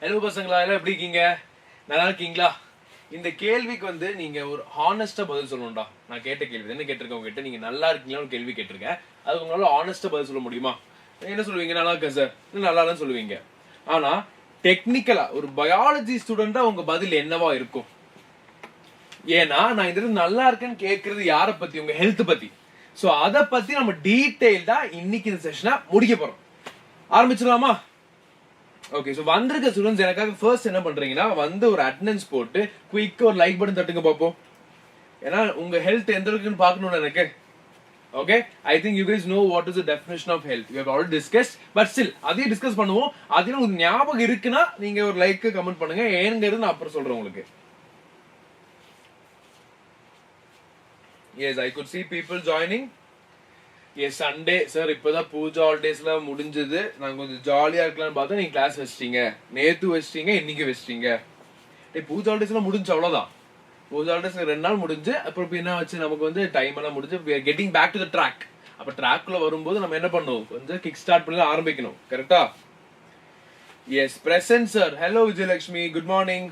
Hello பசங்களா, எல்லாம் எப்படி இருக்கீங்க? நல்லா இருக்கீங்களா? இந்த கேள்விக்கு வந்து நீங்க ஒரு ஹானஸ்டா பதில் சொல்லணும்டா. நான் கேட்ட கேள்வி என்ன கேட்டிருக்கேன் உங்ககிட்ட, நீங்க நல்லா இருக்கீங்களான்னு கேள்வி கேட்டிருக்கேன். அதுக்கு உங்களால ஹானஸ்டா பதில் சொல்ல முடியுமா? என்ன சொல்லுவீங்க? நல்லா இருக்கேன் சார், நல்லா இல்லைன்னு சொல்லுவீங்க. ஆனா டெக்னிக்கலா ஒரு பயாலஜி ஸ்டூடெண்டா உங்க பதில் என்னவா இருக்கும்? ஏன்னா நான் இது நல்லா இருக்கேன்னு கேட்கறது யார பத்தி? உங்க ஹெல்த் பத்தி. சோ அத பத்தி நம்ம டீடைல்டா இன்னைக்கு இந்த செஷனை முடிக்க போறோம். ஆரம்பிச்சிடலாமா? ஓகே, ஸோ வந்திருக்க ஸ்டூடெண்ட்ஸ் எனக்காக ஃபர்ஸ்ட் என்ன பண்றீங்கன்னா வந்து ஒரு அட்டெண்டன்ஸ் போட்டு குயிக்கா ஒரு லைக் பட்டன் தட்டுங்க பார்ப்போம். ஏன்னா உங்க ஹெல்த் எந்த இருக்குன்னு பார்க்கணும்னு எனக்கு. Okay, I think you guys know what is the definition of health. We have already discussed, but still அதையும் டிஸ்கஸ் பண்ணுவோம். அதையும் உங்களுக்கு ஞாபகம் இருக்குன்னா நீங்க ஒரு லைக் கமெண்ட் பண்ணுங்க. ஏங்கிறது நான் அப்புறம் சொல்றேன் உங்களுக்கு. Yes, I could see people joining. Yes, Sunday sir, இப்பதான் பூஜா ஹாலிடேஸ்லாம் முடிஞ்சது. நான் கொஞ்சம் ஜாலியா இருக்கலாம்னு பார்த்தா நீங்க கிளாஸ் வச்சிட்டீங்க. நேத்து வச்சிட்டீங்க, இன்னைக்கு வச்சிட்டீங்க. பூஜா ஹாலிடேஸ்லாம் முடிஞ்சு, அவ்வளவுதான். பூஜா ஹாலிடேஸ் 2 நாள் முடிஞ்சு, அப்புறம் என்ன வச்சு நமக்கு வந்து டைம் எல்லாம் முடிஞ்சு we are getting back to the track. அப்ப ட்ராக்ல வரும்போது நம்ம என்ன பண்ணணும்? கொஞ்சம் கிக் ஸ்டார்ட் பண்ணி ஆரம்பிக்கணும். கரெக்டா? Yes, present sir. Hello Vijayalakshmi, good morning.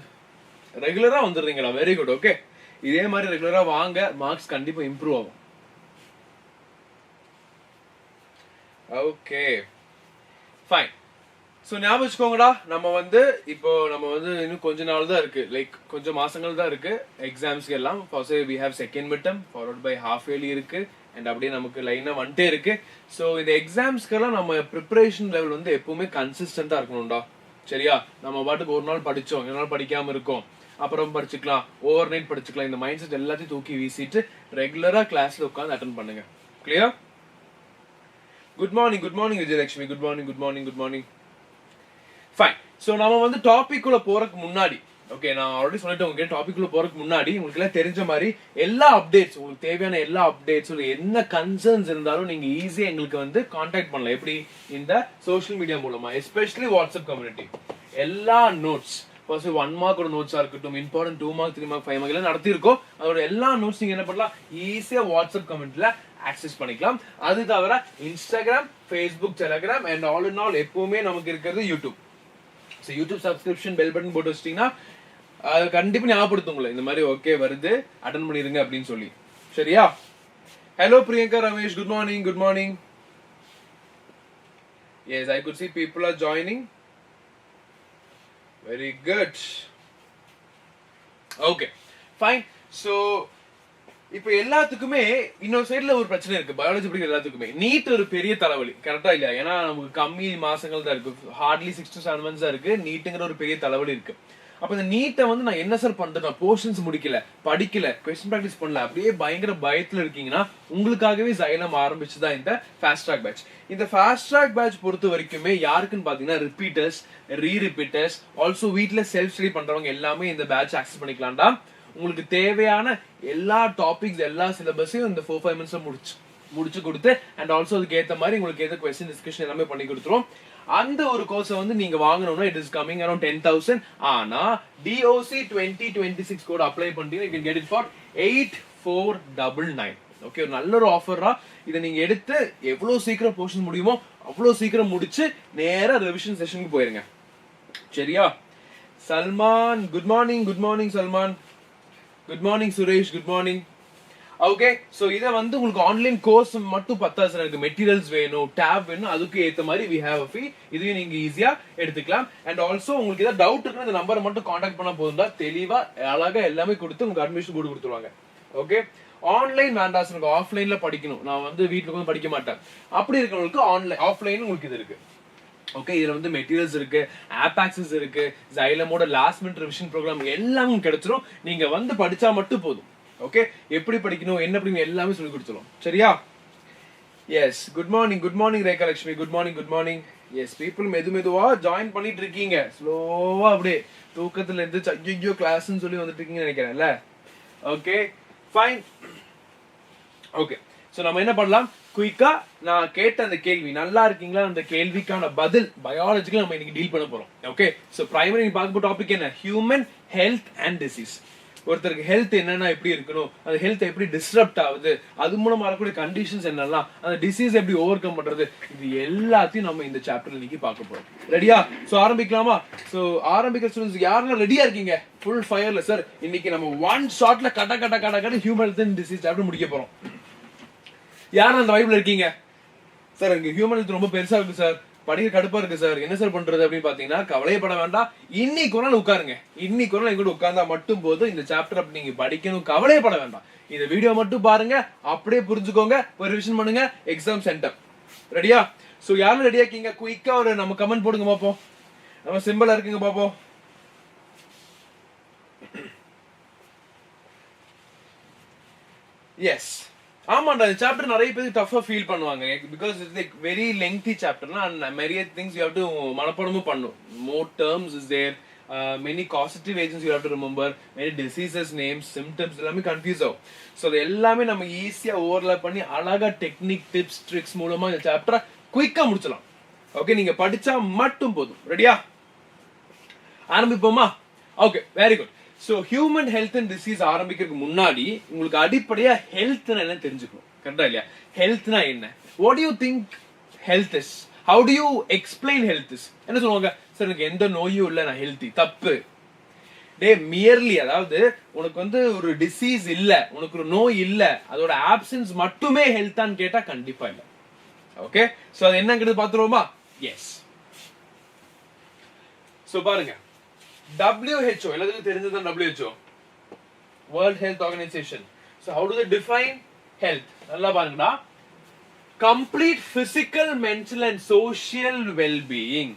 ரெகுலரா வந்துடுறீங்களா? Very good. ஓகே, இதே மாதிரி ரெகுலரா வாங்க, மார்க்ஸ் கண்டிப்பா இம்ப்ரூவ் ஆகும். Okay fine. ஸோ ஞாபகம் வச்சுக்கோங்கடா, நம்ம வந்து இன்னும் கொஞ்ச நாள் தான் இருக்கு, லைக் கொஞ்சம் மாசங்கள் தான் இருக்கு எக்ஸாம்ஸ்க்கு எல்லாம். We have second mid term followed by half yearly இருக்கு, அண்ட் அப்படியே நமக்கு லைனா வந்துட்டே இருக்கு. ஸோ இந்த எக்ஸாம்ஸ்க்கெல்லாம் நம்ம ப்ரிப்பரேஷன் லெவல் வந்து எப்பவுமே கன்சிஸ்டன்டா இருக்கணும்டா. சரியா? நம்ம பாட்டுக்கு ஒரு நாள் படிச்சோம், ஒரு நாள் படிக்காம இருக்கோம், அப்புறம் படிச்சுக்கலாம், ஓவர் நைட் படிச்சுக்கலாம், இந்த மைண்ட் செட் எல்லாத்தையும் தூக்கி வீசிட்டு ரெகுலரா கிளாஸ்ல உட்காந்து அட்டென்ட் பண்ணுங்க. Clear? Good morning Vijayalakshmi. Good morning. Fine. So நம்ம வந்து டாபிக் குள்ள போறதுக்கு முன்னாடி, ஓகே, நான் ஆல்ரெடி சொல்லிட்டேன் உங்களுக்கு, டாபிக் குள்ள போறதுக்கு முன்னாடி உங்களுக்கு எல்லாம் தெரிஞ்ச மாதிரி எல்லா அப்டேட்ஸ், உங்களுக்கு தேவையான எல்லா அப்டேட்ஸ், என்ன கன்சர்ன்ஸ் இருந்தாலும் நீங்க ஈஸியா எங்களுக்கு வந்து கான்டாக்ட் பண்ணலாம். எப்படி? இந்த சோஷியல் மீடியா மூலமா, எஸ்பெஷலி வாட்ஸ்அப் கம்யூனிட்டி. எல்லா நோட்ஸ், ஃபர்ஸ்ட் 1 மார்க் நோட்ஸா இருக்கட்டும், இம்பார்ட்டன்ட் 2 மார்க் 3 மார்க் 5 மார்க் எல்லாம் நடத்திருக்கோம். அதோட எல்லா நோட்ஸ் நீங்க என்ன பண்ணலாம்? ஈஸியா வாட்ஸ்அப் கமெண்ட்ல ஆக்சஸ் பண்ணிக்கலாம். அது தவிர Instagram, Facebook, Telegram and all in all எப்பவுமே நமக்கு இருக்கிறது YouTube. So YouTube subscription bell button போட்டு வச்சிட்டீங்கன்னா அது கண்டிப்பா ஞாபகப்படுத்துங்களே இந்த மாதிரி ஓகே வருது, அட்டன் பண்ணிருங்க அப்படின்னு சொல்லி. சரியா? Hello Priyanka, Ramesh, good morning. Yes, I could see people are joining. Very good. Okay, fine. So இப்ப எல்லாத்துக்குமே இன்னொரு சைடுல ஒரு பிரச்சனை இருக்கு. பயாலஜி படிக்கிற எல்லாத்துக்குமே நீட் ஒரு பெரிய தலைவலி. கரெக்டா இல்லையா? ஏன்னா நமக்கு கம்மி மாசங்கள் தான் இருக்கு, ஹார்ட்லி 6 to 7 months தான் இருக்கு. நீட்டுங்கிற ஒரு பெரிய தலைவலி இருக்கு. அப்ப இந்த நீட்டை வந்து நான் என்ன சார் பண்றேன்? நான் போர்ஷன்ஸ் முடிக்கல, படிக்கல, கொஸ்டின் பிராக்டிஸ் பண்ணல, அப்படியே பயங்கர பயத்துல இருக்கீங்கன்னா உங்களுக்காகவே Xylem ஆரம்பிச்சுதான் இந்த ஃபாஸ்ட் ட்ராக் பேட்ச். இந்த ஃபாஸ்ட் ட்ராக் பேட்ச் பொறுத்த வரைக்குமே யாருக்குன்னு பாத்தீங்கன்னா ரிப்பீட்டர்ஸ், ரீரிப்பீட்டர்ஸ், ஆல்சோ வீட்ல செல்ஃப் ஸ்டடி பண்றவங்க எல்லாமே இந்த பேட்ச் ஆக்சஸ் பண்ணிக்கலாம்டா. உங்களுக்கு தேவையான எல்லா டாபிக்ஸ், எல்லா சிலபஸையும் இந்த 4-5 months முடிச்சு கொடுத்து, அண்ட் ஆல்சோ அதுக்கு ஏத்த மாதிரி உங்களுக்கு ஏத்த கொஸ்டின் டிஸ்கஷன் எல்லாமே பண்ணி கொடுத்துரும். அந்த ஒரு கோர்ஸை வந்து நீங்க வாங்கணும்னா இட் இஸ் கமிங் அரௌண்ட் 10,000. ஆனா DOC 2026 கோட் அப்ளை பண்ணிட்டீங்கன்னா you can get it for 8499. Okay, ஒரு நல்ல ஒரு ஆஃபரா. இதை நீங்க எடுத்து எவ்வளவு சீக்கிரம் போர்ஷன் முடியுமோ அவ்வளவு சீக்கிரம் முடிச்சு நேரா ரிவிஷன் செஷனுக்கு போயிருங்க. சரியா? Salman, good morning Salman. Good morning Suresh, good morning. Okay, so இத வந்து உங்களுக்கு ஆன்லைன் கோர்ஸ் மட்டும் பத்தாது சார், எனக்கு மெட்டீரியல்ஸ் வேணும், டேப் வேணும், அதுக்கு ஏத்த மாதிரி we have a fee. இதையும் நீங்க ஈஸியா எடுத்துக்கலாம். அண்ட் ஆல்சோ உங்களுக்கு ஏதாவது டவுட் இருக்குன்னா இந்த நம்பரை மட்டும் கான்டாக்ட் பண்ணா போதும்டா. தெளிவா அழகா எல்லாமே கொடுத்து உங்களுக்கு அட்மிஷன் போட்டு கொடுத்துருவாங்க. ஓகே, ஆன்லைன் வேண்டாம் சார், எனக்கு ஆஃப்லைன்ல படிக்கணும், நான் வந்து வீட்டுல வந்து படிக்க மாட்டேன், அப்படி இருக்கிறவங்களுக்கு ஆன்லைன் ஆஃப்லைன் உங்களுக்கு இது இருக்கு. ஓகே, இதுல வந்து மெட்டீரியல்ஸ் இருக்கு, ஆப் ஆக்சஸ் இருக்கு, Xylemோட லாஸ்ட் மினிட் ரிவிஷன் ப்ரோக்ராம் எல்லாமே கிடைச்சிரும். நீங்க வந்து படிச்சா மட்டும் போதும். ஓகே, எப்படி படிக்கணும், என்ன படிக்கணும் எல்லாமே சொல்லி கொடுத்துரும். சரியா? Yes, good morning Rekha Lakshmi. Good morning. Yes, people மெதுவா ஜாயின் பண்ணிட்டு இருக்கீங்க. ஸ்லோவா அப்படியே தூக்கத்துல இருந்து ஐயோ கிளாஸ்ன்னு சொல்லி வந்துட்டு இருக்கீங்கன்னு நினைக்கிறேன்ல. Okay fine. ஓகே, சோ நம்ம என்ன பண்ணலாம்? குயிக்கா நான் கேட்ட அந்த கேள்வி நல்லா இருக்கீங்களா, அந்த கேள்விக்கான பதில் பயாலஜிக்கல் நம்ம இன்னைக்கு டீல் பண்ண போறோம். ஓகே, சோ பிரைமரி பார்க்க போற டாபிக் என்ன? Human health and disease. ஒருத்தருக்கு ஹெல்த் என்னன்னா எப்படி இருக்கணும், அந்த ஹெல்த் எப்படி டிஸ்டர்ப்ட் ஆகுது, அது மூலமா வரக்கூடிய கண்டிஷன்ஸ் என்னெல்லாம், அந்த டிசீஸ் எப்படி ஓவர் கம் பண்றது, இது எல்லாத்தையும் நம்ம இந்த சாப்டர்ல இன்னைக்கு பார்க்க போறோம். ரெடியா? சோ ஆரம்பிக்கலாமா? சோ ஆரம்பிக்கிற ஸ்டூடெண்ட்ஸ் யாரெல்லாம் ரெடியா இருக்கீங்க? ஃபுல் ஃபயர்ல சார் இன்னைக்கு நம்ம ஒன் ஷாட்ல கட்ட human health and disease chapter முடிக்க போறோம். யாரும் அந்த வைப்ல இருக்கீங்க? சார் இங்க ஹியூமன் ஹெல்த் ரொம்ப பெருசா இருக்கு சார், படிக்க கடுப்பா இருக்கு சார், என்ன சார் பண்றது அப்படின்னு பாத்தீங்கன்னா கவலையப்பட வேண்டாம். இன்னைக்கு ஒரு நாள் உட்காருங்க, இன்னைக்கு ஒரு நாள் எங்க கூட உட்கார்ந்தா மட்டும் போதும். இந்த சாப்டர் அப்படி நீங்க படிக்கணும் கவலையப்பட வேண்டாம். இந்த வீடியோ மட்டும் பாருங்க, அப்படியே புரிஞ்சுக்கோங்க, ஒரு ரிவிஷன் பண்ணுங்க, எக்ஸாம் சென்டர். ரெடியா? சோ யாரும் ரெடியா இருக்கீங்க? குயிக்கா ஒரு நம்ம கமெண்ட் போடுங்க பாப்போம். நம்ம சிம்பிளா இருக்குங்க பாப்போம். எஸ், ஆமாண்டா, இந்த சாப்டர் நிறைய பேருக்கு டஃபா ஃபீல் பண்ணுவாங்க because it's like very lengthy சாப்டர்னா, நிறைய திங்ஸ் யூ ஹேவ் டு மனப்பாடமும் பண்ணணும். More terms is there, many causative agents you have to remember, many diseases names, symptoms எல்லாமே கன்ஃபியூஸ் ஆகும். ஸோ அது எல்லாமே நம்ம ஈஸியா ஓவர்லாப் பண்ணி அழகா டெக்னிக் டிப்ஸ் ட்ரிக்ஸ் மூலமா இந்த சாப்டரை குயிக்கா முடிச்சலாம். ஓகே, நீங்க படிச்சா மட்டும் போதும். ரெடியா? ஆரம்பிப்போமா? Okay, very good. So human health and disease ஆரம்பிக்கிறதுக்கு முன்னாடி உங்களுக்கு அடிப்படையா ஹெல்த்னா என்ன தெரிஞ்சுக்கணும். கரெக்டா இல்லையா? ஹெல்த்னா என்ன? What to you think health is? How to you explain health is? என்ன சொல்லுவாங்க? சார் எனக்கு எந்த நோயும் இல்லை, நான் ஹெல்த்தி. தப்பு. டே மியர்லி, அதாவது உனக்கு வந்து ஒரு டிசீஸ் இல்ல, உனக்கு ஒரு நோய் இல்ல, அதோட ஆப்சன்ஸ் மட்டுமே ஹெல்த்தான்னு கேட்டா கண்டிப்பா இல்ல. ஓகே, சோ அது என்னங்கிறது பாத்துருவோமா? எஸ். சோ பாருங்க, WHO எல்லாத்துக்கும் தெரிஞ்சதுதான். WHO World Health Organization. So how do they define health? நல்லா பாருங்கடா. Complete physical, mental and social well-being.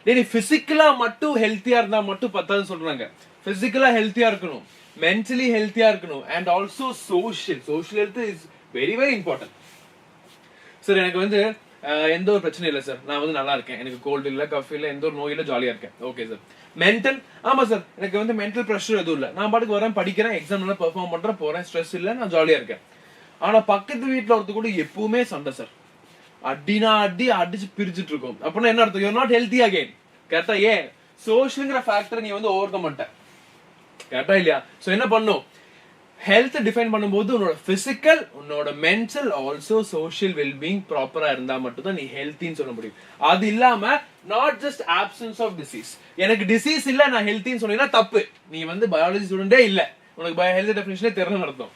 டேய் பிசிக்கலா மட்டும் ஹெல்த்தியா இருந்தா மட்டும் பத்தாதுன்னு சொல்றாங்க. பிசிக்கலா ஹெல்த்தியா இருக்கணும், மென்டலி ஹெல்த்தியா இருக்கணும், and also social health is very very important. Sir எனக்கு வந்து எந்த ஒரு பிரச்சனை இல்லை சார், நான் வந்து நல்லா இருக்கேன், எனக்கு கோல்டு இல்ல, கஃப் இல்ல, எந்த ஒரு நோய் இல்ல, ஜாலியா இருக்கேன். Okay sir. மென்டல், ஆமா சார் எனக்கு வந்து மென்டல் ப்ரெஷர் எதுவும் இல்லை, நான் பாட்டுக்கு வரேன், படிக்கிறேன், எக்ஸாம் நல்லா பெர்ஃபார்ம் பண்றேன், போறேன், ஸ்ட்ரெஸ் இல்லை, நான் ஜாலியா இருக்கேன். ஆனா பக்கத்து வீட்டுல ஒருத்த கூட எப்பவுமே சண்டை சார், அடிச்சு பிரிச்சுட்டு இருக்கும். அப்படின்னா என்ன அர்த்தம்? You are not healthy again. கரெக்டா? ஏன்? சோஷியல்ங்கிற ஃபேக்டர் நீ வந்து ஓவர் கம் பண்ணிட்ட. கரெக்டா இல்லையா? சோ என்ன பண்ணும்? ஹெல்த் டிஃபைன் பண்ணும்போது உன்னோட பிசிக்கல், உன்னோட மென்டல், ஆல்சோ சோஷியல் வெல்பீயிங் ப்ராப்பரா இருந்தா மட்டும் தான் நீ ஹெல்த்தின்னு சொல்ல முடியும். அது இல்லாம not just options of disease. எனக்கு டிசீஸ் இல்ல, நான் ஹெல்த்தின்னு சொன்னீங்கன்னா தப்பு. நீ வந்து பயாலஜி ஸ்டூடெண்டே இல்ல, உனக்கு ஹெல்த் டெஃபினிஷனே தெரியல அர்த்தம்.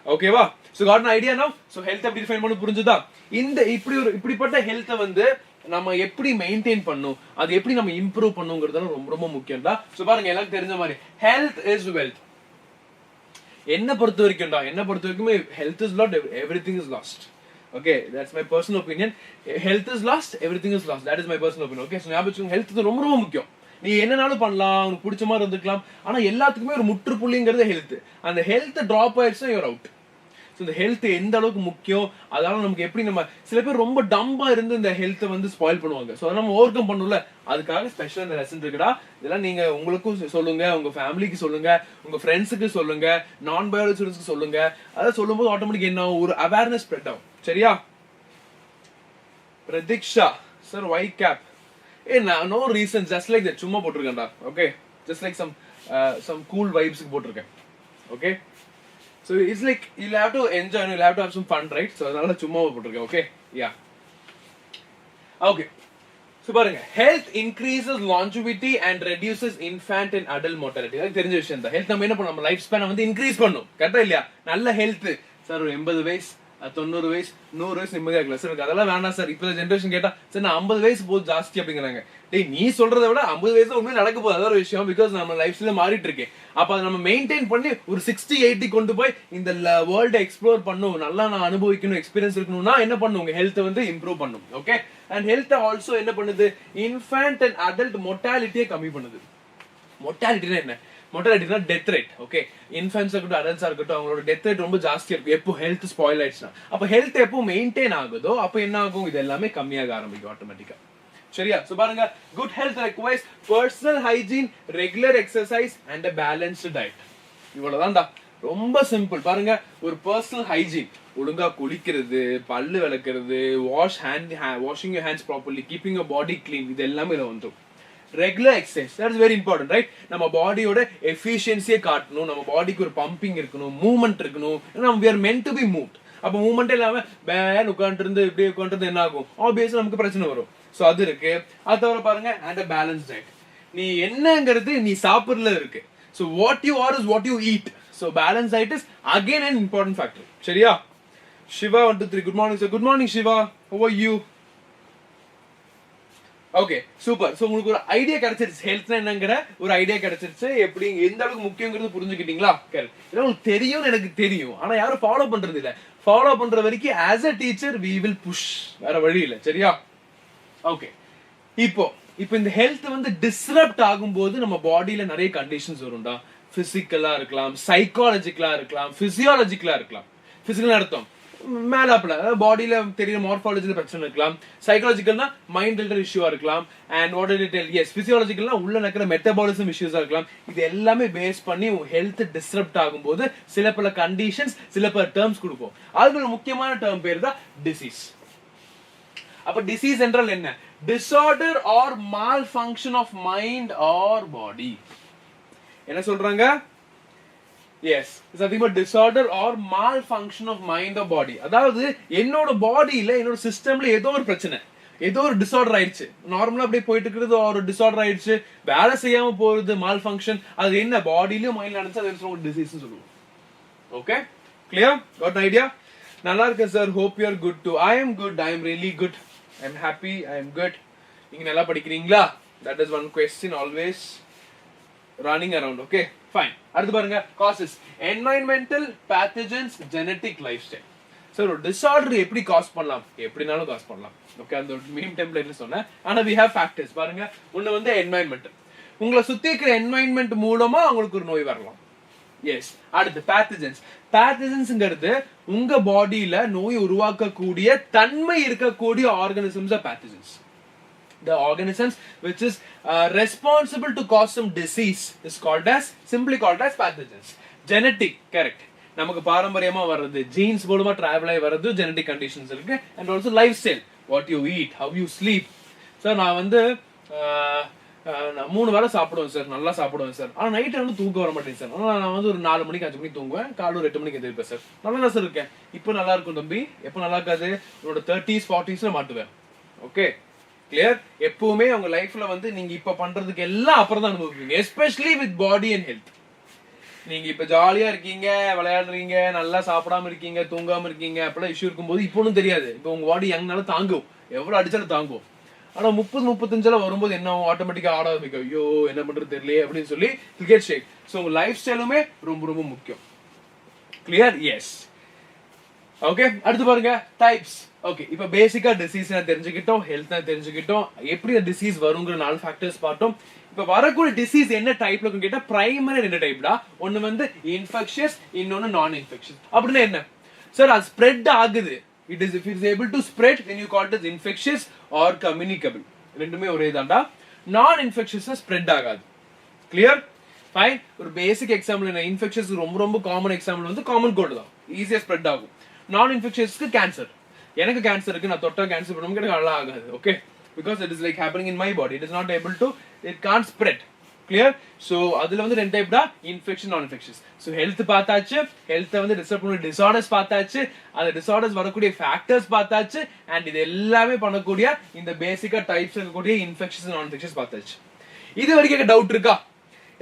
ஓகேவா? So got an idea now. So health எப்படி டிஃபைன் பண்ண புரிஞ்சுதா? இந்த இப்படிப்பட்ட ஹெல்த்தை வந்து நம்ம எப்படி மெயின்டைன் பண்ணும், அது எப்படி நம்ம இம்ப்ரூவ் பண்ணுங்கிறது ரொம்ப ரொம்ப முக்கியம் தான். சோ பாருங்க, எல்லாருக்கும் தெரிஞ்ச மாதிரி ஹெல்த் இஸ் வெல்த். என்ன பொறுத்த வரைக்குமே health is last, everything is last. Okay, that's my personal opinion. Health is last, everything is last. That is my personal opinion. Okay, so ஞாபகம் ஹெல்த் ரொம்ப ரொம்ப முக்கியம். நீ என்னனாலும் பண்ணலாம், உனக்கு பிடிச்ச மாதிரி இருந்துக்கலாம், ஆனா எல்லாத்துக்குமே ஒரு முற்றுப்புள்ளிங்கிறது ஹெல்த். அந்த ஹெல்த் டிராப் ஆயிடுச்சுன்னா யூர் அவுட். ஸோ இந்த ஹெல்த் எந்த அளவுக்கு முக்கியம், அதனால நமக்கு எப்படி நம்ம சில பேர் ரொம்ப டம்பா இருந்து இந்த ஹெல்த்தை வந்து ஸ்பாயில் பண்ணுவாங்க. ஸோ அதை நம்ம ஓவர் கம் பண்ணல, அதுக்காக ஸ்பெஷல் இந்த லெசன் இருக்குடா. இதெல்லாம் நீங்க உங்களுக்கும் சொல்லுங்க, உங்க ஃபேமிலிக்கு சொல்லுங்க, உங்க ஃப்ரெண்ட்ஸுக்கு சொல்லுங்க, நான் பயாலஜி ஸ்டூடெண்ட்ஸ்க்கு சொல்லுங்க. அதை சொல்லும்போது ஆட்டோமேட்டிக் என்ன ஒரு அவேர்னஸ் ஸ்ப்ரெட் ஆகும். சரியா? Pratiksha sir white cap. No reason, just like that, சும்மா போட்டிருக்கேன்டா. Okay, just like some cool வைப்ஸ்க்கு போட்டிருக்கேன். Okay, so it's like you'll have to enjoy and you'll have to have some fun, right? So அதனால சும்மா போட்டுருக்கேன். Okay, யா. Okay, so பாருங்க, health increases longevity and reduces infant and adult mortality. அது தெரிஞ்ச விஷயம் தான். ஹெல்த் நம்ம என்ன பண்ணணும்? நம்ம லைஃப் ஸ்பேனை வந்து இன்க்ரீஸ் பண்ணும். கரெக்டா இல்லையா? நல்ல ஹெல்த் சார், ஒரு 80 வயசு 90 வயசு 100 வயசு நிம்மதியா இருக்கலாம் சார். எனக்கு அதெல்லாம் வேணாம் சார். இப்ப ஜென்ரேஷன் கேட்டா சார் நான் 50 வயசு போது ஜாஸ்தி அப்படிங்கிறாங்க. டேய், நீ சொல்றதை விட 50 வயசு உண்மையில நடக்க போகுது, அதான் ஒரு விஷயம். பிகாஸ் நம்ம லைஃப் ஸ்டைல மாறிட்டு இருக்கேன். அப்ப அதை நம்ம மெயின்டைன் பண்ணி ஒரு 60-80 கொண்டு போய் இந்த வேர்ல்டை எக்ஸ்ப்ளோர் பண்ணும், நல்லா நான் அனுபவிக்கணும், எக்ஸ்பீரியன்ஸ் இருக்கணும்னா என்ன பண்ணும்? உங்க ஹெல்த்தை வந்து இம்ப்ரூவ் பண்ணும். ஓகே, அண்ட் ஹெல்த் ஆல்சோ என்ன பண்ணுது? இன்ஃபேன்ட் அண்ட் அடல்ட் மொர்டாலிட்டியை கம்மி பண்ணுது. மொர்டாலிட்டினா என்ன? மொர்டாலிட்டினா டெத் ரேட். ஓகே, இன்ஃபென்ட்ஸா இருக்கட்டும், அடல்ட்ஸா இருக்கட்டும், அவங்களோட டெத் ரேட் ரொம்ப ஜாஸ்தியா இருக்கும் எப்போ ஹெல்த் ஸ்பாயில் ஆயிடுச்சுன்னா. அப்ப ஹெல்த் எப்போ மெயின்டைன் ஆகுதோ அப்ப என்ன ஆகும்? இது எல்லாமே கம்மியாக ஆரம்பிக்கும் ஆட்டோமேட்டிக்கா. சரியா? சோ பாருங்க, good health requires personal hygiene, regular exercise and a balanced diet. இவ்வளவுதான்டா, ரொம்ப சிம்பிள். பாருங்க, ஒரு பர்சனல் ஹைஜீன், ஒழுங்கா குளிக்கிறது, பல்லு விளக்குறது, washing your hands properly, keeping your body clean, இது எல்லாமே இதுல வந்துடும். Regular exercise. That is very important, right? நம்ம பாடியோட எஃபிஷியன்சியை காட்டணும், நம்ம பாடிக்கு ஒரு பம்பிங் இருக்கணும், மூவ்மெண்ட் இருக்கணும். நம்ம we are meant to be moved. அப்ப மூவ்மெண்ட் இல்லாம பேன் உட்காந்துட்டு இருந்து இப்படி உட்காந்துட்டு என்ன ஆகும்? ஆப்வியஸா நமக்கு பிரச்சனை வரும். சோ அது இருக்கு. அது தவிர பாருங்க, அண்ட் a balanced diet. நீ என்னங்கிறது நீ சாப்பிடுறதுல இருக்கு. So what you are is what you eat. So balanced diet is again an important factor. சரியா? Shiva 1 2 3. Good morning sir. Good morning Shiva. How are you? Okay super. So உங்களுக்கு ஒரு idea கிடைச்சிருச்சு, ஹெல்த்னா என்னங்கிற ஒரு ஐடியா கிடைச்சிருச்சு, எப்படி எந்த அளவுக்கு முக்கியங்கிறது புரிஞ்சுக்கிட்டீங்களா? கரெக்ட். ஏன்னா உங்களுக்கு தெரியும்னு எனக்கு தெரியும், ஆனா யாரும் ஃபாலோ பண்றது இல்ல. ஃபாலோ பண்ற வரைக்கும் as a teacher we will push, வேற வழி இல்லை. சரியா? ஓகே. இப்போ இந்த ஹெல்த் வந்து டிஸ்ரப்ட் ஆகும்போது நம்ம பாடியில நிறைய கண்டிஷன்ஸ் வரும்டா. பிசிக்கலா இருக்கலாம், சைக்காலஜிக்கலா இருக்கலாம், பிசியாலஜிக்கலா இருக்கலாம். பிசிக்கல் அர்த்தம் மேலாப்ல பாடியில தெரியற மார்பாலஜில பிரச்சனை இருக்கலாம், சைக்காலஜிக்கல்னா மைண்ட் ரிலேட்டட் இஷ்யூவா இருக்கலாம், and what did tell us பிசியாலஜிக்கல்னா உள்ள நடக்கிற மெட்டபாலிசம் இஷ்யூஸா இருக்கலாம். இது எல்லாமே பேஸ் பண்ணி உங்க ஹெல்த் டிஸ்ரப்ட் ஆகும்போது சில பல கண்டிஷன்ஸ், சில பல டேர்ம்ஸ் கொடுப்போம். அதுல ஒரு முக்கியமான டேர்ம் பேர் தான் டிசீஸ். அப்ப டிசீஸ் என்றால் என்ன? Disorder or malfunction of mind or body. என்ன சொல்றாங்க? Yes, it's nothing but disorder or malfunction of mind or body. அதாவது என்னோட பாடியில, என்னோட சிஸ்டம்ல ஏதோ ஒரு பிரச்சனை, ஏதோ ஒரு டிசார்டர் ஆயிடுச்சு. நார்மலா அப்படியே போயிட்டு இருக்கிறது ஒரு டிசார்டர் ஆயிடுச்சு, வேலை செய்யாம போறது மால் ஃபங்க்ஷன். அது என்ன பாடியிலயும் மைண்ட்ல நடந்துச்சு, அது ஒரு டிசீஸ் சொல்லுவோம். Okay, clear? Got an idea? நல்லா இருக்கேன் sir. Hope you are good too. I am good. I am really good. I am happy. I am good. நீங்க நல்லா படிக்கிறீங்களா? That is one question always running around. Okay, fine. அடுத்து பாருங்க, causes. Environmental, pathogens, genetic, lifestyle. Sir ஒரு disorder எப்படி cos பண்ணலாம்? எப்படினாலும் cos பண்ணலாம். ஓகே, அந்த மீம் டெம்ப்ளேட்ல சொன்னேன். ஆனா we have factors. பாருங்க, ஒன்னு வந்து environment. உங்களை சுத்தி இருக்கிற environment மூலமா உங்களுக்கு ஒரு நோய் வரலாம். எஸ். அடுத்து pathogens. pathogens உங்க பாடியில நோய் உருவாக்கக்கூடிய தன்மை இருக்கக்கூடிய organisms are pathogens. The organisms which is responsible to cause some disease is simply called as pathogens. Genetic, correct. நமக்கு பாரம்பரியமா வர்றது, genes மூலமா travel ஆகி வர்றது, genetic conditions இருக்கு. And also lifestyle, what you eat, how you sleep. Sir நான் வந்து 3 வேளை சாப்பிடுவேன் சார், நல்லா சாப்பிடுவேன் சார், ஆனா நைட் வந்து தூக்கம் வர மாட்டேங்குது சார். ஆனா நான் வந்து ஒரு 4 மணிக்கு 5 மணிக்கு தூங்குவேன், காலைல ஒரு 8 மணிக்கு எந்திரிப்பேன் சார். நல்லா சார் இருக்கேன். இப்போ நல்லா இருக்கும் தம்பி. எப்போ நல்லா இருக்காது? உன்னோட 30s 40s மாட்டுவேன். Okay, clear? எப்பவுமே உங்க லைஃப்ல வந்து நீங்க இப்ப பண்றதுக்கு எல்லாம் அப்புறம் தான் அனுபவிப்பீங்க, especially with body and health. நீங்க இப்ப ஜாலியா இருக்கீங்க, விளையாடுறீங்க, நல்லா சாப்பிடாம இருக்கீங்க, தூங்காம இருக்கீங்க, அப்பெல்லாம் இஷ்யூ இருக்கும்போது இப்போ ஒன்றும் தெரியாது. இப்போ உங்க பாடி யங்னால தாங்கும், எவ்வளவு அடிச்சாலும் தாங்கும். ஆனா 30-35 வரும்போது என்ன ஆட்டோமேட்டிக்கா ஆட ஆரம்பிக்கும். ஐயோ என்ன பண்றது தெரியல அப்படின்னு சொல்லி கிரிக்கெட் ஷேக். ஸோ உங்க லைஃப் ஸ்டைலுமே ரொம்ப ரொம்ப முக்கியம். கிளியர்? எஸ். ஓகே, அடுத்து பாருங்க, டைப்ஸ். ஓகே, இப்ப பேசிக்கா டிசீஸ் தெரிஞ்சுக்கிட்டோம், ஹெல்த் தெரிஞ்சுக்கிட்டோம், எப்படி டிசீஸ் வருங்கிற 4 ஃபேக்டர்ஸ் பார்த்தோம். இப்ப வரக்கூடிய டிசீஸ் என்ன டைப்ல கேட்டா பிரைமரி 2 டைப்டா. ஒன்னு வந்து இன்ஃபெக்ஷியஸ், இன்னொன்னு நான் இன்ஃபெக்ஷியஸ். அப்படின்னா என்ன சார்? அது ஸ்ப்ரெட் ஆகுது. It is if it is able to spread then you call it as infectious or communicable. ரெண்டுமே ஒரே தான்டா. நான் இன்ஃபெக்ஷியஸ் ஸ்ப்ரெட் ஆகாது. கிளியர்? ஃபைன். ஒரு பேசிக் எக்ஸாம்பிள் என்ன? இன்ஃபெக்ஷியஸ் ரொம்ப ரொம்ப காமன் எக்ஸாம்பிள் வந்து காமன் கோல்டு தான், ஈஸியா ஸ்ப்ரெட் ஆகும். நான் இன்ஃபெக்ஷியஸ்க்கு கேன்சர். எனக்கு கேன்சர் இருக்கு, நான் தொட்டா கேன்சர் பண்ணும்போது எனக்கு நல்லா ஆகாது. Okay, because it is like happening in my body, it is not able to, it can't spread. Clear? So அதுல வந்து 2 டைப் தான், இன்ஃபெக்ஷன், நான் இன்ஃபெக்ஷஸ். சோ ஹெல்த் பார்த்தாச்சு, ஹெல்த் வந்து டிஸ்டர்ப் பண்ணக்கூடிய டிசார்டர்ஸ் பார்த்தாச்சு, அந்த டிசார்டர்ஸ் வரக்கூடிய ஃபேக்டர்ஸ் பார்த்தாச்சு, அண்ட் இது எல்லாமே பண்ணக்கூடிய இந்த பேசிக்கா டைப்ஸ் இருக்கக்கூடிய இன்ஃபெக்ஷன்ஸ், நான் இன்ஃபெக்ஷன்ஸ் பார்த்தாச்சு. இது வரைக்கும் எனக்கு டவுட் இருக்கா?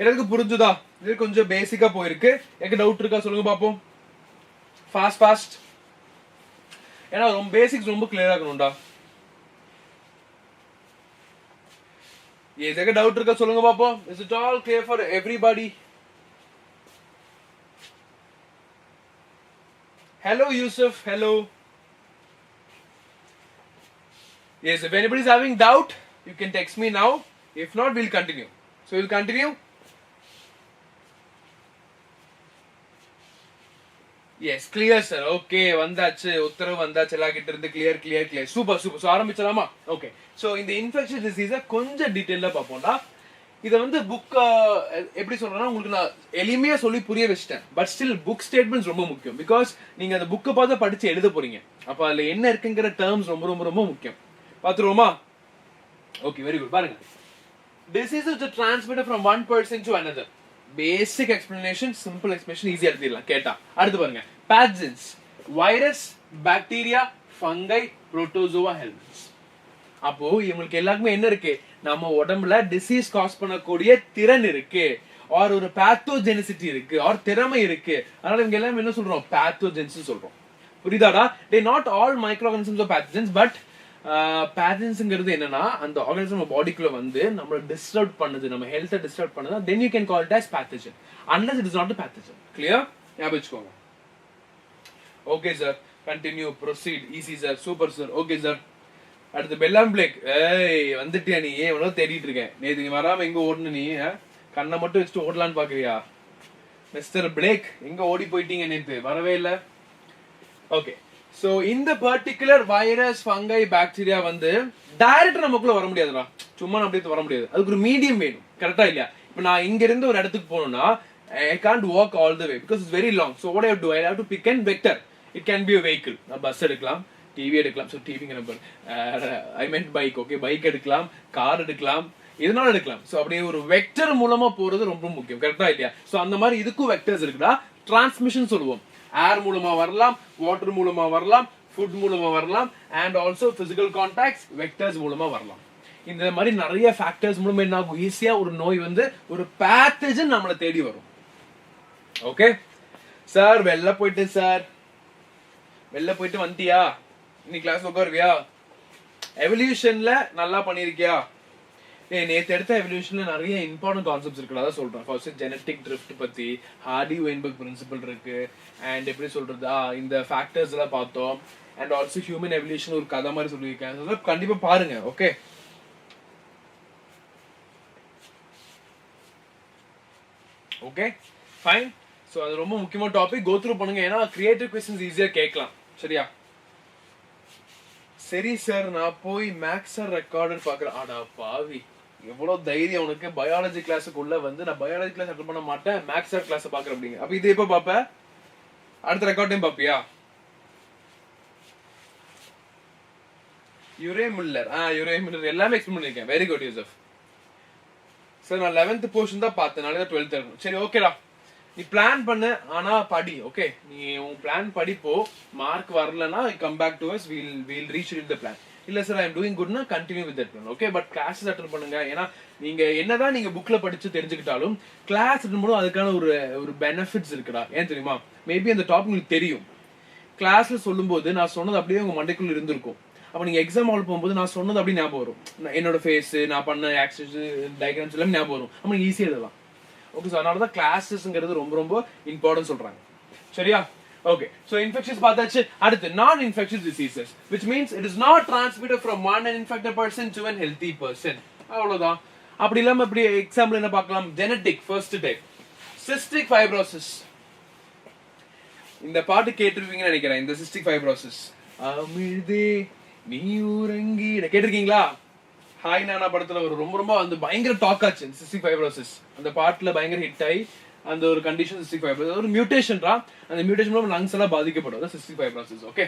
எனக்கு புரிஞ்சுதா? இது கொஞ்சம் பேசிக்கா போயிருக்கு. எனக்கு டவுட் இருக்கா சொல்லுங்க பாப்போம். ஃபாஸ்ட். ஏன்னா ரொம்ப பேசிக்ஸ் ரொம்ப கிளியரா இருக்கணும்டா. ஏதேக டவுட் இருக்கா சொல்லுங்க பாப்போம். Is it all clear for everybody? Hello Yusuf, hello. Yes, if anybody is having doubt, you can text me now. If not, we'll continue. So we'll continue. Yes, clear sir. Okay, வந்தாச்சு, உத்தரவு வந்தாச்சு, எல்லா கிட்ட இருந்து clear. Super. So ஆரம்பிச்சலாமா? Okay. So இந்த infection disease கொஞ்சம் டீடைலா பாப்போம்டா. இத வந்து புக் எப்படி சொல்றேன்னா உங்களுக்கு நான் எளிமையா சொல்லி புரிய வச்சிட்டேன். பட் ஸ்டில் புக் ஸ்டேட்மெண்ட்ஸ் ரொம்ப முக்கியம். பிகாஸ் நீங்க அந்த புக்கை பார்த்து படிச்சு எழுத போறீங்க. அப்ப அதுல என்ன இருக்குங்கிற டேர்ம்ஸ் ரொம்ப ரொம்ப ரொம்ப முக்கியம். பாத்துருவோமா? Okay, very good. பாருங்க, disease is transmitted from one person to another. Basic explanation, simple explanation, easy எழுதிடலாம் கேட்டா. அடுத்து பாருங்க, pathogens, virus, bacteria, fungi, protozoa, helminths. அப்போ இவங்களுக்கு எல்லாருக்குமே என்ன இருக்கு, நம்ம உடம்புல டிசீஸ் காஸ் பண்ணக்கூடிய திறன் இருக்கு, ஆர் ஒரு பேத்தோஜெனிசிட்டி இருக்கு, ஆர் திறமை இருக்கு. அதனால இவங்க எல்லாம் என்ன சொல்றோம், பேத்தோஜென்ஸ் சொல்றோம். புரியுதாடா? they not all microorganisms are pathogens, but pathogens என்னன்னா அந்த ஆர்கானிசம் நம்ம பாடிக்குள்ள வந்து நம்மள டிஸ்டர்ப் பண்ணுது, நம்ம ஹெல்த்தை டிஸ்டர்ப் பண்ணுது, then you can call it as pathogen unless it is not a pathogen. clear? ஞாபகம் வச்சுக்கோங்க. okay sir, continue, proceed, easy sir, super sir. okay sir. அடுத்து பெல்லாம் பிளேக். ஏய் வந்துட்டியா நீ? எவ்வளவு தேடிட்டு இருக்கேன். நேத்து நீ வராம எங்க ஓடுன நீ? கண்ணை மட்டும் வச்சுட்டு ஓடலான்னு பாக்குறியா? மிஸ்டர் பிளேக் எங்க ஓடி போயிட்டீங்க நேத்து? வரவே இல்ல. ஓகே, சோ இந்த பர்டிகுலர் வைரஸ், ஃபங்கை, பாக்டீரியா வந்து டைரக்டா நமக்குள்ள வர முடியாதுடா. சும்மா அப்படியே வர முடியாது. அதுக்கு ஒரு மீடியம் வேணும். கரெக்டா இல்லையா? இப்போ நான் இங்க இருந்து ஒரு இடத்துக்கு போகணும்னா I can't walk all the way because it's very long. So what I have to do, I have to pick and vector. It can be a vehicle. நான் பஸ் எடுக்கலாம், டிவி எடுக்கலாம். ஸோ டிவிங்க நம்பர் ஐ மென்ட் bike. Okay, bike எடுக்கலாம், car எடுக்கலாம், இதனால எடுக்கலாம். So அப்படியே ஒரு vector மூலமா போறது ரொம்ப முக்கியம். கரெக்டா இல்லையா? ஸோ அந்த மாதிரி இதுக்கும் வெக்டர்ஸ் இருக்குடா. டிரான்ஸ்மிஷன் சொல்லுவோம். ஏர் மூலமா வரலாம், வாட்டர் மூலமா வரலாம், ஃபுட் மூலமா வரலாம், and also physical contacts vectors மூலமா வரலாம். இந்த மாதிரி நிறைய ஃபேக்டர்ஸ் மூலமா என்ன ஆகும், ஈஸியா ஒரு நோய் வந்து ஒரு பேத்தஜன் நம்மளை தேடி வரும். ஓகே சார், வெளில போயிட்டேன் சார். வெளில போயிட்டு வந்துட்டியா? இன்னைக்கு கிளாஸ் உட்காருவியா? எவல்யூஷன்ல நல்லா பண்ணிருக்கியா? நேற்று எடுத்த எவல்யூஷன்ல நிறைய இம்பார்ட்டன்ட் கான்செப்ட்ஸ் இருக்கு, அதான் சொல்றேன். ஃபர்ஸ்ட் ஜெனடிக் ட்ரிஃப்ட் பத்தி, ஹார்டி வெயின்பர்க் பிரின்சிபல் இருக்கு, அண்ட் எப்படி சொல்றது இந்த ஃபேக்டர்ஸ் எல்லாம் பார்த்தோம், அண்ட் ஆல்சோ ஹியூமன் எவல்யூஷன் ஒரு கதை மாதிரி சொல்லியிருக்கேன். கண்டிப்பா பாருங்க. Okay, okay fine. ஸோ அது ரொம்ப முக்கியமான டாபிக். கோ த்ரூ பண்ணுங்க, ஏன்னா கிரியேட்டிவ் கொஸ்டின்ஸ் ஈஸியா கேட்கலாம். சரியா? சரி சார், நான் போய் மேக்ஸ் ரெக்கார்டர் பாக்குறேன். ஆடா பாவி, எவ்வளவு தைரியம் உனக்கு! பயாலஜி கிளாஸுக்குள்ள வந்து நான் பயாலஜி கிளாஸ் அட்டெண்ட் பண்ண மாட்டேன், மேக்ஸ் கிளாஸ் பாக்குறேன் அப்படிங்க. அப்ப இது எப்ப பாப்ப? அடுத்த ரெக்கார்டையும் பாப்பியா? யுரே மில்லர், யுரே மில்லர் எல்லாமே எக்ஸ்பிளைன் பண்ணிருக்கேன். Very good Yusuf sir. நான் 11th போர்ஷன் தான் பார்த்தேன், நாளைக்கு 12th இருக்கும். சரி, ஓகேடா, நீ பிளான் பண்ணு, ஆனா படி. ஓகே, நீ உன் பிளான் படிப்போ. மார்க் வரலனா come back to us, we'll reschedule the plan. இல்ல சார், ஐ அம் டூயிங் குட்னா continue with that plan. Okay, but classes attend பண்ணுங்க. ஏன்னா நீங்க என்னதான் நீங்க புக்ல படிச்சு தெரிஞ்சுக்கிட்டாலும் கிளாஸ் அட்டெண்ட் பண்ணும்போது அதுக்கான ஒரு பெனிஃபிட்ஸ் இருக்குடா. ஏன் தெரியுமா? மேபி அந்த டாபிக் உங்களுக்கு தெரியும், கிளாஸ்ல சொல்லும்போது நான் சொன்னது அப்படியே உங்க மண்டைக்குள்ள இருந்திருக்கும். அப்ப நீங்க எக்ஸாம் ஹால் போகும்போது நான் சொன்னது அப்படியே ஞாபகம் வரும். என்னோட ஃபேஸ், நான் பண்ண ஆக்சஸ், டயக்ராம்ஸ் எல்லாம் ஞாபகம் வரும். அப்ப நீங்க ஈஸியா எழுதலாம். ஓகே, ஸோ அதனால தான் கிளாஸஸ்ங்கிறது ரொம்ப ரொம்ப இம்பார்ட்டன்ட் சொல்றாங்க. சரியா? ஓகே, ஸோ இன்ஃபெக்ஷன்ஸ் பார்த்தாச்சு. அடுத்து நான் infectious diseases, which means it is not transmitted from one infected person to an healthy person. அவ்வளவுதான். அப்படி இல்லாம இப்படி எக்ஸாம்பிள் என்ன பார்க்கலாம்? Genetic first type, cystic fibrosis. இந்த பாட்டு கேட்டிருப்பீங்கன்னு நினைக்கிறேன். இந்த சிஸ்டிக் ஃபைப்ரோசிஸ், அமிழ்தே நீ உறங்கி, கேட்டிருக்கீங்களா? ஹாய் நானா படத்துல ஒரு ரொம்ப ரொம்ப அந்த பயங்கர டாக் ஆச்சு சிஸ்டிக் ஃபைப்ரோசிஸ். அந்த பாட்டுல பயங்கர ஹிட் ஆகி அந்த ஒரு கண்டிஷன் சிஸ்டிக் ஃபைப்ரோசிஸ் ஒரு மியூட்டேஷன்ரா. அந்த மியூட்டேஷன் மூலம் லங்ஸ் எல்லாம் பாதிக்கப்படும். Cystic fibrosis. ஓகே,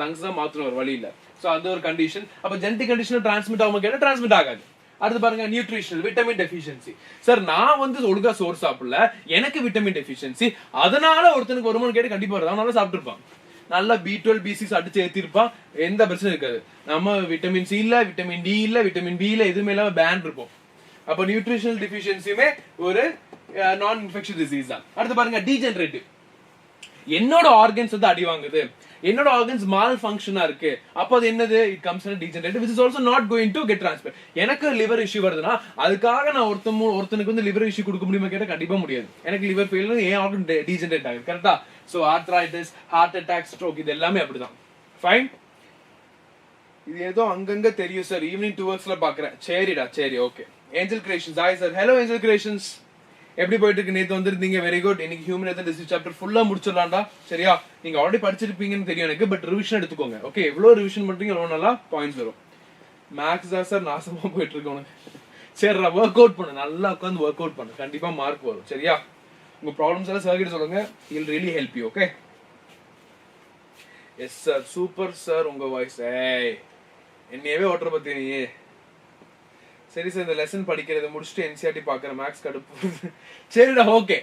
லங்ஸ் தான் மாத்தணும் ஒரு வழி இல்ல. சோ அது ஒரு கண்டிஷன். அப்ப ஜெனடிக் கண்டிஷன் டிரான்ஸ்மிட் ஆகும் கேட்டா டிரான்ஸ்மிட் ஆகாது. அடுத்து பாருங்க, நியூட்ரிஷனல், விட்டமின் டெஃபிஷியன்சி. சார், நான் வந்து ஒழுங்கா சோறு சாப்பிடல, எனக்கு விட்டமின் டெஃபிஷியன்சி, அதனால ஒருத்தனுக்கு வருமானு கேட்டு கண்டிப்பா வருது. அவனால சாப்பிட்டு இருப்பான், நல்லா B12 B6 அடிச்சு ஏத்திருப்பான், எந்த பிரச்சனை இருக்காது. நம்ம விட்டமின் சி இல்ல, விட்டமின் டி இல்ல, விட்டமின் பி இல்ல, எதுவுமே இல்லாம பேன் இருப்போம். அப்ப நியூட்ரிஷனல் டிஃபிஷியன்சியுமே ஒரு நான் இன்ஃபெக்ஷன் டிசீஸ் தான். அடுத்து பாருங்க, டீஜெனரேட்டிவ். என்னோட ஆர்கன்ஸ் வந்து அடி வாங்குது, என்னோட ஆர்கன்ஸ் மால் ஃபங்க்ஷனா இருக்கு, அப்ப அது என்னது? It comes and degenerative, which is also not going to get transferred. எனக்கு லிவர் இஷ்யூ வருதுன்னா அதுக்காக நான் ஒருத்தனுக்கு வந்து லிவர் இஷ்யூ கொடுக்க முடியுமா கேட்டா கண்டிப்பா முடியாது. எனக்கு லிவர் ஃபெயிலியர், ஏன் ஆர்கன் டீஜெனரேட் ஆகுது. கரெக்டா? So arthritis, heart attack, stroke, இது எல்லாமே அப்படிதான். ஃபைன். இது ஏதோ அங்கங்க தெரியும் சார், ஈவினிங் 2 ஹவர்ஸ்ல பாக்குறேன். சரிடா, சரி, okay. Angel creations, hi sir. Hello angel creations, எப்படி போயிட்டு இருக்கு? நேத்து வந்திருந்தீங்க, வெரி குட். இன்னைக்கு ஹியூமன் எத்தனை டிசீஸ் சாப்டர் ஃபுல்லா முடிச்சிடலாம்டா. சரியா? நீங்க ஆல்ரெடி படிச்சிருப்பீங்கன்னு தெரியும் எனக்கு, பட் ரிவிஷன் எடுத்துக்கோங்க. ஓகே, எவ்வளவு ரிவிஷன் பண்றீங்க எவ்வளவு நல்லா பாயிண்ட்ஸ் வரும். மேக்ஸ் தான் சார் நாசமா போயிட்டு இருக்கு உனக்கு. சரிடா, ஒர்க் அவுட் பண்ணு, நல்லா உட்காந்து ஒர்க் அவுட் பண்ணு, கண்டிப்பா மார்க் வரும். சரியா? உங்க ப்ராப்ளம்ஸ் எல்லாம் சார் கிட்ட சொல்லுங்க, he'll really help you. Okay, yes sir, super sir உங்க வாய்ஸ். ஏய், என்னையவே ஓட்டுற பத்தி நீ. சரி சார் இந்த லெசன் படிக்கிறத முடிச்சுட்டு என்சிஆர்டி பாக்குற மேக்ஸ் கடுப்பு. சரிடா ஓகே,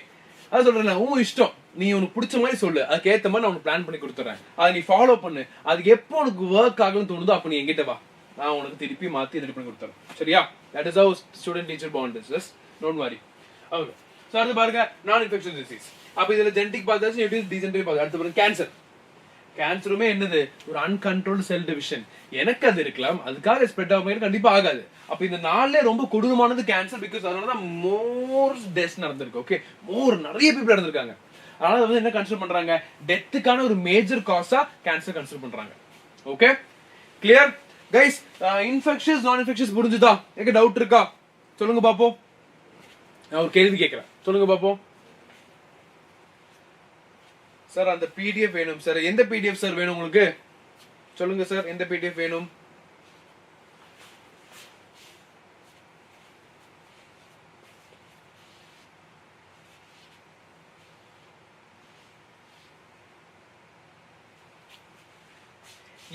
அது சொல்றேன் உன் இஷ்டம், நீ உனக்கு பிடிச்ச மாதிரி சொல்லு, அதுக்கு ஏத்த மாதிரி நான் உனக்கு பிளான் பண்ணி கொடுத்துறேன், அதை நீ ஃபாலோ பண்ணு. அதுக்கு எப்போ உனக்கு ஒர்க் ஆகும்னு தோணுதோ அப்ப நீ எங்கிட்ட வா, நான் உனக்கு திருப்பி மாத்தி ரெடி பண்ணி கொடுத்துறேன். சரியா? That is how student teacher bond is. Just don't worry. Okay, so அடுத்து பாருங்க நான் இன்ஃபெக்ஷன் டிசீஸ். அப்ப இதுல ஜெனடிக் பார்த்தாச்சு, இட் இஸ் டிசென்ட்ரி பார்த்து. அடுத்து பாருங்க கேன்சர். கேன்சருமே என்னது? ஒரு அன்கண்ட்ரோல்டு செல் டிவிஷன். எனக்கு அது இருக்கலாம், அதுக்காக ஸ்ப்ரெட் ஆகும், கண்டிப்பா ஆகாது. அப்ப இந்த நாள்ல ரொம்ப கொடூரமானது கேன்சர். பிகாஸ் அதனாலதான் மோர் டெத்ஸ் நடந்திருக்கு. ஓகே, நிறைய பீப்புள் நடந்திருக்காங்க. அதனால வந்து என்ன கன்சிடர் பண்றாங்க? டெத்துக்கான ஒரு மேஜர் காஸா கேன்சர் கன்சிடர் பண்றாங்க. Okay, clear guys? இன்ஃபெக்ஷஸ் நான் இன்ஃபெக்ஷஸ் புரிஞ்சுதா? எனக்கு டவுட் இருக்கா? சொல்லுங்க பாப்போம். நான் ஒரு கேள்வி கேட்கிறேன், சொல்லுங்க பாப்போம். சார் அந்த பிடிஎஃப் வேணும் சார். எந்த பிடிஎஃப் சார் வேணும் உங்களுக்கு? சொல்லுங்க சார், எந்த பிடிஎஃப் வேணும்?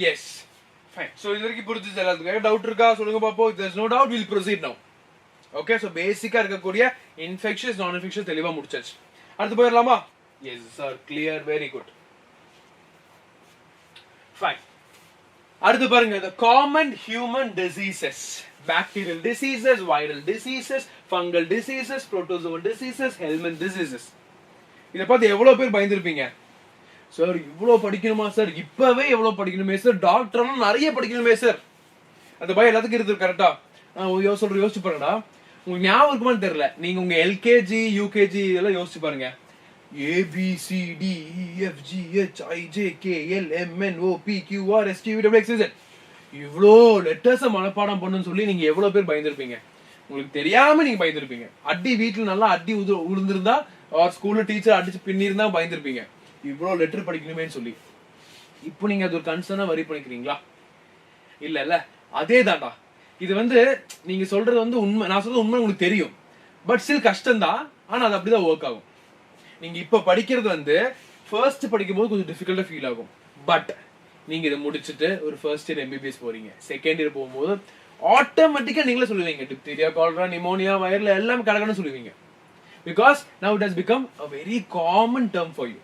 Yes, fine. So இது வரைக்கும் புரிஞ்சுச்சு எல்லாத்துக்கும்? டவுட் இருக்கா? சொல்லுங்க பாப்போம். If there is no doubt, we'll proceed now. Okay, so பேசிக்கா இருக்கக்கூடிய இன்ஃபெக்ஷஸ் நான் இன்ஃபெக்ஷஸ் தெளிவா முடிச்சாச்சு. அடுத்து போயிடலாமா? Yes sir, clear, very good. Fine. அடுத்து பாருங்க, the common human diseases, bacterial diseases, viral diseases, fungal diseases, protozoal diseases, helminth diseases. இத பார்த்து எவ்வளவு பேர் பயந்துருப்பீங்க? சார் இவ்வளவு படிக்கணுமா சார்? இப்பவே எவ்வளவு படிக்கணுமே சார்? டாக்டர்லாம் நிறைய படிக்கணுமே சார்? அந்த பயம் எல்லாத்துக்கும் இருக்கு. கரெக்டா? யோசிச்சு பாருங்கடா. உங்களுக்கு ஞாபகம் இருக்குமான்னு தெரியல, நீங்க உங்க எல்கேஜி யூகேஜி இதெல்லாம் யோசிச்சு பாருங்க. ABCDEFGHIJKLMNOPQRSTUVWXYZ இவ்வளோ லெட்டர்ஸ் மனப்பாடம் பண்ணுன்னு சொல்லி நீங்க எவ்வளவு பேர் பயந்துருப்பீங்க? உங்களுக்கு தெரியாம நீங்க பயந்துருப்பீங்க. அடி வீட்டுல நல்லா அடி உளுந்திருந்தா, ஆர் ஸ்கூல்ல டீச்சர் அடிச்சு பின்னிருந்தா பயந்துருப்பீங்க, இவ்வளவு லெட்டர் படிக்கணுமேன்னு சொல்லி. இப்போ நீங்க அது ஒரு கன்சர்னா வரி பண்ணிக்கிறீங்களா? இல்ல அதே தான்டா. இது வந்து நீங்க சொல்றது வந்து உண்மை, நான் சொல்றது உண்மை உங்களுக்கு தெரியும். பட் ஸ்டில் கஷ்டம் தான். ஆனா அது அப்படிதான் ஒர்க் ஆகும். நீங்க இப்ப படிக்கிறது வந்து ஃபர்ஸ்ட் படிக்கும்போது கொஞ்சம் டிஃபிகல்ட்டா ஃபீல் ஆகும். பட் நீங்க இதை முடிச்சுட்டு ஒரு ஃபர்ஸ்ட் இயர் எம்பிபிஎஸ் போறீங்க, செகண்ட் இயர் போகும்போது ஆட்டோமேட்டிக்கா நீங்களே சொல்லுவீங்க டிப்தீரியா, காலரா, நிமோனியா, வைரல் எல்லாமே கடகடன்னு சொல்லுவீங்க. Because now it has become a very common term for you.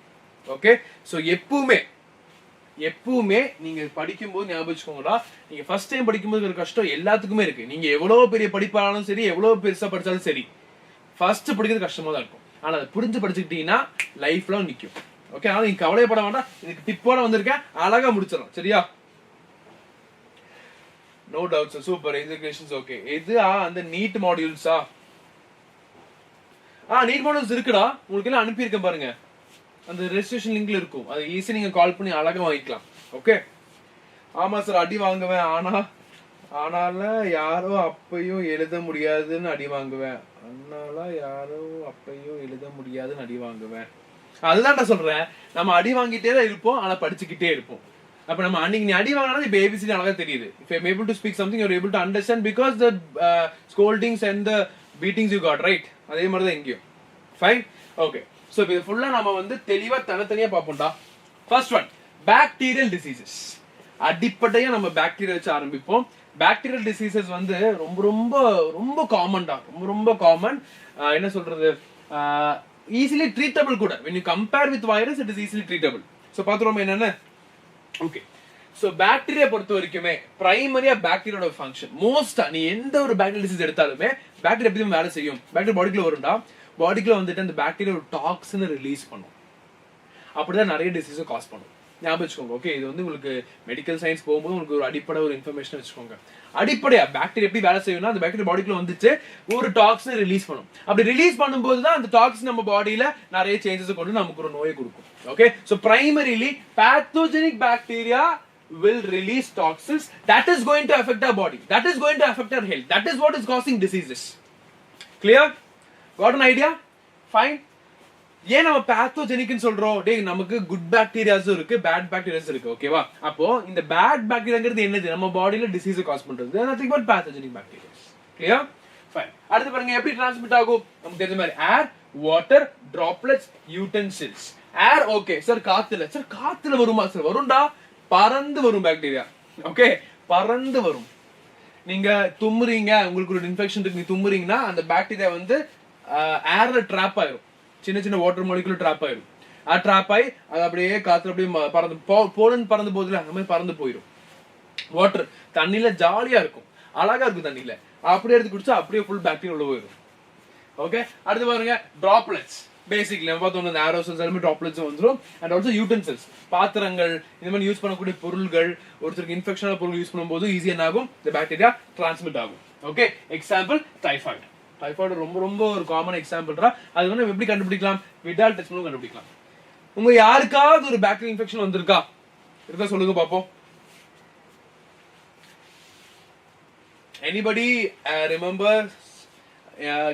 Okay, so எப்பவுமே நீங்க படிக்கும்போது ஞாபகம் வச்சுக்கோங்கடா, நீங்க ஃபர்ஸ்ட் டைம் படிக்கும்போது ஒரு கஷ்டம் எல்லாத்துக்குமே இருக்கு. நீங்க எவ்வளவு பெரிய படிப்பானாலும் சரி, எவ்வளவு பெருசா படிச்சாலும் சரி, ஃபர்ஸ்ட் படிக்கிறது கஷ்டமா தான் இருக்கும். ஆனா அதை புரிஞ்சு படிச்சுக்கிட்டீங்கன்னா லைஃப் லாங் நிக்கும். ஓகே, அதனால நீங்க கவலைப்பட வேண்டாம். இதுக்கு டிப்போட வந்திருக்கேன், அழகா முடிச்சிடலாம். சரியா? No doubts. Super. Educations okay. எது அந்த நீட் மாடியூல்ஸா? நீட் மாடியூல்ஸ் இருக்குடா, உங்களுக்கு எல்லாம் அனுப்பியிருக்கேன் பாருங்க. அந்த ரெஜிஸ்ட்ரேஷன் லிங்க்ல இருக்கும், அது ஈஸியா நீங்க கால் பண்ணி அழகா வாங்கிக்கலாம். ஓகே. ஆமா சார், அடி வாங்குவேன். ஆனால யாரோ அப்பையும் எழுத முடியாதுன்னு அடி வாங்குவேன். அதுதான் நான் சொல்றேன், நம்ம அடி வாங்கிட்டே தான் இருப்போம், ஆனா படிச்சுக்கிட்டே இருப்போம். அப்ப நம்ம அன்னைக்கு நீ அடி வாங்கினா இப்ப ஏபிசிடி அழகா தெரியுது. If I'm able to speak something, you're able to understand because the scoldings and the beatings you got, right? அதே மாதிரி தான் இங்கேயும். Fine? Okay. So இது ஃபுல்லா நம்ம வந்து தெளிவா தனித்தனியா பார்ப்போம்டா. First one, bacterial diseases. அடிப்படையா நம்ம பாக்டீரியா வச்சு ஆரம்பிப்போம். பாக்டீரியல் டிசீசஸ் வந்து ரொம்ப ரொம்ப ரொம்ப காமன்டா, ரொம்ப காமன். என்ன சொல்றது, ஈஸிலி ட்ரீட்டபிள் கூட. when you compare with virus, it is easily treatable. So பாத்துறோம் என்னன்னு. ஓகே, சோ பாக்டீரியா பொறுத்த வரைக்குமே பிரைமரியா பாக்டீரியோட ஃபங்க்ஷன் மோஸ்டா, நீ எந்த ஒரு பாக்டீரியல் டிசீஸ் எடுத்தாலுமே பாக்டீரியா எப்படி வேலை செய்யும்? பாக்டீரியா பாடிக்குள்ள வரும்டா, பாடிக்குள்ள வந்துட்டு அந்த பாக்டீரியா ஒரு டாக்ஸினை ரிலீஸ் பண்ணும். அப்படிதான் நிறைய டிசீஸை காஸ் பண்ணும். ஞாபகம் வச்சுக்கோங்க. ஓகே, இது வந்து உங்களுக்கு மெடிக்கல் சயின்ஸ் போகும்போது உங்களுக்கு ஒரு அடிப்படை ஒரு இன்ஃபர்மேஷன் வச்சுக்கோங்க. அடிப்படையா பாக்டீரியா எப்படி வேலை செய்யும்னா, அந்த பாக்டீரியா பாடிக்குள்ள வந்துச்சு ஒரு டாக்ஸினை ரிலீஸ் பண்ணும். அப்படி ரிலீஸ் பண்ணும்போது தான் அந்த டாக்ஸின் நம்ம பாடியில நிறைய சேஞ்சஸ் கொண்டு நமக்கு ஒரு நோயை கொடுக்கும். Okay, so primarily pathogenic bacteria will release toxins that is going to affect our body, that is going to affect our health, that is what is causing diseases. Clear? Got an idea? Fine. ஏன் நம்ம பேத்தோஜெனிக்னு சொல்றோம்? டேய், நமக்கு good பாக்டீரியாஸும் இருக்கு, bad bacterias இருக்கு. ஓகேவா? அப்போ இந்த பேட் பாக்டீரியாங்கிறது என்னது? நம்ம பாடியில டிசீஸ் காஸ் பண்றது. nothing but pathogenic bacteria. Clear? Fine. அடுத்து பாருங்க, எப்படி டிரான்ஸ்மிட் ஆகும்? நமக்கு தெரிஞ்ச மாதிரி air, water, droplets, utensils. Air okay sir, காத்துல. சார் காத்துல வருமா? சார் வரும்டா, பறந்து வரும் பாக்டீரியா. ஓகே, பறந்து வரும். நீங்க தும்முறீங்க, உங்களுக்கு ஒரு இன்ஃபெக்ஷன் இருக்கு, நீங்க தும்முறீங்கன்னா அந்த பாக்டீரியா வந்து ஏர்ல ட்ராப் ஆயிரும், சின்ன சின்ன வாட்டர் மாலிகுல் ட்ராப் ஆயிரும். அது ட்ராப் ஆகி அது அப்படியே காத்துல அப்படியே பறந்து போலன் பறந்து போகுதுல அந்த மாதிரி பறந்து போயிடும். வாட்டர் தண்ணியில ஜாலியா இருக்கும், அழகா இருக்கும் தண்ணியில. அப்படியே எடுத்து குடிச்சா அப்படியே ஃபுல் பாக்டீரியா உள்ள போயிடும். ஓகே, அடுத்து பாருங்க டிராப்லெட்ஸ். பேசிக்லி நம்ம பார்த்தோம் இந்த ஏரோசல்ஸ் எல்லாமே டிராப்லெட்ஸ் வந்துடும். அண்ட் ஆல்சோ யூட்டென்சில்ஸ், பாத்திரங்கள், இந்த மாதிரி யூஸ் பண்ணக்கூடிய பொருள்கள், ஒருத்தருக்கு இன்ஃபெக்ஷனான பொருள் யூஸ் பண்ணும்போது ஈஸியா என்ன ஆகும், இந்த பாக்டீரியா டிரான்ஸ்மிட் ஆகும். Okay, example typhoid. டைஃபாய்டு ரொம்ப ரொம்ப ஒரு காமன் எக்ஸாம்பிள்ரா. அது வந்து எப்படி கண்டுபிடிக்கலாம், விடால் டெஸ்ட் மூலம் கண்டுபிடிக்கலாம். உங்க யாருக்காவது ஒரு பாக்டீரியா இன்ஃபெக்ஷன் வந்திருக்கா, இருக்கா சொல்லுங்க பாப்போம். Anybody remembers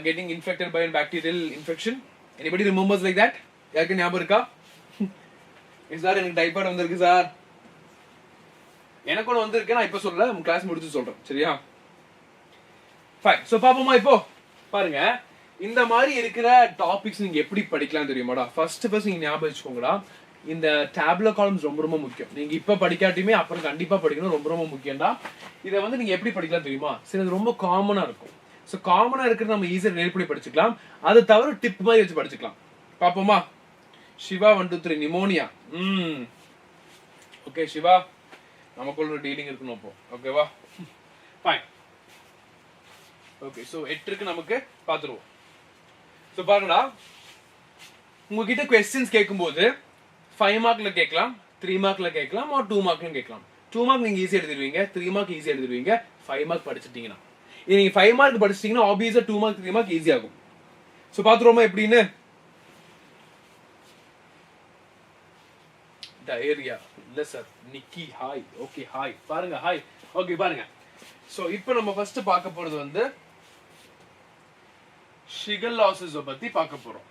getting infected by a bacterial infection? Anybody remembers like that? யாருக்கு ஞாபகம் இருக்கா? சார் எனக்கு டைபாய்டு வந்திருக்கு சார், எனக்கு ஒன்று வந்திருக்கு, நான் இப்ப சொல்ல கிளாஸ் முடிச்சு சொல்றேன், சரியா? ஃபைன். சோ பாப்போமா, இப்போ பாருங்க இந்த மாதிரி இருக்கிற டாபிக்ஸ் நீங்க எப்படி படிக்கலாம் தெரியுமாடா? ஃபர்ஸ்ட் நீங்க ஞாபகம் வச்சுக்கோங்கடா, இந்த டேப்லர் காலம்ஸ் ரொம்ப ரொம்ப முக்கியம். நீங்க இப்ப படிக்காட்டியுமே அப்புறம் கண்டிப்பா படிக்கணும், ரொம்ப ரொம்ப முக்கியம்டா. இதை வந்து நீங்க எப்படி படிக்கலாம் தெரியுமா? சிலது ரொம்ப காமனா இருக்கும். சோ காமனா இருக்கிறது நம்ம ஈஸியா ரிலேட் பண்ணி படிச்சுக்கலாம். அது தவிர டிப் மாதிரி வச்சு படிச்சுக்கலாம். பாப்போமா? சிவா 1 2 3 நிமோனியா. ஓகே சிவா, நமக்குள்ள ஒரு டீலிங் இருக்கணும் அப்போ. ஓகேவா? ஃபைன். ஓகே, சோ 8 இருக்கு நமக்கு, பாத்துருவோம். சோ பாருங்கடா, உங்ககிட்ட क्वेश्चंस கேட்கும்போது 5 மார்க்ல கேட்கலாம், 3 மார்க்ல கேட்கலாம், or 2 மார்க்ல கேட்கலாம். 2 மார்க் நீங்க ஈஸியா எழுதிடுவீங்க, 3 மார்க் ஈஸியா எழுதிடுவீங்க. 5 மார்க் படிச்சிட்டீங்கன்னா, நீங்க 5 மார்க் படிச்சிட்டீங்கன்னா ஆப்வியஸா 2 மார்க் 3 மார்க் ஈஸியா ஆகும். சோ பாத்துருவோமா எப்படின்னு? டயரியா இல்ல சார், நிக்கி ஹாய். ஓகே ஹாய், பாருங்க ஹாய். ஓகே பாருங்க, சோ இப்போ நம்ம ஃபர்ஸ்ட் பார்க்க போறது வந்து ஷிகல்லாசிஸ் பத்தி பார்க்க போறோம்.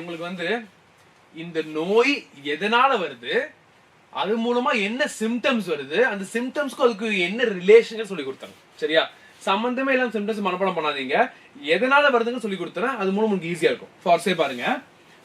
உங்களுக்கு வந்து இந்த நோய் எதனால வருது, அது மூலமா என்ன சிம்டம்ஸ் வருது, அந்த சிம்டம்ஸ்க்கு அதுக்கு என்ன ரிலேஷன் சொல்லி கொடுத்தாங்க, சரியா? சம்பந்தமே இல்லாம சிம்டம்ஸ் மனப்பாடம் பண்ணாதீங்க, எதனால வருதுன்னு சொல்லி கொடுத்தா அது மூலம் உங்களுக்கு ஈஸியா இருக்கும். ஃபார் பாருங்க,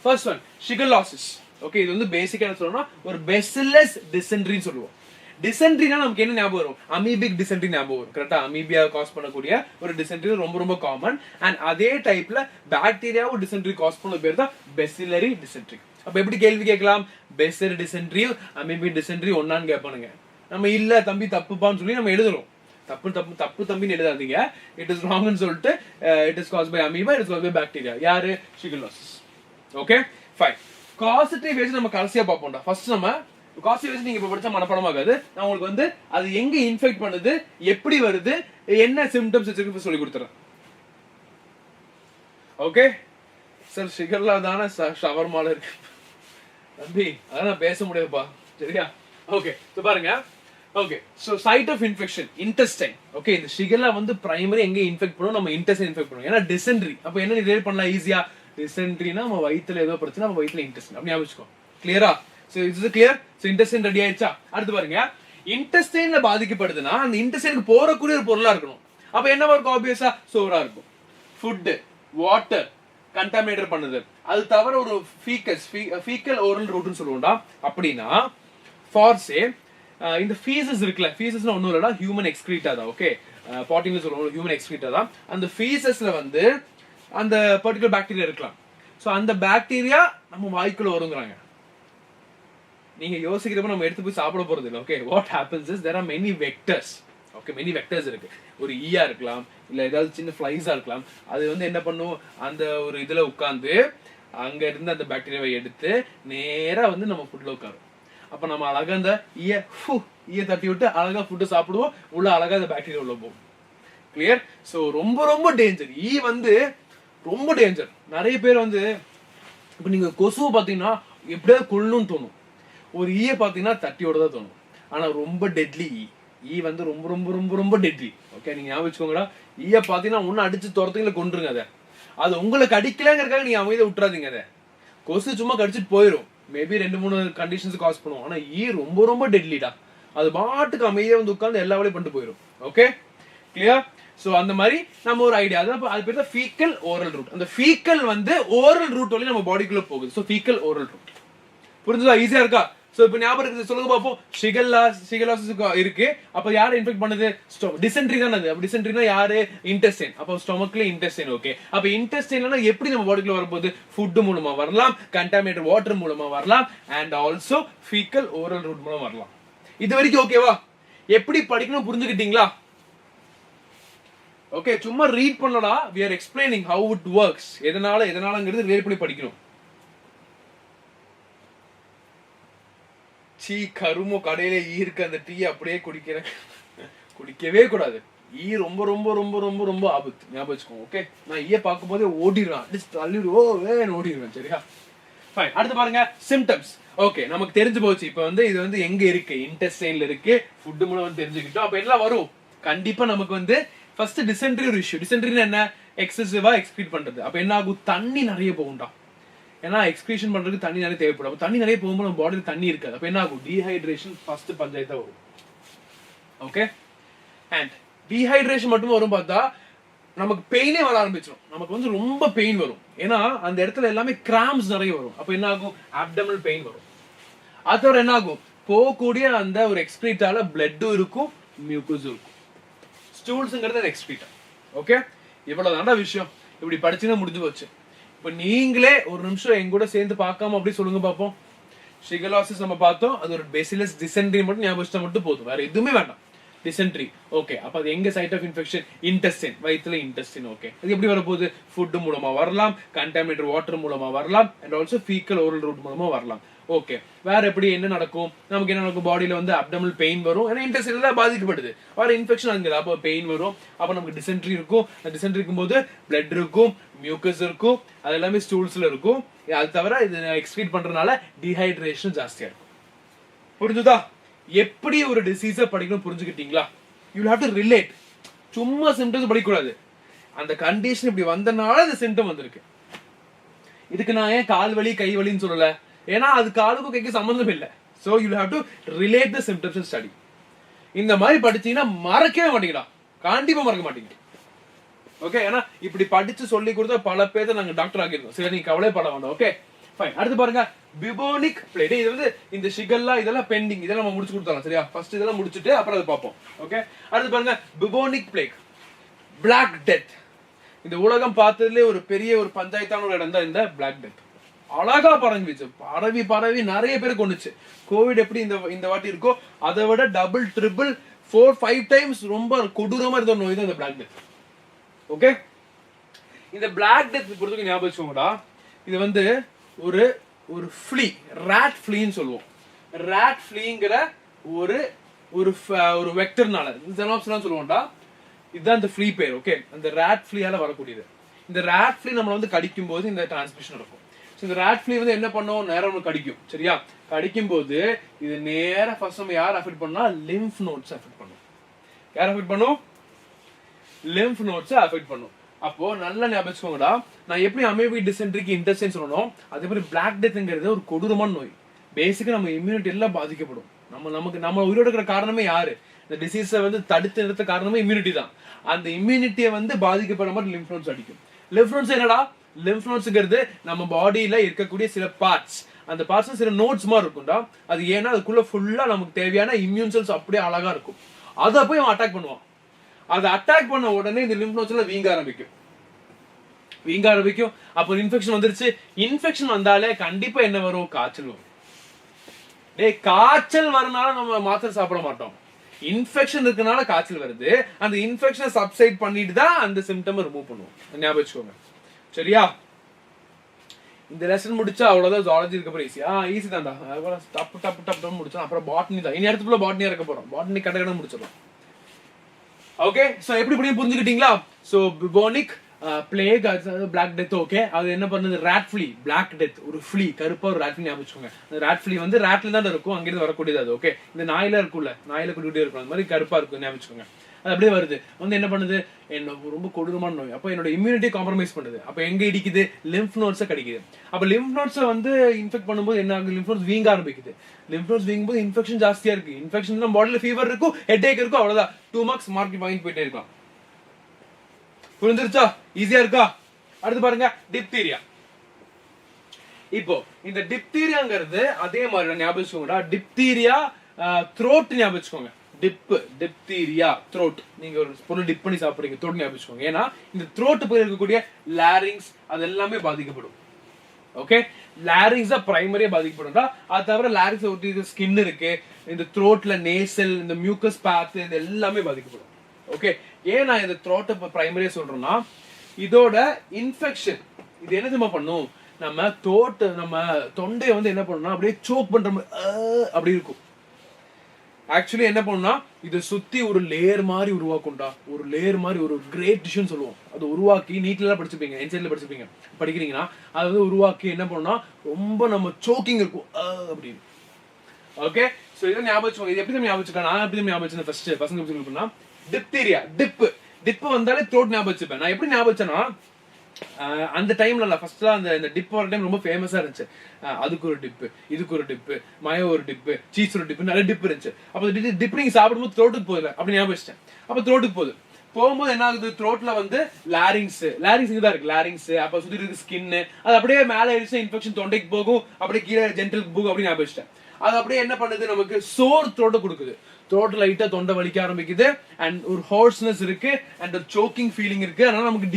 ஃபர்ஸ்ட் ஒன் ஷிகல்லாசிஸ். ஓகே, இது வந்து பேசிக்கா என்ன சொல்லணும்னா ஒரு பேசிலஸ் டிசென்ட்ரின்னு சொல்லுவோம். டிசென்ட்ரினா நமக்கு என்ன ஞாபகம் வரும்? அமீபிக் டிசென்ட்ரி ஞாபகம் வரும், கரெக்டா? அமீபியா காஸ் பண்ணக்கூடிய ஒரு டிசென்ட்ரி ரொம்ப ரொம்ப காமன். அண்ட் அதே டைப்ல பாக்டீரியாவும் டிசென்ட்ரி காஸ் பண்ண பேர் தான் பெசிலரி டிசென்ட்ரி. அப்ப எப்படி கேள்வி கேட்கலாம்? பெசிலரி டிசென்ட்ரி அமீபிக் டிசென்ட்ரி ஒன்னான்னு கேட்பானுங்க. நம்ம இல்ல தம்பி தப்புப்பான்னு சொல்லி நம்ம எழுதுறோம். தப்பு தப்பு தப்பு தம்பின்னு எழுதாதீங்க, இட் இஸ் ராங்னு சொல்லிட்டு it is caused by amoeba, it is caused by bacteria. யாரு? Shigellosis. Okay fine. Causative ways நம்ம கடைசியா பார்ப்போம்டா. ஃபர்ஸ்ட் நம்ம காசிட்டிவ் வேஸ் நீங்க இப்ப படிச்சா மனப்பாடம் ஆகாது. நான் உங்களுக்கு வந்து அது எங்க இன்ஃபெக்ட் பண்ணுது, எப்படி வருது, என்ன சிம்டம்ஸ் வச்சிருக்கு சொல்லி கொடுத்துறேன். ஓகே சார், ஷிகர்லா தானே ஷவர்மால இருக்கு தம்பி, அதான் பேச முடியாதுப்பா, சரியா? ஓகே சோ பாருங்க. Okay, so side of infection intestine. Okay, இந்த ஷிகர்லா வந்து பிரைமரி எங்க இன்ஃபெக்ட் பண்ணுவோம்? நம்ம இன்டெஸ்டைன் இன்ஃபெக்ட் பண்ணுவோம். ஏன்னா டிசென்ட்ரி. அப்ப என்ன ரிலேட் பண்ணலாம் ஈஸியா? டிசென்ட்ரினா நம்ம வயித்துல ஏதோ பிரச்சனை, நம்ம வயித்துல இன்டெஸ்டைன். அப்படி ஞாபகம் வச்சுக்கோ. கிளியரா? So it's clear. So intestine ready ஆயிடுச்சா? அடுத்து பாருங்க, இன்டெஸ்டைன்ல பாதிக்கப்படுதுன்னா அந்த இன்டெஸ்டைனுக்கு போறக்கூடிய ஒரு பொருளா இருக்கணும். அப்ப என்னவா இருக்கும்? ஆப்வியஸா சோறா இருக்கும். ஃபுட், வாட்டர் கண்டாமினேட் பண்ணுது. அது தவிர ஒரு ஃபீக்கல் ஓரல் ரூட்னு சொல்லுவோம்டா. அப்படின்னா ஃபார் சே இந்த ஃபீசஸ் இருக்குல்ல, ஃபீசஸ்ல ஒண்ணும் இல்லடா, ஹியூமன் எக்ஸ்கிரீட்டா தான். ஓகே, பாட்டிங்ல சொல்லுவோம் ஹியூமன் எக்ஸ்கிரீட்டா தான். அந்த ஃபீசஸ்ல வந்து அந்த பர்டிகுலர் பாக்டீரியா இருக்கலாம். சோ அந்த பாக்டீரியா நம்ம வாய்க்குள்ள வருங்கிறாங்க. நீங்க யோசிக்கிறப்ப நம்ம எடுத்து போய் சாப்பிட போறது இல்லை. Okay, what happens is there are many vectors. Okay, many vectors இருக்கு. ஒரு ஈயா இருக்கலாம், இல்ல ஏதாவது சின்ன ஃபிளைஸா இருக்கலாம். அது வந்து என்ன பண்ணும், அந்த ஒரு இதுல உட்கார்ந்து அங்க இருந்து அந்த பாக்டீரியாவை எடுத்து நேரா வந்து நம்ம ஃபுட்ல உட்காரும். அப்ப நம்ம அழகா அந்த ஈய தட்டி விட்டு அழகா ஃபுட்டு சாப்பிடுவோம், உள்ள அழகா அந்த பாக்டீரியா உள்ள போகும். கிளியர்? சோ ரொம்ப ரொம்ப டேஞ்சர். ஈ வந்து ரொம்ப டேஞ்சர். நிறைய பேர் வந்து இப்ப நீங்க கொசுவை பாத்தீங்கன்னா எப்படியாவது கொள்ளணும்னு தோணும், ஒரு ஈய பாத்தீங்கன்னா தட்டியோட தான் தோணும். ஆனா ரொம்ப டெட்லி ஈ வந்து ரொம்ப ரொம்ப ரொம்ப ரொம்ப டெட்லி. ஓகே, நீங்க ஞாபகம் வச்சுக்கோங்கடா. ஈய பாத்தீங்கன்னா ஒன்னு அடிச்சு துரத்துங்கள கொண்டுருங்க. அதை அது உங்களுக்கு அடிக்கலங்கிறதுக்காக நீங்க அமைதியை விட்டுறாதீங்க. அதை கொசு சும்மா கடிச்சிட்டு போயிடும். மேபி 2-3 கண்டிஷன்ஸ் காஸ் பண்ணுவோம். ஆனா ஈ ரொம்ப ரொம்ப டெட்லிடா. அது பாட்டுக்கு அமைதியா வந்து உட்கார்ந்து எல்லா வேலையும் பண்ணிட்டு போயிடும். Okay clear? சோ அந்த மாதிரி நம்ம ஒரு ஐடியா, அது பேர் தான் ஃபீக்கல் ஓரல் ரூட். அந்த ஃபீக்கல் வந்து ஓரல் ரூட் வழி நம்ம பாடிக்குள்ள போகுது. So faecal oral route. புரிஞ்சுதா? ஈஸியா இருக்கா? சோ இப்போ ஞாபகம் இருக்குது சொல்லுங்க பாப்போம். ஷிகல்லாசிஸ் இருக்கு. அப்ப யாரை இன்ஃபெக்ட் பண்ணுது? டிசென்ட்ரி தான அது. அப்ப டிசென்ட்ரினா யாரு? இன்டெஸ்டைன். அப்ப ஸ்டொமக்ல இன்டெஸ்டைன். ஓகே, அப்ப இன்டெஸ்டைன்லனா எப்படி நம்ம பாடிக்குள்ள வரப்போகுது? ஃபுட் மூலமா வரலாம், கண்டாமினேட்டட் வாட்டர் மூலமா வரலாம், and also faecal oral route மூலமா வரலாம். இது வரைக்கும் ஓகேவா? எப்படி படிக்கணும் புரிஞ்சுக்கிட்டீங்களா? ஓகே, சும்மா ரீட் பண்ணலடா. we are explaining how it works. எதனாலங்கிறது ரிலேட் பண்ணி படிக்கணும். சீ கருமோ, கடையில ஈர்க்க அந்த டீ அப்படியே குடிக்கவே கூடாது. ஈ ரொம்ப ரொம்ப ரொம்ப ரொம்ப ரொம்ப ஆபத்து, ஞாபகம் வச்சுக்கோங்க. ஓகே, நான் ஈய பார்க்கும் போதே ஓடிடுறான், ஓடிடுவேன். சரியா? ஃபைன். அடுத்து பாருங்க சிம்டம்ஸ். ஓகே, நமக்கு தெரிஞ்சு போச்சு. இப்போ இது எங்க இருக்கு? இன்டெஸ்டைன்ல இருக்கு. ஃபுட் மூலம் தெரிஞ்சுக்கிட்டோம். அப்ப எல்லாம் வரும் கண்டிப்பா. நமக்கு ஃபர்ஸ்ட் டிசென்ட்ரி ஒரு இஷ்யூ. டிசென்ட்ரினா என்ன? எக்ஸசிவா எக்ஸ்கிரீட் பண்றது. அப்ப என்ன ஆகும்? தண்ணி நிறைய போகும்டா. ஏன்னா எக்ஸ்கிரீஷன் பண்றதுக்கு தண்ணி நிறைய தேவைப்படும். தண்ணி நிறைய போகும்போது நம்ம பாடியில் தண்ணி இருக்காது. அப்ப என்ன ஆகும்? டீஹைட்ரேஷன் ஃபர்ஸ்ட் பஞ்சாயத்தா வரும். ஓகே, அண்ட் டீஹைட்ரேஷன் மட்டும் வரும் பார்த்தா நமக்கு பெயினே வர ஆரம்பிச்சிடும். நமக்கு ரொம்ப பெயின் வரும். ஏன்னா அந்த இடத்துல எல்லாமே கிராம்ஸ் நிறைய வரும். அப்ப என்ன ஆகும்? அப்டமல் பெயின் வரும். அதோட என்ன ஆகும்? போகக்கூடிய அந்த ஒரு எக்ஸ்கிரீட்டால பிளட்டும் இருக்கும், மியூக்கஸும் இருக்கும். ஸ்டூல்ஸ்ங்கிறது எக்ஸ்கிரீட்டா. ஓகே, இவ்வளவுதான்டா விஷயம். இப்படி படிச்சுன்னா முடிஞ்சு போச்சு. இப்ப நீங்களே ஒரு நிமிஷம் எங்க கூட சேர்ந்து பார்க்காம அப்படி சொல்லுங்க பாப்போம். ஷிகல்லாசிஸ் நம்ம பார்த்தோம். அது ஒரு பேசிலஸ் டிசென்ட்ரி மட்டும் ஞாபகம் வச்சா மட்டும் போதும், வேற எதுவுமே வேண்டாம். டிசென்ட்ரி. ஓகே, அப்ப அது எங்க சைட் ஆஃப் இன்ஃபெக்ஷன்? இன்டெஸ்டைன், வயித்துல இன்டெஸ்டைன். ஓகே, அது எப்படி வரப்போகுது? ஃபுட் மூலமா வரலாம், கண்டாமினேட்டட் வாட்டர் மூலமா வரலாம், and also faecal oral route மூலமா வரலாம். ஓகே, வேற எப்படி என்ன நடக்கும்? நமக்கு என்ன நடக்கும்? பாடியில அப்டமல் பெயின் வரும். ஏன்னா இன்டெஸ்டைன் தான் பாதிக்கப்படுது. வேற இன்ஃபெக்ஷன் அங்கே, அப்போ பெயின் வரும். அப்ப நமக்கு டிசென்ட்ரி இருக்கும். டிசென்ட்ரி இருக்கும்போது பிளட் இருக்கும், மியூக்கஸ் இருக்கும், அது எல்லாமே ஸ்டூல்ஸ்ல இருக்கும். அது தவிர இது எக்ஸ்கிரீட் பண்றதுனால டீஹைட்ரேஷன் ஜாஸ்தியா இருக்கும். புரிஞ்சுதா? எப்படி ஒரு டிசீஸை படிக்கணும் புரிஞ்சுக்கிட்டீங்களா? You will have to relate. சும்மா சிம்டம்ஸ் படிக்கக்கூடாது. அந்த கண்டிஷன் இப்படி வந்தனால இந்த சிம்டம் வந்திருக்கு. இதுக்கு நான் ஏன் கால் வலி கை வலின்னு சொல்லல? ஏன்னா அது காலுக்கும் கைக்கு சம்பந்தம் இல்லை. So you will have to relate the symptoms and study. இந்த மாதிரி படிச்சீங்கன்னா மறக்கவே மாட்டீங்கடா. கண்டிப்பா மறக்க மாட்டீங்க. ஓகே, ஏன்னா இப்படி படிச்சு சொல்லி கொடுத்தா பல பேரை நாங்க டாக்டர் ஆகிருக்கோம். சரி, நீங்க கவலைப்பட வேண்டாம். Okay, fine. அடுத்து பாருங்க பிபோனிக் பிளேக். இது இந்த ஷிகல்லா இதெல்லாம் பெண்டிங். இதெல்லாம் நம்ம முடிச்சு கொடுத்தாங்க. சரியா? ஃபர்ஸ்ட் இதெல்லாம் முடிச்சிட்டு அப்புறம் அதை பார்ப்போம். ஓகே, அடுத்து பாருங்க பிபோனிக் பிளேக், பிளாக் டெத். இந்த உலகம் பார்த்ததுல ஒரு பெரிய ஒரு பஞ்சாயத்தான ஒரு இடம் தான் இந்த பிளாக் டெத். அழகா பரவிச்சு. பரவி நிறைய பேர் கொண்டுச்சு. கோவிட் எப்படி இந்த வாட்டி இருக்கோ அதை விட டபுள் ட்ரிபிள் 4-5 டைம்ஸ் ரொம்ப கொடூரமா இருந்த நோய் தான் இந்த பிளாக் டெத். ஓகே, இந்த பிளாக் டெத் பொறுத்தவரைக்கும் ஞாபகம் வச்சுக்கோங்கடா. இது ஒரு ஒரு ஃப்ளீ, ராட் ஃப்ளீன்னு சொல்லுவோம். ராட் ஃப்ளீங்கிற ஒரு ஒரு வெக்டர்னால ஜெனோப்ஸ்லாம் சொல்லுவோம்டா. இதுதான் இந்த ஃப்ளீ பேர். ஓகே, அந்த ராட் ஃப்ளீயால வரக்கூடியது. இந்த ராட் ஃப்ளீ நம்மள கடிக்கும் போது இந்த டிரான்ஸ்மிஷன் இருக்கும். இந்த ராட் ஃப்ளீ என்ன பண்ணும்? நேரம் கடிக்கும். சரியா? கடிக்கும் போது இது நேரா ஃபர்ஸ்ட் நம்ம யார் அஃபெக்ட் பண்ணா? லிம்ஃப் நோட்ஸ் அஃபெக்ட் பண்ணும். யார் அஃபெக்ட் பண்ணும்? லிம்ஃப் நோட்ஸ் அஃபெக்ட் பண்ணும். அப்போ நல்லா ஞாபகம் வச்சுக்கோங்கடா. நான் எப்படி அமேபி டிசென்ட்ரிக்கு இன்டெஸ்டைன் சொல்லணும், அதே மாதிரி பிளாக் டெத்ங்கிறது ஒரு கொடூரமான நோய். பேசிக்கா நம்ம இம்யூனிட்டி எல்லாம் பாதிக்கப்படும். நம்ம உயிரோட இருக்கிற காரணமே யாரு? இந்த டிசீஸை தடுத்து நிறுத்த காரணமே இம்யூனிட்டி தான். அந்த இம்யூனிட்டியை பாதிக்கப்படுற மாதிரி லிம்ஃப் நோட்ஸ் அடிக்கும். லிம்ஃப் நோட்ஸ் என்னடா? லிம்ஃப் நோட்ஸ்ங்கிறது நம்ம பாடியில இருக்கக்கூடிய சில பார்ட்ஸ். அந்த பார்ட்ஸ் சில நோட்ஸ் மாதிரி இருக்கும்டா. அது ஏன்னா அதுக்குள்ள ஃபுல்லா நமக்கு தேவையான இம்யூன் செல்ஸ் அப்படியே அழகா இருக்கும். அதை போய் அவன் அட்டாக் பண்ணுவான். அதை அட்டாக் பண்ண உடனே இந்த லிம்ஃப் நோட்ஸ்ல வீங்க ஆரம்பிக்கும். அப்போ இன்ஃபெக்ஷன் வந்துருச்சு. இன்ஃபெக்ஷன் வந்தாலே கண்டிப்பா என்ன வரும்? காய்ச்சல் வரும். காய்ச்சல் வரனால நம்ம மாத்திரை சாப்பிட மாட்டோம். இன்ஃபெக்ஷன் இருக்கனால காய்ச்சல் வருது. அந்த இன்ஃபெக்ஷனை சப்சைட் பண்ணிட்டு தான் அந்த சிம்டம் ரிமூவ் பண்ணுவோம். ஞாபகம் வச்சுக்கோங்க. சரியா? இந்த லெசன் முடிச்சா அவ்வளவுதான். ஜுவாலஜி இருக்க போற ஈஸி தான்டா. டப்பு முடிச்சோம். அப்புறம் பாட்னி தான். இனி அடுத்துக்குள்ள பாட்னி இருக்க போறோம். பாட்னி கடை முடிச்சிடலாம். ஓகே, சோ எப்படி புரிஞ்சுக்கிட்டீங்களா? So bubonic plague, black death. Okay, அது என்ன பண்ணுது? ராட் ஃப்ளீ, பிளாக் டெத், ஒரு ஃப்ளீ, கருப்பா ஒரு ராட் ஃப்ளீ ஞாபகம் வச்சுக்கோங்க. அந்த ராட் ஃப்ளீ ராட்ல தான் இருக்கும், அங்கிருந்து வரக்கூடியது அது. ஓகே, இந்த நாயில இருக்கும்ல, நாயில கூட்டிகிட்டே இருக்கும், அந்த மாதிரி கருப்பா இருக்கும் ஞாபகம் வச்சுக்கோங்க. அது அப்படியே வருது. என்ன பண்ணுது? என்ன ரொம்ப கொடூரமான நோய். அப்போ என்னோட இம்யூனிட்டி காம்ப்ரமைஸ் பண்ணுது. அப்போ எங்க இடிக்குது? லிம்ஃப் நோட்ஸை கடிக்குது. அப்போ லிம்ஃப் நோட்ஸை இன்ஃபெக்ட் பண்ணும்போது என்ன ஆகுது? லிம்ஃப் நோட்ஸ் வீங்க ஆரம்பிக்குது. லிம்ஃப் நோட்ஸ் வீங்கும்போது இன்ஃபெக்ஷன் ஜாஸ்தியா இருக்கு. இன்ஃபெக்ஷன் பாடியில ஃபீவர் இருக்கும், ஹெட்ஏக் இருக்கும், அவ்வளவுதான். 2 மார்க்ஸ் வாங்கிட்டு போயிட்டே இருக்கலாம். புரிஞ்சிருச்சா? ஈஸியா இருக்கா? அடுத்து பாருங்க டிப்தீரியா. இப்போ இந்த டிப்தீரியாங்கிறது அதே மாதிரி ஞாபகம் வச்சுக்கோங்கடா. டிப்தீரியா த்ரோட் ஞாபகம் வச்சுக்கோங்க. Diphtheria throat. நீங்க ஒரு பொருள் டிப் பண்ணி சாப்பிடுறீங்க, த்ரோட் ஞாபகம் வச்சுக்கோங்க. ஏன்னா இந்த த்ரோட் போய் இருக்கக்கூடிய லாரிங்ஸ் அது எல்லாமே பாதிக்கப்படும். ஓகே, லாரிங்ஸ் தான் பிரைமரியா பாதிக்கப்படும்டா. அது தவிர லாரிங்ஸ் ஒட்டி ஸ்கின் இருக்கு, இந்த த்ரோட்ல நேசல், இந்த மியூக்கஸ் பாத், இது எல்லாமே பாதிக்கப்படும். ஓகே, ஏன் நான் இந்த த்ரோட்டை பிரைமரியா சொல்றேன்னா, இதோட இன்ஃபெக்ஷன் இது என்ன தெரியுமா பண்ணும், நம்ம தொண்டையை வந்து என்ன பண்ணணும்னா அப்படியே சோக் பண்ற அப்படி இருக்கும். ஆக்சுவலி என்ன பண்ணும்னா இதை சுத்தி ஒரு லேயர் மாதிரி உருவாக்கும்டா. ஒரு லேயர் மாதிரி ஒரு கிரேட் டிஷ்னு சொல்லுவோம். அது உருவாக்கி நீட்ல படிச்சிருப்பீங்க, என்சைட்ல படிக்கிறீங்கன்னா அது வந்து உருவாக்கி என்ன பண்ணும்னா ரொம்ப நம்ம சோக்கிங் இருக்கும் அப்படின்னு. ஓகே, சோ இதை ஞாபகம் வச்சுக்கோங்க. இது எப்படி ஞாபகம் வச்சுக்கலாம், நான் எப்படி ஞாபகம் வச்சேன் ஃபர்ஸ்ட் பசங்க சொல்லுன்னா, டிப்தீரியா டிப் வந்தாலே த்ரோட் ஞாபகம் வச்சுப்பேன். நான் எப்படி ஞாபகம் வச்சேன்னா, அந்த டைம்ல ஃபர்ஸ்ட்ல அந்த டிப் வர டைம் ரொம்ப ஃபேமஸா இருந்துச்சு. அதுக்கு ஒரு டிப்பு, இதுக்கு ஒரு டிப்பு, மயோ ஒரு டிப்பு, சீஸ் ஒரு டிப்பு, நிறைய டிப் இருந்துச்சு. அப்போ டிப் நீங்க சாப்பிடும்போது த்ரோட்டுக்கு போகுது அப்படி ஞாபகம் வச்சிட்டேன். அப்போ த்ரோட்டுக்கு போகும்போது என்ன ஆகுது, த்ரோட்ல வந்து லாரிங்ஸ் தான் இருக்கு. லாரிங்ஸ் அப்ப சுத்தி இருக்கு ஸ்கின், அது அப்படியே மேல ஏறிச்சு இன்ஃபெக்ஷன் தொண்டைக்கு போகும், அப்படியே கீழே ஜென்டலுக்கு போகும் அப்படின்னு ஞாபகம் வச்சிட்டேன். அது அப்படியே என்ன பண்ணுது, நமக்கு சோர் த்ரோட்டை கொடுக்குது. த்ரோட் லைட்டா தொண்டை வலிக்க ஆரம்பிக்குது, அண்ட் ஒரு ஹார்ஸ்னஸ் இருக்கு, அண்ட் ஒரு சோக்கிங் ஃபீலிங் இருக்கு. அதனால நமக்கு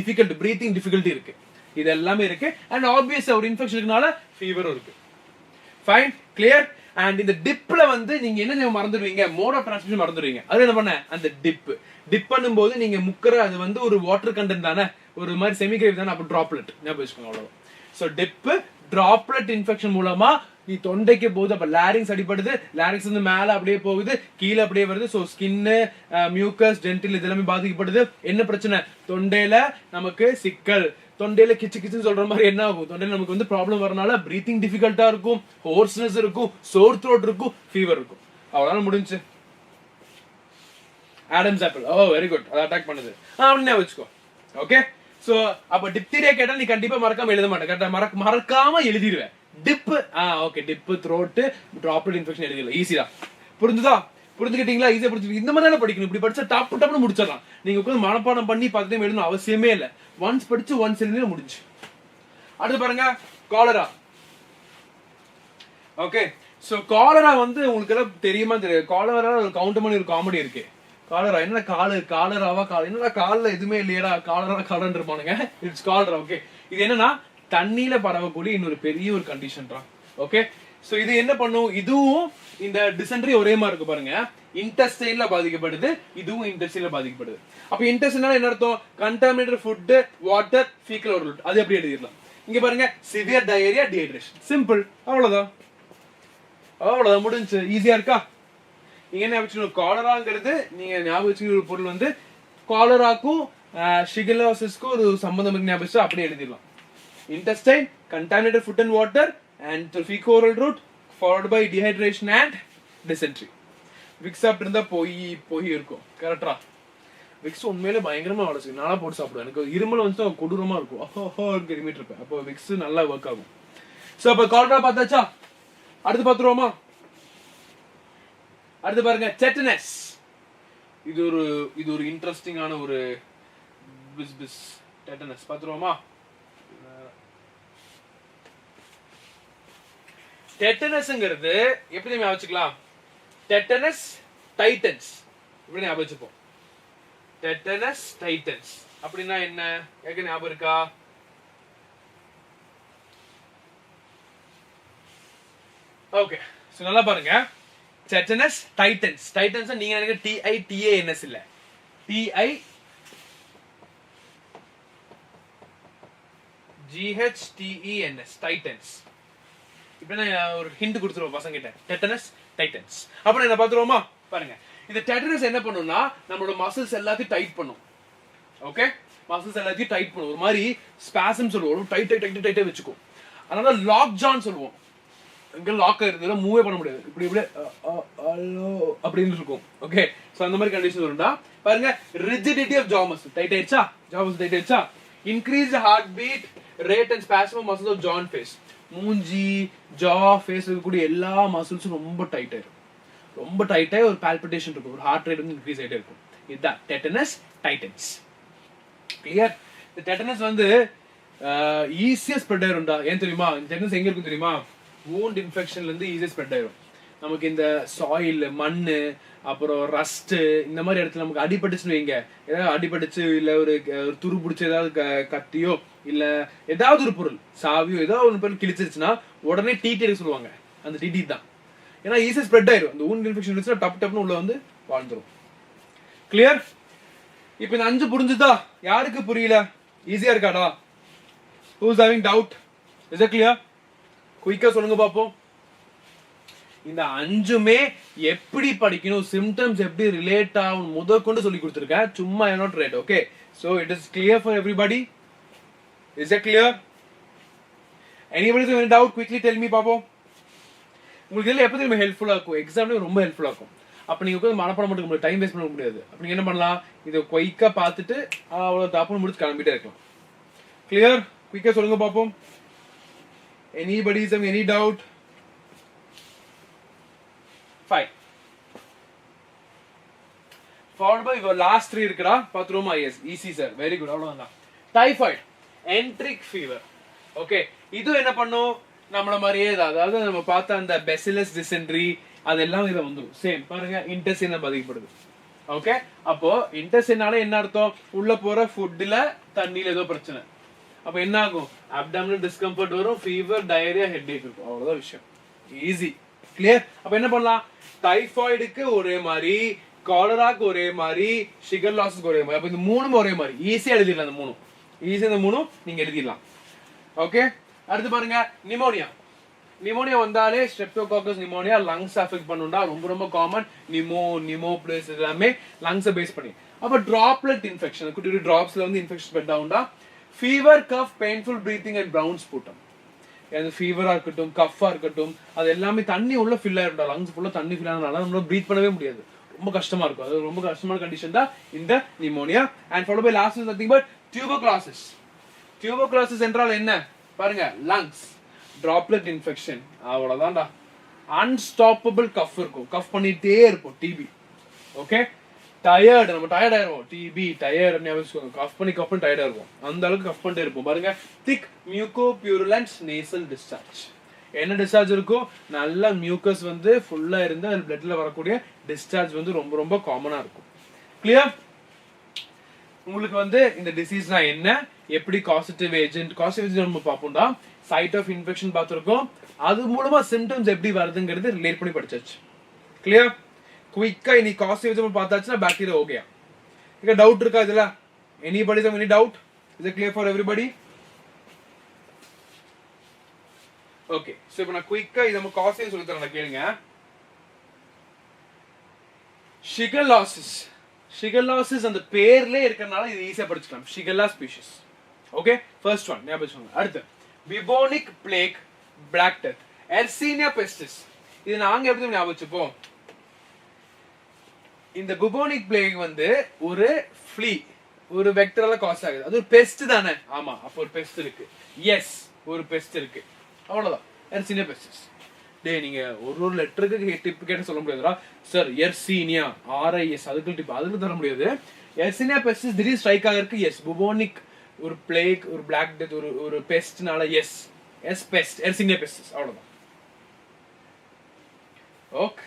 பிரீத்திங் டிஃபிகல்ட்டி இருக்கு. இது எல்லாமே இருக்கு. அண்ட் ஆப்வியஸா ஒரு இன்ஃபெக்ஷனுக்குனால ஃபீவரும் இருக்கு. Fine, clear. அண்ட் இந்த டிப்ல வந்து நீங்க என்ன மறந்துடுவீங்க, மோட் ஆஃப் டிரான்ஸ்மிஷன் மறந்துடுவீங்க. அது என்ன பண்ண, அந்த டிப் பண்ணும்போது நீங்க முக்கற அது வந்து ஒரு வாட்டர் கண்டென்ட் தானே, ஒரு மாதிரி செமிகிரேவ் தானே, அப்ப டிராப்லெட் ஞாபகம் வச்சுக்கோங்க, அவ்வளவு. சோ டிப் டிராப்லெட் இன்ஃபெக்ஷன் மூலமா நீ தொண்டைக்கு போகுது, அப்ப லாரிங்ஸ் அடிபடுது, லாரிங்ஸ் வந்து மேல அப்படியே போகுது, கீழே அப்படியே வருது. சோ ஸ்கின்னு, மியூக்கஸ், டென்டில் இது எல்லாமே பாதிக்கப்படுது. என்ன பிரச்சனை, தொண்டையில நமக்கு சிக்கல், தொண்டையில கிச்சு சொல்ற மாதிரி என்ன ஆகும், தொண்டையில நமக்கு வந்து ப்ராப்ளம் வரனால பிரீத்திங் டிஃபிகல்ட்டா இருக்கும், ஹோர்ஸ்னஸ் இருக்கும், சோர் த்ரோட் இருக்கும், ஃபீவர் இருக்கும். அவ்வளவு முடிஞ்சு. ஆடம்ஸ் ஆப்பிள், ஓ வெரி குட், அதை அட்டாக் பண்ணுது அப்படின்னு வச்சுக்கோ. ஓகே, சோ அப்ப டிப்தீரியா கேட்டா நீ கண்டிப்பா மறக்காம எழுத மாட்டேன். கரெக்டா மறக்காம எழுதிடுவேன். Tip, okay, tip, throat, droplet infection எழுதிடலாம். ஈஸி தான். புரிஞ்சுக்கிட்டீங்களா? ஈஸியா புரிஞ்சு. இந்த மாதிரி தானே படிக்கணும். இப்படி படிச்சா டப்புன்னு முடிச்சிடலாம். நீங்க உட்காந்து மனப்பாடம் பண்ணி 10 டைம் எழுதணும் அவசியமே இல்லை. ஒன்ஸ் படிச்சு ஒன்ஸ் எழுதி முடிஞ்சு. அடுத்து பாருங்க, காலரா. ஓகே, சோ காலரா வந்து உங்களுக்கு எல்லாம் தெரியுமா தெரியாது. காலரா கவுண்ட் பண்ணி ஒரு காமெடி இருக்கு. காலரா என்ன காலராவா என்னடா காலில் எதுவுமே இல்லையடா, காலரா இருப்பானுங்க. It's cholera. ஓகே, இது என்னன்னா தண்ணியில பரவக்கூடிய இன்னொரு பெரிய ஒரு கண்டிஷன் தான். ஓகே, சோ இது என்ன பண்ணும், இதுவும் இந்த டிசென்ட்ரி ஒரே மாதிரி இருக்கு பாருங்க. இன்டெஸ்டைன்ல பாதிக்கப்படுது, இதுவும் இன்டெஸ்டைன்ல பாதிக்கப்படுது. அப்ப இன்டெஸ்டைனா என்ன அர்த்தம், contaminated food, water, faecal oral. அது எப்படி எழுதிடலாம். இங்க பாருங்க, சிவியர் டயரியா, டீஹைட்ரேஷன். சிம்பிள், அவ்வளவுதான் முடிஞ்சு. ஈஸியா இருக்கா? நீங்க என்ன ஞாபகம், காலராங்கிறது நீங்க ஞாபகம் வச்சுக்கிற ஒரு பொருள் வந்து காலராக்கும் ஷிகலோசிஸ்க்கும் ஒரு சம்பந்தம் இருக்கு ஞாபகம், அப்படியே எழுதிடலாம். Intestine, contaminated food and water, and fecal-oral route, followed by dehydration and dysentery. Vicks சாப்பிட்டு போய் இருக்கும். கரெக்டா? Vicks உண்மையிலே பயங்கரமா வேலை செய்யும். நானா போட்டு சாப்பிடுவேன். எனக்கு இருமல் வந்து கொடூரமா இருக்கும். இருமிட்டு இருப்பேன். அப்போ Vicks நல்லா ஒர்க் ஆகும். சோ அப்ப காலரா பார்த்தாச்சா? அடுத்து பாத்துருவோமா? அடுத்து பாருங்க, tetanus. இது ஒரு இன்ட்ரெஸ்டிங்கான ஒரு பிஸ். tetanus பாத்துருவோமா? டெட்டனஸ்ங்கிறது எப்படி ஞாபகம் வச்சுக்கலாம், டெட்டனஸ் டைட்டன்ஸ் இப்படி ஞாபகம் வச்சுப்போம். டெட்டனஸ் டைட்டன்ஸ் அப்படின்னா என்ன, எனக்கு ஞாபகம் இருக்கா? ஓகே, சோ நல்லா பாருங்க, டெட்டனஸ் டைட்டன்ஸ். டைட்டன்ஸ் நீங்க நினைக்கிற TITANS இல்ல, TIGHTENS, டைட்டன்ஸ். இப்ப நான் ஒரு ஹிண்ட் கொடுத்துருவோம் பசங்க கிட்ட, டெட்டனஸ் டைட்டன்ஸ். அப்புறம் என்ன பாத்துருவோமா? பாருங்க, இந்த டெட்டனஸ் என்ன பண்ணும்னா நம்மளோட மசில்ஸ் எல்லாத்தையும் டைட் பண்ணும். ஓகே, மசில்ஸ் எல்லாத்தையும் டைட் பண்ணும். ஒரு மாதிரி ஸ்பாசம் சொல்லுவோம், டைட்டா வச்சுக்கும். அதனால லாக் ஜான் சொல்லுவோம். இங்க லாக் ஆயிருந்தா மூவே பண்ண முடியாது, இப்படி அப்படின்னு இருக்கும். ஓகே, சோ அந்த மாதிரி கண்டிஷன் வரும்டா. பாருங்க, rigidity of jaw muscle tight ஆயிடுச்சா, ஜா மசில் டைட் ஆயிடுச்சா. Increase heart beat rate and spasm of muscles of jaw and face. மூஞ்சி, ஜா, ஃபேஸ் இருக்கக்கூடிய எல்லா மசில்ஸும் ரொம்ப டைட் ஆயிரும். ரொம்ப டைட்டா ஒரு பால்பிட்டேஷன் இருக்கும், ஒரு ஹார்ட் ரேட் வந்து இன்க்ரீஸ் ஆயிட்டே இருக்கும். இதுதான் டெட்டனஸ் டைட்டன்ஸ். கிளியர்? இந்த டெட்டனஸ் வந்து ஈஸியா ஸ்ப்ரெட் ஆயிரும்டா. ஏன் தெரியுமா? இந்த டெட்டனஸ் எங்க இருக்கும் தெரியுமா? wound இன்ஃபெக்ஷன்ல இருந்து ஈஸியா ஸ்ப்ரெட் ஆயிரும். நமக்கு இந்த சாயில், மண்ணு, அப்புறம் ரஸ்ட், இந்த மாதிரி இடத்துல நமக்கு அடிபட்டுச்சுன்னு வைங்க, ஏதாவது அடிபட்டுச்சு, இல்ல ஒரு துரு பிடிச்ச ஏதாவது கத்தியோ இல்ல ஏதாவது ஒரு பொருள், சாவியோ, ஏதாவது ஒரு பொருள் கிழிச்சிருச்சுன்னா உடனே டிடி எடுக்க சொல்லுவாங்க. அந்த டிடி தான். ஏன்னா ஈஸியா ஸ்ப்ரெட் ஆயிரும். அந்த wound இன்ஃபெக்ஷன் இருந்துச்சுன்னா டப் டப்னு உள்ள வந்து வாழ்ந்துரும். கிளியர்? இப்போ இந்த 5 புரிஞ்சுதா? யாருக்கு புரியல? ஈஸியா இருக்காடா? who's having doubt? is it clear? குயிக்கா சொல்லுங்க பாப்போம். இந்த 5மே எப்படி படிக்கணும், சிம்டம்ஸ் எப்படி ரிலேட் ஆகும் முதற்கொண்டு சொல்லி கொடுத்துருக்கேன். சும்மா not read. Okay, so it is clear for everybody. Is it clear? Anybody have any doubt? Quickly tell me பாப்போம். உங்களுக்கு இதெல்லாம் எப்போ தெரியுமா ஹெல்ப்ஃபுல்லா இருக்கும்? எக்ஸாம்ல ரொம்ப ஹெல்ப்ஃபுல்லா இருக்கும். அப்ப நீங்க உட்காந்து மனப்பாடம் பண்ணிக்க முடியாது, டைம் வேஸ்ட் பண்ண முடியாது. அப்ப நீங்க என்ன பண்ணலாம்? இதை குயிக்கா பார்த்துட்டு அவ்வளவு தாப்புன்னு முடிச்சு கிளம்பிட்டே இருக்கலாம். கிளியர்? குயிக்கா சொல்லுங்க பாப்போம். Anybody have any doubt? Fine. Followed by your last 3 இருக்குடா. பாத்துருமா? Yes, easy sir. Very good. அவ்வளவுதான். Typhoid, enteric fever. ஓகே, இது என்ன பண்ணும்? நம்மள மாதிரியே தான். அதாவது நம்ம பார்த்த அந்த bacillus dysentery அதெல்லாம் இத வந்துரும். சேம் பாருங்க, இன்டெஸ்டைன் பாதிக்கப்படுது. ஓகே, அப்போ இன்டெஸ்டைனால என்ன அர்த்தம்? உள்ள போற ஃபுட்ல தண்ணியில ஏதோ பிரச்சனை. அப்ப என்ன ஆகும்? அப்டாமினல் டிஸ்கம்ஃபர்ட் வரும், ஃபீவர், டயரியா, ஹெட்டேக் இருக்கும். அவ்வளவுதான் விஷயம். ஈஸி. கிளியர்? அப்ப என்ன பண்ணலாம்? டைபாய்டுக்கு ஒரே மாதிரி, காலராக்கு ஒரே மாதிரி, ஷுகர் லாஸ்க்கு ஒரே மாதிரி. அப்ப இந்த 3ம் ஒரே மாதிரி ஈஸியா எழுதிடலாம். இந்த 3ம் ஈஸியா, இந்த 3ம் நீங்க எழுதிடலாம். ஓகே, அடுத்து பாருங்க, நிமோனியா. நிமோனியா வந்தாலே ஸ்ட்ரெப்டோகாக்கஸ் நிமோனியா லங்ஸ் அஃபெக்ட் பண்ணுண்டா. ரொம்ப ரொம்ப காமன். நிமோ பிளஸ் எல்லாமே லங்ஸை பேஸ் பண்ணி. அப்ப டிராப்லெட் இன்ஃபெக்ஷன், குட்டி குட்டி டிராப்ஸ்ல வந்து இன்ஃபெக்ஷன் ஸ்ப்ரெட் ஆகும்டா. Fever, cough, painful breathing and brown sputum. அது ஃபீவரா இருக்கட்டும், கஃபா இருக்கட்டும், அது எல்லாமே தண்ணி உள்ள ஃபில் ஆயிரும்டா. லங்ஸ் ஃபுல்லா தண்ணி ஃபில் ஆனதுனால நம்மளால பிரீத் பண்ணவே முடியாது. ரொம்ப கஷ்டமா இருக்கும். அது ரொம்ப கஷ்டமான கண்டிஷன் தான் இந்த pneumonia. And follow by last is nothing but tuberculosis. Tuberculosis என்றால் என்ன? பாருங்க, லங்ஸ் டிராப்லெட் இன்ஃபெக்ஷன். அவ்வளவுதான்டா. அன்ஸ்டாப்பபிள் கஃப் இருக்கும், கஃப் பண்ணிட்டே இருக்கும். டிபி. ஓகே, டயர்டு, நம்ம டயர்ட் ஆயிருவோம். டிபி டயர்ட், கஃப் பண்ணி டயர்ட் ஆயிருவோம். அந்த அளவுக்கு கஃப் பண்ணிட்டே இருப்போம். பாருங்க, திக் மியூகோபியூரலன்ட் நேசல் டிஸ்சார்ஜ். என்ன டிஸ்சார்ஜ் இருக்கும்? நல்ல மியூக்கஸ் வந்து ஃபுல்லா இருந்து அது பிளட்ல வரக்கூடிய டிஸ்சார்ஜ் வந்து ரொம்ப ரொம்ப காமனா இருக்கும். கிளியர்? உங்களுக்கு வந்து இந்த டிசீஸ்னா என்ன, எப்படி காசிட்டிவ் ஏஜென்ட் நம்ம பார்ப்போம்டா. சைட் ஆஃப் இன்ஃபெக்ஷன் பார்த்துருக்கோம். அது மூலமா சிம்டம்ஸ் எப்படி வருதுங்கிறது ரிலேட் பண்ணி படிச்சாச்சு. கிளியர்? குயிக்கா இனி காசிட்டிவ் ஏஜென்ட் பார்த்தாச்சுன்னா பாக்டீரியா ஓகே. இங்க டவுட் இருக்கா இதுல? Anybody have any doubt? Is it clear for everybody? Okay, so இப்போ நான் குயிக்கா இது நம்ம காசிட்டிவ் சொல்லி தரேன், கேளுங்க. ஷிகல்லாசிஸ். ஷிகல்லாசிஸ் அந்த பேர்ல இருக்கறனால இது ஈஸியா படிச்சுக்கலாம். Shigella species. Okay, first one ஞாபகம் வச்சுக்கோங்க. அடுத்து bubonic plague, black death, yersinia pestis. இது நாங்க எப்படி ஞாபகம் வச்சுப்போம்? இந்த புபோனிக் பிளேக் வந்து ஒரு ஃப்ளீ, ஒரு வெக்டரால காஸ் ஆகுது. அது ஒரு பெஸ்ட் தானே? ஆமா, அப்போ ஒரு பெஸ்ட் இருக்கு. எஸ், ஒரு பெஸ்ட் இருக்கு. அவ்வளவுதான், எர்சீனியா பெஸ்டிஸ். டேய், நீங்க ஒரு லெட்டருக்கு டிப் கேட்ட சொல்ல முடியாதுடா சார். எர்சீனியா, ஆர்ஐஎஸ், அதுக்கு டிப் அதுக்கு தர முடியாது. எர்சீனியா பெஸ்டிஸ் திடீர் ஸ்ட்ரைக் ஆகிருக்கு. எஸ், புபோனிக் ஒரு பிளேக், ஒரு பிளாக் டெத், ஒரு பெஸ்ட்னால yes yes pest, yersinia pestis. அவ்வளவுதான். ஓகே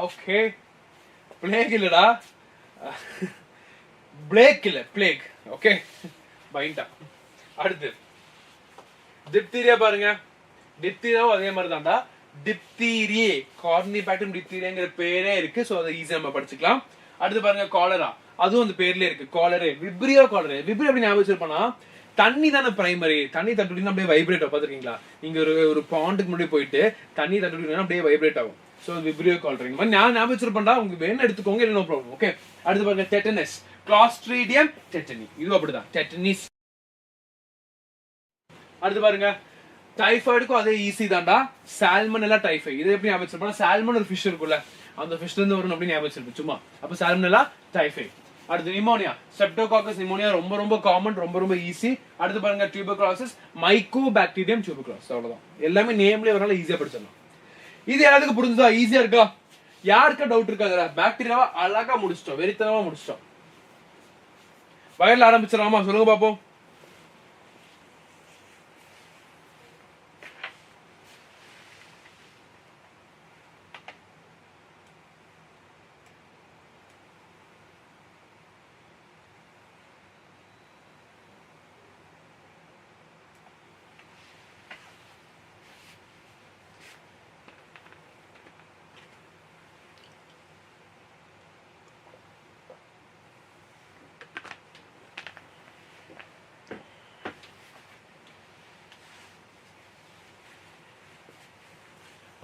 ஓகே, பிளேக் இல்லடா, பிளேக் இல்ல, பிளேக். ஓகே, பைண்டா. அடுத்து டிப்தீரியா. பாருங்க, டிப்தீரியாவும் அதே மாதிரி தான்டா. டிப்தீரியே, கார்னிபாக்டீரியம் டிப்தீரியாங்கிற பேரே இருக்கு. சோ அதை ஈஸியா நம்ம படிச்சுக்கலாம். அடுத்து பாருங்க, காலரா. அதுவும் அந்த பேர்ல இருக்கு, காலரே. விப்ரியோ காலரே. விப்ரியோ எப்படி ஞாபகம் வச்சிருப்பா? தண்ணி தானே பிரைமரி. தண்ணி தட்டுனா அப்படியே வைப்ரேட் ஆகும். பாத்துருக்கீங்களா? நீங்க ஒரு பாண்டுக்கு முன்னாடி போயிட்டு தண்ணி தட்டுனா அப்படியே வைப்ரேட் ஆகும். So Vibrio காலரே. இந்த மாதிரி நான் ஞாபகம் வச்சிருப்பேன்டா. உங்களுக்கு வேணும் எடுத்துக்கோங்க, இல்லை நோ ப்ராப்ளம். ஓகே, அடுத்து பாருங்க, டெட்டனஸ், கிளாஸ்ட்ரீடியம் டெட்டனி. இது அப்படிதான், டெட்டனிஸ். அடுத்து பாருங்க, டைஃபாய்டுக்கும் அதே ஈஸி தான்டா. சால்மனெல்லா டைஃபாய்டு. இது எப்படி ஞாபகம் வச்சிருப்பா? சால்மன் ஒரு ஃபிஷ் இருக்குல்ல, அந்த ஃபிஷ்ல இருந்து வரும் அப்படின்னு ஞாபகம் வச்சிருப்பேன் சும்மா. அப்ப சால்மனெல்லா டைஃபாய்டு. அடுத்து நிமோனியா, ஸ்ட்ரெப்டோகாக்கஸ் நிமோனியா. ரொம்ப ரொம்ப காமன், ரொம்ப ரொம்ப ஈஸி. அடுத்து பாருங்க, டியூபர்குலோசிஸ், மைக்கோபாக்டீரியம் டியூபர்குலோசிஸ். அவ்வளவுதான். எல்லாமே நேம்லயே வரனால ஈஸியா படிச்சிடலாம். இது எல்லாத்துக்கும் புரிஞ்சுதா? ஈஸியா இருக்கா? யாருக்கா டவுட் இருக்காதுல? பாக்டீரியாவா அழகா முடிச்சிட்டோம், வெறித்தனமா முடிச்சிட்டோம். வயல்ல ஆரம்பிச்சிடலாமா? சொல்லுங்க பாப்போம்.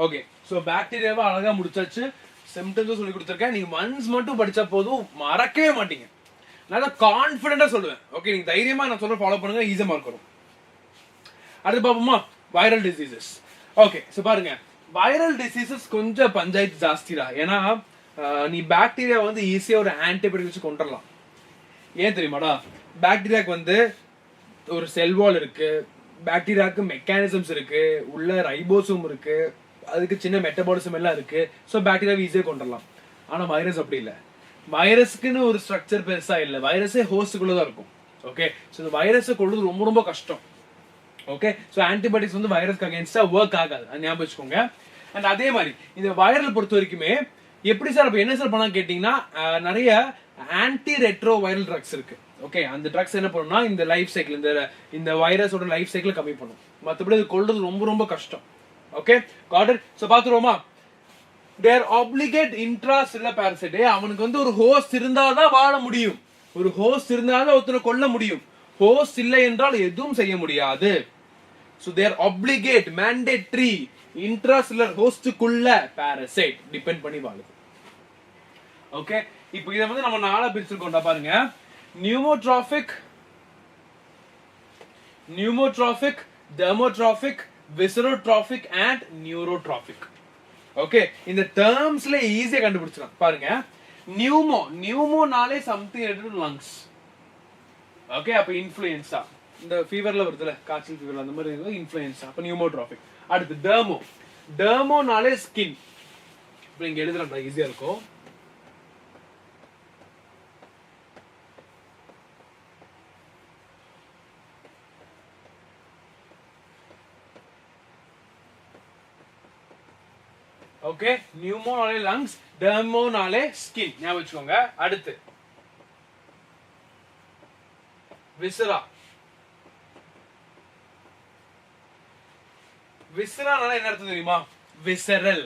ஓகே ஸோ பாக்டீரியாவை அழகா முடிச்சாச்சு, சிம்டம்ஸும் சொல்லி கொடுத்துருக்கேன். நீங்க ஒன்ஸ் மட்டும் படிச்சா போதும், மறக்கவே மாட்டீங்க. நான் கான்ஃபிடென்ட்டா சொல்லுவேன். ஓகே நீங்க தைரியமா நான் சொல்ற ஃபாலோ பண்ணுங்க, ஈஸியா மார்க் வரும். அடுத்து பாப்போமா, வைரல் டிசீசஸ். ஓகே ஸோ பாருங்க, வைரல் டிசீசஸ் கொஞ்சம் பஞ்சாயத்து ஜாஸ்திடா. ஏன்னா நீ பாக்டீரியா வந்து ஈஸியா ஒரு ஆன்டிபயோட்டிக் வச்சு கொண்டுடலாம். ஏன் தெரியுமாடா, பாக்டீரியாவுக்கு வந்து ஒரு செல் வால் இருக்கு, பாக்டீரியாவுக்கு மெக்கானிசம்ஸ் இருக்கு, உள்ள ரைபோசோம் இருக்கு, அதுக்கு சின்ன மெட்டபாலிசம் எல்லாம் இருக்கு. ஸோ பாக்டீரியாவை ஈஸியாக கொண்டுடலாம். ஆனால் வைரஸ் அப்படி இல்லை. வைரஸ்க்குன்னு ஒரு ஸ்ட்ரக்சர் பெருசா இல்லை, வைரஸே ஹோஸ்டுக்குள்ள தான் இருக்கும். ஓகே ஸோ இந்த வைரஸை கொள்வது ரொம்ப ரொம்ப கஷ்டம். ஓகே ஸோ ஆன்டிபயோட்டிக்ஸ் வந்து வைரஸ்க்கு அகேன்ஸ்டா ஒர்க் ஆகாது, அது ஞாபகம் வச்சுக்கோங்க. அண்ட் அதே மாதிரி இந்த வைரல் பொறுத்த வரைக்குமே எப்படி சார் அப்ப என்ன சார் பண்ணா கேட்டீங்கன்னா, நிறைய ஆன்டி ரெட்ரோ வைரல் ட்ரக்ஸ் இருக்கு. ஓகே அந்த ட்ரக்ஸ் என்ன பண்ணும்னா இந்த லைஃப் சைக்கிள், இந்த வைரஸோட லைஃப் சைக்கிள் கம்மி பண்ணும். மற்றபடி இது கொள்றது ரொம்ப ரொம்ப கஷ்டம். Okay got it. ஸோ பாத்துருவோமா, தேர் ஆப்ளிகேட் இன்ட்ராசெல்லுலர் பாரசைட். அவனுக்கு வந்து ஒரு ஹோஸ்ட் இருந்தாதான் வாழ முடியும், ஒரு ஹோஸ்ட் இருந்தாதான் ஒருத்தனை கொல்ல முடியும். ஹோஸ்ட் இல்லை என்றால் எதுவும் செய்ய முடியாது. So they're obligate mandatory intracellular ஹோஸ்டுக்குள்ள பாரசைட் டிபெண்ட் பண்ணி வாழுது. ஓகே இப்போ இதை வந்து நம்ம நாலா பிரிச்சிருக்கோம்டா பாருங்க, pneumotropic, dermotropic, viscerotropic and neurotropic. Okay இந்த டேர்ம்ஸ்ல ஈஸியா கண்டுபிடிச்சிடலாம். பாருங்க, நியூமோனாலே something related to lungs. Okay அப்ப இன்ஃப்ளூயன்ஸா, இந்த ஃபீவர்ல வருதுல, காய்ச்சல் ஃபீவர் அந்த மாதிரி இருக்குது, இன்ஃப்ளூயன்ஸா, அப்ப நியூமோட்ராபிக். அடுத்து டெர்மோனாலே ஸ்கின். இப்போ இங்க எழுதுறேன் ஈஸியா இருக்கும். ஓகே நியூமோனாலே லங்ஸ், டெர்மோனாலே ஸ்கின், ஞாபகம் வச்சுக்கோங்க. அடுத்து விசரா. விசரானால என்ன அர்த்தம் தெரியுமா, விசரல்,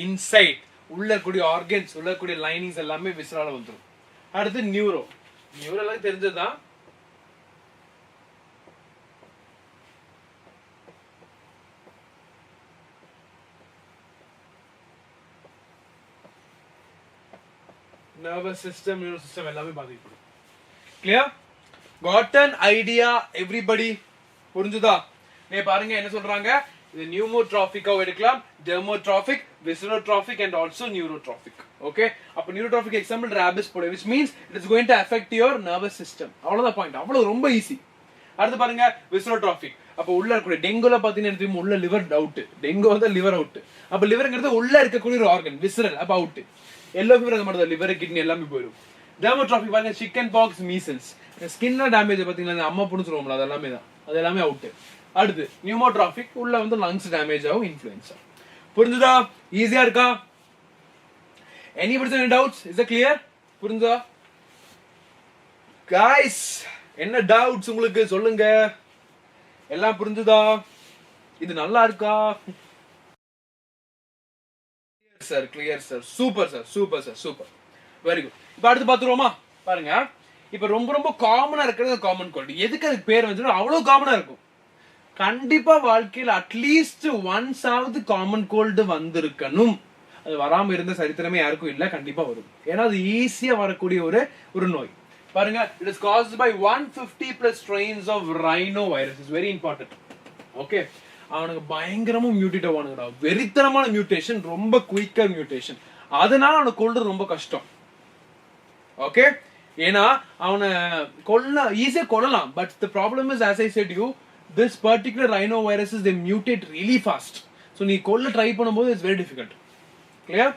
இன்சைட், உள்ள கூடிய ஆர்கன்ஸ், உள்ள கூடிய லைனிங்ஸ் எல்லாமே விசரால வந்துடும். அடுத்து நியூரோ எல்லாம் தெரிஞ்சதுதான். nervous system, neural system எல்லாமே பாதிக்கப்படும். Clear? got an idea everybody? புரிஞ்சுதா? நீ பாருங்க என்ன சொல்றாங்க, இது நியூமோட்ராபிக்கா எடுக்கலாம், டெர்மோட்ராபிக், விசரோட்ராபிக் and also neurotropic. ஓகே அப்ப நியூரோட்ராபிக் எக்ஸாம்பிள் ராபிஸ் போடு, which means it is going to affect your nervous system. அவ்வளவுதான் பாயிண்ட், அவ்வளவு ரொம்ப ஈஸி. அடுத்து பாருங்க விசரோட்ராபிக். அப்ப உள்ள இருக்கக்கூடிய டெங்குல பாத்தீங்கன்னா உள்ள லிவர் அவுட், டெங்கு வந்து லிவர் அவுட். அப்ப லிவர்ங்கிறது உள்ள இருக்கக்கூடிய ஒரு ஆர்கன், விசரல், அப்ப அவுட். எல்லோ ஃபீவர் அந்த மாதிரி தான், லிவர், கிட்னி எல்லாமே போயிடும். டெர்மோட்ராபிக் பாருங்க, சிக்கன் பாக்ஸ், மீசல்ஸ், ஸ்கின்ல டேமேஜ் பாத்தீங்கன்னா அம்மா புண்ணு சொல்லுவோம்ல, அது எல்லாமே தான், அது எல்லாமே அவுட். அடுத்து நியூமோட்ராபிக், உள்ள வந்து லங்ஸ் டேமேஜ் ஆகும், இன்ஃப்ளூயன்ஸா. புரிஞ்சுதா? ஈஸியா இருக்கா? Anybody any doubts? Is it clear? புரிஞ்சா गाइस? என்ன டவுட்ஸ் உங்களுக்கு சொல்லுங்க, எல்லாம் புரிஞ்சுதா? இது நல்லா இருக்கா sir? Clear sir, super sir, super sir, super, very good. இப்ப அடுத்து பாத்துருவோமா? பாருங்க, இப்ப ரொம்ப ரொம்ப காமனா இருக்கிறது காமன் கோல்டு. எதுக்கு அதுக்கு பேர் வந்து அவ்வளவு காமனா இருக்கும்? கண்டிப்பா வாழ்க்கையில் அட்லீஸ்ட் ஒன்ஸ் ஆவது காமன் கோல்டு வந்திருக்கணும். அது வராம இருந்த சரித்திரமே யாருக்கும் இல்ல, கண்டிப்பா வரும். ஏன்னா அது ஈஸியா வரக்கூடிய ஒரு நோய். பாருங்க, it is caused by 150+ strains of rhino virus. Is very important. Okay அவனுக்கு பயங்கரமா மியூட்டேட் ஆவானுங்கடா, வெறித்தனமான மியூட்டேஷன், ரொம்ப குயிக்கர் மியூட்டேஷன். அதனால அவனுக்கு கொல்றது ரொம்ப கஷ்டம். ஓகே ஏன்னா அவனை ஈஸியா கொல்லலாம், but the problem is, as I said you, this particular rhino viruses, they mutate really fast. So நீ கொல்ல ட்ரை பண்ணும்போது it's very difficult. Clear?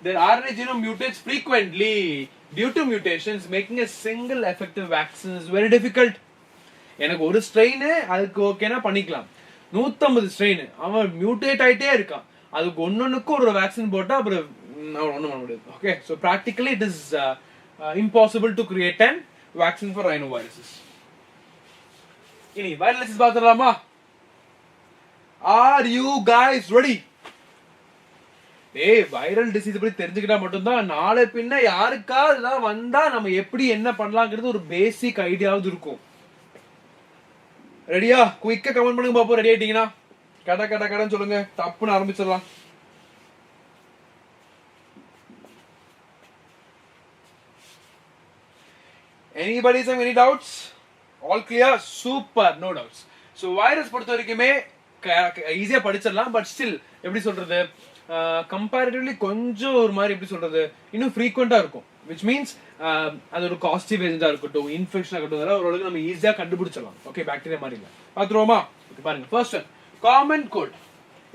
Their RNA genome mutates frequently due to mutations, making a single effective vaccine is very difficult. எனக்கு ஒரு strain அதுக்கு ஓகேனா பண்ணிக்கலாம், 150 strain அவன் mutate ஆயிட்டே இருக்கான், அதுக்கு ஒன்னொன்னுக்கு ஒரு வேக்சின் போட்டா அப்புறம் ஒன்றும் பண்ண முடியாது. Okay so practically it is impossible to create an vaccine for rhinoviruses. இனி வைரல் டிசீஸ் பார்த்துடலாமா? Are you guys ready? Viral disease பத்தி தெரிஞ்சுக்கிட்டா மட்டும்தான் நாளை பின்ன யாருக்கா இதெல்லாம் வந்தா நம்ம எப்படி என்ன பண்ணலாங்கிறது ஒரு பேசிக் ஐடியாவது இருக்கும். ரெடியா? குயிக்கா கமெண்ட் பண்ணுங்க பாப்போம். ரெடி ஆயிட்டீங்கன்னா கடன்னு சொல்லுங்க, தப்புன்னு ஆரம்பிச்சிடலாம். Anybody have any doubts? All clear? Super, no doubts. So virus பொறுத்த வரைக்குமே ஈஸியா படிச்சிடலாம், பட் ஸ்டில் எப்படி சொல்றது, கம்பேரிட்டிவ்லி கொஞ்சம் ஒரு மாதிரி எப்படி சொல்றது இன்னும் ஃப்ரீக்வெண்டா இருக்கும். விச் மீன்ஸ் அது ஒரு காஸ்டிவ் ஏஜென்டா இருக்கட்டும், இன்ஃபெக்ஷன் ஆகட்டும், அதெல்லாம் ஓரளவுக்கு நம்ம ஈஸியா கண்டுபிடிச்சிடலாம். ஓகே, பாக்டீரியா மாதிரி இல்லை. பாத்துருவோமா? பாருங்க, ஃபர்ஸ்ட் ஒன் காமன் கோல்ட்.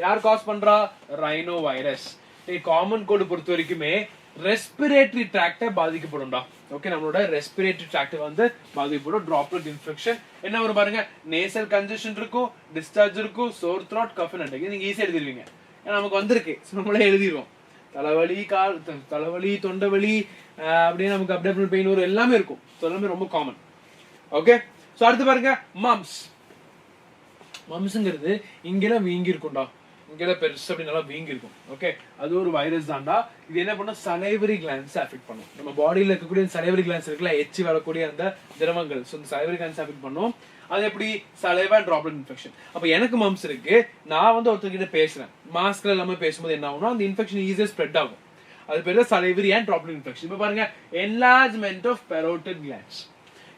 யார் காஸ் பண்றா? Rhino virus. காமன் கோல்டு பொறுத்த வரைக்குமே ரெஸ்பிரேட்டரி ட்ராக்ட பாதிக்கப்படும்டா. ஓகே, நம்மளோட ரெஸ்பிரேட்டரி ட்ராக்ட் வந்து பாதிக்கப்படும். டிராப்லெட் இன்ஃபெக்ஷன் என்ன வரும் பாருங்க, நேசல் கன்ஜெஷன் இருக்கும், டிஸ்சார்ஜ் இருக்கும், sore throat, cough and attack. நீங்க ஈஸியா எழுதிருவீங்க, ஏன்னா நமக்கு வந்திருக்கு. நம்மளே எழுதிடுவோம். தலைவலி, தலைவலி, தொண்டை வலி, அப்படியே நமக்கு அப்டமினல் பெயின் வரும், எல்லாமே இருக்கும். எல்லாமே ரொம்ப காமன். ஓகே, சோ அடுத்து பாருங்க மம்ஸ். மம்ஸ்ங்கிறது இங்கெல்லாம் வீங்கி இருக்கும்டா, இங்கெல்லாம் பெருசு அப்படி நல்லா வீங்கி இருக்கும். ஓகே, அது ஒரு வைரஸ் தான்டா. இது என்ன பண்ணும், சலைவரி கிளான்ஸ் அஃபெக்ட் பண்ணும். நம்ம பாடியில இருக்கக்கூடிய சலைவரி கிளான்ஸ் இருக்குல்ல, எச்சி வரக்கூடிய அந்த திரவங்கள், ஸோ இந்த சலைவரி கிளான்ஸ் அஃபெக்ட் பண்ணும். அது எப்படி, சலைவா அண்ட் டிராப்லெட் இன்ஃபெக்ஷன். அப்ப எனக்கு மம்ஸ் இருக்கு, நான் வந்து ஒருத்தர்கிட்ட பேசுறேன், மாஸ்க்ல எல்லாமே பேசும்போது என்ன ஆகும்னா அந்த இன்ஃபெக்ஷன் ஈஸியா ஸ்ப்ரெட் ஆகும். அது பேர் சலைவரி அண்ட் டிராப்லெட் இன்ஃபெக்ஷன். இப்ப பாருங்க, என்லார்ஜ்மெண்ட் ஆஃப் பெரோட்டிட் கிளான்ஸ்.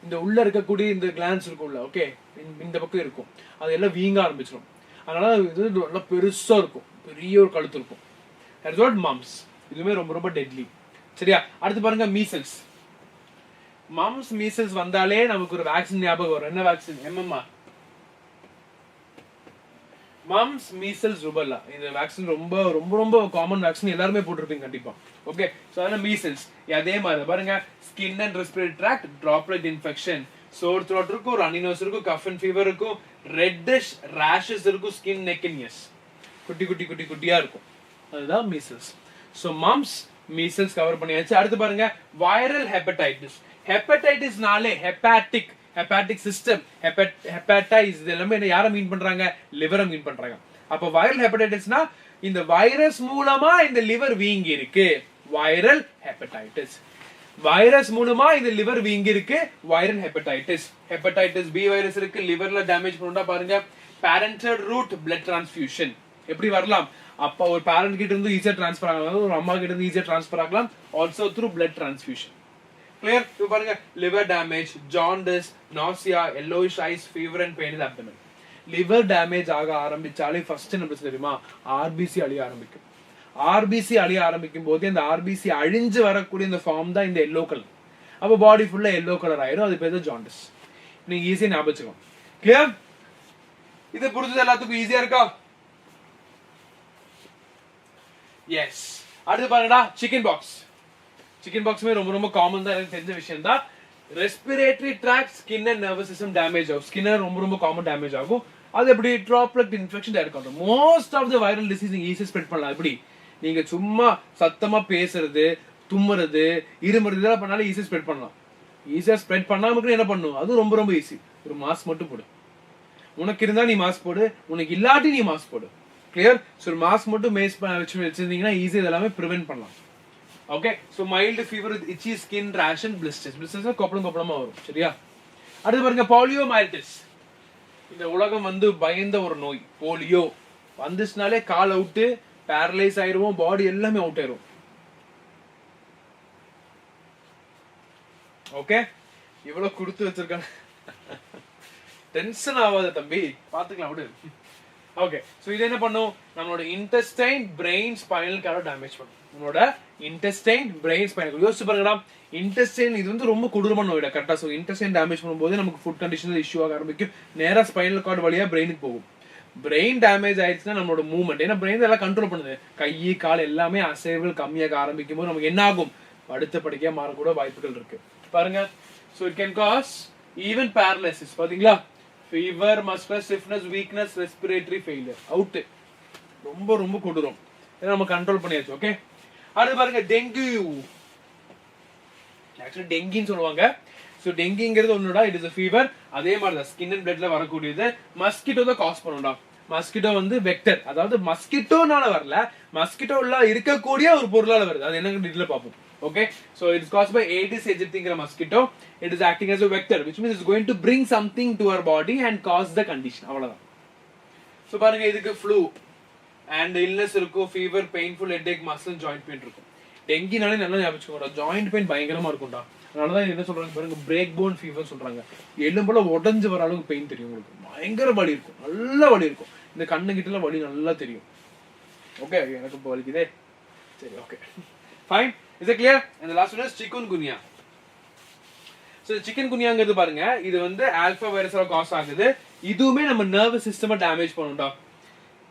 இந்த உள்ள இருக்கக்கூடிய இந்த கிளான்ஸ் இருக்கும்ல, ஓகே, இந்த பக்கம் இருக்கும், அது எல்லாம் வீங்க ஆரம்பிச்சிடும். அதனால இது நல்லா பெருசா இருக்கும், பெரிய ஒரு கழுத்து இருக்கும். That's what mumps. இதுவுமே ரொம்ப ரொம்ப டெட்லி. சரியா? அடுத்து பாருங்க மீசல்ஸ். மம்ஸ் மீசல்ஸ் வந்தாலே நமக்கு ஒரு வேக்சின் ஞாபகம் வரும். என்ன vaccine? MMR. Mumps, measles, rubella. இந்த வேக்சின் ரொம்ப ரொம்ப ரொம்ப காமன் வேக்சின், எல்லாருமே போட்டிருப்பீங்க கண்டிப்பா. ஓகே, சோ அதனால மீசல்ஸ் அதே மாதிரி பாருங்க, skin and respiratory tract, droplet infection, sore throat இருக்கும், ரன்னி நோஸ் இருக்கும், கஃப் அண்ட் ஃபீவர் இருக்கும், ரெட்டிஷ் ரேஷஸ் இருக்கும், ஸ்கின், நெக் அண்ட் இயர்ஸ் குட்டி குட்டி குட்டி குட்டியா இருக்கும். அதுதான் measles. So mumps, measles cover பண்ணியாச்சு. அடுத்து பாருங்க வைரல் ஹெப்படைட்டிஸ். ஹெப்படைட்டிஸ்னாலே ஹெப்பாட்டிக் சிஸ்டம், ஹெப்படைஸ், இது எல்லாமே யாரை மீன் பண்றாங்க? லிவரை மீன் பண்றாங்க. அப்ப வைரல் ஹெப்படைட்டிஸ்னா இந்த வைரஸ் மூலமா இந்த லிவர் வீங்கி இருக்கு, வைரல் ஹெப்படைட்டிஸ். வைரஸ் மூலமா இந்த லிவர் வீங்கி இருக்கு, viral hepatitis. Hepatitis B virus இருக்கு, லிவர்ல டேமேஜ் பண்ணா பாருங்க, பேரண்டல் ரூட் பிளட் டிரான்ஸ்ஃபியூஷன் எப்படி வரலாம்? அப்ப ஒரு பேரண்ட் கிட்ட இருந்து ஈஸியா டிரான்ஸ்ஃபர் ஆகலாம், ஒரு அம்மா கிட்ட இருந்து ஈஸியா டிரான்ஸ்ஃபர் ஆகலாம், also through blood transfusion. Clear? இப்போ பாருங்க, liver damage, jaundice, nausea, yellowish eyes, fever and pain in the abdomen. Liver damage ஆக ஆரம்பிச்சாலே ஃபர்ஸ்ட் என்ன தெரியுமா? ஆர்பிசி அழிய ஆரம்பிக்கும். ஆர்பிசி அழிய ஆரம்பிக்கும் போது இந்த ஆர்பிசி அழிஞ்சு வரக்கூடிய இந்த ஃபார்ம் தான் இந்த எல்லோ கலர். அப்ப பாடி ஃபுல்லா எல்லோ கலர் ஆயிடும், அது பேர் ஜாண்டிஸ். நீங்க ஈஸியா ஞாபகம் வச்சுக்கணும். கிளியர்? இது புரிஞ்சது எல்லாத்துக்கும் ஈஸியா இருக்கா? எஸ். அடுத்து பாருங்கடா, சிக்கன் பாக்ஸ். சிக்கன் பாக்ஸ்மே ரொம்ப ரொம்ப காமன் தான், எனக்கு தெரிஞ்ச விஷயம் தான். Respiratory tract, skin and nervous system damage ஆகும். ஸ்கின் ரொம்ப ரொம்ப காமன் டேமேஜ் ஆகும். அது எப்படி? டிராப்லெட் இன்ஃபெக்ஷன் டைரக்ட் ஆகும். Most of the viral disease நீங்க ஈஸியா ஸ்ப்ரெட் பண்ணலாம். எப்படி? நீங்க சும்மா சத்தமா பேசுறது, தும்முறது, இருமுறது, இதெல்லாம் பண்ணாலும் ஈஸியா ஸ்ப்ரெட் பண்ணலாம். ஈஸியா ஸ்ப்ரெட் பண்ணாம என்ன பண்ணும்? அது ரொம்ப ரொம்ப ஈஸி. ஒரு மாஸ்க் மட்டும் போடு. உனக்கு இருந்தா நீ மாஸ்க் போடு, உனக்கு இல்லாட்டி நீ மாஸ்க் போடு. கிளியர்? சோ ஒரு மாஸ்க் மட்டும் வச்சிருந்தீங்கன்னா ஈஸியா இதெல்லாமே ப்ரிவென்ட் பண்ணலாம். Okay, so mild fever with itchy skin, rash and blisters. Blisters கொப்பளமா வரும். சரியா? அடுத்து பாருங்க போலியோமைலிட்டிஸ். இந்த உலகம் வந்து பயந்த ஒரு நோய் போலியோ. வந்துச்சுனாலே கால் அவுட்டு, பேரலைஸ் ஆயிருவோம், பாடி எல்லாமே அவுட் ஆயிரும். ஓகே, இவ்வளவு கொடுத்து வச்சிருக்காங்க, டென்ஷன் ஆகாத தம்பி, பாத்துக்கலாம் விடு. ஓகே, சோ இது என்ன பண்ணும்? நம்மளோட intestine, brain, spinal card damage பண்ணும். நம்மளோட இன்டெஸ்டைன், பிரெயின், ஸ்பைனல். யோசிச்சு பாருங்கடா, இன்டெஸ்டைன் இது வந்து ரொம்ப கொடூரமான நோய்டா. கரெக்டா? சோ இன்டெஸ்டைன் டேமேஜ் பண்ணும்போது நமக்கு ஃபுட் கண்டிஷன் இஷ்யூ ஆக ஆரம்பிக்கும். நேரா ஸ்பைனல் கார்டு வழியா பிரெயினுக்கு போகும். பிரெயின் டேமேஜ் ஆயிடுச்சுன்னா நம்மளோட மூவ்மெண்ட், ஏன்னா பிரெயின் எல்லாம் கண்ட்ரோல் பண்ணுது, கை கால் எல்லாமே அசைவுகள் கம்மியாக ஆரம்பிக்கும் போது நமக்கு என்ன ஆகும்? படுத்த படுக்கையா மாறக்கூட வாய்ப்புகள் இருக்கு. பாருங்க, so it can cause even paralysis. பாத்தீங்களா? Fever, muscular stiffness, weakness, respiratory failure, out. ரொம்ப ரொம்ப கொடூரம். இதை நம்ம கண்ட்ரோல் பண்ணியாச்சு. ஓகே, அடுத்து பாருங்க டெங்கு. ஆக்சுவலி டெங்கின்னு சொல்லுவாங்க. சோ டெங்கிங்கிறது ஒண்ணுடா, இட் இஸ் a fever. அதே மாதிரி தான் ஸ்கின் அண்ட் பிளட்ல வரக்கூடியது. மஸ்கிட்டோ தான் காஸ் பண்ணுடா. மஸ்கிட்டோ வந்து வெக்டர், அதாவது மஸ்கிட்டோனால வரல, மஸ்கிட்டோல இருக்கக்கூடிய ஒரு பொருளால வருது. அது என்னன்னு டீடைலா பாப்போம். Okay, so it is caused by Aedes aegypti mosquito. It is acting as a vector, which means it's going to bring something to our body and cause the condition. அவ்வளவுதான். சோ பாருங்க, இதுக்கு flu and illness இருக்கும், fever, painful headache, muscle joint pain இருக்கும். டெங்கினாலே நல்லா ஞாபகம் வச்சுக்கோடா, joint pain பயங்கரமா இருக்கும்டா. அதனாலதான் என்ன சொல்றாங்க பாருங்க, பிரேக் போன் ஃபீவர் சொல்றாங்க. எலும்புல உடஞ்சு வர அளவுக்கு பெயின் தெரியும் உங்களுக்கு, பயங்கர வலி இருக்கும், நல்ல வலி இருக்கும். இந்த கண்ணு கிட்ட வலி நல்லா தெரியும். ஓகே, எனக்கு இப்போ வலிக்குதே. சரி, okay, fine. Is it clear? And the last one is chikungunya. So chikungunyaங்கிறது பாருங்க, இது வந்து ஆல்பா வைரஸால காஸ் ஆகுது. இதுவுமே நம்ம நர்வஸ் சிஸ்டமை டேமேஜ் பண்ணும்டா.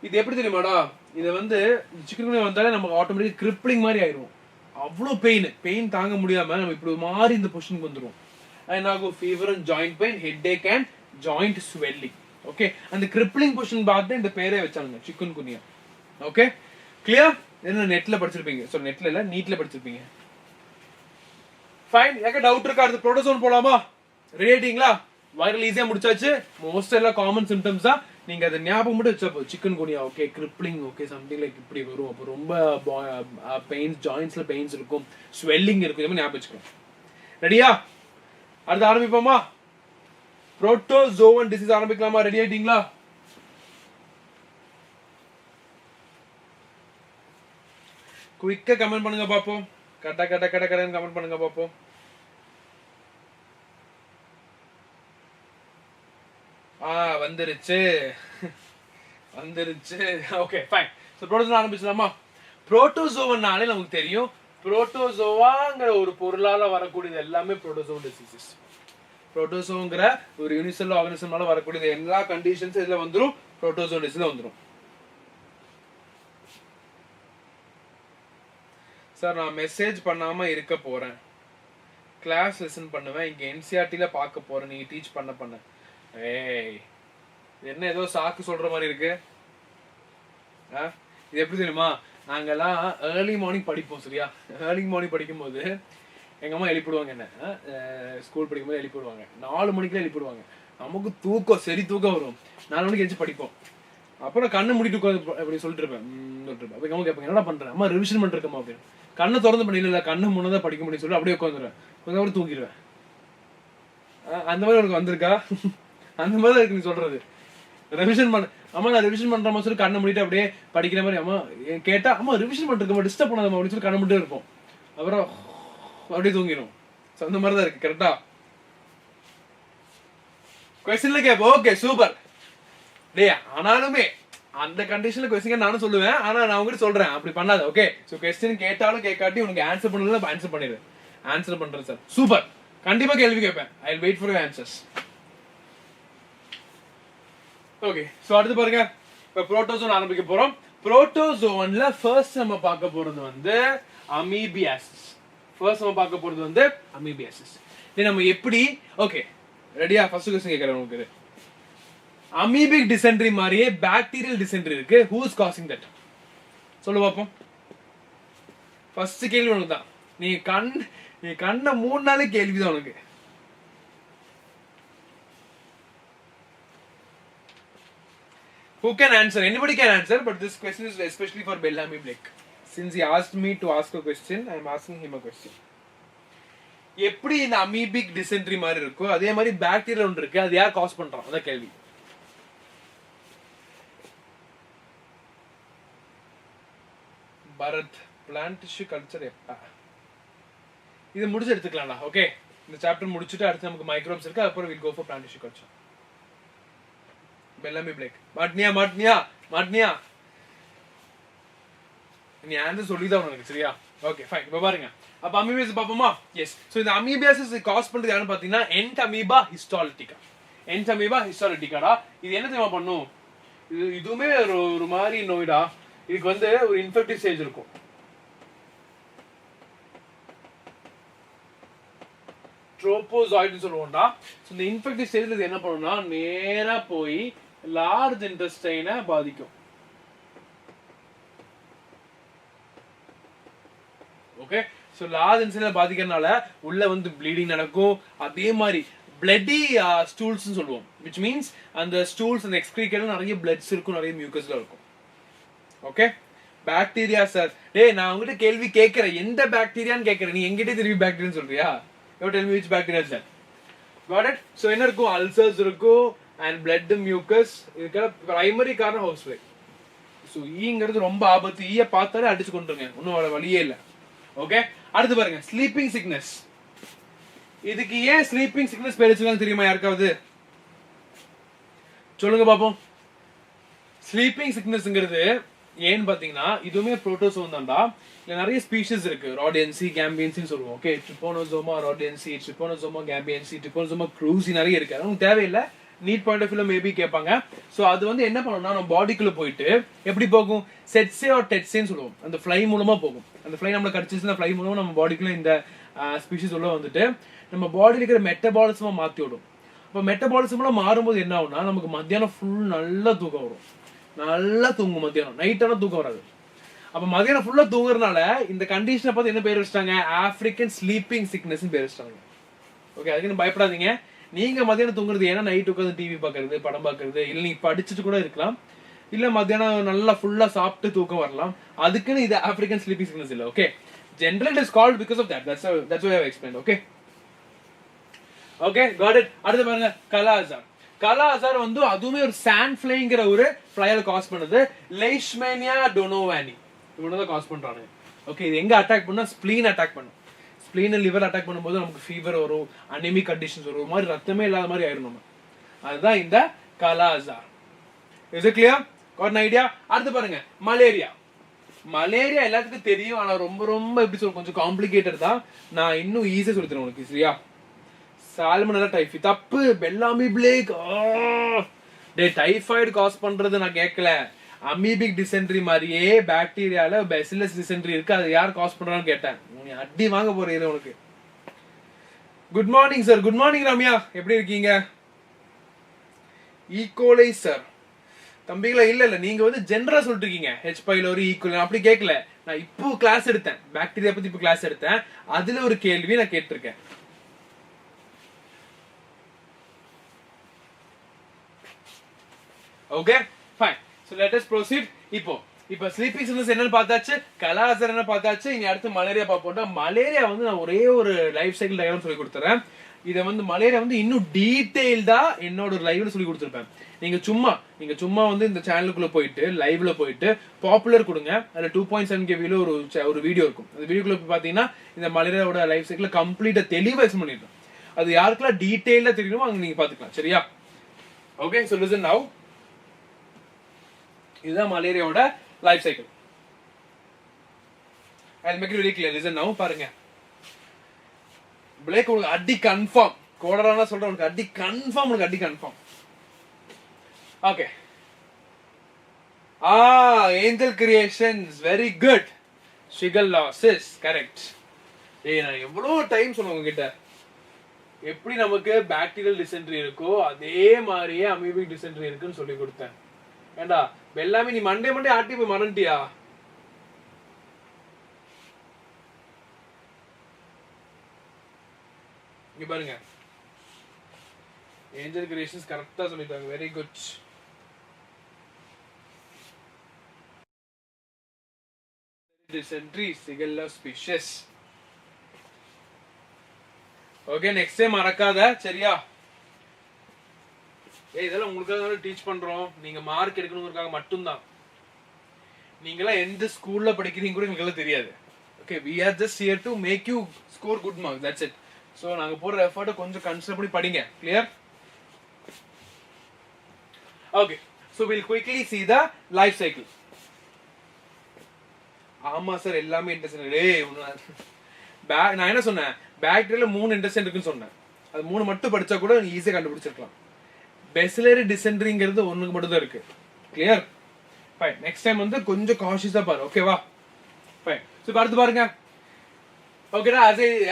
இது எப்படி தெரியுமாடா, இது வந்து சிக்கன்குனியா வந்தாலே நமக்கு ஆட்டோமேட்டிக் கிரிப்ளிங் மாதிரி ஆயிடும். அவ்வளோ பெயின் தாங்க முடியாம நம்ம இப்படி மாறி இந்த பொசிஷனுக்கு வந்துடும். என்னாகும், fever and joint pain, head Ek and joint swelling. Okay, அந்த கிரிப்ளிங் பொசிஷன் பார்த்து இந்த பேரே வச்சாங்க சிக்கன்குனியா. Okay, clear? என்ன நெட்ல படிச்சிருப்பீங்க, ஸோ நெட்ல இல்ல நீட்ல படிச்சிருப்பீங்க. ஃபைன். எனக்கு டவுட் இருக்கா? அடுத்து புரோட்டோசோன் போலாமா? ரெடி ஆயிட்டீங்களா? வைரல் ஈஸியா முடிச்சாச்சு. மோஸ்ட் எல்லாம் காமன் சிம்டம்ஸ் தான், நீங்க அதை ஞாபகம் மட்டும் வச்சா போதும். Chikungunya okay, crippling okay, something like இப்படி வரும். அப்போ ரொம்ப பெயின்ஸ், ஜாயின்ட்ஸ்ல பெயின்ஸ் இருக்கும், ஸ்வெல்லிங் இருக்கும், இது ஞாபகம் வச்சுக்கோங்க. ரெடியா? அடுத்து ஆரம்பிப்போமா? புரோட்டோசோவன் டிசீஸ் ஆரம்பிக்கலாமா? ரெடி ஆயிட்டீங்களா? குயிக்கா கமெண்ட் பண்ணுங்க பாப்போம். கரெக்டா கமெண்ட் பண்ணுங்க பாப்போம். வந்துருச்சு. Okay, fine. சோ புரோட்டோசோவன் ஆரம்பிச்சலாமா? புரோட்டோசோவன்னாலே நமக்கு தெரியும், புரோட்டோசோவாங்கிற ஒரு பொருளால வரக்கூடியது எல்லாமே புரோட்டோசோவன் டிசீசஸ். புரோட்டோசோங்கிற ஒரு யூனிசெல் ஆர்கானிசம்னால வரக்கூடியது எல்லா கண்டிஷன்ஸ் இதுல வந்துரும், புரோட்டோசோவன் டிசீஸ்ல வந்துரும். சார், நான் மெசேஜ் பண்ணாம இருக்க போறேன், கிளாஸ் லிசன் பண்ணுவேன், இங்க என்சிஆர்டில பார்க்க போறேன், நீ டீச் பண்ண. ஏய், என்ன ஏதோ சாக்கு சொல்ற மாதிரி இருக்கு. இது எப்படி தெரியுமா, நாங்கெல்லாம் ஏர்லி மார்னிங் படிப்போம், சரியா? ஏர்லி மார்னிங் படிக்கும்போது எங்க அம்மா எழுப்பிடுவாங்க, என்ன ஸ்கூல் படிக்கும்போது எழுப்பிடுவாங்க, 4 மணிக்குலாம் எழுப்பிடுவாங்க. நமக்கு தூக்கம், சரி தூக்கம் வரும். 4 மணிக்கு எழுந்து படிப்போம். அப்புறம் கண்ணை மூடிட்டு உட்காந்து அப்படி சொல்லிட்டு இருப்பேன். அப்ப அம்மா கேட்பாங்க, என்னடா பண்றேன்? அம்மா ரிவிஷன் பண்ணிருக்கமா அப்படின்னு. கண்ணை திறந்து பண்ணி, இல்ல கண்ணு முன்னதான் படிக்க முடியும்னு சொல்லி அப்படியே உட்காந்துருவேன். கொஞ்சம் கூட தூங்கிடுவேன். அந்த மாதிரி உனக்கு வந்திருக்கா? அந்த மாதிரி இருக்கு நீ சொல்றது. ரிவிஷன் பண்ண, அம்மா நான் ரிவிஷன் பண்ற மாதிரி சொல்லி கண்ணை முடிட்டு அப்படியே படிக்கிற மாதிரி. அம்மா கேட்டா, அம்மா ரிவிஷன் பண்ணிருக்கமா, டிஸ்டர்ப் பண்ணாதம்மா அப்படின்னு சொல்லி கண்ணை முடிட்டே இருப்போம். அப்புறம் அப்படியே தூங்கிடும். அந்த மாதிரி தான் இருக்கு. கரெக்டா? கொஸ்டின்ல கேப்ப. Okay, super. டே, ஆனாலுமே அந்த கண்டிஷன்ல கொஸ்டின் நானும் சொல்லுவேன், ஆனா நான் உங்ககிட்ட சொல்றேன் அப்படி பண்ணாத. ஓகே, சோ கொஸ்டின் கேட்டாலும் கேட்காட்டி உனக்கு ஆன்சர் பண்ணல, ஆன்சர் பண்ணிடு. ஆன்சர் பண்றேன் சார். சூப்பர். கண்டிப்பா கேள்வி கேட்பேன். I will wait for your answers. Okay, so அடுத்து பாருங்க, இப்ப புரோட்டோசோன் ஆரம்பிக்க போறோம். புரோட்டோசோன்ல ஃபர்ஸ்ட் நம்ம பார்க்க போறது வந்து அமீபியாசிஸ். இது நம்ம எப்படி? ஓகே, ரெடியா? ஃபர்ஸ்ட் क्वेश्चन கேக்குறேன் உங்களுக்கு. அமீபிக் டிசென்ட்ரி மாதிரியே பாக்டீரியல் டிசென்ட்ரி இருக்கு. Who is causing that? சொல்லு பாப்போம். ஃபர்ஸ்ட் கேள்வி உனக்கு தான். நீ கண்ணை 3 நாளே கேள்விதான் உனக்கு. Who can answer? Anybody can answer, but this question is especially for Bellamy Blake. Since he asked me to ask a question, I am asking him a question. எப்படி இந்த அமீபிக் டிசென்ட்ரி மாதிரி இருக்கோ அதே மாதிரி பாக்டீரியா ஒன்று இருக்கு, அது யார் காஸ் பண்றான்? அதான் கேள்வி. பரத், பிளான்ட் டிஷ்யூ கல்ச்சர் எப்ப? இது முடிச்சு எடுத்துக்கலாம்டா. ஓகே, இந்த சாப்டர் முடிச்சுட்டு அடுத்து நமக்கு மைக்ரோப்ஸ் இருக்கு, அப்புறம் will go for plant tissue culture. Bellamy Blake. மாட்னியா நீ ஆன்சர் சொல்லிதான் உனக்கு, சரியா? Okay, fine. இப்ப பாருங்க, அப்ப அமீபியாசிஸ் பாப்போமா? எஸ். சோ இந்த அமீபியாசிஸ் காஸ் பண்றது யாருன்னு பாத்தீங்கன்னா என்டமீபா ஹிஸ்டாலிட்டிகாடா. இது என்ன தெரியுமா பண்ணும்? இதுவுமே ஒரு மாதிரி நோய்டா. இதுக்கு வந்து ஒரு இன்ஃபெக்டிவ் ஸ்டேஜ் இருக்கும். ட்ரோபோசாய்ட்னு சொல்லுவோம்டா. சோ இந்த இன்ஃபெக்டிவ் ஸ்டேஜ்ல இது என்ன பண்ணும்னா நேரா போய் லார்ஜ் இன்டெஸ்டைனை பாதிக்கும். ஓகே, சோ லார்ஜ் இன்டெஸ்டைனை பாதிக்கிறதுனால உள்ள வந்து ப்ளீடிங் நடக்கும். அதே மாதிரி பிளட்டி ஸ்டூல்ஸ் சொல்லுவோம், which means அந்த ஸ்டூல்ஸ் அந்த எக்ஸ்கிரீட்டட்ல நிறைய பிளட்ஸ் இருக்கும், நிறைய மியூக்கஸ்ல இருக்கும். Okay, bacteria sir. டேய், நான் உங்ககிட்ட கேள்வி கேட்கிறேன், எந்த பாக்டீரியான்னு கேட்கிறேன், நீ எங்கிட்ட திருப்பி பாக்டீரியான்னு சொல்றியா? You tell me which bacteria is that? Got it? So என்ன இருக்கும்? அல்சர்ஸ் இருக்கும் and blood mucus. இதுக்கு பிரைமரி காரணம் ஹவுஸ் ஃப்ளை. சோ ஈங்கிறது ரொம்ப ஆபத்து. ஈய பார்த்தாலே அடிச்சு கொண்டுருங்க, ஒன்னும் வழியே இல்ல. ஓகே, அடுத்து பாருங்க, ஸ்லீப்பிங் சிக்னஸ். இதுக்கு ஏன் ஸ்லீப்பிங் சிக்னஸ் பேர் வச்சிருக்காங்க தெரியுமா யாருக்காவது? சொல்லுங்க பாப்போம். ஸ்லீப்பிங் சிக்னஸ்ங்கிறது ஏன்னு பாத்தீங்கன்னா இதுவுமே புரோட்டோசோன் தான்டா. இல்ல நிறைய ஸ்பீஷிஸ் இருக்கு. ராடியன்சி, கேம்பியன்சின்னு சொல்லுவோம். ஓகே, ட்ரிபோனோசோமா ராடியன்சி, ட்ரிபோனோசோமா கேம்பியன்சி, ட்ரிபோனோசோமா க்ரூசி நிறைய இருக்கு. அது உங்களுக்கு தேவையில்லை. நீட் பாயிண்ட் ஆஃப் வியூல மேபி கேட்பாங்க. சோ அது வந்து என்ன பண்ணணும்னா நம்ம பாடிக்குள்ள போயிட்டு எப்படி போகும்? செட்ஸே ஆர் டெட்ஸேன்னு சொல்லுவோம். அந்த ஃப்ளை மூலமா போகும். அந்த ஃப்ளை நம்மள கடிச்சிச்சுன்னா ஃப்ளை மூலமா நம்ம பாடிக்குள்ள இந்த ஸ்பீஷிஸ் உள்ள வந்துட்டு நம்ம பாடியில இருக்கிற மெட்டபாலிசமா மாத்தி விடும். அப்ப மெட்டபாலிசம்லாம் மாறும்போது என்ன ஆகும்னா நமக்கு மத்தியானம் ஃபுல் நல்லா தூக்கம் வரும். நல்லா தூங்கும் மத்தியானம். நைட்டான தூக்கம் வராது. அப்ப மதியானம் ஃபுல்லா தூங்குறதுனால இந்த கண்டிஷனை பார்த்து என்ன பேர் வச்சிட்டாங்க? ஆப்பிரிக்கன் ஸ்லீப்பிங் சிக்னஸ் பேர் வச்சிட்டாங்க. ஓகே, அதுக்கு பயப்படாதீங்க. நீங்க மதியானம் தூங்குறது ஏன்னா நைட் உட்காந்து டிவி பாக்குறது, படம் பாக்குறது, இல்ல நீ படிச்சுட்டு கூட இருக்கலாம், இல்ல மத்தியானம் நல்லா ஃபுல்லா சாப்பிட்டு தூக்கம் வரலாம். அதுக்குன்னு இது ஆப்பிரிக்கன் ஸ்லீப்பிங் சிக்னஸ் இல்ல. Okay, generally it is called because of that. That's why I have explained. Okay okay, got it. அடுத்து பாருங்க, கலாசார். கலாசார் வந்து அதுவுமே ஒரு சாண்ட் ஃப்ளைங்கிற ஒரு ஃப்ளையால காஸ் பண்ணுது. லைஷ்மேனியா டொனோவானி இவனதான் காஸ் பண்றாங்க. ஓகே, இது எங்க அட்டாக் பண்ணா? ஸ்ப்ளீன் அட்டாக் பண்ணும். ஸ்ப்ளீன் லிவர் அட்டாக் பண்ணும்போது நமக்கு ஃபீவர் வரும், அனிமிக் கண்டிஷன்ஸ் வரும், ஒரு மாதிரி ரத்தமே இல்லாத மாதிரி ஆயிரும் நம்ம. அதுதான் இந்த kala azar. Is it clear? Got an idea? அடுத்து பாருங்க, மலேரியா. மலேரியா எல்லாத்துக்கும் தெரியும், ஆனா ரொம்ப ரொம்ப எப்படி சொல்ற கொஞ்சம் காம்ப்ளிகேட்டட் தான். நான் இன்னும் ஈஸியா சொல்லி தரேன் உனக்கு. சரியா? சால்மனெல்லா டைஃபி தப்பு. பெல்லாமி பிளேக். டே, டைஃபாய்டு காஸ் பண்றது நான் கேட்கல. அமீபிக் டிசென்ட்ரி மாதிரியே பாக்டீரியால பேசிலஸ் டிசென்ட்ரி இருக்கு. அது யார் காஸ் பண்றான்னு கேட்டேன். நீ அடி வாங்க போறீங்க உனக்கு. Good morning sir. Good morning Ramya, எப்படி இருக்கீங்க? E coli sir. தம்பிகளா இல்ல நீங்க வந்து ஜெனரலா சொல்லிட்டு இருக்கீங்க. H பைலோரி ஈக்குவல் அப்படி கேட்கல. நான் இப்போ கிளாஸ் எடுத்தேன், பாக்டீரியா பத்தி இப்போ கிளாஸ் எடுத்தேன். அதுல ஒரு கேள்வி நான் கேட்டிருக்கேன். Okay fine. So let us proceed. இப்போ ஸ்லீப்பிங் சிக்னஸ் என்னன்னு பார்த்தாச்சு, கலாசார் என்ன பார்த்தாச்சு. இனி அடுத்து மலேரியா பார்ப்போம்டா. மலேரியா வந்து நான் ஒரே ஒரு லைஃப் சைக்கிள் டயக்ராம் சொல்லி கொடுத்துறேன். இதை வந்து மலேரியா வந்து இன்னும் டீடைல்டா என்னோட ஒரு லைவ்ல சொல்லி கொடுத்துருப்பேன். நீங்க சும்மா வந்து இந்த சேனலுக்குள்ள போயிட்டு லைவ்ல போயிட்டு பாப்புலர் கொடுங்க. அதுல 2.7 KBல ஒரு வீடியோ இருக்கும். அந்த வீடியோக்குள்ள பாத்தீங்கன்னா இந்த மலேரியாவோட லைஃப் சைக்கிள் கம்ப்ளீட்டா தெளிவா எக்ஸ்பிளைன் பண்ணிருக்கேன். அது யாருக்கெல்லாம் டீடைலா தெரியணுமோ அங்க நீங்க பாத்துக்கலாம். சரியா? Okay, so listen now. இதுதான் மலேரியாவோட life cycle. I'll make it very clear. Listen now, பாருங்க. பிளேக் உங்களுக்கு அடி கன்ஃபார்ம். கோடரானா சொல்றேன், உங்களுக்கு அடி கன்ஃபார்ம், உங்களுக்கு அடி confirm. Okay. Angel creations, very good. Shigellosis, correct. நான் எவ்வளவு டைம் சொன்னேன் உங்ககிட்ட. எப்படி நமக்கு பாக்டீரியல் டிசென்ட்ரி இருக்கோ அதே மாதிரியே அமீபிக் டிசென்ட்ரி இருக்குன்னு சொல்லி கொடுத்தேன். ஏண்டா எல்லாமே நீ மண்டே ஆட்டி போய் மறந்துட்டியா? இங்க பாருங்க, ஏஞ்சல் கிரியேஷன்ஸ் கரெக்டா சொல்லிட்டாங்க. Very good. Dysentery shigella species. Okay, next time மறக்காத. சரியா? இதெல்லாம் உங்களுக்காக டீச் பண்றோம். நீங்க மார்க் எடுக்கணுங்கிறதுக்காக மட்டும்தான். நீங்களாம் எந்த ஸ்கூல்ல படிக்கிறீங்க கூட எங்களுக்கு தெரியாது. Okay, we are just here to make you score good marks. That's it. So நாங்க போற எஃபர்ட் கொஞ்சம் கன்சிடர் பண்ணி படிங்க. Clear? Okay, so we'll quickly see the life cycle. ஆமா சார், எல்லாமே இன்டெஸ்டைன். நான் என்ன சொன்னேன்? பாக்டீரியால 3 இன்டெஸ்டைன் இருக்குன்னு சொன்னேன். அது 3 மட்டும் படிச்சா கூட ஈஸியா கண்டுபிடிச்சிருக்கலாம். பேசிலரி டிசென்ட்ரிங்கிறது ஒண்ணுக்கு மட்டும் தான் இருக்கு. கிளியர்? ஃபைன். நெக்ஸ்ட் டைம் வந்து கொஞ்சம் காஷியஸா பாரு. ஓகேவா? ஃபைன். சோ அடுத்து பாருங்க. ஓகேடா,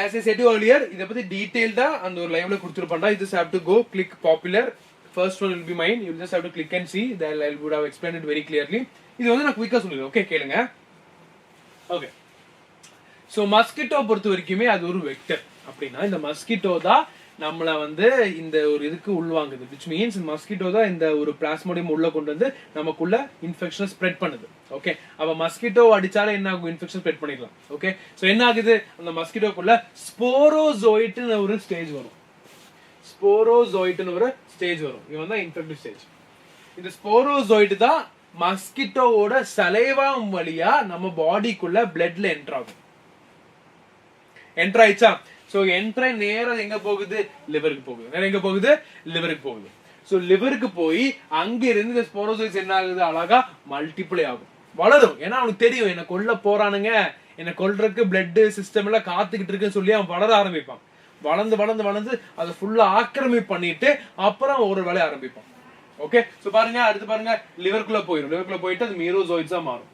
as I said earlier, இத பத்தி டீடைல்டா அந்த ஒரு லைவ்ல கொடுத்திருப்பேன்டா. You just have to go click popular. First one will be mine. You just have to click and see. Then I would have explained it very clearly. இது வந்து நான் குயிக்கா சொல்லிடுறேன். ஓகே, கேளுங்க. ஓகே, சோ மஸ்கிட்டோ பொறுத்த வரைக்குமே அது ஒரு வெக்டர். அப்படின்னா இந்த மஸ்கிட்டோ தான் நம்மள வந்து இந்த ஒரு இதுக்கு உள்வாங்குது. which means மஸ்கிட்டோ தான் இந்த ஒரு பிளாஸ்மோடியம் உள்ள கொண்டு வந்து நமக்குள்ள இன்ஃபெக்ஷன் ஸ்ப்ரெட் பண்ணுது. ஓகே, அப்ப மஸ்கிட்டோ அடிச்சாலே என்ன ஆகும்? இன்ஃபெக்ஷன் ஸ்ப்ரெட் பண்ணிடலாம். ஓகே, சோ என்ன ஆகுது? அந்த மஸ்கிட்டோக்குள்ள ஸ்போரோசோயிட்னு ஒரு ஸ்டேஜ் வரும். ஸ்போரோசோயிட்னு ஒரு ஸ்டேஜ் வரும். இவன் தான் இன்ஃபெக்டிவ் ஸ்டேஜ். இந்த ஸ்போரோசோயிட் தான் மஸ்கிட்டோவோட சலைவா வழியா நம்ம பாடிக்குள்ள பிளட்ல என்டர் ஆகும். என்டர் ஆயிடுச்சா? சோ என்ட்ரை நேரா எங்க போகுது லிவருக்கு போகுது நேரா எங்க போகுது லிவருக்கு போகுது சோ லிவருக்கு போய் அங்க இருந்து இந்த ஸ்போரோசைட்ஸ் என்ன ஆகுது அழகா மல்டிப்ளை ஆகும் வளரும் ஏன்னா அவனுக்கு தெரியும் என்ன கொல்ல போறானுங்க என்ன கொல்றதுக்கு பிளட் சிஸ்டம் எல்லாம் காத்துக்கிட்டு இருக்குன்னு சொல்லி அவன் வளர ஆரம்பிப்பான் வளர்ந்து வளர்ந்து வளர்ந்து அதை ஃபுல்லா ஆக்கிரமிப்பு பண்ணிட்டு அப்புறம் ஒரு வேலையை ஆரம்பிப்பான் ஓகே சோ பாருங்க அடுத்து பாருங்க லிவருக்குள்ள போயிட்டு அது மீரோசோயிட்ஸா மாறும்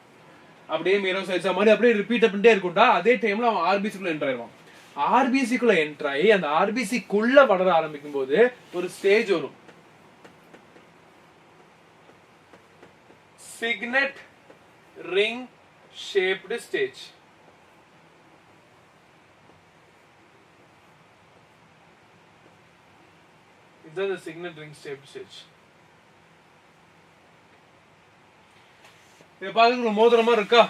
அப்படியே மீரோசைட்ஸா மாதிரி அப்படியே ரிப்பீட் பண்ணிட்டே இருக்கும்டா அதே டைம்ல அவன் ஆர்பிசிக்குள்ள என்டர் ஆயிடுவான் ஆர்பிசிக்குள்ள என்டர் ஆகி அந்த ஆர்பிசிக்குள்ள வளர ஆரம்பிக்கும் போது ஒரு ஸ்டேஜ் வரும் signet ring shaped stage இதுதான் the signet ring shaped stage இத பாருங்க மோதிரமா இருக்கா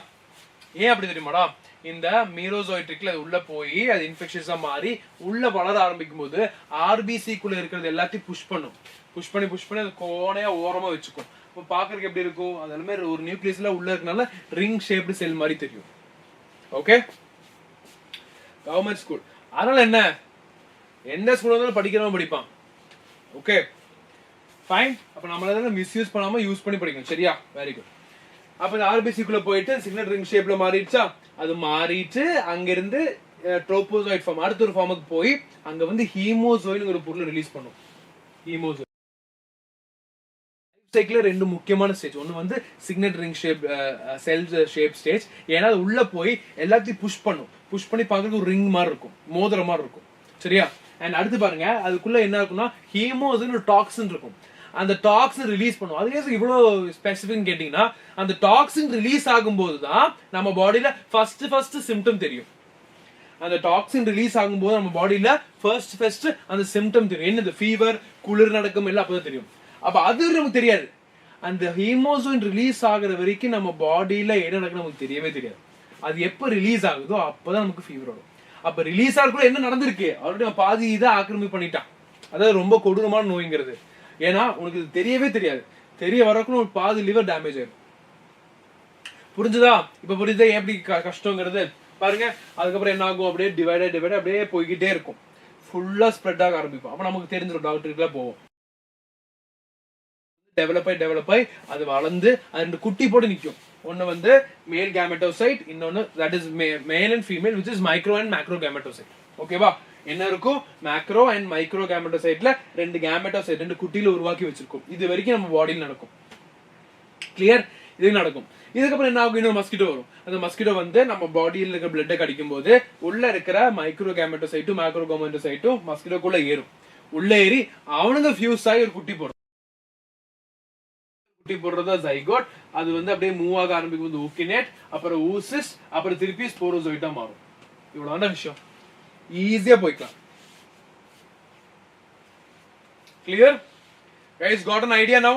ஏன் அப்படி தெரியுமாடா இந்த மீரோசோயிட்ரிக்ல உள்ள போய் அது இன்ஃபெக்ஷன்ஸா மாறி உள்ள வளர ஆரம்பிக்கும் போது ஆர்பிசிக்குள்ள இருக்கிறது எல்லாத்தையும் புஷ் பண்ணி அது கோணையா ஓரமா வச்சுக்கும் இப்போ பாக்குறதுக்கு எப்படி இருக்கும் அது எல்லாமே ஒரு நியூக்ளியஸ்ல உள்ள இருக்கனால ரிங் ஷேப்டு செல் மாதிரி தெரியும் ஓகே கவர்மெண்ட் ஸ்கூல் அதனால என்ன ஸ்கூல்ல இருந்தாலும் படிக்கிறவன் படிப்பான் ஓகே ஃபைன் அப்ப நம்மளால மிஸ்யூஸ் பண்ணாம யூஸ் பண்ணி படிக்கணும் சரியா வெரி குட் அப்ப இந்த ஆர்பிசிக்குள்ள போயிட்டு சிக்னல் ரிங் ஷேப்ல மாறிடுச்சா அது மாறிட்டு அங்கிருந்து ட்ரோபோசோயிட் ஃபார்ம் அடுத்த ஒரு ஃபார்முக்கு போய் அங்க வந்து ஹீமோசோயிட்ங்கிற ஒரு பொருளை ரிலீஸ் பண்ணும் ஹீமோசோயிட் சைக்கிள் ரெண்டு முக்கியமான ஸ்டேஜ் ஒன்னு வந்து சிக்னட் ரிங் ஷேப் செல் ஷேப் ஸ்டேஜ் ஏன்னா அது உள்ள போய் எல்லாத்தையும் புஷ் பண்ணி பார்க்கறதுக்கு ஒரு ரிங் மாதிரி இருக்கும் மோதிர மாதிரி இருக்கும் சரியா அண்ட் அடுத்து பாருங்க அதுக்குள்ள என்ன இருக்கும்னா ஹீமோசின் ஒரு டாக்ஸின் இருக்கும் அந்த டாக்ஸின் ரிலீஸ் பண்ணும் அது இவ்வளவு ஸ்பெசிபிக் கேட்டீங்கன்னா அந்த டாக்ஸின் ரிலீஸ் ஆகும்போது தான் நம்ம பாடியில ஃபர்ஸ்ட் சிம்டம் தெரியும் அந்த டாக்ஸின் ரிலீஸ் ஆகும்போது நம்ம பாடியில ஃபர்ஸ்ட் அந்த சிம்டம் தெரியும் என்னது ஃபீவர் குளிர் நடக்கும் எல்லாம் அப்பதான் தெரியும் அப்ப அது நமக்கு தெரியாது அந்த ஹீமோசோன் ரிலீஸ் ஆகுற வரைக்கும் நம்ம பாடியில என்ன நடக்குது நமக்கு தெரியவே தெரியாது அது எப்ப ரிலீஸ் ஆகுதோ அப்பதான் நமக்கு ஃபீவர் வரும் அப்ப ரிலீஸ் ஆகுறதுக்குள்ள என்ன நடந்திருக்கு ஆல்ரெடி பாதி இதை ஆக்கிரமிப்பு பண்ணிட்டான் அதாவது ரொம்ப கொடூரமான நோய்ங்கிறது ஏன்னா உனக்கு இது தெரியவே தெரியாது தெரிய வரக்குள்ள ஒரு பாதி லிவர் டேமேஜ் ஆயிடும் புரிஞ்சுதா இப்ப புரியுதா எப்படி கஷ்டங்கிறது பாருங்க அதுக்கப்புறம் என்ன ஆகும் அப்படியே டிவைட் அப்படியே போய்கிட்டே இருக்கும் ஃபுல்லா ஸ்ப்ரெட் ஆக ஆரம்பிக்கும் அப்ப நமக்கு தெரிஞ்சிடும் டாக்டருக்குலாம் போவோம் டெவலப் ஆகி அது வளர்ந்து அது ரெண்டு குட்டி போட்டு நிற்கும் ஒன்னு வந்து மேல் கேமெட்டோசைட் இன்னொன்னு that is male and female which is micro and macro gametocyte ஓகேவா என்ன இருக்கும் மேக்ரோ அண்ட் மைக்ரோ கேமெட்டோசைட்ல ரெண்டு கேமெட்டோசைட் ரெண்டு குட்டியில உருவாக்கி வச்சிருக்கும் இது வரைக்கும் நம்ம பாடியில் நடக்கும் கிளியர் இது நடக்கும் இதுக்கப்புறம் என்ன ஆகும் இன்னொரு மஸ்கிட்டோ வரும் அந்த மஸ்கிட்டோ வந்து நம்ம பாடியில் இருக்கிற பிளட்டை கடிக்கும் போது உள்ள இருக்கிற மைக்ரோ கேமெட்டோசைட்டும் மேக்ரோ கேமெட்டோசைட்டும் மஸ்கிட்டோக்குள்ள ஏறும் உள்ள ஏறி அவனுங்க ஃபியூஸ் ஆகி ஒரு குட்டி போடும் குட்டி போடுறதா ஜைகோட் அது வந்து அப்படியே மூவ் ஆக ஆரம்பிக்கும் போது ஊக்கினேட் அப்புறம் ஊசிஸ் அப்புறம் திருப்பி ஸ்போரோசோயிட்டா மாறும் இவ்வளவுதான் விஷயம் ஈஸியா போய்க்கலாம் clear guys got an idea now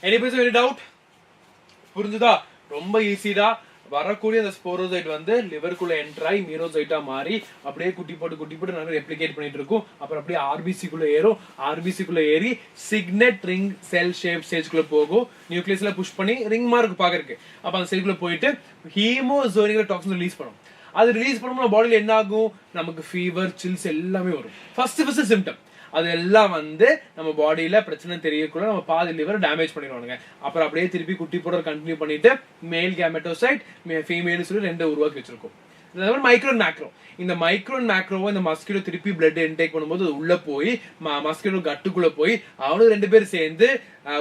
any doubt புரிஞ்சுதா ரொம்ப ஈஸிடா வரக்கூடிய அந்த ஸ்போரோசைட் வந்து லிவருக்குள்ள என்ட்ராய் மீரோசைட்டா மாறி அப்படியே குட்டி போட்டு நல்லா ரெப்ளிகேட் பண்ணிட்டு இருக்கும் அப்புறம் அப்படியே ஆர்பிசிக்குள்ள ஏறும் ஆர்பிசிக்குள்ள ஏறி சிக்னட் ரிங் செல் ஷேப் ஸ்டேஜ்க்குள்ள போகும் நியூக்ளியஸ்ல புஷ் பண்ணி ரிங் மார்க் பாக்குறதுக்கு அப்ப அந்த ஸ்டேஜ்க்குள்ள போயிட்டு ஹீமோசோனிக் டாக்ஸின் ரிலீஸ் பண்ணும் அது ரிலீஸ் பண்ணும்போது பாடியில என்ன ஆகும் நமக்கு ஃபீவர் சில்ஸ் எல்லாமே வரும் ஃபர்ஸ்ட் சிம்டம் அது எல்லாம் வந்து நம்ம பாடியில பிரச்சனை தெரியக்குள்ள நம்ம பாதி லிவர் டேமேஜ் பண்ணிடுவானுங்க அப்புறம் அப்படியே திருப்பி குட்டி போட கண்டினியூ பண்ணிட்டு மேல் கேமெட்டோசைட் ஃபீமேல் சொல்லி ரெண்டு உருவாக்கி வச்சிருக்கோம் மைக்ரோ அண்ட் மேக்ரோ இந்த மைக்ரோ அண்ட் மேக்ரோவை இந்த மஸ்கிட்டோ திருப்பி பிளட் இன்டேக் பண்ணும்போது அது உள்ள போய் மஸ்கிட்டோ கட்டுக்குள்ள போய் அவனுக்கு ரெண்டு பேரும் சேர்ந்து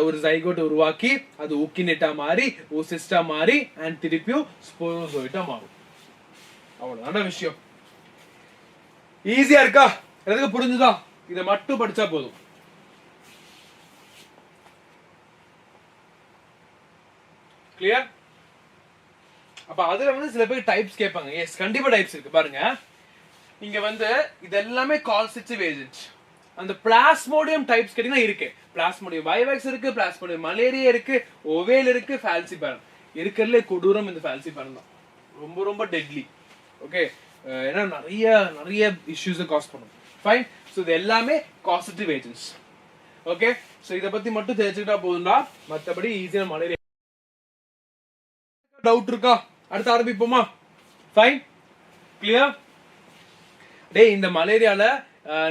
ஒரு ஜைகோட் உருவாக்கி அது ஊக்கினெட்டா மாறி ஊசிஸ்டா மாறி அண்ட் திருப்பியும் ஸ்போரோசோயிட்டா மாறும் அவ்வளவுதான விஷயம் ஈஸியா இருக்கா எதுக்கு புரிஞ்சுதா இதை மட்டும் படிச்சா போதும் கிளியர் அப்ப அதுல வந்து சில பேர் டைப்ஸ் கேட்பாங்க எஸ் கண்டிப்பா டைப்ஸ் இருக்கு பாருங்க இங்க வந்து இது எல்லாமே கால்சிட்டிவ் ஏஜென்ட் அந்த பிளாஸ்மோடியம் டைப்ஸ் கேட்டீங்கன்னா இருக்கு பிளாஸ்மோடியம் வைவாக்ஸ் இருக்கு பிளாஸ்மோடியம் மலேரியா இருக்கு ஓவேல் இருக்கு ஃபால்சிபாரம் இருக்கிறதுல கொடூரம் இந்த ஃபால்சிபாரம் தான் ரொம்ப ரொம்ப டெட்லி ஓகே ஏன்னா நிறைய இஷ்யூஸ் காஸ் பண்ணும் ஃபைன் சோ இது எல்லாமே காசிட்டிவ் ஏஜென்ட்ஸ் ஓகே சோ இத பத்தி மட்டும் தெரிஞ்சுக்கிட்டா போதும்டா மத்தபடி ஈஸியா மலேரியா டவுட் இருக்கா அடுத்து ஆரம்பிப்போமா ஃபைன் கிளியர் டேய் இந்த மலேரியால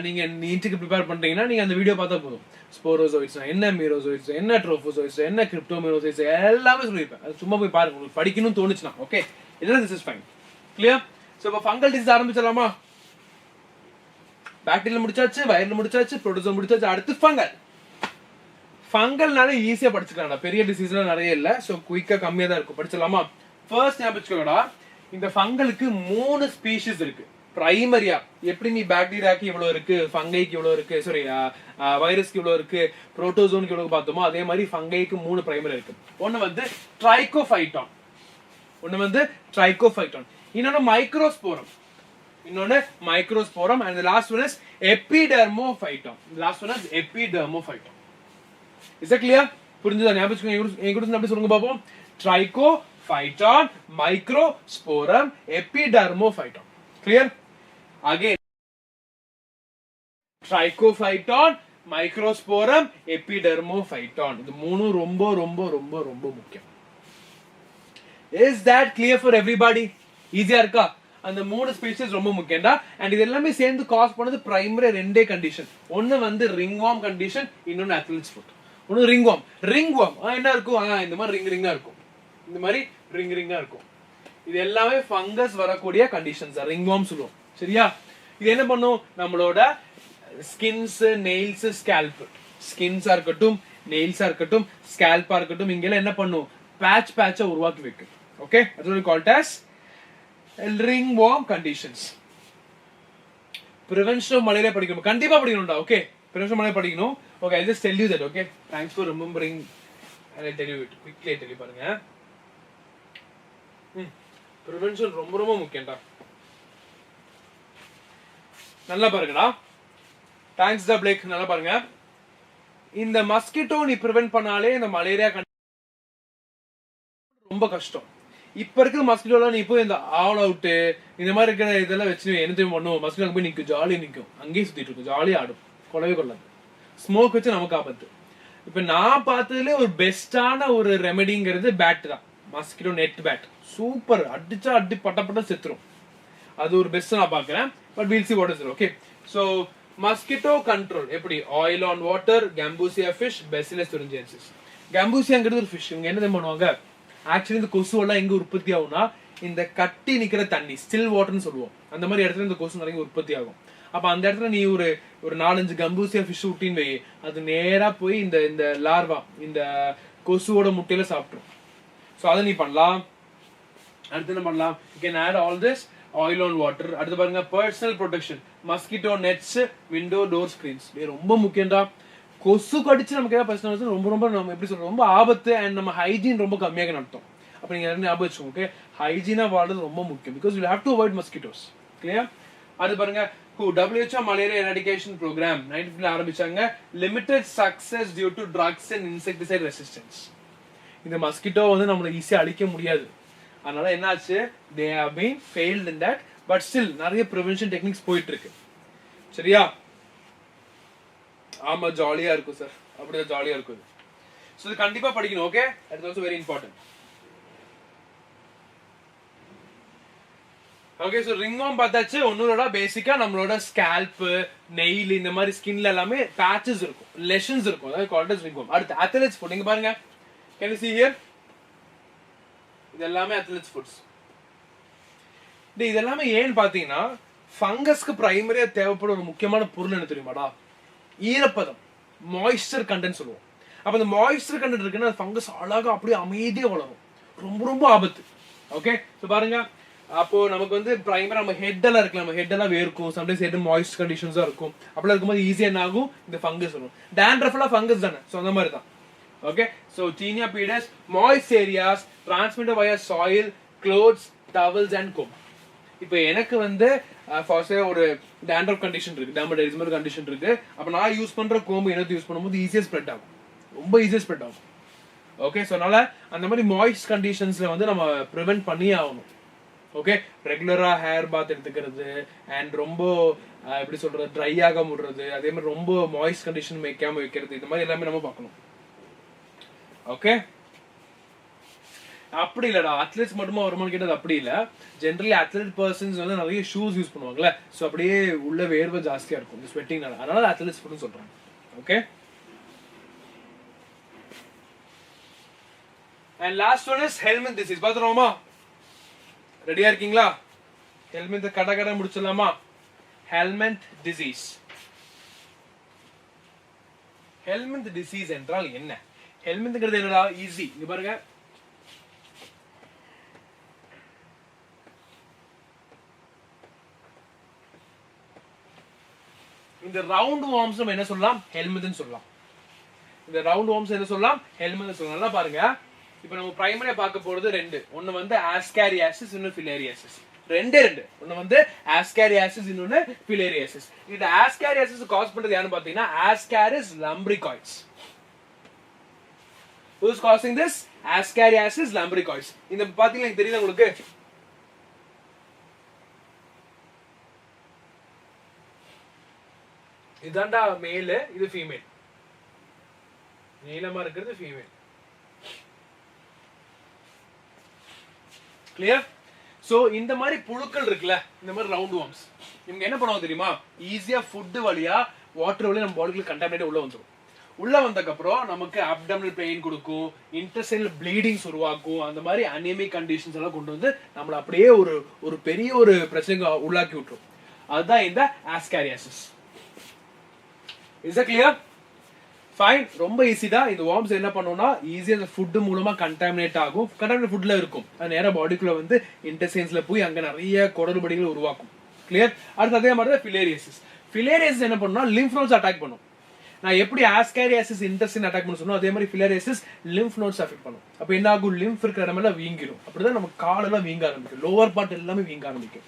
நீங்க நீட்டுக்கு ப்ரிப்பேர் பண்றீங்கன்னா நீங்க அந்த வீடியோ பார்த்தா போதும். ஸ்போரோசோயிட்ஸ் என்ன, மீரோசோயிட்ஸ் என்ன, ட்ரோஃபோசோயிட்ஸ் என்ன, கிரிப்டோமீரோசோயிட்ஸ் எல்லாமே சொல்லியிருப்பேன். அது சும்மா போய் பாருங்க, உங்களுக்கு படிக்கணும்னு தோணுச்சுன்னா. ஓகே, இதெல்லாம் this is fine. Clear? So இப்போ ஃபங்கல் டிசீஸ் ஆரம்பிச்சிடலாமா? பாக்டீரியா முடிச்சாச்சு, வைரல் முடிச்சாச்சு, புரோட்டோசோவா முடிச்சாச்சு, அடுத்து ஃபங்கல். ஃபங்கல்னால ஈஸியா படிச்சுக்கலாம், பெரிய டிசீஸ்லாம் நிறைய இல்ல. ஸோ குயிக்கா கம்மியா தான் இருக்கும், படிச்சிடலாமா? ஃபர்ஸ்ட் ஞாபகம் வச்சுக்கோங்கடா, இந்த ஃபங்கலுக்கு 3 ஸ்பீஷிஸ் இருக்கு. பிரைமரியா எப்படி நீ பாக்டீரியாக்கு இவ்வளவு இருக்கு, ஃபங்கைக்கு இவ்வளவு இருக்கு, சாரி வைரஸ்க்கு இவ்வளவு இருக்கு, புரோட்டோசோனுக்கு இவ்வளவு பார்த்தோமோ அதே மாதிரி ஃபங்கைக்கு 3 பிரைமரி இருக்கு. ஒன்னு வந்து ட்ரைகோஃபைட்டான், இன்னொன்னு Microsporum, and the last one is epidermophyton. Is that clear? புரிஞ்சுதா? ஞாபகம் வச்சுக்கோங்க. என் கூட அப்படி சொல்லுங்க பாப்போம். Trichophyton, microsporum, epidermophyton. clear? Again, trichophyton, microsporum, epidermophyton. இது மூணு ரொம்ப ரொம்ப ரொம்ப ரொம்ப முக்கியம். Is that clear for everybody? ஈஸியா இருக்கா? அந்த 3 ஸ்பீஷிஸ் ரொம்ப முக்கியம்டா. அண்ட் இது எல்லாமே சேர்ந்து காஸ் பண்ணது பிரைமரி ரெண்டே கண்டிஷன். ஒன்னு வந்து ரிங்வார்ம் கண்டிஷன், இன்னொன்னு அத்லெட்ஸ் ஃபுட். ஒன்னு ரிங்வார்ம் என்ன இருக்கும்? இந்த மாதிரி ரிங்கா இருக்கும், இந்த மாதிரி ரிங்கா இருக்கும். இது எல்லாமே ஃபங்கஸ் வரக்கூடிய கண்டிஷன்ஸ், ரிங்வார்ம் சொல்லுவோம். சரியா? இது என்ன பண்ணும்? நம்மளோட ஸ்கின்ஸ், நெயில்ஸ், ஸ்கேல்ப், ஸ்கின்ஸா இருக்கட்டும், நெயில்ஸா இருக்கட்டும், ஸ்கேல்பா இருக்கட்டும், இங்கெல்லாம் என்ன பண்ணும்? பேட்சா உருவாக்கி வைக்கும். ஓகே, அது called as ringworm conditions. Prevention of malaria படிக்கணும், கண்டிப்பா படிக்கணும்டா. ஓகே, prevention of malaria படிக்கணும். Okay, I'll just tell you that. Okay, thanks for remembering, and I'll tell you it quickly. I tell you பாருங்க, prevention ரொம்ப ரொம்ப முக்கியம்டா. நல்லா பாருங்கடா. தேங்க்ஸ் டா பிளேக். நல்லா பாருங்க, இந்த மஸ்கிட்டோ நீ பிரிவென்ட் பண்ணாலே இந்த மலேரியா ரொம்ப கஷ்டம். இப்ப இருக்கிற மஸ்கிட்டோலாம் நீ போய் இந்த ஆல் அவுட் இந்த மாதிரி இருக்கிற இதெல்லாம் வச்சு என்ன தெரியும் பண்ணுவோம்? மஸ்கிட்டோ போய் நிற்கும், ஜாலியா நிற்கும், அங்கேயே சுத்திட்டு இருக்கும், ஜாலியா ஆடும், கொள்ளவே கொள்ளாது. ஸ்மோக் வச்சு நமக்கு ஆபத்து. இப்ப நான் பார்த்ததுல ஒரு பெஸ்டான ஒரு ரெமெடிங்கிறது பேட் தான், மஸ்கிட்டோ நெட் பேட். சூப்பர், அடிச்சா பட்ட செத்துரும். அது ஒரு பெஸ்ட் நான் பாக்குறேன். But we'll see what is it. Okay, so mosquito control எப்படி? oil on water, gambusia fish, bacillus thuringiensis. gambusiaங்கிறது ஒரு fish. இவங்க என்ன பண்ணுவாங்க? ஆக்சுவலி இந்த கொசு எல்லாம் எங்க உற்பத்தி ஆகும்னா இந்த கட்டி நிக்கிற தண்ணி, ஸ்டில் வாட்டர்னு சொல்லுவோம், அந்த மாதிரி இடத்துல இந்த கொசு நிறைய உற்பத்தி ஆகும். அப்ப அந்த இடத்துல நீ ஒரு 4-5 கம்பூசியா ஃபிஷ் விட்டின்னு வை, அது நேரா போய் இந்த லார்வா, இந்த கொசுவோட முட்டையில சாப்பிட்டுரும். ஸோ அதை நீ பண்ணலாம். அடுத்து என்ன பண்ணலாம்? you can add all this oil on water. அடுத்து பாருங்க, personal protection, mosquito nets, window door screens. இது ரொம்ப முக்கியம்டா. கொசு கடிச்சு நமக்கு ஏதாவது பிரச்சனை வந்து ரொம்ப ரொம்ப நம்ம எப்படி சொல்றோம், ரொம்ப ஆபத்து. அண்ட் நம்ம ஹைஜீன் ரொம்ப கம்மியாக நடத்தும். அப்ப நீங்க ஞாபகம் வச்சுக்கோங்க. ஓகே, ஹைஜீனா வாழ்றது ரொம்ப முக்கியம், because you have to avoid mosquitoes. Clear? அது பாருங்க, WHO மலேரியா எராடிகேஷன் ப்ரோக்ராம் 1950 ஆரம்பிச்சாங்க. Limited success due to drugs and insecticide resistance. இந்த மஸ்கிட்டோ வந்து நம்மள ஈஸியா அழிக்க முடியாது. அதனால என்னாச்சு? they have been failed in that, but still நிறைய prevention techniques போயிட்டு இருக்கு. சரியா? ஆமா, ஜாலியா இருக்கும் சார், அப்படியே ஜாலியா இருக்கும். சோ இது கண்டிப்பா படிக்கணும். Okay, that is also very important. Okay, so ringworm பார்த்தாச்சு. ஒன்னோட பேசிக்கா நம்மளோட ஸ்கேல்ப், நெயில், இந்த மாதிரி ஸ்கின்ல எல்லாமே பேச்சஸ் இருக்கும், லெஷன்ஸ் இருக்கும், அதாவது கால்ட் as ringworm. அடுத்து athlete's foot. இங்க பாருங்க, can you see here? இது எல்லாமே athlete's foods. இதெல்லாமே ஏன்னு பாத்தீங்கன்னா ஃபங்கஸ்க்கு பிரைமரியா தேவைப்படும் ஒரு முக்கியமான பொருள் என்ன தெரியுமாடா? ஈரப்பதம், மாய்ஸ்சர் கண்டென்ட் சொல்லுவோம். அப்ப அந்த மாய்ஸ்சர் கண்டென்ட் இருக்குன்னா ஃபங்கஸ் அழகா அப்படியே அமைதியா வளரும், ரொம்ப ரொம்ப ஆபத்து. ஓகே, ஸோ பாருங்க, அப்போ நமக்கு வந்து பிரைமரா நம்ம ஹெட் எல்லாம் இருக்கலாம், நம்ம ஹெட் எல்லாம் வேர்க்கும், சம்டைம்ஸ் ஹெட் மாய்ஸ்ட் கண்டிஷன்ஸா இருக்கும். அப்படிலாம் இருக்கும்போது ஈஸியா என்ன ஆகும்? இந்த ஃபங்கஸ் வரும். டேண்ட்ரஃப் எல்லாம் ஃபங்கஸ் தானே, ஸோ அந்த மாதிரி தான். Okay, so tinea pedis, moist areas transmitted via soil, clothes, towels and comb. இப்போ எனக்கு வந்து ஃபாஸ்டா ஒரு dandruff கண்டிஷன் இருக்கு, dermatitis கண்டிஷன் இருக்கு. அப்ப நான் யூஸ் பண்ற கோம்பு என்னது யூஸ் பண்ணும்போது ஈஸியா ஸ்ப்ரெட் ஆகும், ரொம்ப ஈஸியா ஸ்ப்ரெட் ஆகும். ஓகே, சோ அதனால அந்த மாதிரி மாய்ஸ்ட் கண்டிஷன்ஸ்ல வந்து நம்ம ப்ரிவென்ட் பண்ணி ஆகணும். ஓகே, ரெகுலரா ஹேர் பாத் எடுத்துக்கிறது, அண்ட் ரொம்ப எப்படி சொல்றது, ட்ரை ஆக முடுறது, அதே மாதிரி ரொம்ப மாய்ஸ்ட் கண்டிஷன் வைக்காம வைக்கிறது, இந்த மாதிரி எல்லாமே நம்ம பார்க்கணும். ஓகே, அப்படி இல்லடா, அத்லெட்ஸ் மட்டுமா வருமானு கேட்டது அப்படி இல்ல. ஜென்ரலி அத்லெட் பர்சன்ஸ் வந்து நிறைய ஷூஸ் யூஸ் பண்ணுவாங்கல்ல, ஸோ அப்படியே உள்ள வேர்வை ஜாஸ்தியா இருக்கும் இந்த ஸ்வெட்டிங்னால, அதனால அத்லெட்ஸ் ஃபுட்னு சொல்றாங்க. Okay, and last one is helmet disease. பாத்துருவோமா? ரெடியா இருக்கீங்களா? ஹெல்மெட் கடை முடிச்சிடலாமா? Helmet disease. ஹெல்மெட் டிசீஸ் என்றால் என்ன? ஹெல்மெட்ங்கிறது என்னடா? ஈஸி. இங்க பாருங்க, இந்த ரவுண்ட் வார்ம்ஸ் நம்ம என்ன சொல்லலாம்? ஹெல்மெட்னு சொல்லலாம். இந்த ரவுண்ட் வார்ம்ஸ் என்ன சொல்லலாம்? ஹெல்மெட்னு சொல்லலாம். நல்லா பாருங்க, இப்போ நம்ம பிரைமரியா பார்க்க போறது ரெண்டு. ஒன்னு வந்து ஆஸ்காரியாசிஸ், இன்னொரு ஃபிலேரியாசிஸ். ரெண்டு. ஒன்னு வந்து ஆஸ்காரியாசிஸ், இன்னொன்னு ஃபிலேரியாசிஸ். இந்த ஆஸ்காரியாசிஸ் காஸ் பண்றது யாருன்னு பாத்தீங்கன்னா Ascaris லம்ப்ரிகாய்ட்ஸ். Who is causing this? Ascariasis lumbricoids. இந்த பாத்தீங்களா, எனக்கு தெரியுதா உங்களுக்கு? இதாண்டா மேல், இது ஃபீமேல். நீலமா இருக்கிறது ஃபீமேல். கிளியர்? சோ இந்த மாதிரி புழுக்கள் இருக்குல்ல, இந்த மாதிரி ரவுண்ட் வார்ம்ஸ், இவங்க என்ன பண்ணுவாங்க தெரியுமா? ஈஸியா ஃபுட் வழியா வாட்டர் வழியா நம்ம பாடிக்குள்ள கண்டாமினேட் உள்ள வந்துடும். உள்ள வந்ததுக்கு அப்புறம் நமக்கு அப்டமினல் பெயின் கொடுக்கும், இன்டெஸ்டைனல் ப்ளீடிங்ஸ் உருவாக்கும், அந்த மாதிரி அனீமிக் கண்டிஷன்ஸ் எல்லாம் கொண்டு வந்து நம்மள அப்படியே ஒரு பெரிய ஒரு பிரச்சனை உள்ளாக்கி விட்டுரும். அதுதான் இந்த ascariasis. Is that clear? Fine, ரொம்ப ஈஸி தான். இந்த வார்ம்ஸ் என்ன பண்ணும்னா ஈஸியா அந்த ஃபுட் மூலமா கண்டாமினேட் ஆகும். கண்டாமினேட் ஃபுட்ல இருக்கும், அது நேரா பாடிக்குள்ள வந்து இன்டெஸ்டைன்ஸ்ல போய் அங்க நிறைய குடல்படிகளை உருவாக்கும். கிளியர்? அடுத்து அதே மாதிரி தான் ஃபிலேரியாசிஸ். ஃபிலேரியாசிஸ் என்ன பண்ணும்னா லிம்ஃப் நோட்ஸ் அட்டாக் பண்ணும். நான் எப்படி ஆஸ்காரியாசிஸ் இன்டெஸ்டைன் அட்டாக் பண்ண சொன்னோம், அதே மாதிரி ஃபிலேரியாசிஸ் லிம்ஃப் நோட்ஸ் அஃபெக்ட் பண்ணும். அப்ப என்ன ஆகும்? லிம்ஃப் இருக்கிற இடமெல்லாம் வீங்கிடும். அப்படிதான் நம்ம காலெல்லாம் வீங்க ஆரம்பிக்கும், லோவர் பார்ட் எல்லாமே வீங்க ஆரம்பிக்கும்.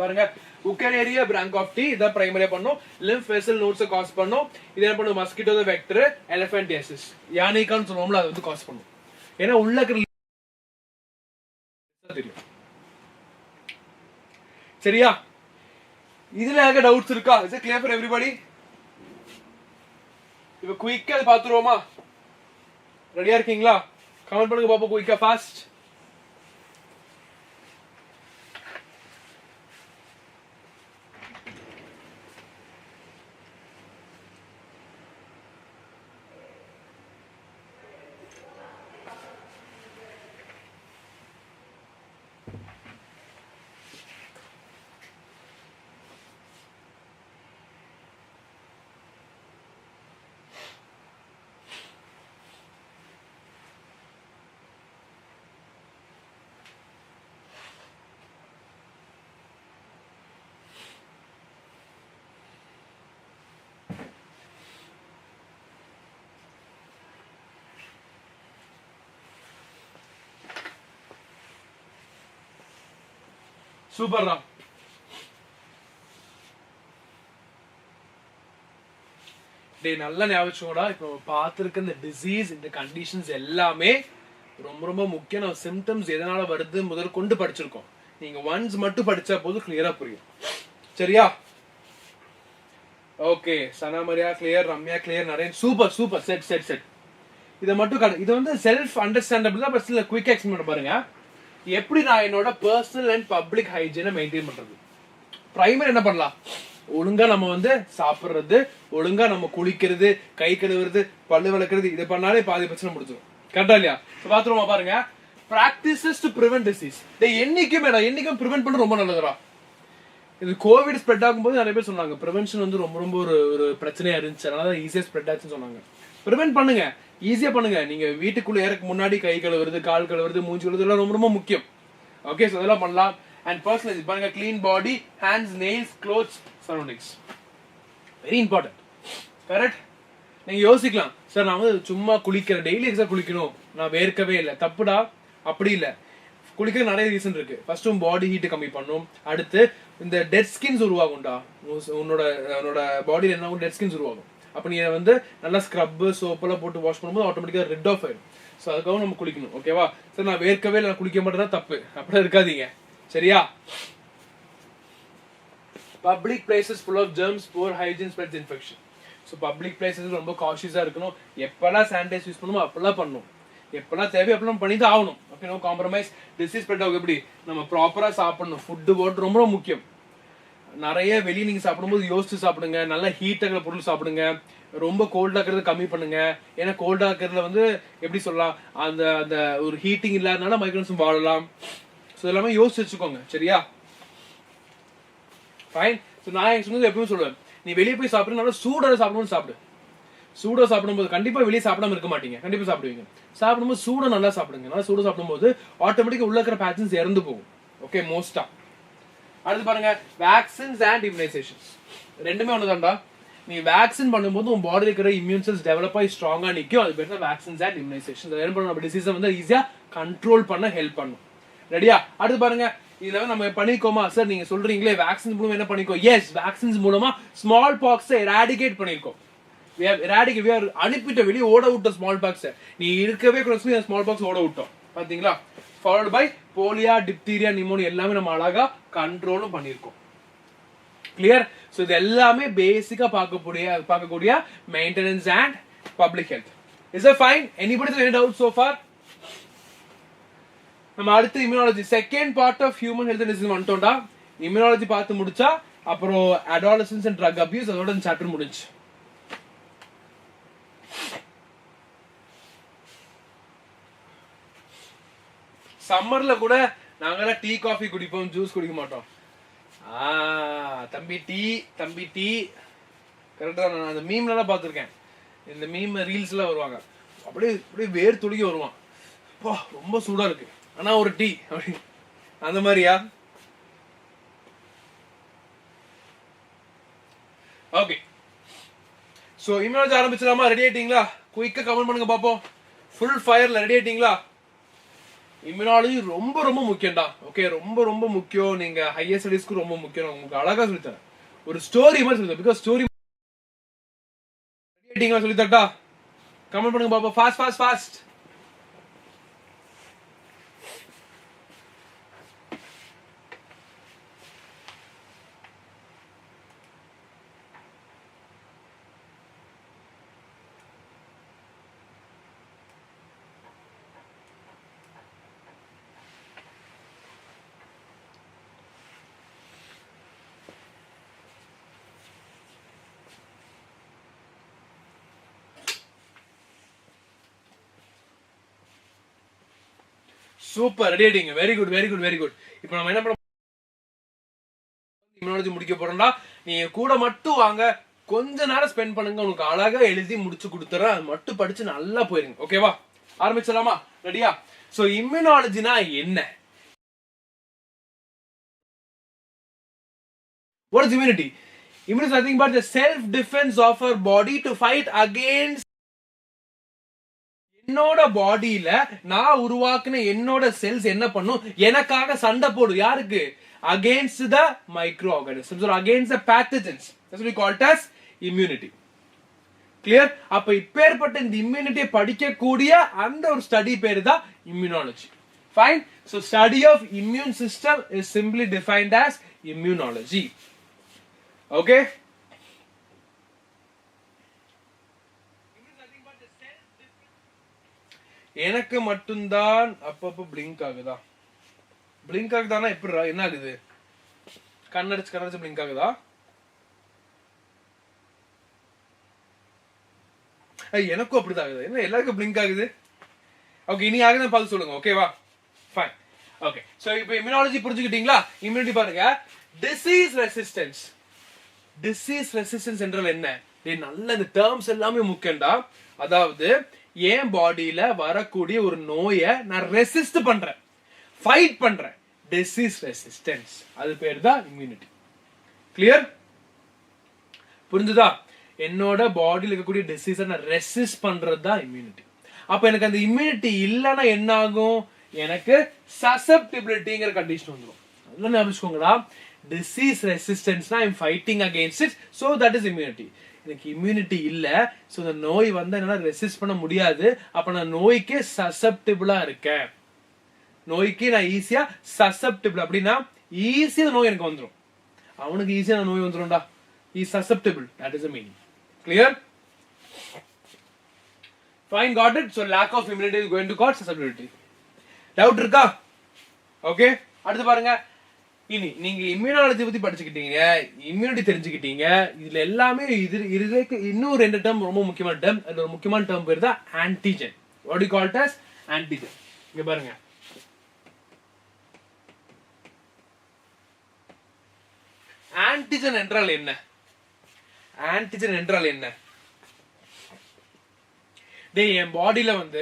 பாருங்க, உக்கரேரியா பிராங்கோப்டி இத பிரைமரியா பண்ணும், லிம்ஃப் வெசல் நோட்ஸ் காஸ் பண்ணும். இது என்ன பண்ணும்? மஸ்கிட்டோ வெக்டர், எலிஃபென்டியாசிஸ், யானைக்கான்னு சொல்லுவோம்ல, அது வந்து காஸ் பண்ணும். ஏன்னா உள்ள இருக்கிற தெரியும். சரியா? இதுல ஏக டவுட்ஸ் இருக்கா? Is it clear for everybody? இப்ப குயிக்கா பாத்துருவோமா? ரெடியா இருக்கீங்களா? கமெண்ட் பண்ணுங்க பாப்போம், குயிக்கா ஃபாஸ்ட். சூப்பர் தான். டேய் நல்லா ஞாபகம், இப்போ பார்த்துருக்க இந்த டிசீஸ், இந்த கண்டிஷன்ஸ் எல்லாமே ரொம்ப ரொம்ப முக்கியம். நம்ம சிம்டம்ஸ் எதனால வருது முதற்கொண்டு படிச்சிருக்கோம். நீங்க ஒன்ஸ் மட்டும் படிச்சா போதும், கிளியரா புரியும். சரியா? Okay, Sana Maria clear, Ramya clear, Naren super super. Set set set. இதை மட்டும் இது வந்து செல்ஃப் அண்டர்ஸ்டாண்டபிள் தான், பட் ஸ்டில் குயிக் எக்ஸ்பிளைன் பண்ண பாருங்க. எப்படி நான் என்னோட பர்சனல் அண்ட் பப்ளிக் ஹைஜீனை மெயின்டைன் பண்றது. பிரைமரி என்ன பண்ணலாம்? ஒழுங்கா நம்ம வந்து சாப்பிடுறது, ஒழுங்கா நம்ம குளிக்கிறது, கை கழுவுறது, பல்லு விளக்குறது, இதை பண்ணாலே பாதி பிரச்சனை முடிஞ்சிடும். கரெக்டா இல்லையா? பாத்துருமா பாருங்க, பிராக்டிசஸ் டு பிரிவென்ட் டிசீஸ். என்னைக்கும் பிரிவென்ட் பண்ண ரொம்ப நல்லதுடா. இது கோவிட் ஸ்ப்ரெட் ஆகும்போது நிறைய பேர் சொன்னாங்க ப்ரிவென்ஷன் வந்து ரொம்ப ரொம்ப ஒரு பிரச்சனையா இருந்துச்சு, அதனால ஈஸியா ஸ்ப்ரெட் ஆச்சுன்னு சொன்னாங்க. ப்ரிவென்ட் பண்ணுங்க, ஈஸியா பண்ணுங்க. நீங்க வீட்டுக்குள்ள ஏறக்கு முன்னாடி கை கழுவுறது, கால் கழுவுறது, மூஞ்சி கழுவுறது எல்லாம் ரொம்ப ரொம்ப முக்கியம். ஓகே, சோ அதெல்லாம் பண்ணலாம். அண்ட் பர்சனலைஸ் பாருங்க, clean body, hands, nails, clothes, surroundings, very important. Correct? நீங்க யோசிக்கலாம், சார் நான் வந்து சும்மா குளிக்கிறேன், டெய்லி எக்ஸா குளிக்கணும், நான் வேர்க்கவே இல்லை. தப்புடா, அப்படி இல்லை. குளிக்க நிறைய ரீசன் இருக்கு. ஃபர்ஸ்ட் பாடி ஹீட் கம்மி பண்ணும். அடுத்து இந்த டெட் ஸ்கின்ஸ் உருவாகும்டா, உன்னோட பாடியில என்ன டெட் ஸ்கின்ஸ் உருவாகும். அப்ப நீ வந்து நல்லா ஸ்க்ரப் சோப்பெல்லாம் போட்டு வாஷ் பண்ணும்போது ஆட்டோமேட்டிக்கா ரெட் ஆஃப் ஆயிடும். ஸோ அதுக்காக நம்ம குளிக்கணும். ஓகேவா? சார் நான் வேர்க்கவே இல்லை, நான் குளிக்க மாட்டேன்னா தப்பு, அப்படியே இருக்காதீங்க. சரியா? Public places full of germs, poor hygiene spreads infection. So public places ரொம்ப காஷியஸா இருக்கணும். எப்பெல்லாம் சானிடைஸ் யூஸ் பண்ணுமோ அப்பெல்லாம் பண்ணணும். எப்பெல்லாம் தேவை எப்பெல்லாம் பண்ணி தான் ஆகணும். Okay, no compromise. Disease spread ஆகும் எப்படி? நம்ம ப்ராப்பரா சாப்பிடணும். ஃபுட்டு போட்டு ரொம்ப முக்கியம். நிறைய வெளியே நீங்க சாப்பிடும்போது யோசிச்சு சாப்பிடுங்க. நல்லா ஹீட் ஆகிற பொருள் சாப்பிடுங்க. ரொம்ப கோல்டா இருக்கிறத கம்மி பண்ணுங்க. ஏன்னா கோல்டா இருக்கிறதுல வந்து எப்படி சொல்லலாம், அந்த அந்த ஒரு ஹீட்டிங் இல்லாதனால மைக்ரோன்ஸும் வாழலாம். ஸோ எல்லாமே யோசிச்சு வச்சுக்கோங்க. சரியா? ஃபைன். ஸோ நான் சொன்னது எப்பவுமே சொல்லுவேன், நீ வெளியே போய் சாப்பிட்டு நல்லா சூடாக சாப்பிடணும்னு சாப்பிடு. சூடாக சாப்பிடும்போது கண்டிப்பா வெளியே சாப்பிடாம இருக்க மாட்டீங்க, கண்டிப்பா சாப்பிடுவீங்க. சாப்பிடும்போது சூடாக நல்லா சாப்பிடுங்க. நல்லா சூடாக சாப்பிடும்போது ஆட்டோமேட்டிக்கா உள்ள இருக்கிற பேட்சன்ஸ் இறந்து போகும். ஓகே, மோஸ்டா. அடுத்து பாருங்க, வேக்சின்ஸ் அண்ட் இம்யூனைசேஷன்ஸ். ரெண்டுமே ஒண்ணுதான்டா. நீ வேக்சின் பண்ணும்போது உன் பாடியில் இருக்கிற இம்யூன் செல்ஸ் டெவலப் ஆகி ஸ்ட்ராங்கா நிற்கும். அது பேர் தான் வேக்சின்ஸ் அண்ட் இம்யூனைசேஷன்ஸ். என்ன பண்ணணும், நம்ம டிசீஸை வந்து ஈஸியா கண்ட்ரோல் பண்ண ஹெல்ப் பண்ணும். ரெடியா? அடுத்து பாருங்க, இதுல நம்ம பண்ணிக்கோமா சார்? நீங்க சொல்றீங்களே வேக்சின் மூலமா என்ன பண்ணிக்கோ? எஸ், வேக்சின்ஸ் மூலமா ஸ்மால் பாக்ஸை எராடிகேட் பண்ணிருக்கோம். அனுப்பிட்ட வெளியே ஓட விட்ட ஸ்மால் பாக்ஸ். நீ இருக்கவே கூட ஸ்மால் பாக்ஸ் ஓட விட்டோம். பாத்தீங்களா? ஃபாலோட் பை போலியா, டிப்தீரியா, நிமோனியா எல்லாமே நம்ம அழகா கண்ட்ரோலும் பண்ணிருக்கோம். கிளியர்? சோ இது எல்லாமே பேசிக்கா பார்க்கக்கூடிய maintenance and public health. Is it fine? Anybody any doubt so far? நம்ம அடுத்து immunology, second part of human health and disease வந்துட்டோம்டா. இம்யூனாலஜி பார்த்து முடிச்சா அப்புறம் அடாலசன்ஸ் அண்ட் ட்ரக் அபியூஸ், அதோட இந்த சாப்டர் முடிஞ்சு. சம்மர்ல கூட நாங்கெல்லாம் டீ காஃபி குடிப்போம், ஜூஸ் குடிக்க மாட்டோம். தம்பி டீ கரெக்டா. நான் அந்த மீம்லாம் பார்த்துருக்கேன். இந்த மீம் ரீல்ஸ்லாம் வருவாங்க, அப்படியே வேர் துளிக்க வருவான். ரொம்ப சூடா இருக்கு ஆனா ஒரு டீ அப்படி, அந்த மாதிரியா? ஓகே, சோ இம்யூனாலஜி ஆரம்பிச்சலாமா? ரெடி ஆயிட்டீங்களா? குயிக்கா கமெண்ட் பண்ணுங்க பாப்போம். ஃபுல் ஃபயர்ல ரெடி ஆயிட்டீங்களா? இம்யூனாலஜி ரொம்ப ரொம்ப முக்கியம்டா. ஓகே, ரொம்ப முக்கியம். நீங்க ஹையர் ஸ்டடீஸ்க்கு ரொம்ப முக்கியம். உங்களுக்கு அழகா சொல்லித்தரேன், ஒரு ஸ்டோரி மாதிரி சொல்லித்தரேன். பிகாஸ் ஸ்டோரி ரெடி ஆயிட்டீங்களா? சொல்லித்தரட்டா? கமெண்ட் பண்ணுங்க பாப்போம். ஃபாஸ்ட். சூப்பர், ரெடி ஆயிட்டீங்க. Very good. இப்போ நம்ம என்ன பண்ண, இம்யூனாலஜி முடிக்க போறோம்டா. நீங்க கூட மட்டும் வாங்க, கொஞ்ச நேரம் ஸ்பெண்ட் பண்ணுங்க. உங்களுக்கு அழகா எழுதி முடிச்சு கொடுத்துறேன். அது மட்டும் படிச்சு நல்லா போயிருங்க. ஓகேவா? ஆரம்பிச்சலாமா? ரெடியா? சோ இம்யூனாலஜினா என்ன? What is immunity? Immunity is nothing but the self defense of our body to fight against. என்னோட பாடியில நான் உருவாக்குன என்னோட செல்ஸ் என்ன பண்ணும்? எனக்காக சண்டை போடும். யாருக்கு? against the microorganisms or against the pathogens. That's what we call it as immunity. Clear? அப்ப இப்பேற்பட்ட இந்த இம்யூனிட்டியை படிக்கக்கூடிய அந்த ஒரு ஸ்டடி பேரு தான் immunology. Fine? So study of immune system is simply defined as immunology. Okay? எனக்கு மட்டும்தான் அப்பப்ப பிளிங்க் ஆகுதா? பிளிங்க் ஆகுதானா எப்படிடா? என்ன ஆகுது? கண்ணடிச்சு பிளிங்க் ஆகுதா? எனக்கும் அப்படிதான் ஆகுது. என்ன எல்லாருக்கும் பிளிங்க் ஆகுது? ஓகே, இனி ஆகுதுன்னு பார்த்து சொல்லுங்க. ஓகேவா? ஃபைன். ஓகே, சோ இப்போ இம்யூனாலஜி புரிஞ்சுக்கிட்டீங்களா? இம்யூனிட்டி பாருங்க. டிசீஸ் ரெசிஸ்டன்ஸ் என்றால் என்ன? நல்ல இந்த டேர்ம்ஸ் எல்லாமே முக்கியம்டா. அதாவது என் பாடியில வரக்கூடிய ஒரு நோயை நான் ரெசிஸ்ட் பண்றேன், ஃபைட் பண்றேன். டிசீஸ் ரெசிஸ்டன்ஸ், அது பேர் தான் இம்யூனிட்டி. கிளியர்? புரிஞ்சுதா? என்னோட பாடியில் இருக்கக்கூடிய டிசீஸை நான் ரெசிஸ்ட் பண்றது தான் இம்யூனிட்டி. அப்ப எனக்கு அந்த இம்யூனிட்டி இல்லைன்னா என்ன ஆகும்? எனக்கு சசப்டிபிலிட்டிங்கிற கண்டிஷன் வந்துடும். அதெல்லாம் ஞாபகம். டிசீஸ் ரெசிஸ்டன்ஸ்னா I am fighting against it, so that is immunity. எனக்கு இம்யூனிட்டி இல்ல, சோ இந்த நோய் வந்து என்னால ரெசிஸ்ட் பண்ண முடியாது. அப்ப நான் நோய்க்கே சசப்டிபிளா இருக்கேன். நோய்க்கு நான் ஈஸியா சசப்டிபிள், அப்படின்னா ஈஸியா நோய் எனக்கு வந்துடும். அவனுக்கு ஈஸியா நோய் வந்துடும்டா. Is susceptible, that is the meaning. Clear? Fine, got it. So lack of immunity is going to cause susceptibility. Doubt இருக்கா? Okay. அடுத்து பாருங்க. இனி நீங்க இம்யூனாலஜி பத்தி படிச்சுக்கிட்டீங்க, இம்யூனிட்டி தெரிஞ்சுக்கிட்டீங்க. இதுல எல்லாமே இதுக்கு இன்னும் ரெண்டு டேர்ம் ரொம்ப முக்கியமான டேர்ம். அது ஒரு முக்கியமான டேர்ம் பேர் தான் antigen. What do you call it as antigen? இங்க பாருங்க. ஆன்டிஜன் என்றால் என்ன? ஆன்டிஜன் என்றால் என்ன? என் பாடியில வந்து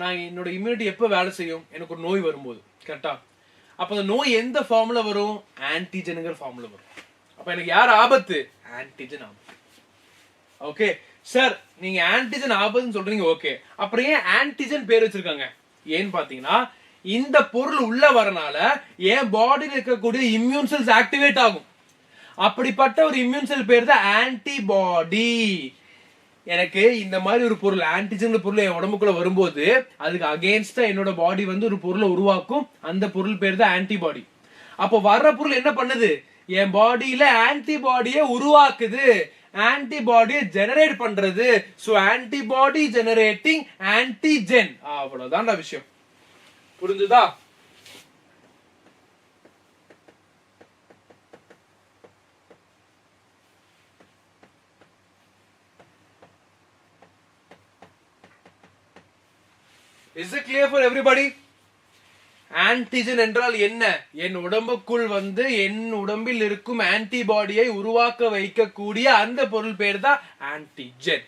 நான் என்னோட இம்யூனிட்டி எப்ப வேலை செய்யும்? எனக்கு ஒரு நோய் வரும்போது, கரெக்டா? அப்ப அந்த நோய் எந்த ஃபார்ம்ல வரும்? ஆன்டிஜனுங்கிற ஃபார்ம்ல வரும். அப்ப எனக்கு யார் ஆபத்து? ஆன்டிஜன் ஆபத்து. ஓகே சார், நீங்க ஆன்டிஜன் ஆபத்துன்னு சொல்றீங்க. ஓகே, அப்புறம் ஏன் ஆன்டிஜன் பேர் வச்சிருக்காங்க? ஏன்னு பாத்தீங்கன்னா, இந்த பொருள் உள்ள வரனால என் பாடியில் இருக்கக்கூடிய இம்யூன் செல்ஸ் ஆக்டிவேட் ஆகும். அப்படிப்பட்ட ஒரு இம்யூன் செல் பேர் தான் ஆன்டிபாடி. எனக்கு இந்த மாதிரி ஒரு பொருள் ஆன்டிஜன் பொருள் என் உடம்புக்குள்ள வரும்போது அதுக்கு அகேன்ஸ்டா என்னோட பாடி வந்து ஒரு பொருளை உருவாக்கும். அந்த பொருள் பேர் தான் ஆன்டிபாடி. அப்போ வர்ற பொருள் என்ன பண்ணுது? என் பாடியில ஆன்டிபாடியை உருவாக்குது, ஆன்டிபாடியை ஜெனரேட் பண்றது. So antibody generating antigen. அவ்வளவுதான்டா விஷயம். புரிஞ்சுதா? Is it clear for everybody? Antigen என்றால் என்ன? என் உடம்புக்குள் வந்து என் உடம்பில் இருக்கும் ஆன்டிபாடியை உருவாக்க வைக்கக்கூடிய அந்த பொருள் பேர் தான் antigen.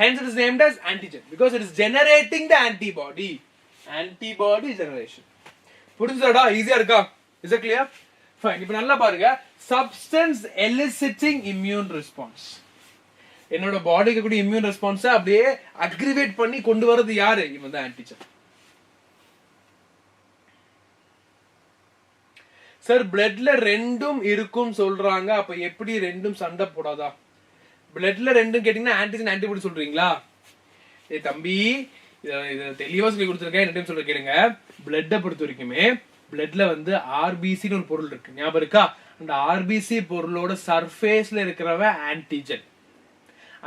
Hence it is named as antigen because it is generating the antibody. Antibody generation. புரிஞ்சுதாடா? ஈஸியா இருக்கா? Is it clear? Fine. இப்போ நல்லா பாருங்க. Substance eliciting immune response. என்னோட பாடிக்கு கூட இம்யூன் ரெஸ்பான்ஸ் அப்படியே அக்ரிவேட் பண்ணி கொண்டு வரது யாரு? இவன் தான் ஆன்டிஜன். சார், பிளட்ல ரெண்டும் இருக்கும் சொல்றாங்க. அப்ப எப்படி ரெண்டும் சண்டை போடாதா? பிளட்ல ரெண்டும் கேட்டீங்கன்னா ஆன்டிஜன் ஆன்டிபாடி சொல்றீங்களா? ஏ தம்பி, இத தெளிவா சொல்லி கொடுத்துருக்கேன். என்ன டைம் சொல்ற கேளுங்க. பிளட்டை பொறுத்த வரைக்குமே பிளட்ல வந்து ஆர்பிசின்னு ஒரு பொருள் இருக்கு, ஞாபகம் இருக்கா? அந்த ஆர்பிசி பொருளோட சர்ஃபேஸ்ல இருக்கிறவ ஆன்டிஜன்.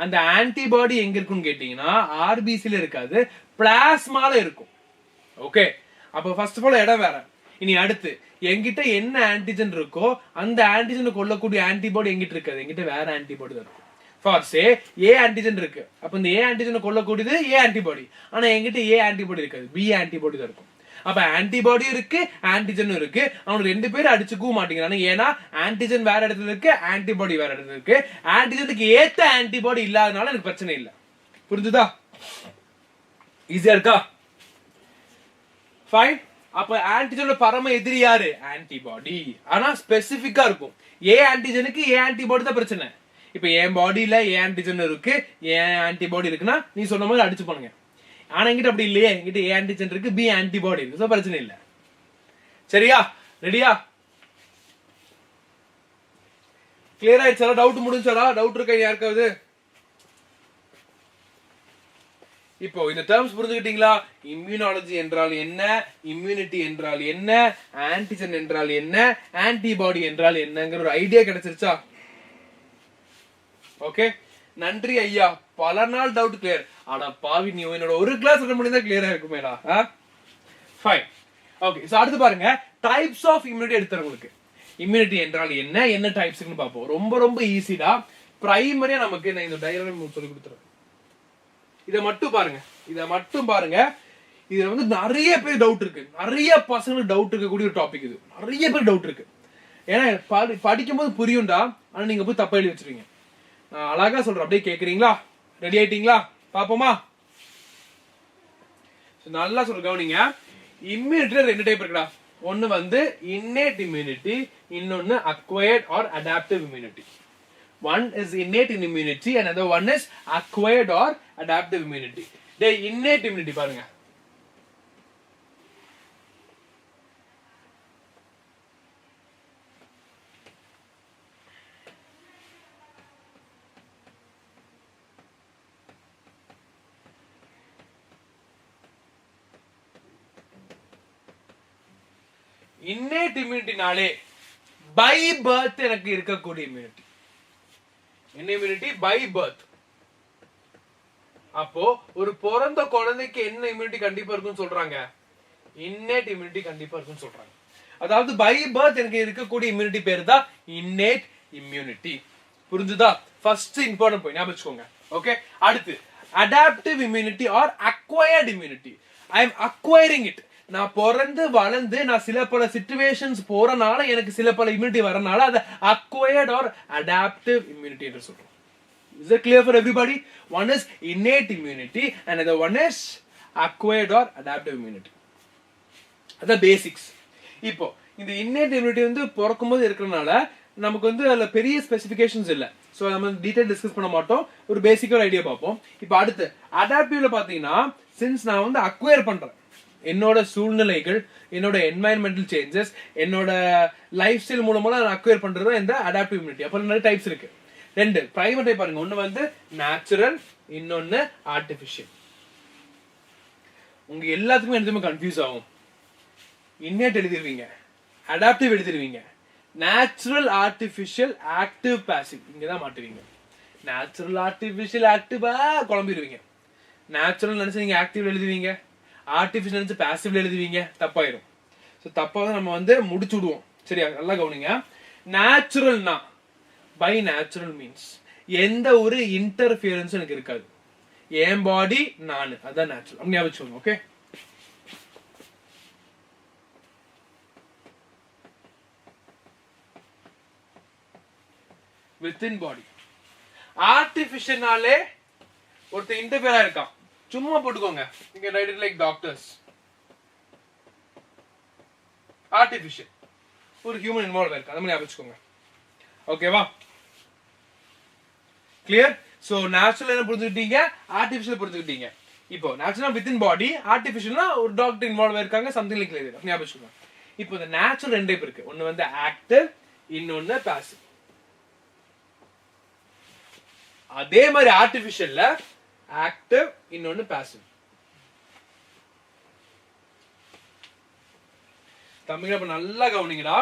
அந்த ஆன்டிபாடி எங்க இருக்குன்னு கேட்டீங்கன்னா ஆர்பிசில இருக்காது, பிளாஸ்மால இருக்கும். ஓகே, அப்ப ஃபர்ஸ்ட் ஆஃப் ஆல் இடம் வேற. இனி அடுத்து என்கிட்ட என்ன ஆன்டிஜன் இருக்கோ அந்த ஆன்டிஜனை கொல்லக்கூடிய ஆன்டிபாடி எங்கிட்ட இருக்காது, எங்கிட்ட வேற ஆன்டிபாடி தான் இருக்கும். ஃபார் சே ஏ ஆன்டிஜன் இருக்கு, அப்ப இந்த ஏ ஆன்டிஜனை கொல்லக்கூடியது ஏ ஆன்டிபாடி. ஆனா என்கிட்ட ஏ ஆன்டிபாடி இருக்காது, பி ஆன்டிபாடி தான் இருக்கும். அப்ப ஆன்டிபாடியும் இருக்கு ஆன்டிஜனும் இருக்கு. அவங்க ரெண்டு பேரும் அடிச்சுக்கவும் மாட்டேங்கிறாங்க. ஏன்னா ஆன்டிஜன் வேற இடத்துல இருக்கு, ஆன்டிபாடி வேற இடத்துல இருக்கு. ஆன்டிஜனுக்கு ஏத்த ஆன்டிபாடி இல்லாதனால எனக்கு பிரச்சனை இல்லை. புரிஞ்சுதா? ஈஸியா இருக்கா? ஃபைன். அப்ப ஆன்டிஜனோட பரம எதிரி யாரு? ஆன்டிபாடி. ஆனா ஸ்பெசிபிக்கா இருக்கும். ஏ ஆன்டிஜனுக்கு ஏ ஆன்டிபாடி தான் பிரச்சனை. இப்ப என் பாடியில ஏ ஆன்டிஜன் இருக்கு, ஏன் ஆன்டிபாடி இருக்குன்னா நீ சொன்ன மாதிரி அடிச்சு பண்ணுங்க. ஆனா என்கிட்ட அப்படி இல்லையே, என்கிட்ட ஏ ஆன்டிஜன் இருக்கு, பி ஆன்டிபாடி இருக்கு. பிரச்சனை இல்ல. சரியா? ரெடியா? கிளியர் ஆயிடுச்சா? டவுட் முடிஞ்சா? டவுட் இருக்கா யாருக்காவது? இப்போ இந்த டேர்ம்ஸ் புரிஞ்சுக்கிட்டீங்களா? இம்யூனாலஜி என்றால் என்ன, இம்யூனிட்டி என்றால் என்ன, ஆன்டிஜன் என்றால் என்ன, ஆன்டிபாடி என்றால் என்னங்கிற ஒரு ஐடியா கிடைச்சிருச்சா? ஓகே, நன்றி ஐயா. பல நாள் டவுட் கிளியர். ஆனா பாவி, நீ என்னோட ஒரு கிளாஸ் அட்டெண்ட் பண்ணி தான் கிளியரா இருக்குமேடா. ஃபைன். ஓகே, சோ அடுத்து பாருங்க, டைப்ஸ் ஆஃப் இம்யூனிட்டி எடுத்துறவங்களுக்கு இம்யூனிட்டி என்றால் என்ன, என்ன டைப்ஸ்னு பாப்போம். ரொம்ப ரொம்ப ஈஸிடா. பிரைமரியா நமக்கு நான் இந்த டயக்ராம் சொல்லி கொடுத்துறேன். இத மட்டும் பாருங்க, இத மட்டும் பாருங்க. இதுல வந்து நிறைய பேர் டவுட் இருக்கு, நிறைய பசங்களுக்கு டவுட் இருக்கக்கூடிய ஒரு டாபிக் இது. நிறைய பேர் டவுட் இருக்கு. ஏன்னா படிக்கும் போது புரியும்டா, ஆனா நீங்க போய் தப்பா எழுதி வச்சிருக்கீங்க. நான் அழகா சொல்றேன், அப்படியே கேக்குறீங்களா? ரெடி ஆயிட்டீங்களா? பாப்போமா? நல்லா சொல்ற, கவனிங்க. இம்யூனிட்டில ரெண்டு டைப் இருக்குடா. ஒன்னு வந்து innate immunity, இன்னொன்னு acquired or adaptive immunity. One is innate immunity, another one is acquired or adaptive immunity. The innate immunity பாருங்க. innate immunity நாளே by birth எனக்கு இருக்கக்கூடிய immunity. என்ன immunity? By birth. அப்போ ஒரு பிறந்த குழந்தைக்கு என்ன இம்யூனிட்டி கண்டிப்பா இருக்குன்னு சொல்றாங்க? இன்னேட் இம்யூனிட்டி கண்டிப்பா இருக்குன்னு சொல்றாங்க. அதாவது பை பர்த் எனக்கு இருக்கக்கூடிய இம்யூனிட்டி பேரு தான் இன்னேட் இம்யூனிட்டி. புரிஞ்சுதா? ஃபர்ஸ்ட் இம்பார்ட்டன்ட் பாயிண்ட் ஞாபகம் வச்சுக்கோங்க. ஓகே, அடுத்து adaptive immunity R acquired immunity. I am acquiring it. நான் பிறந்து வளர்ந்து நான் சில பல சிச்சுவேஷன்ஸ் போறனால எனக்கு சில பல இம்யூனிட்டி வரனால அது அக்வயர்ட் ஆர் அடாப்டிவ் இம்யூனிட்டி என்று சொல்றோம். Is it clear for everybody? One is innate immunity and the other one is acquired or adaptive immunity. That's the basics. இப்போ இந்த innate immunity வந்து பிறக்கும்போது இருக்கறனால நமக்கு வந்து அதுல பெரிய ஸ்பெசிஃபிகேஷன்ஸ் இல்ல. சோ நம்ம டீடைல் டிஸ்கஸ் பண்ண மாட்டோம். ஒரு பேசிக் ஒரு ஐடியா பார்ப்போம். இப்போ அடுத்து அடாப்டிவ்ல பாத்தீங்கன்னா சின்ஸ் நான் வந்து அக்வயர் பண்றேன், என்னோட சூழ்நிலைகள், என்னோட என்வாயன்மெண்டல் சேஞ்சஸ், என்னோட லைஃப் ஸ்டைல் மூலமா நான் அக்வயர் பண்றது இந்த அடாப்டிவ் இம்யூனிட்டி. அப்ப நிறைய டைப்ஸ் இருக்கு. ரெண்டு பிரைமரி டைப் பாருங்க. ஒன்னு வந்து நேச்சுரல், இன்னொன்னு ஆர்டிபிஷியல். உங்க எல்லாத்துக்குமே எதுவுமே கன்ஃபியூஸ் ஆகும். இன்னேட் எழுதிருவீங்க, அடாப்டிவ் எழுதிருவீங்க, நேச்சுரல், ஆர்டிபிஷியல், ஆக்டிவ், பாசிவ் இங்கதான் மாட்டுவீங்க. நேச்சுரல், ஆர்டிபிஷியல், ஆக்டிவ் குழம்பிடுவீங்க. நேச்சுரல் நினைச்சு நீங்க ஆக்டிவ் எழுதுவீங்க, ஆர்டிபிஷியல் நினைச்சு பாசிவ் எழுதுவீங்க, தப்பாயிரும். ஸோ தப்பாக நம்ம வந்து முடிச்சு விடுவோம். சரியா? நல்லா கவனிங்க. நேச்சுரல்னா பை நேச்சுரல் மீன்ஸ் எந்த ஒரு இன்டர்ஃபியரன்ஸும் எனக்கு இருக்காது. என் பாடி நான், அதான் நேச்சுரல். அப்படி ஞாபகம். ஓகே, வித்தின் பாடி. ஆர்டிபிஷியல்னாலே ஒருத்தர் இன்டர்ஃபியரா இருக்கான், சும்மா போட்டுக்கோங்க. நீங்க right it like doctors. Artificial ஒரு ஹியூமன் இன்வால்வ் இருக்கு, அது மாதிரி ஞாபகம் வச்சுக்கோங்க. ஓகேவா? கிளியர்? சோ நேச்சுரல் என்ன புரிஞ்சுக்கிட்டீங்க, ஆர்டிபிஷியல் புரிஞ்சுக்கிட்டீங்க. இப்போ நேச்சுரல் வித்தின் பாடி, ஆர்டிபிஷியல்னா ஒரு டாக்டர் இன்வால்வ் இருக்காங்க, சம்திங் லைக் இது ஞாபகம் வச்சுக்கோங்க. இப்போ இந்த நேச்சுரல் ரெண்டு டைப் இருக்கு. ஒன்னு வந்து ஆக்டிவ், இன்னொன்னு பாசிவ். அதே மாதிரி ஆர்டிபிஷியல்ல ஆக்டிவ், இன்னொன்னு பாசிவ். தமிழ்ல இப்ப நல்லா கவனிங்கடா.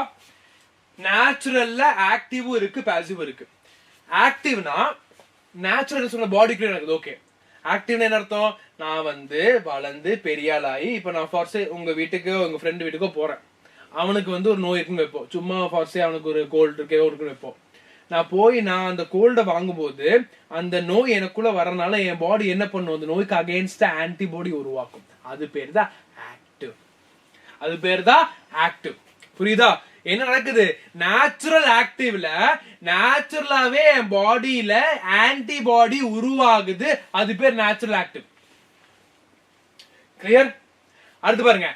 நேச்சுரல்ல ஆக்டிவும் இருக்கு, பாசிவ் இருக்கு. ஆக்டிவ்னா நேச்சுரல் சொன்ன பாடிக்குள்ள நடக்குது. ஓகே, ஆக்டிவ்னா என்ன அர்த்தம்? நான் வந்து வளர்ந்து பெரிய ஆளாகி இப்ப நான் ஃபார்ஸே உங்க வீட்டுக்கோ உங்க ஃப்ரெண்ட் வீட்டுக்கோ போறேன். அவனுக்கு வந்து ஒரு நோய் இருக்குன்னு வைப்போம், சும்மா ஃபார்ஸே அவனுக்கு ஒரு கோல்டு இருக்குன்னு வைப்போம். நான் போய் நான் அந்த கோல்டை வாங்கும்போது அந்த நோய் எனக்குள்ள வரனால என் பாடி என்ன பண்ணும், அந்த நோய்க்கு அகைன்ஸ்ட் ஆன்டிபாடி உருவாக்கும். அது பேர் தான் ஆக்டிவ். அது பேர் தான் ஆக்டிவ். புரியுதா? என்ன நடக்குது? நேச்சுரல் ஆக்டிவ்ல நேச்சுரலாவே என் பாடியில ஆன்டிபாடி உருவாகுது, அது பேர் நேச்சுரல் ஆக்டிவ். கிளியர்? அடுத்து பாருங்க,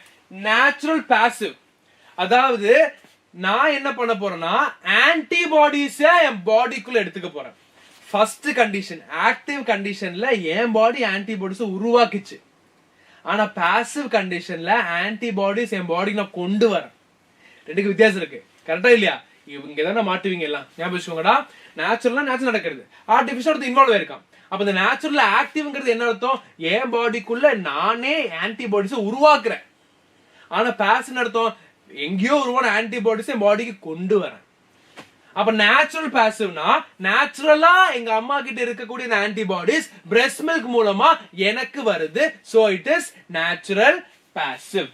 நேச்சுரல் பாசிவ். அதாவது நான் என்ன பண்ண போறேன்னா ஆன்டிபாடிஸ என் பாடிக்குள்ள எடுத்துக்க போறேன். ஃபர்ஸ்ட் கண்டிஷன் ஆக்டிவ் கண்டிஷன்ல என் பாடி ஆன்டிபாடிஸ் உருவாக்கிச்சு. ஆனா பாசிவ் கண்டிஷன்ல ஆன்டிபாடிஸ் என் பாடி நான் கொண்டு வரேன். ரெண்டுக்கு வித்தியாசம் இருக்கு. கரெக்டா இல்லையா? இங்கதானே மாட்டுவீங்க எல்லாம். ஞாபகம் வச்சுக்கோங்கடா. நேச்சுரலா நேச்சுரல் நடக்கிறது, ஆர்டிபிஷியல் இன்வால்வ் ஆயிருக்கான். அப்ப இந்த நேச்சுரல் ஆக்டிவ்ங்கிறது என்ன அர்த்தம்? என் பாடிக்குள்ள நானே ஆன்டிபாடிஸ் உருவாக்குறேன். ஆனா பாசிவ் அர்த்தம் எங்கேயோ உருவான ஆன்டிபாடிஸ் என் பாடிக்கு கொண்டு வரேன். அப்ப நேச்சுரல் பாசிவ்னா நேச்சுரலா எங்க அம்மா கிட்ட இருக்கக்கூடிய இந்த ஆன்டிபாடிஸ் பிரஸ்ட் மில்க் மூலமா எனக்கு வருது. So it is natural passive.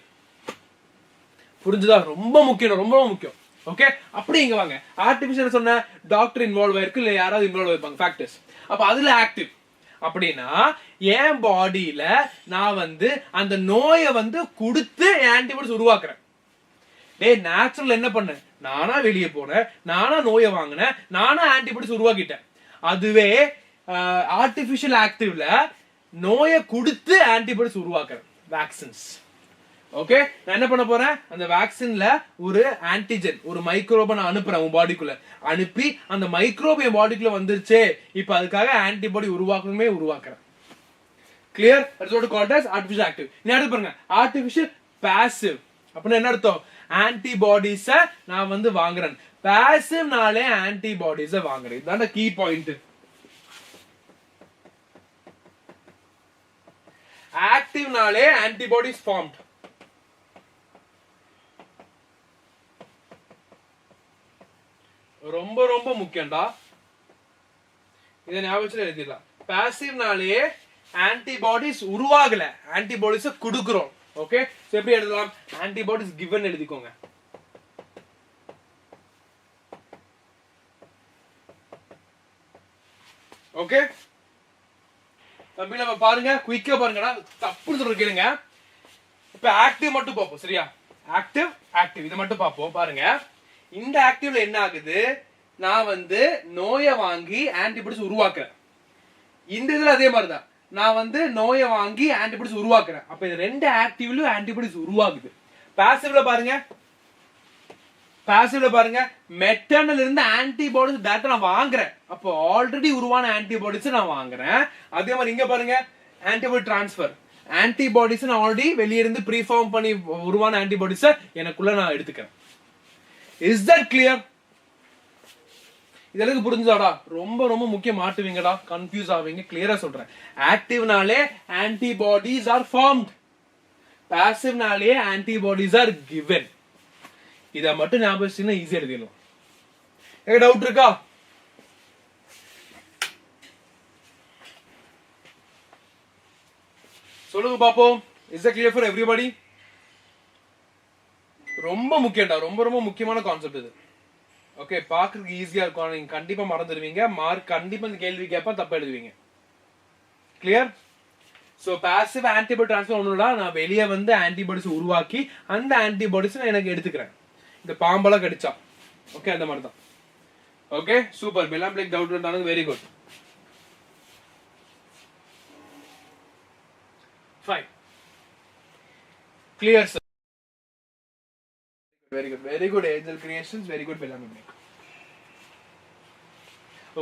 புரிஞ்சுதா? ரொம்ப முக்கியம், ரொம்ப முக்கியம். ஓகே, அப்படி இங்க வாங்க. ஆர்டிபிஷியல் சொன்ன டாக்டர் இன்வால்வ் ஆயிருக்கு, இல்ல யாராவது இன்வால்வ் ஆயிருப்பாங்க, ஃபேக்டர்ஸ். அப்ப அதுல ஆக்டிவ் அப்படின்னா என் பாடியில நான் வந்து அந்த நோயை வந்து கொடுத்து ஆன்டிபாடிஸ் உருவாக்குறேன். டேய், நேச்சுரல் என்ன பண்ண? நானா வெளியே போனேன், நானா நோயை வாங்கினேன், நானா ஆன்டிபாடிஸ் உருவாக்கிட்டேன். அதுவே ஆர்டிபிஷியல் ஆக்டிவ்ல நோயை கொடுத்து ஆன்டிபாடிஸ் உருவாக்குறேன், வேக்சின்ஸ். ஓகே, நான் என்ன பண்ண போறேன்? அந்த வேக்சின்ல ஒரு ஆன்டிஜென், ஒரு மைக்ரோபை நான் அனுப்புறேன் உன் பாடிக்குள்ள. அனுப்பி அந்த மைக்ரோப் என் பாடிக்குள்ள வந்துருச்சு, இப்ப அதுக்காக ஆன்டிபாடி உருவாக்கணுமே உருவாக்குறேன். Clear? That's what called as artificial active. நீ அடுத்து பாருங்க, ஆர்டிபிஷியல் பாசிவ். அப்படின்னா என்ன அர்த்தம்? ஆன்டிபாடிஸ நான் வந்து வாங்குறேன். பாசிவ்னாலே ஆன்டிபாடிஸ வாங்குறேன். இதுதான் கீ பாயிண்ட். ஆக்டிவ்னாலே ஆன்டிபாடிஸ் ஃபார்ம்ட். ரொம்ப ரொம்ப முக்கியம்டா, இதை ஞாபகத்துல எழுதிடலாம். பாசிவ்னாலே ஆன்டிபாடிஸ் உருவாகல, ஆன்டிபாடிஸ் கொடுக்கிறோம். ஓகே, சோ எப்படி எழுதலாம்? ஆன்டிபாடிஸ் given எழுதிக்கோங்க. ஓகே, தம்பி நம்ம பாருங்க, குயிக்கா பாருங்கடா, தப்புன்னு சொல்ற கேளுங்க. இப்ப ஆக்டிவ் மட்டும் பாப்போம், சரியா? ஆக்டிவ் ஆக்டிவ் இதை மட்டும் பாப்போம். பாருங்க, இந்த ஆக்டிவ்ல என்ன ஆகுது? நான் வந்து நோயை வாங்கி ஆன்டிபாடிஸ் உருவாக்குறேன். இந்த இதுல அதே மாதிரிதான், நான் வந்து நோயை வாங்கி ஆன்டிபாடிஸ் உருவாக்குறேன். அப்ப இது ரெண்டு ஆக்டிவ்லயும் ஆன்டிபாடிஸ் உருவாகுது. பாசிவ்ல பாருங்க, பாசிவ்ல பாருங்க, மெட்டர்னல் இருந்து ஆன்டிபாடிஸ் டைரக்டா நான் வாங்குறேன். அப்போ ஆல்ரெடி உருவான ஆன்டிபாடிஸ் நான் வாங்குறேன். அதே மாதிரி இங்க பாருங்க, ஆன்டிபாடி டிரான்ஸ்பர், ஆன்டிபாடிஸ் நான் ஆல்ரெடி வெளிய இருந்து ப்ரீஃபார்ம் பண்ணி உருவான ஆன்டிபாடிஸ் எனக்குள்ள நான் எடுத்துக்கிறேன். Is that clear? இதெல்லாம் புரிஞ்சுதாடா? ரொம்ப ரொம்ப முக்கியம், மாட்டுவீங்கடா, கன்ஃபியூஸ் ஆவீங்க. கிளியரா சொல்றேன். ஆக்டிவ்னாலே ஆன்டிபாடிஸ் ஆர் ஃபார்ம்ட், பாசிவ்னாலே ஆன்டிபாடிஸ் ஆர் given. இத மட்டும் ஞாபகம் வச்சீங்கன்னா ஈஸியா எழுதிடலாம். ஏதாவது டவுட் இருக்கா? சொல்லுங்க பாப்போம். Is it clear for everybody? ரொம்ப முக்கியம்டா, ரொம்ப ரொம்ப முக்கியமான கான்செப்ட் இது. ஓகே, பாக்குறதுக்கு ஈஸியா இருக்கும், நீங்க கண்டிப்பா மறந்துடுவீங்க. மார்க் கண்டிப்பா இந்த கேள்வி கேட்பா தப்பா எழுதுவீங்க. Clear? So passive antibody transfer ஒண்ணுடா, நான் வெளியே வந்து ஆன்டிபாடிஸ் உருவாக்கி அந்த ஆன்டிபாடிஸ் நான் எனக்கு எடுத்துக்கிறேன். இந்த பாம்பெல்லாம் கடிச்சா, ஓகே, அந்த மாதிரி தான். Okay, super. Bellamy Blake doubt இருந்தாலும் very good. Fine, clear sir. Very good, very good. Angel creations, very good. Bellamy Blake.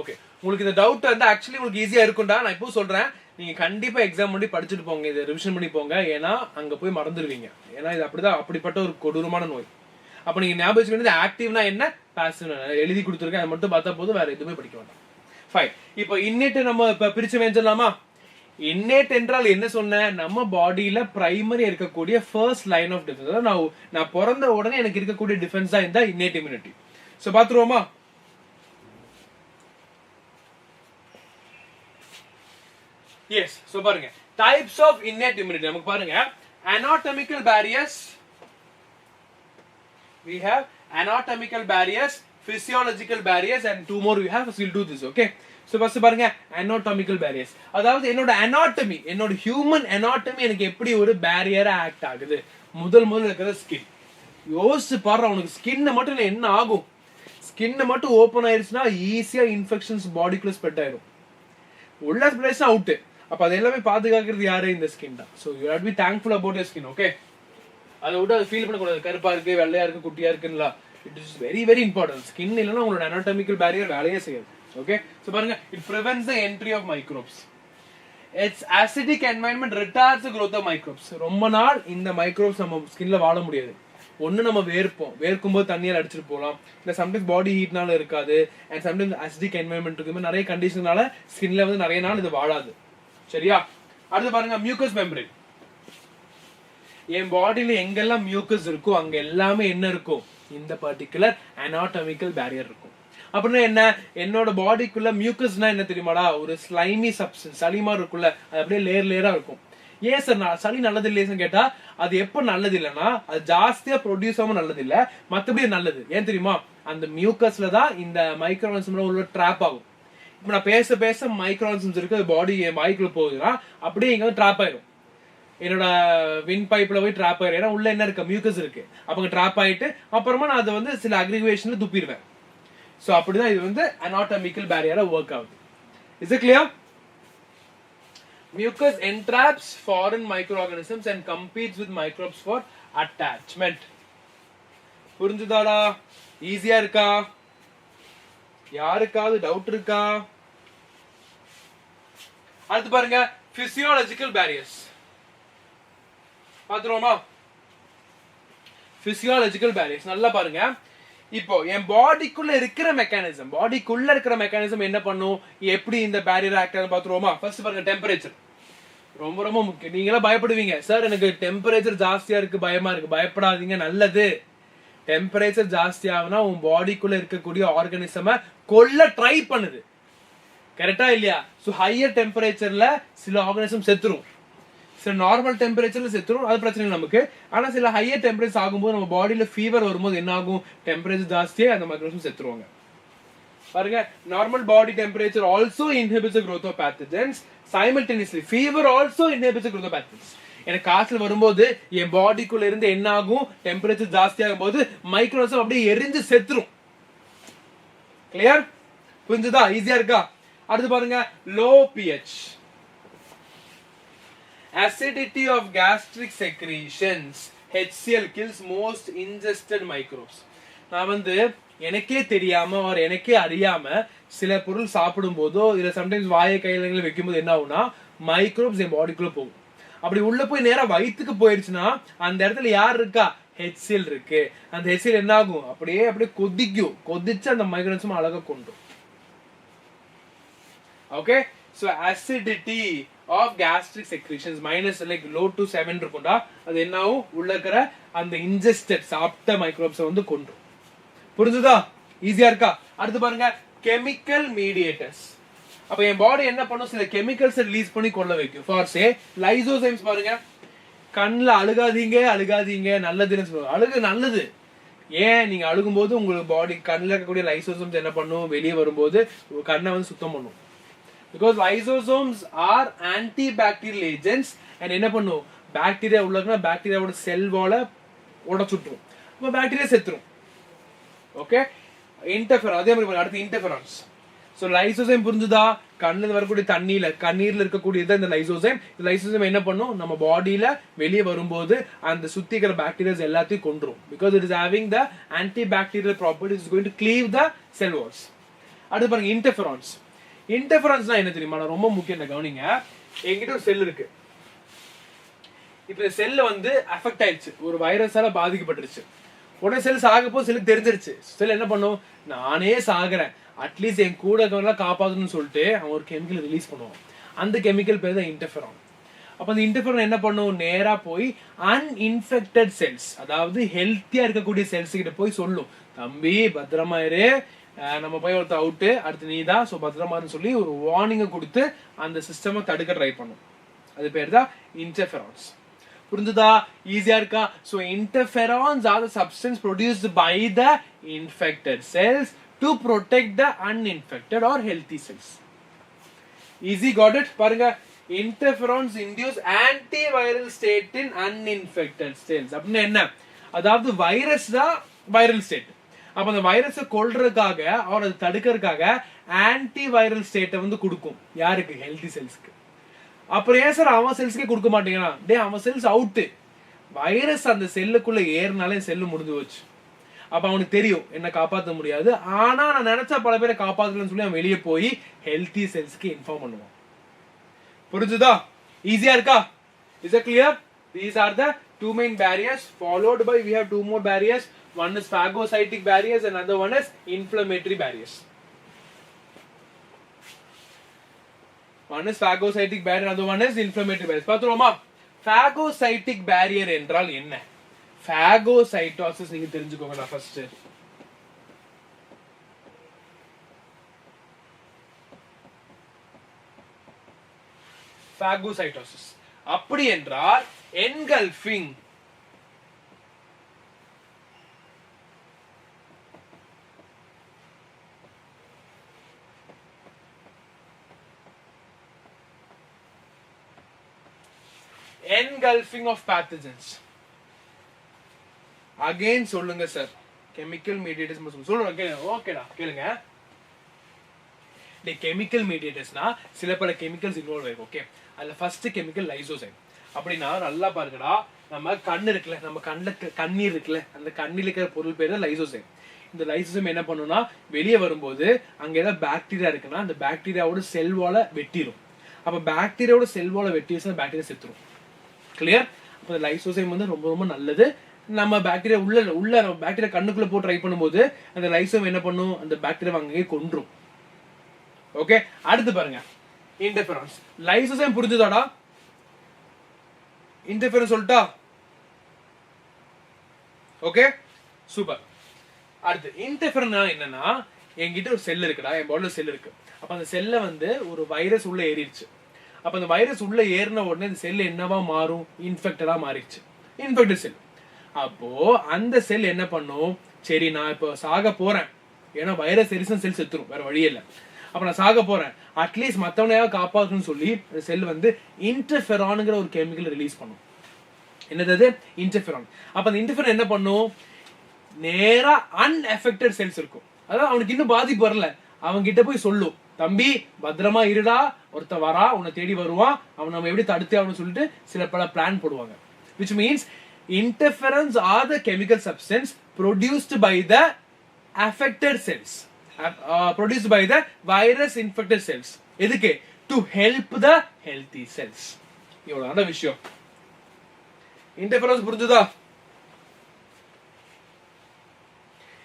Okay, உங்களுக்கு இந்த டவுட் வந்து ஆக்சுவலி உங்களுக்கு ஈஸியா இருக்கும்டா. நான் இப்போ சொல்றேன், நீங்க கண்டிப்பா எக்ஸாம் பண்ணி படிச்சுட்டு போங்க, இதை ரிவிஷன் பண்ணி போங்க. ஏன்னா அங்க போய் மறந்துடுவீங்க. ஏன்னா இது அப்படிதான், அப்படிப்பட்ட ஒரு கொடூரமான நோய். அப்ப நீங்க ஞாபகம் வச்சுக்க வேண்டியது ஆக்டிவ்னா என்ன, பாசிவ்னா எழுதி கொடுத்துருக்கேன், அதை மட்டும் பார்த்தா போதும், வேற எதுவுமே படிக்க வேண்டாம். ஃபைன். இப்போ இன்னேட் நம்ம இப்ப பிரிச்சு வேஞ்சலாமா? இன்னேட் என்றால் என்ன சொன்னேன்? நம்ம பாடியில பிரைமரி இருக்கக்கூடிய ஃபர்ஸ்ட் லைன் ஆஃப் டிஃபென்ஸ். நான் பிறந்த உடனே எனக்கு இருக்கக்கூடிய டிஃபென்ஸ் தான் இந்த இன்னேட் இம்யூனிட்டி. சோ பாத்துருவோமா? எஸ். சோ பாருங்க, டைப்ஸ் ஆஃப் இன்னேட் இம்யூனிட்டி நமக்கு பாருங்க. anatomical barriers, we have anatomical barriers, physiological barriers, and two more we have. So we'll do this. Okay, so first பாருங்க, anatomical barriers. அதாவது என்னோட anatomy, என்னோட human anatomy எனக்கு எப்படி ஒரு barrier ஆக்ட் ஆகுது? முதல் இருக்கிற ஸ்கின். யோசிச்சு பாரு, உனக்கு ஸ்கின் மட்டும் என்ன ஆகும்? ஸ்கின் மட்டும் ஓபன் ஆயிருச்சுன்னா ஈஸியா இன்ஃபெக்ஷன்ஸ் பாடிக்குள்ள ஸ்ப்ரெட் ஆயிடும். உள்ள ஸ்ப்ரெட் அவுட். அப்ப அது எல்லாமே பாதுகாக்கிறது யாரு? இந்த ஸ்கின் தான். So you have to be thankful about your skin. Okay, அதை விட்டு அதை ஃபீல் பண்ணக்கூடாது, கருப்பா இருக்கு, வெள்ளையா இருக்கு, குட்டியா இருக்குங்களா. It is very very important. Skin இல்லைன்னா உங்களோட anatomical barrier வேலையே செய்யாது. ஓகே, சோ பாருங்க, it prevents the entry of microbes. Its acidic environment retards the growth of microbes. ரொம்ப நாள் இந்த மைக்ரோப்ஸ் நம்ம ஸ்கின்ல வாழ முடியாது. ஒன்னு நம்ம வேர்க்கும் போது தண்ணியால் அடிச்சிட்டு போகலாம், இல்ல சம்டைம்ஸ் பாடி ஹீட்னால இருக்காது, அண்ட் சம்டைம்ஸ் அசிடிக் என்வரன்மெண்ட் இருக்கு, நிறைய கண்டிஷனால ஸ்கின்ல வந்து நிறைய நாள் இது வாழாது. சரியா? அடுத்து பாருங்க, மியூக்கஸ் மெம்பரேன். என் பாடியில எங்கெல்லாம் மியூக்கஸ் இருக்கோ அங்க எல்லாமே என்ன இருக்கும்? இந்த பர்டிகுலர் anatomical barrier இருக்கும். அப்படின்னா என்ன? என்னோட பாடிக்குள்ள மியூக்கஸ்னா என்ன தெரியுமாடா? ஒரு ஸ்லைமி சப்ஸ்டன்ஸ், சளி மாதிரி இருக்குல்ல, அது அப்படியே லேயர் லேயரா இருக்கும். ஏன் சார் சளி நல்லது இல்லைன்னு கேட்டா, அது எப்ப நல்லது இல்லைன்னா அது ஜாஸ்தியா ப்ரொடியூஸ் ஆகும், நல்லது இல்ல. மத்தபடி நல்லது. ஏன் தெரியுமா? அந்த மியூக்கஸ்ல தான் இந்த மைக்ரோ ஆர்கானிசம்ல உள்ள ட்ராப் ஆகும். இப்ப நான் பேச பேச மைக்ரோ ஆர்கானிசம்ஸ் இருக்கு, அது பாடி வாய்க்குள்ள போகுதுன்னா அப்படியே இங்க வந்து ட்ராப் ஆயிடும். என்னோட வின் பைப்ல போய் ட்ராப் ஆயிடும். ஏன்னா உள்ள என்ன இருக்கு? மியூக்கஸ் இருக்கு. அப்ப ட்ராப் ஆயிட்டு அப்புறமா நான் அதை வந்து சில அக்ரிவேஷன்ல துப்பிடுவேன். சோ அப்படிதான் இது வந்து anatomical barrier ஒர்க் ஆகுது. Is it clear? Mucus entraps foreign microorganisms and competes with microbes for attachment. புரிஞ்சுதாடா? ஈஸியா இருக்கா? யாருக்காவது டவுட் இருக்கா? அடுத்து பாருங்க, physiological barriers. பாத்துருவோமா? physiological barriers நல்லா பாருங்க. இப்போ என் பாடிக்குள்ள இருக்கிற மெக்கானிசம் என்ன பண்ணும்? எப்படி இந்த பேரியர் ஆக்ட் ஆகுது பாத்துருவோமா? ஃபர்ஸ்ட் பாருங்க, டெம்பரேச்சர். ரொம்ப ரொம்ப முக்கியம். நீங்களா பயப்படுவீங்க, சார் எனக்கு டெம்பரேச்சர் ஜாஸ்தியா இருக்கு, பயமா இருக்கு. பயப்படாதீங்க, நல்லது. டெம்பரேச்சர் ஜாஸ்தி ஆகுனா உன் பாடிக்குள்ள இருக்கக்கூடிய ஆர்கானிசம கொல்ல ட்ரை பண்ணுது. கரெக்டா இல்லையா? சோ ஹையர் டெம்பரேச்சர்ல சில ஆர்கானிசம் செத்துரும், சில நார்மல் டெம்பரேச்சர்ல செத்துரும், அது பிரச்சனை இல்லை நமக்கு. ஆனா சில ஹையர் டெம்பரேச்சர் ஆகும்போது நம்ம பாடியில ஃபீவர் வரும்போது என்ன ஆகும், டெம்பரேச்சர் ஜாஸ்தியே அந்த மைக்ரோஆர்கானிசம் செத்துருவாங்க. பாருங்க, normal body temperature also inhibits the growth of pathogens. simultaneously fever also inhibits the growth of pathogens. எனக்கு காய்ச்சல் வரும்போது என் பாடிக்குள்ள இருந்து என்ன ஆகும், டெம்பரேச்சர் ஜாஸ்தி ஆகும்போது மைக்ரோஆர்கானிசம் அப்படியே எரிஞ்சு செத்துரும். கிளியர்? புரிஞ்சுதா? ஈஸியா இருக்கா? அடுத்து பாருங்க, low pH. acidity of gastric secretions HCl kills most ingested microbes. நான் வந்து எனக்கே தெரியாம or எனக்கே அறியாம சில பொருள் சாப்பிடும் போதோ இல்ல சம்டைம்ஸ் வாயை கையில வைக்கும்போது என்ன ஆகும்னா மைக்ரோப்ஸ் என் பாடிக்குள்ள போகும். அப்படி உள்ள போய் நேரா வயிற்றுக்கு போயிடுச்சுன்னா அந்த இடத்துல யார் இருக்கா, HCl இருக்கு. அந்த HCl என்ன ஆகும், அப்படியே கொதிச்சு அந்த மைக்ரோஆர்கானிசம் அழகா கொண்டும். Okay, so acidity of gastric secretions minus like low to 7 இருக்கும்டா, அது என்ன ஆகும், உள்ள இருக்கிற அந்த ingested சாப்பிட்ட மைக்ரோப்ஸ் வந்து கொண்டும். புரிஞ்சுதா? ஈஸியா இருக்கா? அடுத்து பாருங்க, chemical mediators. அப்ப என் பாடி என்ன பண்ணும், சில கெமிக்கல்ஸ் ரிலீஸ் பண்ணி கொள்ள வைக்கும். For say லைசோசைம்ஸ். பாருங்க, கண்ணுல அழுகாதீங்க நல்லதுன்னு சொல்லுவாங்க. அழுகு நல்லது. ஏன், நீங்க அழுகும் போது உங்களுக்கு பாடி கண்ணுல இருக்கக்கூடிய லைசோசோம்ஸ் என்ன பண்ணும், வெளியே வரும்போது கண்ணை வந்து சுத்தம் பண்ணும். Because lysosomes are antibacterial agents. And என்ன பண்ணும், பாக்டீரியா உள்ளதுன்னா பாக்டீரியாவோட செல் வாலை உடைச்சுட்டும், அப்ப பாக்டீரியா செத்துரும். Okay, interferon. அதே மாதிரி அடுத்து இன்டர்ஃபெரான்ஸ். சோ லைசோசைம் புரிஞ்சுதா? கண்ணுல வரக்கூடிய கண்ணீர்ல இருக்கக்கூடியது இந்த லைசோசைம். இந்த லைசோசைம் என்ன பண்ணும், நம்ம பாடியில வெளியே வரும்போது அந்த சுத்தி இருக்கிற பாக்டீரியாஸ் எல்லாத்தையும் கொன்றும். Because it is having the antibacterial property, is going to cleave the cell walls. அடுத்து பாருங்க, இன்டர்ஃபெரான்ஸ். இன்டர்ஃபெரான்ஸ்னா என்ன தெரியுமா? ரொம்ப முக்கியம், கவனிங்க. என்கிட்ட ஒரு செல் இருக்கு. இப்ப இந்த செல்ல வந்து அஃபெக்ட் ஆயிடுச்சு, ஒரு வைரஸால பாதிக்கப்பட்டுருச்சு. உடனே செல் சாக போது செல்லுக்கு தெரிஞ்சிருச்சு. செல் என்ன பண்ணும், நானே சாகுறேன், அட்லீஸ்ட் என் கூட காப்பாற்றணும்னு சொல்லிட்டு அவன் ஒரு கெமிக்கல் ரிலீஸ் பண்ணுவான். அந்த கெமிக்கல் பேர் தான் இன்டர்ஃபெரான். அப்ப அந்த இன்டர்ஃபெரான் என்ன பண்ணும், நேரா போய் அன்இன்ஃபெக்டட் செல்ஸ், அதாவது ஹெல்த்தியா இருக்கக்கூடிய செல்ஸ் கிட்ட போய் சொல்லும், தம்பி பத்திரமா இரு, நம்ம போய் ஒருத்தர் அவுட்டு, அடுத்து நீ தான், ஸோ பத்திரமான்னு சொல்லி ஒரு வார்னிங்கை கொடுத்து அந்த சிஸ்டமை தடுக்க ட்ரை பண்ணும். அது பேர் தான் இன்டர்ஃபெரான்ஸ். புரிஞ்சுதா? ஈஸியா இருக்கா? So interferons are the substance produced by the infected cells to protect the uninfected or healthy cells. Easy, got it? பாருங்க, interferons induce antiviral state in uninfected cells. அப்படின்னா என்ன, அதாவது வைரஸ் தான் வைரல் ஸ்டேட். அப்ப அந்த வைரஸை கொல்றதுக்காக அவர் அதை தடுக்கிறதுக்காக ஆன்டிவைரல் ஸ்டேட்டை வந்து கொடுக்கும். யாருக்கு? ஹெல்தி செல்ஸ்க்கு. அப்புறம் ஏன் சார் அவன் செல்ஸ்க்கே கொடுக்க மாட்டேங்கிறான்? டே, அவன் செல்ஸ் அவுட்டு, வைரஸ் அந்த செல்லுக்குள்ள ஏறினாலே செல்லு முடிஞ்சு போச்சு. அப்ப அவனுக்கு தெரியும் என்ன காப்பாற்ற முடியாது, ஆனா நான் நினைச்சா பல பேரை காப்பாற்றலன்னு சொல்லி அவன் வெளியே போய் ஹெல்தி செல்ஸ்க்கு இன்ஃபார்ம் பண்ணுவான். புரிஞ்சுதா? ஈஸியா இருக்கா? Is it clear? These are the two main barriers, followed by we have two more barriers. One is phagocytic barriers and another one is inflammatory barriers. One is phagocytic barrier, another one is inflammatory barriers. பாத்துறோமா? phagocytic barrier என்றால் என்ன? phagocytosis நீங்க தெரிஞ்சுக்கோங்க. நான் first phagocytosis அப்படி என்றால் engulfing, engulfing of pathogens. Again சொல்லுங்க sir, chemical mediators சொல்லுங்க. ஓகேடா, கேளுங்க. இந்த chemical mediatorsனா சில பல chemicals இன்வால்வ் ஆகும். ஓகே, அதுல ஃபர்ஸ்ட் கெமிக்கல் லைசோசைம். அப்படின்னா நல்லா பாருங்கடா, நம்ம கண்ணு இருக்குல்ல, நம்ம கண்ணுல கண்ணீர் இருக்குல்ல, அந்த கண்ணில் இருக்கிற பொருள் பேர் தான் லைசோசைம். இந்த லைசோசைம் என்ன பண்ணும்னா வெளியே வரும்போது அங்க ஏதாவது பாக்டீரியா இருக்குன்னா அந்த பாக்டீரியாவோட செல் வாலை வெட்டிடும். அப்ப பாக்டீரியாவோட செல் வாலை வெட்டிடுச்சுன்னா பாக்டீரியா செத்துரும். கிளியர்? அப்ப லைசோசைம் வந்து ரொம்ப ரொம்ப நல்லது. நம்ம பாக்டீரியா உள்ள பாக்டீரியா கண்ணுக்குள்ள போட்டு ட்ரை பண்ணும்போது அந்த லைசோசைம் என்ன பண்ணும், அந்த பாக்டீரியா அங்கேயே கொன்றும். ஓகே, அடுத்து பாருங்க இன்டர்ஃபெரன்ஸ். லைசோசைம் புரிஞ்சுதாடா? இன்டர்ஃபெரன்ஸ் சொல்லிட்டா? Okay, super. அடுத்து இன்டர்ஃபெரன்ஸ் என்னன்னா என்கிட்ட ஒரு செல் இருக்குடா, என் பாடியில் செல் இருக்கு. அப்ப அந்த செல்ல வந்து ஒரு வைரஸ் உள்ள ஏறிடுச்சு. அப்ப அந்த வைரஸ் உள்ள ஏறின உடனே இந்த செல் என்னவா மாறும்? இன்ஃபெக்டடா மாறிடுச்சு, இன்ஃபெக்டட் செல். அப்போ அந்த செல் என்ன பண்ணும்? சரி நான் இப்போ சாக போறேன், ஏன்னா வைரஸ் எரிசன் செல் செத்துரும், வேற வழியே இல்லை. அப்ப நான் சாக போறேன், அட்லீஸ்ட் மத்தவனையாவது காப்பாற்றணும்னு சொல்லி அந்த செல் வந்து இன்டர்ஃபெரான்ங்கிற ஒரு கெமிக்கல் ரிலீஸ் பண்ணும். என்னது? இன்டர்ஃபெரான். அப்ப அந்த இன்டர்ஃபெரான் என்ன பண்ணும்? நேரா அன்எஃபெக்டட் செல்ஸ் இருக்கும், அதாவது அவனுக்கு இன்னும் பாதிப்பு வரல, அவங்க கிட்ட போய் சொல்லும், தம்பி பத்திரமா இருடா, ஒருத்த வரா உன்னை தேடி வருவான், அவன் நம்ம எப்படி தடுத்து ஆகணும்னு சொல்லிட்டு சில பல பிளான் போடுவாங்க. which means interferons are the chemical substance produced by the affected cells, produced by the virus infected cells. எதுக்கு? to help the healthy cells. இவ்வளவுதான் விஷயம். interferons புரிஞ்சுதா?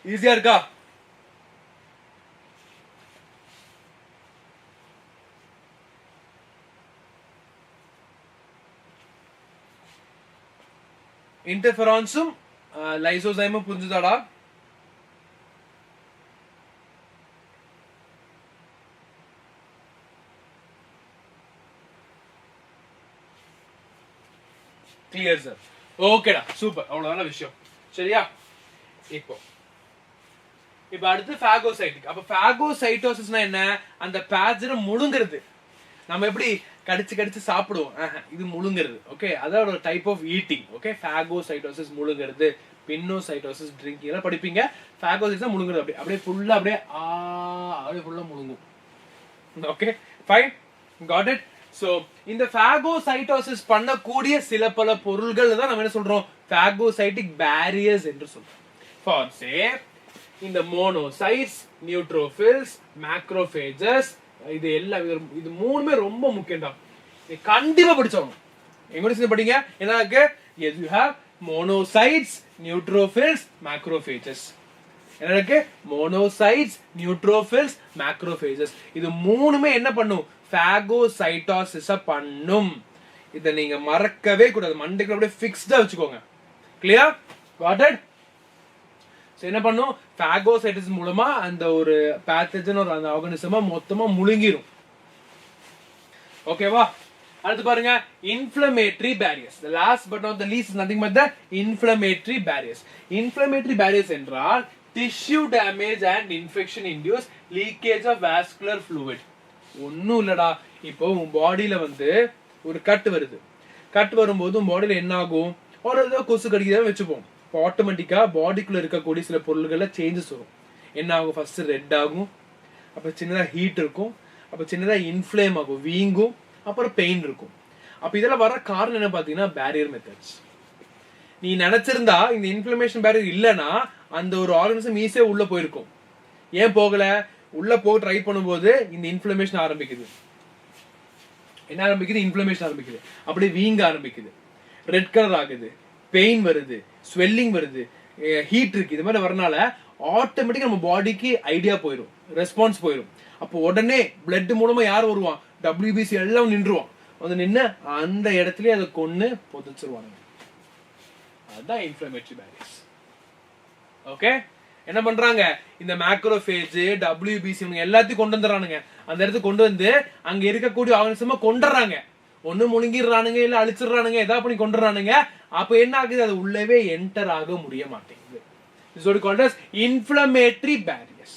ஈஸியா இருக்கா? இன்டர்ஃபெரான்ஸும் லைசோசைமும் புரிஞ்சுதாடா? Clear sir? ஓகேடா, சூப்பர், அவ்வளவுதான விஷயம். சரியா? இப்போ அடுத்து பாகோசைட்டிக். அப்ப பாகோசைட்டோசிஸ்னா என்ன? அந்த பேட்ஜரை முழுங்கிறது. நம்ம எப்படி கடிச்சு கடிச்சு சாப்பிடுவோம், இது முழுங்கிறது. ஓகே, அதோட ஒரு type of eating. Okay, phagocytosis முழுங்கிறது, பின்னோசைட்டோசிஸ் ட்ரிங்கிங் எல்லாம் படிப்பீங்க. பாகோசைட்டோசிஸ் முழுங்கிறது, அப்படியே ஃபுல்லா அப்படியே ஃபுல்லா முழுங்கும். Okay, fine, got it. So இந்த பாகோசைட்டோசிஸ் பண்ணக்கூடிய சில பல பொருள்கள் தான் நம்ம என்ன சொல்றோம்? பாகோசைட்டிக் பேரியர்ஸ் என்று சொல்றோம். ஃபார் சே இந்த மோனோசைட்ஸ், நியூட்ரோபில்ஸ், மேக்ரோபேஜஸ், இது எல்லாம், இது மூணுமே ரொம்ப முக்கியம் தான். கண்டிப்பா படிச்சோம். எங்க படிங்க? என்னக்கு? you have monocytes, neutrophils, macrophages. என்னக்கு? monocytes, neutrophils, macrophages. இது மூணுமே என்ன பண்ணும்? phagocytosis பண்ணும். இத நீங்க மறக்கவே கூடாது, மண்டைக்குள்ள அப்படியே ஃபிக்ஸ்டா வச்சுக்கோங்க. கிளியர்? Got it? என்ன பண்ணும்? பாகோசைட்டிஸ் மூலமா அந்த ஒரு பேத்தஜன் ஒரு அந்த ஆர்கானிசமா மொத்தமா முழுங்கிரும். ஓகேவா? அடுத்து பாருங்க, inflammatory barriers. the last but not the least is nothing but the inflammatory barriers. inflammatory barriers என்றால் tissue damage and infection induce leakage of vascular fluid. ஒண்ணும் இல்லடா, இப்போ உன் பாடியில வந்து ஒரு கட் வருது. கட் வரும்போது உன் பாடியில என்ன ஆகும்? ஒரு கொசு கடிக்கிறத வச்சுப்போம். ஆட்டோமேட்டிக்கா பாடிக்குள்ள இருக்கக்கூடிய சில பொருள்கள்ல சேஞ்சஸ் வரும். என்ன ஆகும்? ஃபர்ஸ்ட் ரெட் ஆகும், அப்புறம் சின்னதா ஹீட் இருக்கும், அப்புறம் சின்னதா இன்ஃப்ளேம் ஆகும், வீங்கும், அப்புறம் பெயின் இருக்கும். அப்ப இதெல்லாம் வர காரணம் என்ன பாத்தீங்கன்னா பேரியர் மெத்தட்ஸ். நீ நினைச்சிருந்தா இந்த இன்ஃப்ளமேஷன் பேரியர் இல்லைன்னா அந்த ஒரு ஆர்கனிசம் ஈஸியா உள்ள போயிருக்கும். ஏன் போகல? உள்ள போக ட்ரை பண்ணும்போது இந்த இன்ஃப்ளமேஷன் ஆரம்பிக்குது. என்ன ஆரம்பிக்குது? இன்ஃப்ளமேஷன் ஆரம்பிக்குது, அப்படியே வீங்க ஆரம்பிக்குது, ரெட் கலர் ஆகுது, பெயின் வருது, ஸ்வெல்லிங் வருது, ஹீட் இருக்கு. இது மாதிரி வரனால ஆட்டோமேட்டிக்கா நம்ம பாடிக்கு ஐடியா போயிடும், ரெஸ்பான்ஸ் போயிடும். அப்போ உடனே பிளட் மூலமா யார் வருவான்? WBC எல்லாம் நின்றுவான். வந்து நின்று அந்த இடத்துலயே அதை கொன்னு புதைச்சிருவாங்க. அதுதான் இன்ஃப்ளமேட்டரி பேரியர்ஸ். ஓகே, என்ன பண்றாங்க? இந்த மேக்ரோஃபேஜ், WBC எல்லாத்தையும் கொண்டு வந்துடுறானுங்க. அந்த இடத்துக்கு கொண்டு வந்து அங்க இருக்கக்கூடிய ஆர்கனிசமா கொண்டுறாங்க. ஒண்ணு முழுங்கிடுறானுங்க, இல்ல அழிச்சிடுறானுங்க, ஏதாவது பண்ணி கொண்டுறானுங்க. அப்ப என்ன ஆகுது? அது உள்ளவே என்டர் ஆக முடிய மாட்டேங்குது. This is what is called as inflammatory barriers.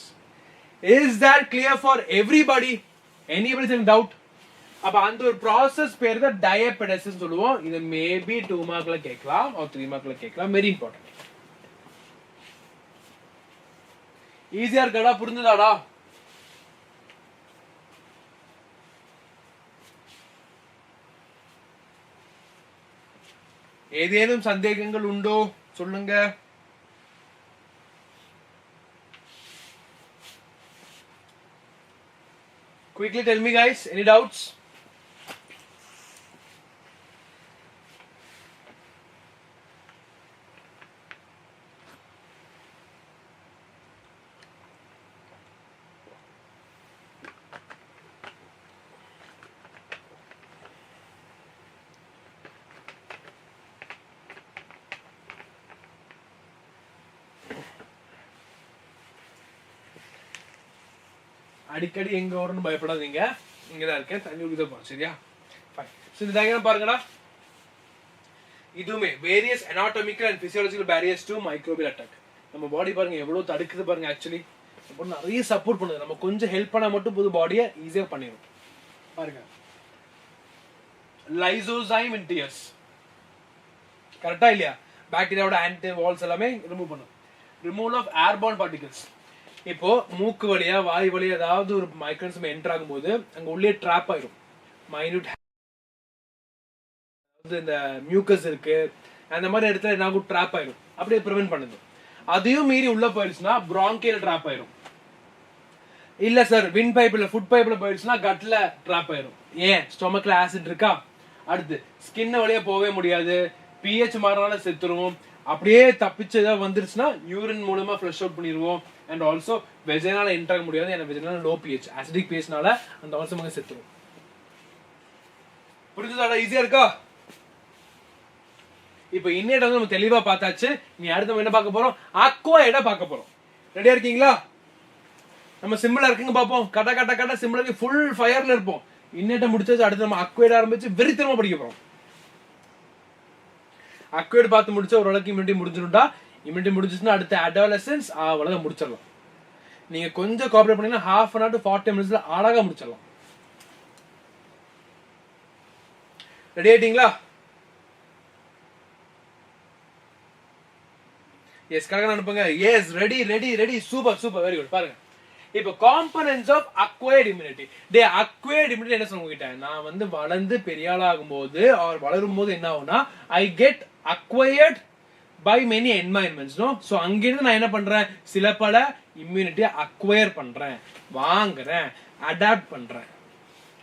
Is that clear for everybody? Anybody has any doubt? அப்ப அந்த ஒரு process பேர் தான் diapedesis சொல்லுவோம். இது மேபி 2 மார்க்ல கேட்கலாம் or 3 மார்க்ல கேட்கலாம். Very important. ஈஸியா இருக்கடா? புரிஞ்சுதாடா? ஏதேனும் சந்தேகங்கள் உண்டோ? சொல்லுங்க. Quickly tell me guys, any doubts? அடிக்கடி எங்க ஓடணும் பயப்படாதீங்க, இங்கதான் இருக்கேன், தண்ணி குடிக்க போறோம். சரியா? ஃபைன். ஸோ இந்த டயக்ராம் பாருங்கடா, இதுவுமே various anatomical and physiological barriers to microbial attack. நம்ம பாடி பாருங்க எவ்வளவு தடுக்குது பாருங்க. ஆக்சுவலி நிறைய சப்போர்ட் பண்ணுது. நம்ம கொஞ்சம் ஹெல்ப் பண்ணா மட்டும் புது பாடியை ஈஸியா பண்ணிடும். பாருங்க, லைசோசைம் இன் டியர்ஸ், கரெக்டா இல்லையா? பாக்டீரியாவோட ஆன்டி வால்ஸ் எல்லாமே ரிமூவ் பண்ணும். Removal of airborne particles. இப்போ மூக்கு வழியா வாய் வழியா ஏதாவது ஒரு மைக்ரோஆர்கானிசம் என்டர் ஆகும்போது அங்க உள்ளே ட்ராப் ஆயிடும். மைன்யூட் இந்த மியூக்கஸ் இருக்கு, அந்த மாதிரி இடத்துல என்ன ஆகும், ட்ராப் ஆயிடும். அப்படியே ப்ரிவென்ட் பண்ணுது. அதையும் மீறி உள்ள போயிடுச்சுன்னா பிராங்கியல் ட்ராப் ஆயிடும். இல்ல சார் வின் பைப்ல ஃபுட் பைப்ல போயிடுச்சுன்னா கட்ல ட்ராப் ஆயிடும். ஏன்? ஸ்டொமக்ல ஆசிட் இருக்கா. அடுத்து ஸ்கின் வழியா போகவே முடியாது, பிஹெச் மாறினால செத்துருவோம். அப்படியே தப்பிச்சு ஏதாவது வந்துருச்சுன்னா யூரின் மூலமா ஃப்ளஷ் அவுட் பண்ணிடுவோம். அண்ட் ஆல்சோ வெஜைனால என்டர் ஆக முடியாது, ஏன்னா வெஜைனால லோ பிஹெச் ஆசிடிக் பிஹெச்னால அந்த ஆல்சோ செத்துரும். புரிஞ்சுதாடா? ஈஸியா இருக்கா? இப்போ இன்னேட் வந்து நம்ம தெளிவா பார்த்தாச்சு. நீ அடுத்து என்ன பார்க்க போறோம்? அக்வைர்டா பார்க்க போறோம். ரெடியா இருக்கீங்களா? நம்ம சிம்பிளா இருக்குங்க பார்ப்போம். கட்ட கட்ட கட்ட சிம்பிளா ஃபுல் ஃபயர்ல இருப்போம். இன்னேட்ட முடிச்சாச்சு, அடுத்து நம்ம அக்வைர்ட் ஆரம்பிச்சு வெறித்தனமா படிக்க போறோம். அக்வைர்ட் பார்த்து முடிச்சா ஓரளவுக்கு இம்யூனிட்டி முடிஞ்சிரும்டா. இம்யூனிட்டி முடிஞ்சிச்சுன்னா அடுத்து அடாலசன்ஸ் அவ்வளவு முடிச்சிடலாம். நீங்க கொஞ்சம் கோஆபரேட் பண்ணீங்கன்னா half an hour to 40 minutes அழகா முடிச்சிடலாம். ரெடி ஆயிட்டீங்களா? எஸ், கரெக்டா அனுப்புங்க. Yes, ready ready ready, super super, very good. பாருங்க, இப்போ components of acquired immunity. Acquired immunity என்ன சொல்லுங்க, நான் வந்து வளர்ந்து பெரிய ஆள் ஆகும்போது அவர் வளரும் போது என்ன ஆகும்னா, I get acquired by many environments. No, so அங்கிருந்து நான் என்ன பண்றேன், சில பல இம்யூனிட்டியை அக்வயர் பண்றேன், வாங்குறேன், அடாப்ட் பண்றேன்.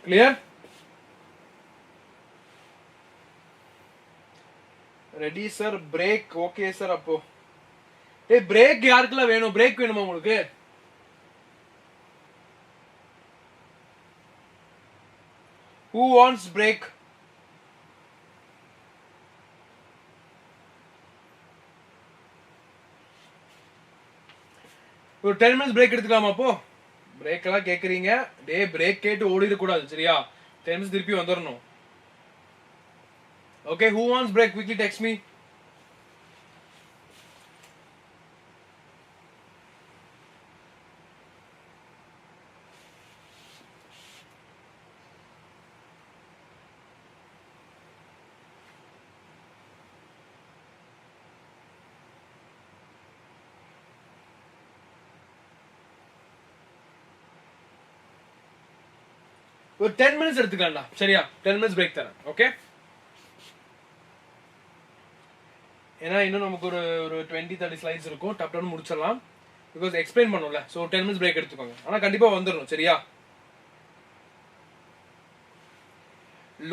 Clear? Ready sir? Break okay sir. அப்போ பிரேக் யாருக்குலாம் வேணும்? பிரேக் வேணுமா உங்களுக்கு? Who wants break? ஒரு 10 minutes break எடுத்துக்கலாமா? அப்போ பிரேக் எல்லாம் கேக்குறீங்க, பிரேக் கேட்டு ஓடிட கூடாது. சரியா? 10 minutes திருப்பி வந்துடணும். Okay, who wants break? Quickly text me. ஒரு 10 minutes எடுத்துக்கலாம்டா. சரியா? 10 minutes break தரேன். ஓகே? ஏன்னா இன்னும் நமக்கு ஒரு 20-30 ஸ்லைட்ஸ் இருக்கும். டப் டப்னு முடிச்சிடலாம். பிகாஸ் எக்ஸ்பிளைன் பண்ணும்ல. ஸோ 10 minutes break எடுத்துக்கோங்க. ஆனா கண்டிப்பா வந்துடணும். சரியா?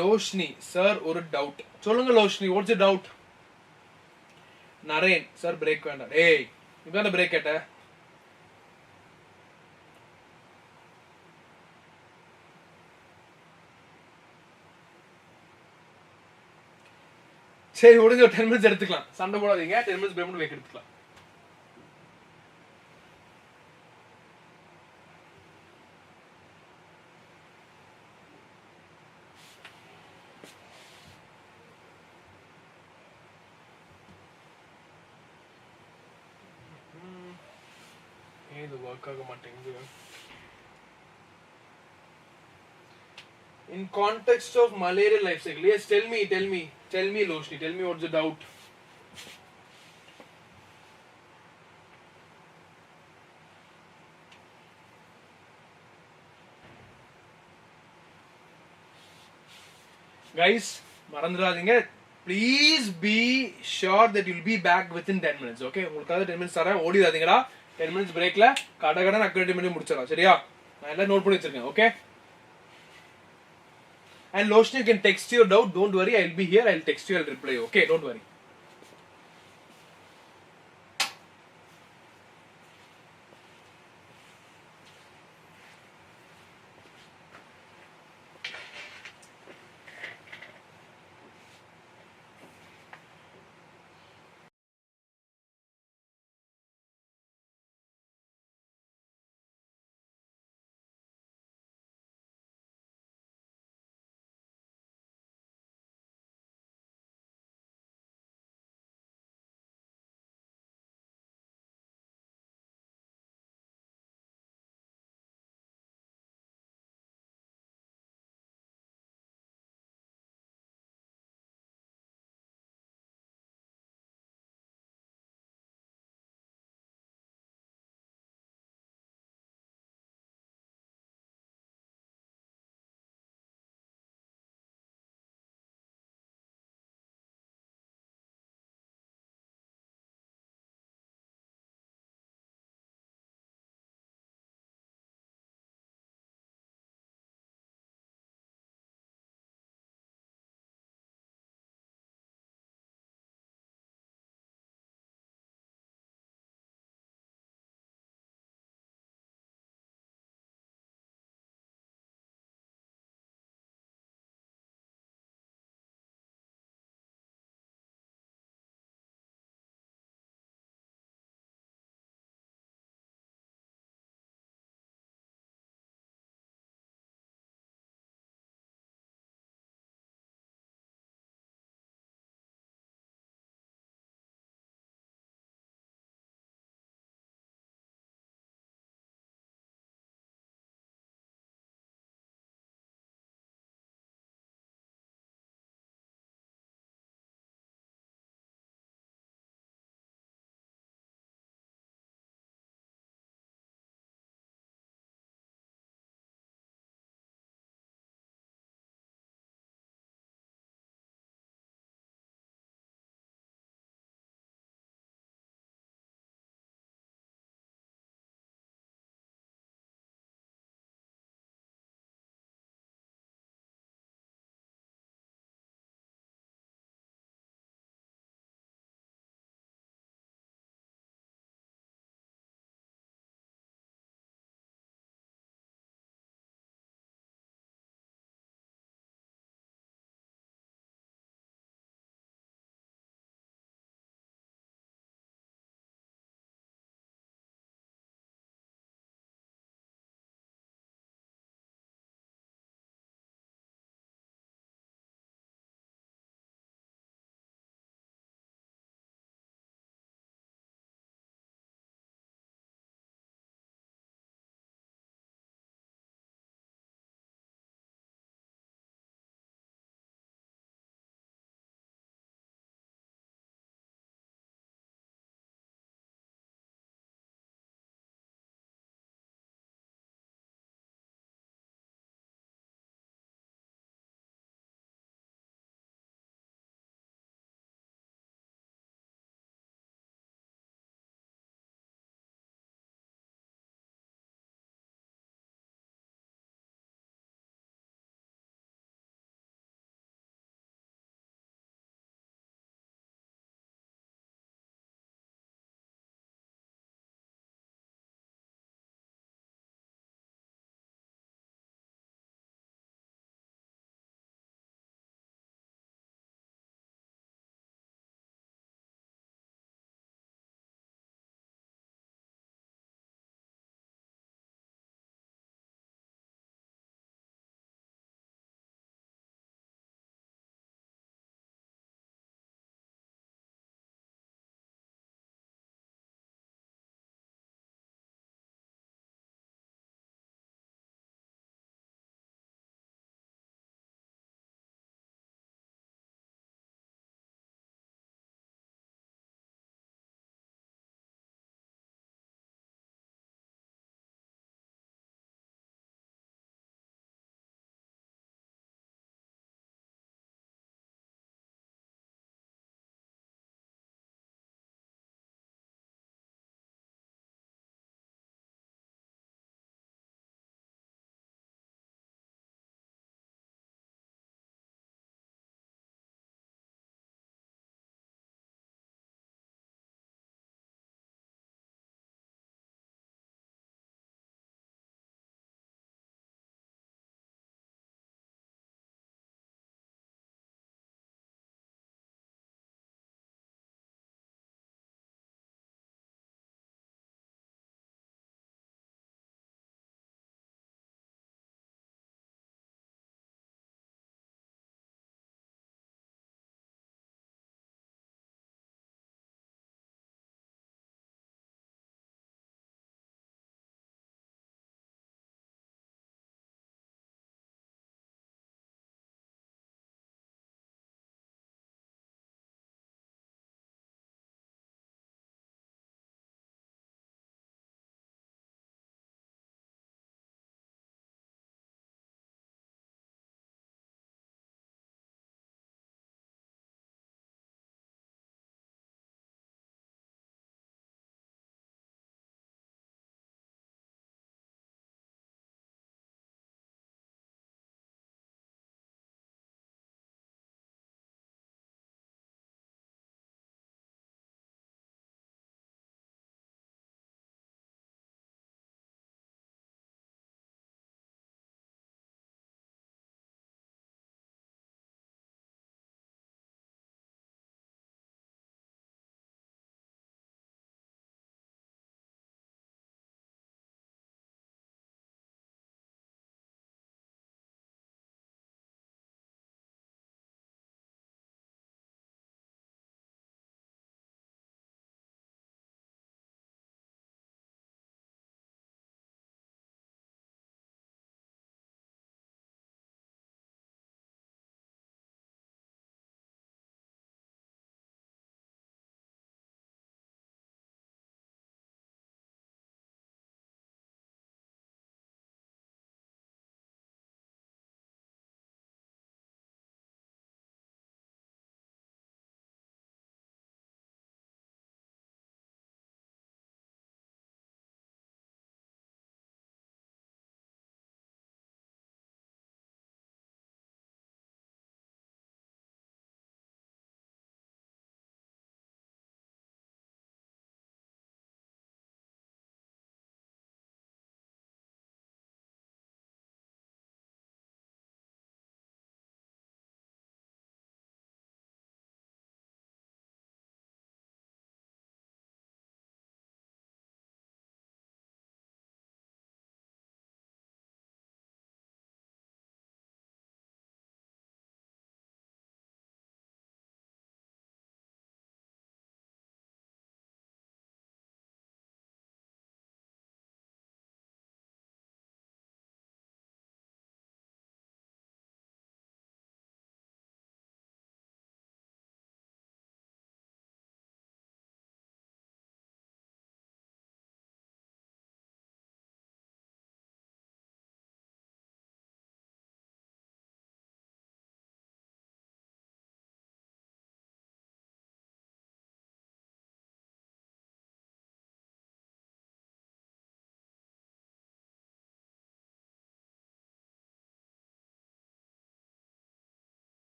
லோஷ்னி சார், ஒரு டவுட் சொல்லுங்க. Loshni, what's the doubt? Naren sir, break வேண்டாம். ஏய், இப்ப பிரேக் கேட்ட. சரி, முடிஞ்ச 10 minutes எடுத்துக்கலாம். சண்டை போடாதீங்க. 10 minutes பிரேக் பண்ணி எடுத்துக்கலாம். இது ஒர்க் ஆக மாட்டேங்குது. In context of malaria life cycle, yes, tell me, Loshni, tell me what's the doubt. Guys, மறந்துடாதீங்க. Please be sure that you'll be back within 10 minutes. Okay, உங்களுக்காக 10 minutes தரேன். ஓடிடாதீங்கடா. 10 minutes breakல கடகடன் activity பண்ணி முடிச்சிடலாம். சரியா? நான் எல்லாம் நோட் பண்ணி வச்சிருக்கேன். Okay? And Loshni, you can text your doubt. Don't worry, I'll be here. I'll text you. I'll reply you. Okay, don't worry.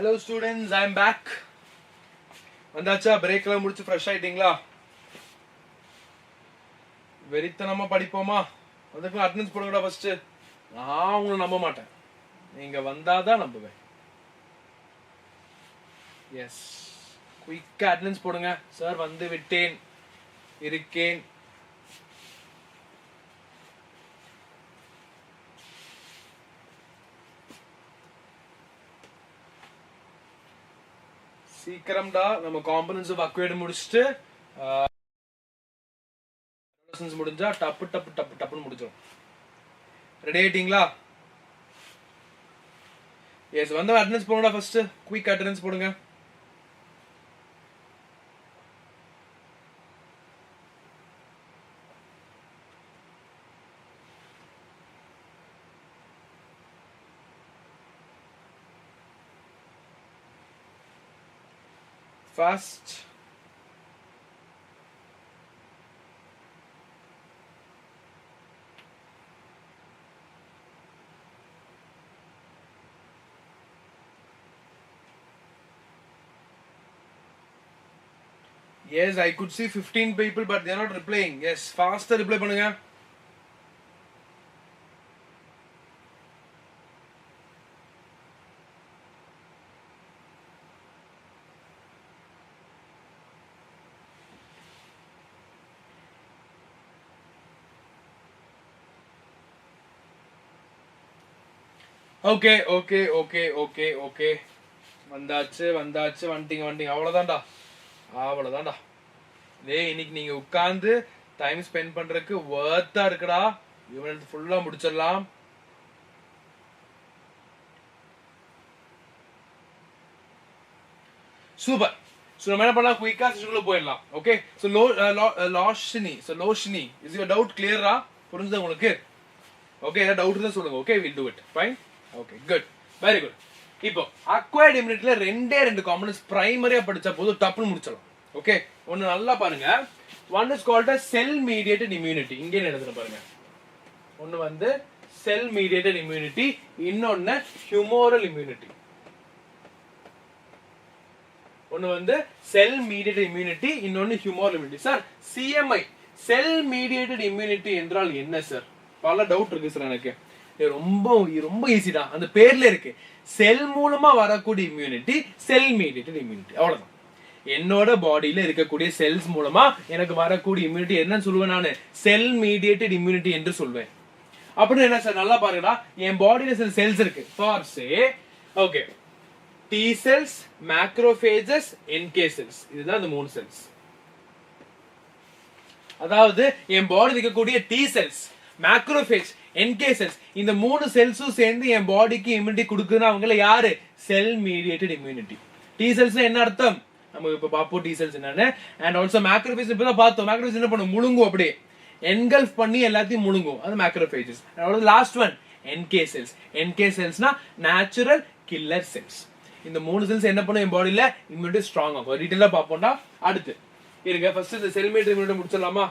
Hello students, I am back. வந்தாச்சா பிரேக்லாம் முடிச்சு ஃப்ரெஷ் ஆயிட்டீங்களா? வெறித்தனமா படிப்போமா? அதுக்கு அட்டெண்டன்ஸ் போடுங்கடா ஃபர்ஸ்ட். நான் உங்களை நம்ப மாட்டேன். நீங்க வந்தாதான் நம்புவேன். எஸ். குயிக்கா அட்டெண்டன்ஸ் போடுங்க. சார் வந்து விட்டேன். இருக்கேன். சீக்கிரம்டா நம்ம காம்பனன்ட்ஸ் ஆஃப் அக்வைட் முடிச்சிட்டு முடிஞ்சா டப்பு டப்பு டப்பு டப்புன்னு முடிச்சிடும். ரெடி ஆயிட்டீங்களா? எஸ் வந்து அட்டெண்டன்ஸ் போடுங்கடா ஃபர்ஸ்ட். குயிக் அட்டெண்டன்ஸ் போடுங்க. Fast. Yes, I could see 15 people, but they are not replying. Yes, faster reply பண்ணுங்க. Okay okay okay okay okay வந்தாச்சு வந்தாச்சு வந்துட்டீங்க வந்துட்டீங்க. அவ்வளோதான்டா. டேய் இன்னைக்கு நீங்க உட்கார்ந்து டைம் ஸ்பெண்ட் பண்றதுக்கு வர்த்தா இருக்குடா. யூனிட் ஃபுல்லா முடிச்சிடலாம். சூப்பர். சோ நம்ம என்ன பண்ணலாம், குயிக்கா செஷனுக்குள்ள போயிடலாம். Okay so Loshini is your doubt கிளியரா? புரிஞ்சுதா உங்களுக்கு? ஓகே ஏதாவது டவுட் இருந்தா சொல்லுங்க. Okay will do it. Fine. Okay good, very good. இப்போ அக்வைர்ட் இம்யூனிட்டில ரெண்டு காம்பனன்ட்ஸ் பிரைமரியா படிச்சா போதும் டப்புன்னு முடிச்சிடலாம். ஓகே ஒன்னு நல்லா பாருங்க. One is called as sell mediated immunity. இங்கே எழுதுறேன் பாருங்க. ஒன்னு வந்து செல் மீடியேட்டட் இம்யூனிட்டி, இன்னொன்னு ஹியூமோரல் இம்யூனிட்டி. ஒன்னு வந்து செல் மீடியேட்டட் இம்யூனிட்டி, இன்னொன்னு humoral immunity. Sir CMI cell mediated immunity என்றால் என்ன சார்? பல டவுட் இருக்கு சார் எனக்கு. ரொம்ப ரொம்ப ஈஸிடா, அந்த பேர்ல இருக்கு. செல் மூலமா வரக்கூடிய இம்யூனிட்டி செல் மீடியேட்டட் இம்யூனிட்டி. அவ்வளவுதான். என்னோட பாடியில இருக்கக்கூடிய செல்ஸ் மூலமா எனக்கு வரக்கூடிய இம்யூனிட்டி என்னன்னு சொல்லுவேன் நானு? செல் மீடியேட்டட் இம்யூனிட்டி என்று சொல்வேன். அப்படின்னு என்ன சார்? நல்லா பாருங்கடா, என் பாடியில சில செல்ஸ் இருக்கு. For say okay T cells, macrophages, NK cells. இதுதான் இந்த 3 செல்ஸ். அதாவது என் பாடியில் இருக்கக்கூடிய T cells, macrophage, NK cells, இந்த 3 செல்ஸும் சேர்ந்து என் பாடிக்கு இம்யூனிட்டி கொடுக்குதுன்னா அவங்கள யாரு? Cell mediated immunity. T cells என்ன அர்த்தம்? நம்ம இப்ப பாப்போம் டி செல்ஸ் என்னன்னு. அண்ட் ஆல்சோ மேக்ரோபேஜ் இப்பதான் பார்த்தோம். மேக்ரோபேஜ் என்ன பண்ணும்? முழுங்கும். அப்படியே என்கல்ஃப் பண்ணி எல்லாத்தையும் முழுங்கும். அது macrophages. Last one NK cells. NK செல்ஸ்னா நேச்சுரல் கில்லர் செல்ஸ். இந்த 3 செல்ஸ் என்ன பண்ணும்? என் பாடியில இம்யூனிட்டி ஸ்ட்ராங் ஆகும். டீடைலா பாப்போம்டா. அடுத்து இருங்க, ஃபர்ஸ்ட் இந்த செல் மீடியேட்டட் இம்யூனிட்டி முடிச்சிடலாமா?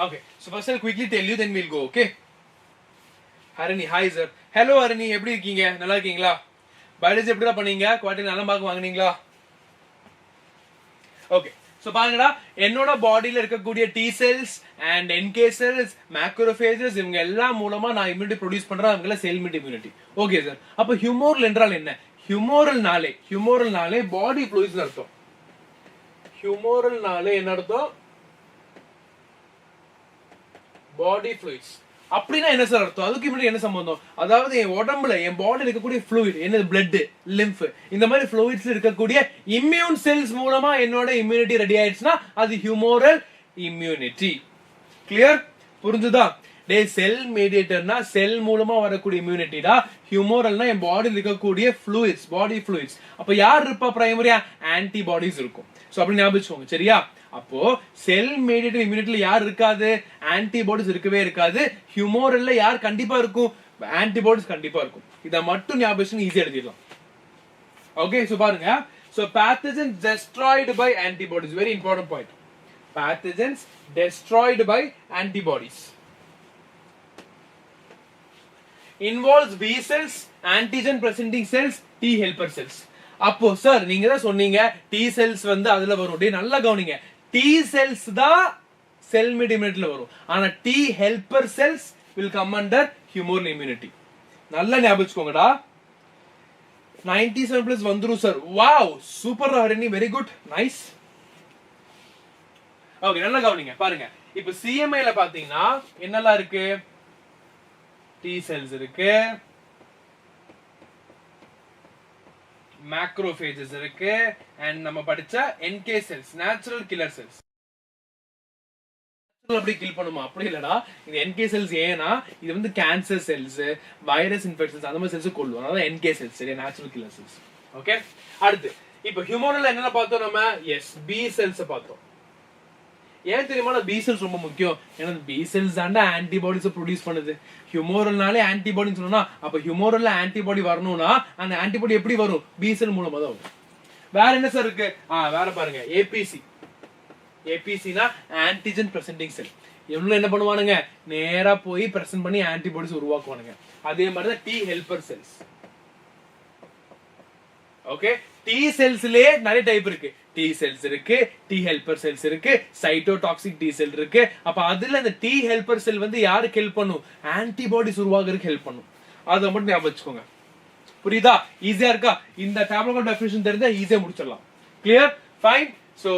Okay, so first I'll quickly tell you, then we'll go. Okay. Harini, hi sir. Hello Harini, எப்படி இருக்கீங்க? நல்லா இருக்கீங்களா? பயாலஜி எப்படிடா பண்ணீங்க? குவார்டர்லி நல்ல மார்க் வாங்குனீங்களா? ஓகே சோ பாருங்கடா, என்னோட பாடியில இருக்கக்கூடிய T cells and NK cells, macrophages, இவங்க எல்லாம் மூலமா நான் இம்யூனிட்டி ப்ரொடியூஸ் பண்றேன். அவங்கள செல் இம்யூனிட்டி. Okay sir. அப்ப ஹியூமோரல் என்றால் என்ன? ஹியூமோரல்னாலே பாடி ஃப்ளூயிட்ஸ் அர்த்தம். ஹியூமோரல்னாலே என்ன அர்த்தம்? பாடி ஃப்ளூயிட்ஸ். அப்படின்னா என்ன சார் அர்த்தம்? அதுக்கு முன்னாடி என்ன சம்பந்தம்? அதாவது என் உடம்புல என் பாடியில் இருக்கக்கூடிய ஃப்ளூயிட் என்னது? பிளட், லிம்ஃப், இந்த மாதிரி ஃப்ளூயிட்ஸ் இருக்கக்கூடிய இம்யூன் செல்ஸ் மூலமா என்னோட இம்யூனிட்டி ரெடி ஆயிடுச்சுன்னா அது ஹியூமோரல் இம்யூனிட்டி. கிளியர்? புரிஞ்சுதா? டே செல் மீடியேட்டர்னா செல் மூலமா வரக்கூடிய இம்யூனிட்டிடா. ஹியூமோரல்னா என் பாடியில் இருக்கக்கூடிய ஃப்ளூயிட்ஸ், பாடி ஃப்ளூயிட்ஸ். அப்ப யார் இருப்பா? பிரைமரியா ஆன்டிபாடிஸ் இருக்கும். சோ அப்படி ஞாபகம் வச்சுக்கோங்க சரியா. அப்போ செல் மீடியேட்டட் இம்யூனிட்டில யார் இருக்காது, ஆன்டிபாடிஸ் இருக்கவே இருக்காது. ஹியூமோரல்ல யார் கண்டிப்பா இருக்கும், ஆன்டிபாடிஸ் கண்டிப்பா இருக்கும். இத மட்டும் ஞாபகம் வச்சு ஈஸியா எழுதிடலாம். ஓகே சோ பாருங்க. So pathogens destroyed by antibodies, very important point. Pathogens destroyed by antibodies involves B cells, antigen presenting cells, T helper cells. அப்போ சார் நீங்க தான் சொன்னீங்க T cells வந்து அதுல வரும். டேய் நல்லா கவனிங்க, T cells தான் செல் மீடியேட்டட் இம்யூனிட்டில வரும். ஆனா T helper cells will come under humoral immunity. நல்லா ஞாபகம் வச்சுக்கோங்கடா. 97 plus வந்துரும் sir. Wow super Harini, very good, nice. Okay நல்லா கவனிங்க பாருங்க. இப்போ CMI ல பாத்தீங்கன்னா என்னெல்லாம் இருக்கு, T cells இருக்கு, மேக்ரோபேஜஸ் இருக்கு, and நம்ம படிச்ச NK cells, natural killer cells. அப்படி கில் பண்ணுமா, அப்படி இல்லடா. இது NK cells ஏனா இது வந்து கேன்சர் செல்ஸ், வைரஸ் இன்ஃபெக்ஷன்ஸ் அந்த மாதிரி செல்ஸ் கொல்லும். அதனால NK cells சரியா, நேச்சுரல் கில்லர் செல்ஸ். ஓகே அடுத்து இப்போ ஹியூமனல்ல என்னென்ன பார்த்தோம் நம்ம, எஸ் B cells பார்த்தோம். ஏன் தெரியுமா B cells ரொம்ப முக்கியம், ஏன்னா B cells தான்டா ஆன்டிபாடிஸ் ப்ரொடியூஸ் பண்ணுது. ஹியூமோரல்னாலே ஆன்டிபாடின்னு சொன்னா அப்ப ஹியூமோரல்ல ஆன்டிபாடி வரணும்னா அந்த ஆன்டிபாடி எப்படி வரும், B cell மூலமா தான் வரும். வேற என்ன சார் இருக்கு, வேற பாருங்க APC. APCனா ஆன்டிஜன் பிரசன்டிங் செல். இவங்க என்ன பண்ணுவானுங்க, நேரா போய் பிரசன்ட் பண்ணி ஆன்டிபாடிஸ் உருவாக்குவானுங்க. அதே மாதிரி தான் T helper cells. Okay T செல்ஸ்லயே நிறைய டைப் இருக்கு. T செல்ஸ் இருக்கு, T ஹெல்பர் செல்ஸ் இருக்கு, சைட்டோடாக்சிக் T செல் இருக்கு. அப்ப அதுல இந்த T ஹெல்பர் செல் வந்து யாருக்கு ஹெல்ப் பண்ணும், ஆன்டிபாடிஸ் உருவாக்குறதுக்கு ஹெல்ப் பண்ணும். அதை மட்டும் ஞாபகம் வச்சுக்கோங்க. புரியுதா, ஈஸியா இருக்கா. இந்த டேப்லெட் டெஃபினிஷன் தெரிஞ்சா ஈஸியா முடிச்சிடலாம். Clear, fine. சோ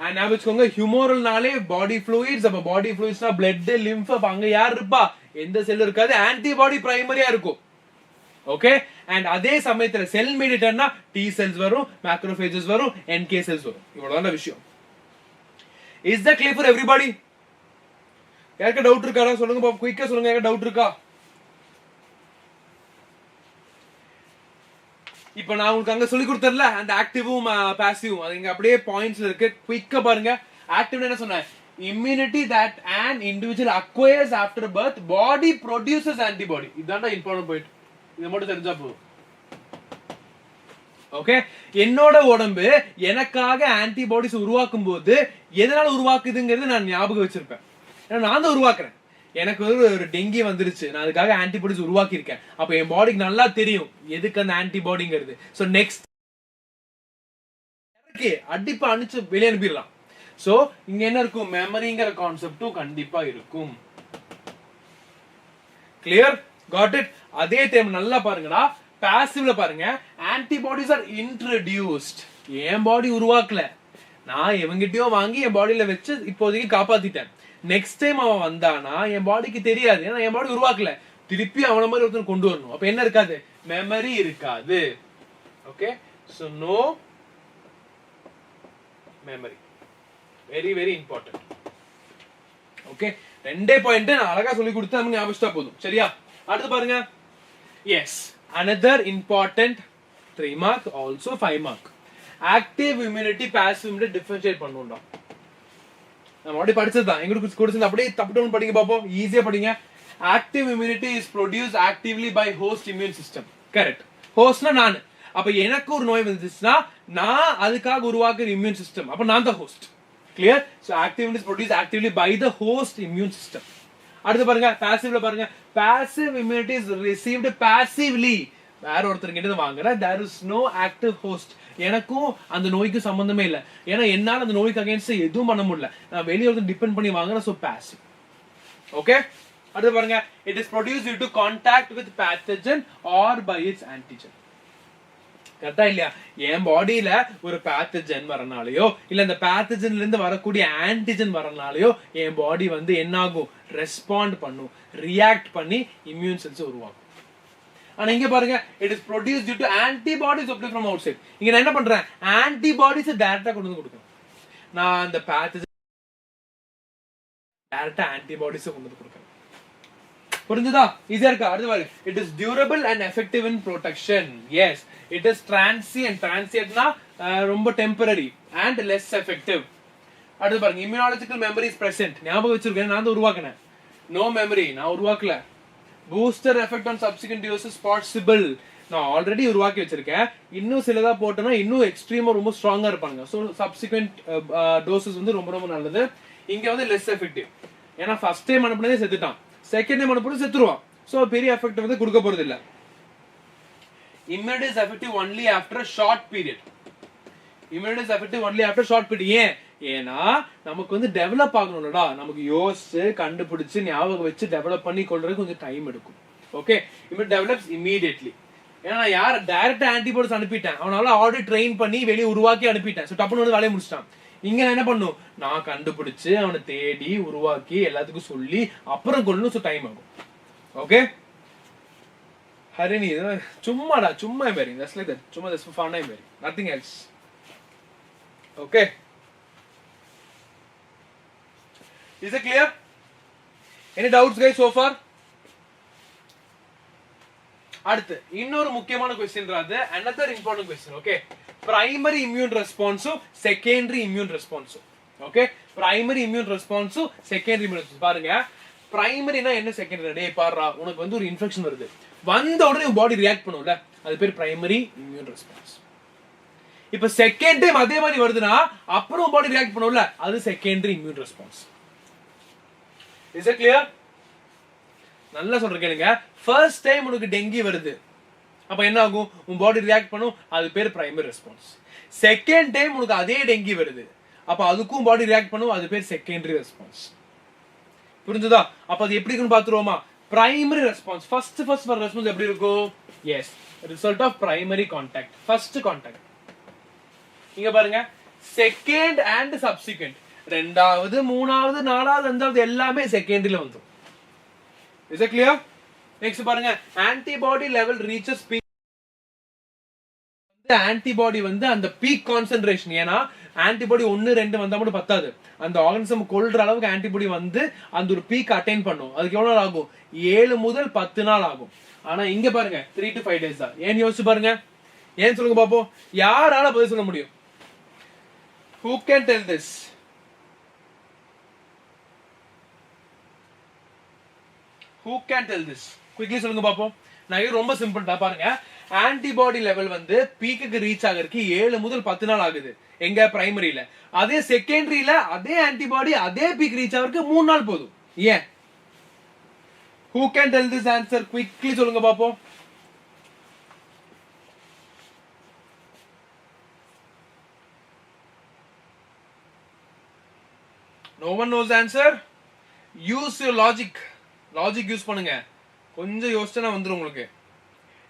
ஞாபகம் வச்சுக்கோங்க, ஹியூமோரல்னாலே பாடி ஃப்ளூயிட்ஸ். அப்ப பாடி ஃப்ளூயிட்ஸ்னா பிளட், லிம்ஃப். அப்ப அங்க யார் இருப்பா, எந்த செல் இருக்காது, ஆன்டிபாடி பிரைமரியா இருக்கும். ஓகே அண்ட் அதே சமயத்துல செல் மீடியேட்டர்னா T cells வரும், மேக்ரோபேஜஸ் வரும், NK cells வரும். இவ்வளவுதான் விஷயம். Is that clear for everybody? யாருக்கு டவுட் இருக்கா சொல்லுங்க பாப்போம், குயிக்கா சொல்லுங்க. யாருக்கு டவுட் இருக்கா? இப்போ நான் உங்களுக்கு அங்க சொல்லி கொடுத்தறல அந்த ஆக்டிவும் பாசிவும், அது இங்க அப்படியே பாயிண்ட்ஸ்ல இருக்கு. குயிக்கா பாருங்க. ஆக்டிவ் என்ன சொன்னேன், immunity that an individual acquires after birth, body produces antibody. இதான்டா இம்பார்ட்டன்ட் பாயிண்ட். இது மட்டும் தெரிஞ்சா போதும். ஓகே என்னோட உடம்பு எனக்காக ஆன்டிபாடிஸ் உருவாக்கும் போது எதனால உருவாக்குதுங்கிறது நான் ஞாபகம் வச்சிருப்பேன். ஏன்னா நான் தான் உருவாக்குறேன். எனக்கு ஒரு டெங்கி வந்துருச்சு, நான் அதுக்காக ஆன்டிபாடிஸ் உருவாக்கி இருக்கேன். அப்ப என் பாடிக்கு நல்லா தெரியும் எதுக்கு அந்த ஆன்டிபாடிங்கிறது. சோ நெக்ஸ்ட் அடிப்பா அனுச்சு வெளியே அனுப்பிடலாம். சோ இங்க என்ன இருக்கும், மெமரிங்கிற கான்செப்டும் கண்டிப்பா இருக்கும். Clear, got it. அதே டைம் நல்லா பாருங்கடா, பாசிவ்ல பாருங்க, ஆன்டிபாடிஸ் ஆர் இன்ட்ரோடியூஸ்ட். என் பாடி உருவாக்கல, நான் எவங்கிட்டயோ வாங்கி என் பாடியில வச்சு இப்போதைக்கு காப்பாத்திட்டேன். நெக்ஸ்ட் டைம் அவன் வந்தானா என் பாடிக்கு தெரியாது, ஏன்னா என் பாடி உருவாக்கல. திருப்பி அவன மாதிரி ஒருத்தர் கொண்டு வரணும். அப்ப என்ன இருக்காது, மெமரி இருக்காது. Okay so no memory, very very important. Okay ரெண்டே பாயிண்ட் நான் அழகா சொல்லி கொடுத்தா ஞாபகம் போதும். சரியா, அடுத்து பாருங்க. Yes another important 3 mark also 5 mark. active immunity passive immunity differentiate பண்ணுவோம்டா. நம்ம அப்படியே படிச்சதுதான், எங்களுக்கு கொடுத்தது அப்படியே தப்பு டவுன் படிங்க பாப்போம், ஈஸியா படிங்க. active immunity is produced actively by host immune system. Correct, ஹோஸ்ட்னா நான். அப்ப எனக்கு ஒரு நோய் வந்துச்சுன்னா நான் அதுக்காக உருவாக்குற இம்யூன் சிஸ்டம், அப்ப நான் தான் host. Clear. So active immunity is produced actively by the host immune system. அடுத்து பாருங்க, பாசிவ்ல பாருங்க, passive immunity is received passively. வேற ஒருத்தர் கிட்ட வாங்குற, there is no active host. எனக்கும் அந்த நோய்க்கு சம்பந்தமே இல்ல, ஏன்னா என்னால அந்த நோய்க்கு அகைன்ஸ்ட் எதுவும் பண்ண முடியல, நான் வெளிய ஒருத்தர் டிபெண்ட் பண்ணி வாங்குறேன். So passive. ஓகே அடுத்து பாருங்க, it is produced due to contact with pathogen or by its antigen. கரெக்டா இல்லையா? என் பாடியில ஒரு பேத்தஜன் வரனாலயோ இல்ல இந்த பேத்தஜன்ல இருந்து வரக்கூடிய ஆன்டிஜன் வரனாலயோ என் பாடி வந்து என்ன ஆகும், ரெஸ்பாண்ட் பண்ணும், ரியாக்ட் பண்ணி இம்யூன் செல்ஸ் உருவாக்கும். ஆனா இங்க பாருங்க, it is produced due to antibodies obtained from outside. இங்க நான் என்ன பண்றேன், ஆன்டிபாடிஸ் டைரக்டா கொண்டு வந்து கொடுக்கிறேன். நான் அந்த பேத்தஜன் டைரக்டா ஆன்டிபாடிஸ் கொண்டு வந்து கொடுக்கிறேன். புரிஞ்சுதா, ஈஸியா இருக்கா? அடுத்து பாருங்க, it is durable and effective in protection. Yes, it is transient. Transientனா ரொம்ப டெம்பரரி அண்ட் லெஸ் எஃபெக்டிவ். அடுத்து பாருங்க, இம்யூனாலஜிக்கல் மெமரி இஸ் பிரசன்ட். ஞாபகம் வச்சிருக்கேன், நான் தான் உருவாக்கினேன். நோ மெமரி, நான் உருவாக்கல. Booster effect on subsequent uses possible, நான் ஆல்ரெடி உருவாக்கி வச்சிருக்கேன். இன்னும் சிலதா போட்டோம்னா இன்னும் எக்ஸ்ட்ரீமா ரொம்ப ஸ்ட்ராங்கா இருப்பாங்க. ஸோ சப்சிக்வெண்ட் டோசஸ் வந்து ரொம்ப ரொம்ப நல்லது. இங்க வந்து லெஸ் எஃபெக்டிவ், ஏன்னா ஃபர்ஸ்ட் டைம் அனுப்புனதே செத்துட்டான், செகண்ட் டைம் அனுப்புனது செத்துருவான். ஸோ பெரிய எஃபெக்ட் வந்து கொடுக்க போறது இல்ல. Immunity is effective only after a short period. Immunity is effective only after short period. ஏன்னா நமக்கு வந்து டெவலப் ஆகணும்லடா, நமக்கு யோசிச்சு கண்டுபிடிச்சு ஞாபகம் வச்சு டெவலப் பண்ணி கொள்றதுக்கு கொஞ்சம் டைம் எடுக்கும். Okay, immunity develops immediately. ஏன்னா நான் யார் டைரக்டா ஆன்டிபாடிஸ் அனுப்பிட்டேன், அவனால ஆல்ரெடி ட்ரெயின் பண்ணி வெளியே உருவாக்கி அனுப்பிட்டேன். ஸோ டப்புன்னு வந்து வேலையை முடிச்சிட்டான். இங்க நான் என்ன பண்ணும், நான் கண்டுபிடிச்சு அவனை தேடி உருவாக்கி எல்லாத்துக்கும் சொல்லி அப்புறம் கொள்ளணும். ஸோ டைம் ஆகும். ஓகே, ஹரிணி சும்மாடா, சும்மா பேரி, ஜஸ்ட் லைக் தட், சும்மா just for fun Peri, nothing else. Okay, is it clear? Any doubts guys so far? அடுத்து இன்னொரு முக்கியமான क्वेश्चन ராது, another important question. Okay, primary immune response, secondary immune response. Okay, primary immune response, secondary immune response. பாருங்க, பிரைமரினா என்ன, secondary? டேய் பாருடா, உனக்கு வந்து ஒரு இன்ஃபெக்ஷன் வருது, வந்த உடனே பாடி ரியாக்ட் பண்ணும்ல, அது பேர் பிரைமரி இம்யூன் ரெஸ்பான்ஸ். இப்ப செகண்ட் டைம் அதே மாதிரி வருதுன்னா அப்புறம் பாடி ரியாக்ட் பண்ணும்ல, அது secondary immune response. Is it clear? நல்லா சொல்றேன் கேளுங்க. ஃபர்ஸ்ட் டைம் உனக்கு டெங்கி வருது, அப்ப என்ன ஆகும், உன் பாடி ரியாக்ட் பண்ணும், அது பேர் பிரைமரி ரெஸ்பான்ஸ். செகண்ட் டைம் உனக்கு அதே டெங்கி வருது, அப்ப அதுக்கும் பாடி ரியாக்ட் பண்ணும், அது பேர் செகண்டரி ரெஸ்பான்ஸ். புரிஞ்சுதா? அப்ப அது எப்படி இருக்குன்னு பாத்துருவோமா? பிரைமரி ரெஸ்பான்ஸ், ஃபர்ஸ்ட் வர ரெஸ்பான்ஸ் எப்படி இருக்கும்? Yes, result of primary contact. First contact இங்க பாருங்க, செகண்ட் அண்ட் சப்சிக்வெண்ட், ரெண்டாவது, மூணாவது, நாலாவது, அஞ்சாவது எல்லாமே செகண்டரியில வந்துடும். Is it clear? நெக்ஸ்ட் பாருங்க, antibody level reaches peak. Antibody வந்து அந்த பீக் கான்சென்ட்ரேஷன், ஏன்னா ஆன்டிபாடி 1 2 வந்தா மட்டும் பத்தாது, அந்த ஆர்கனிசம் கொல்ற அளவுக்கு ஆன்டிபாடி வந்து அந்த ஒரு பீக் அட்டைன் பண்ணும். அதுக்கு எவ்வளவு நாள் ஆகும்? 7 முதல் 10 நாள் ஆகும். ஆனா இங்க பாருங்க 3 to 5 days தான். ஏன் யோசிச்சு பாருங்க, ஏன் சொல்லுங்க பாப்போம், யாரால பதில் சொல்ல முடியும்? Who can tell this? Who can tell this? Quickly சொல்லுங்க பாப்போம். நான் இது ரொம்ப சிம்பிள் தான். பாருங்க, ஆன்டிபாடி லெவல் வந்து பீக்குக்கு ரீச் ஆகிறதுக்கு 7 முதல் 10 நாள் ஆகுது எங்க பிரைமரியில. அதே செகண்டரியில அதே ஆன்டிபாடி அதே பீக் ரீச் ஆகிறதுக்கு 3 நாள் போதும். ஏன்? Who can tell this answer? Quickly சொல்லுங்க பாப்போம். No one knows the answer. Use your logic. Logic use பண்ணுங்க. கொஞ்சம் யோசிச்சா வந்துரும் உங்களுக்கு.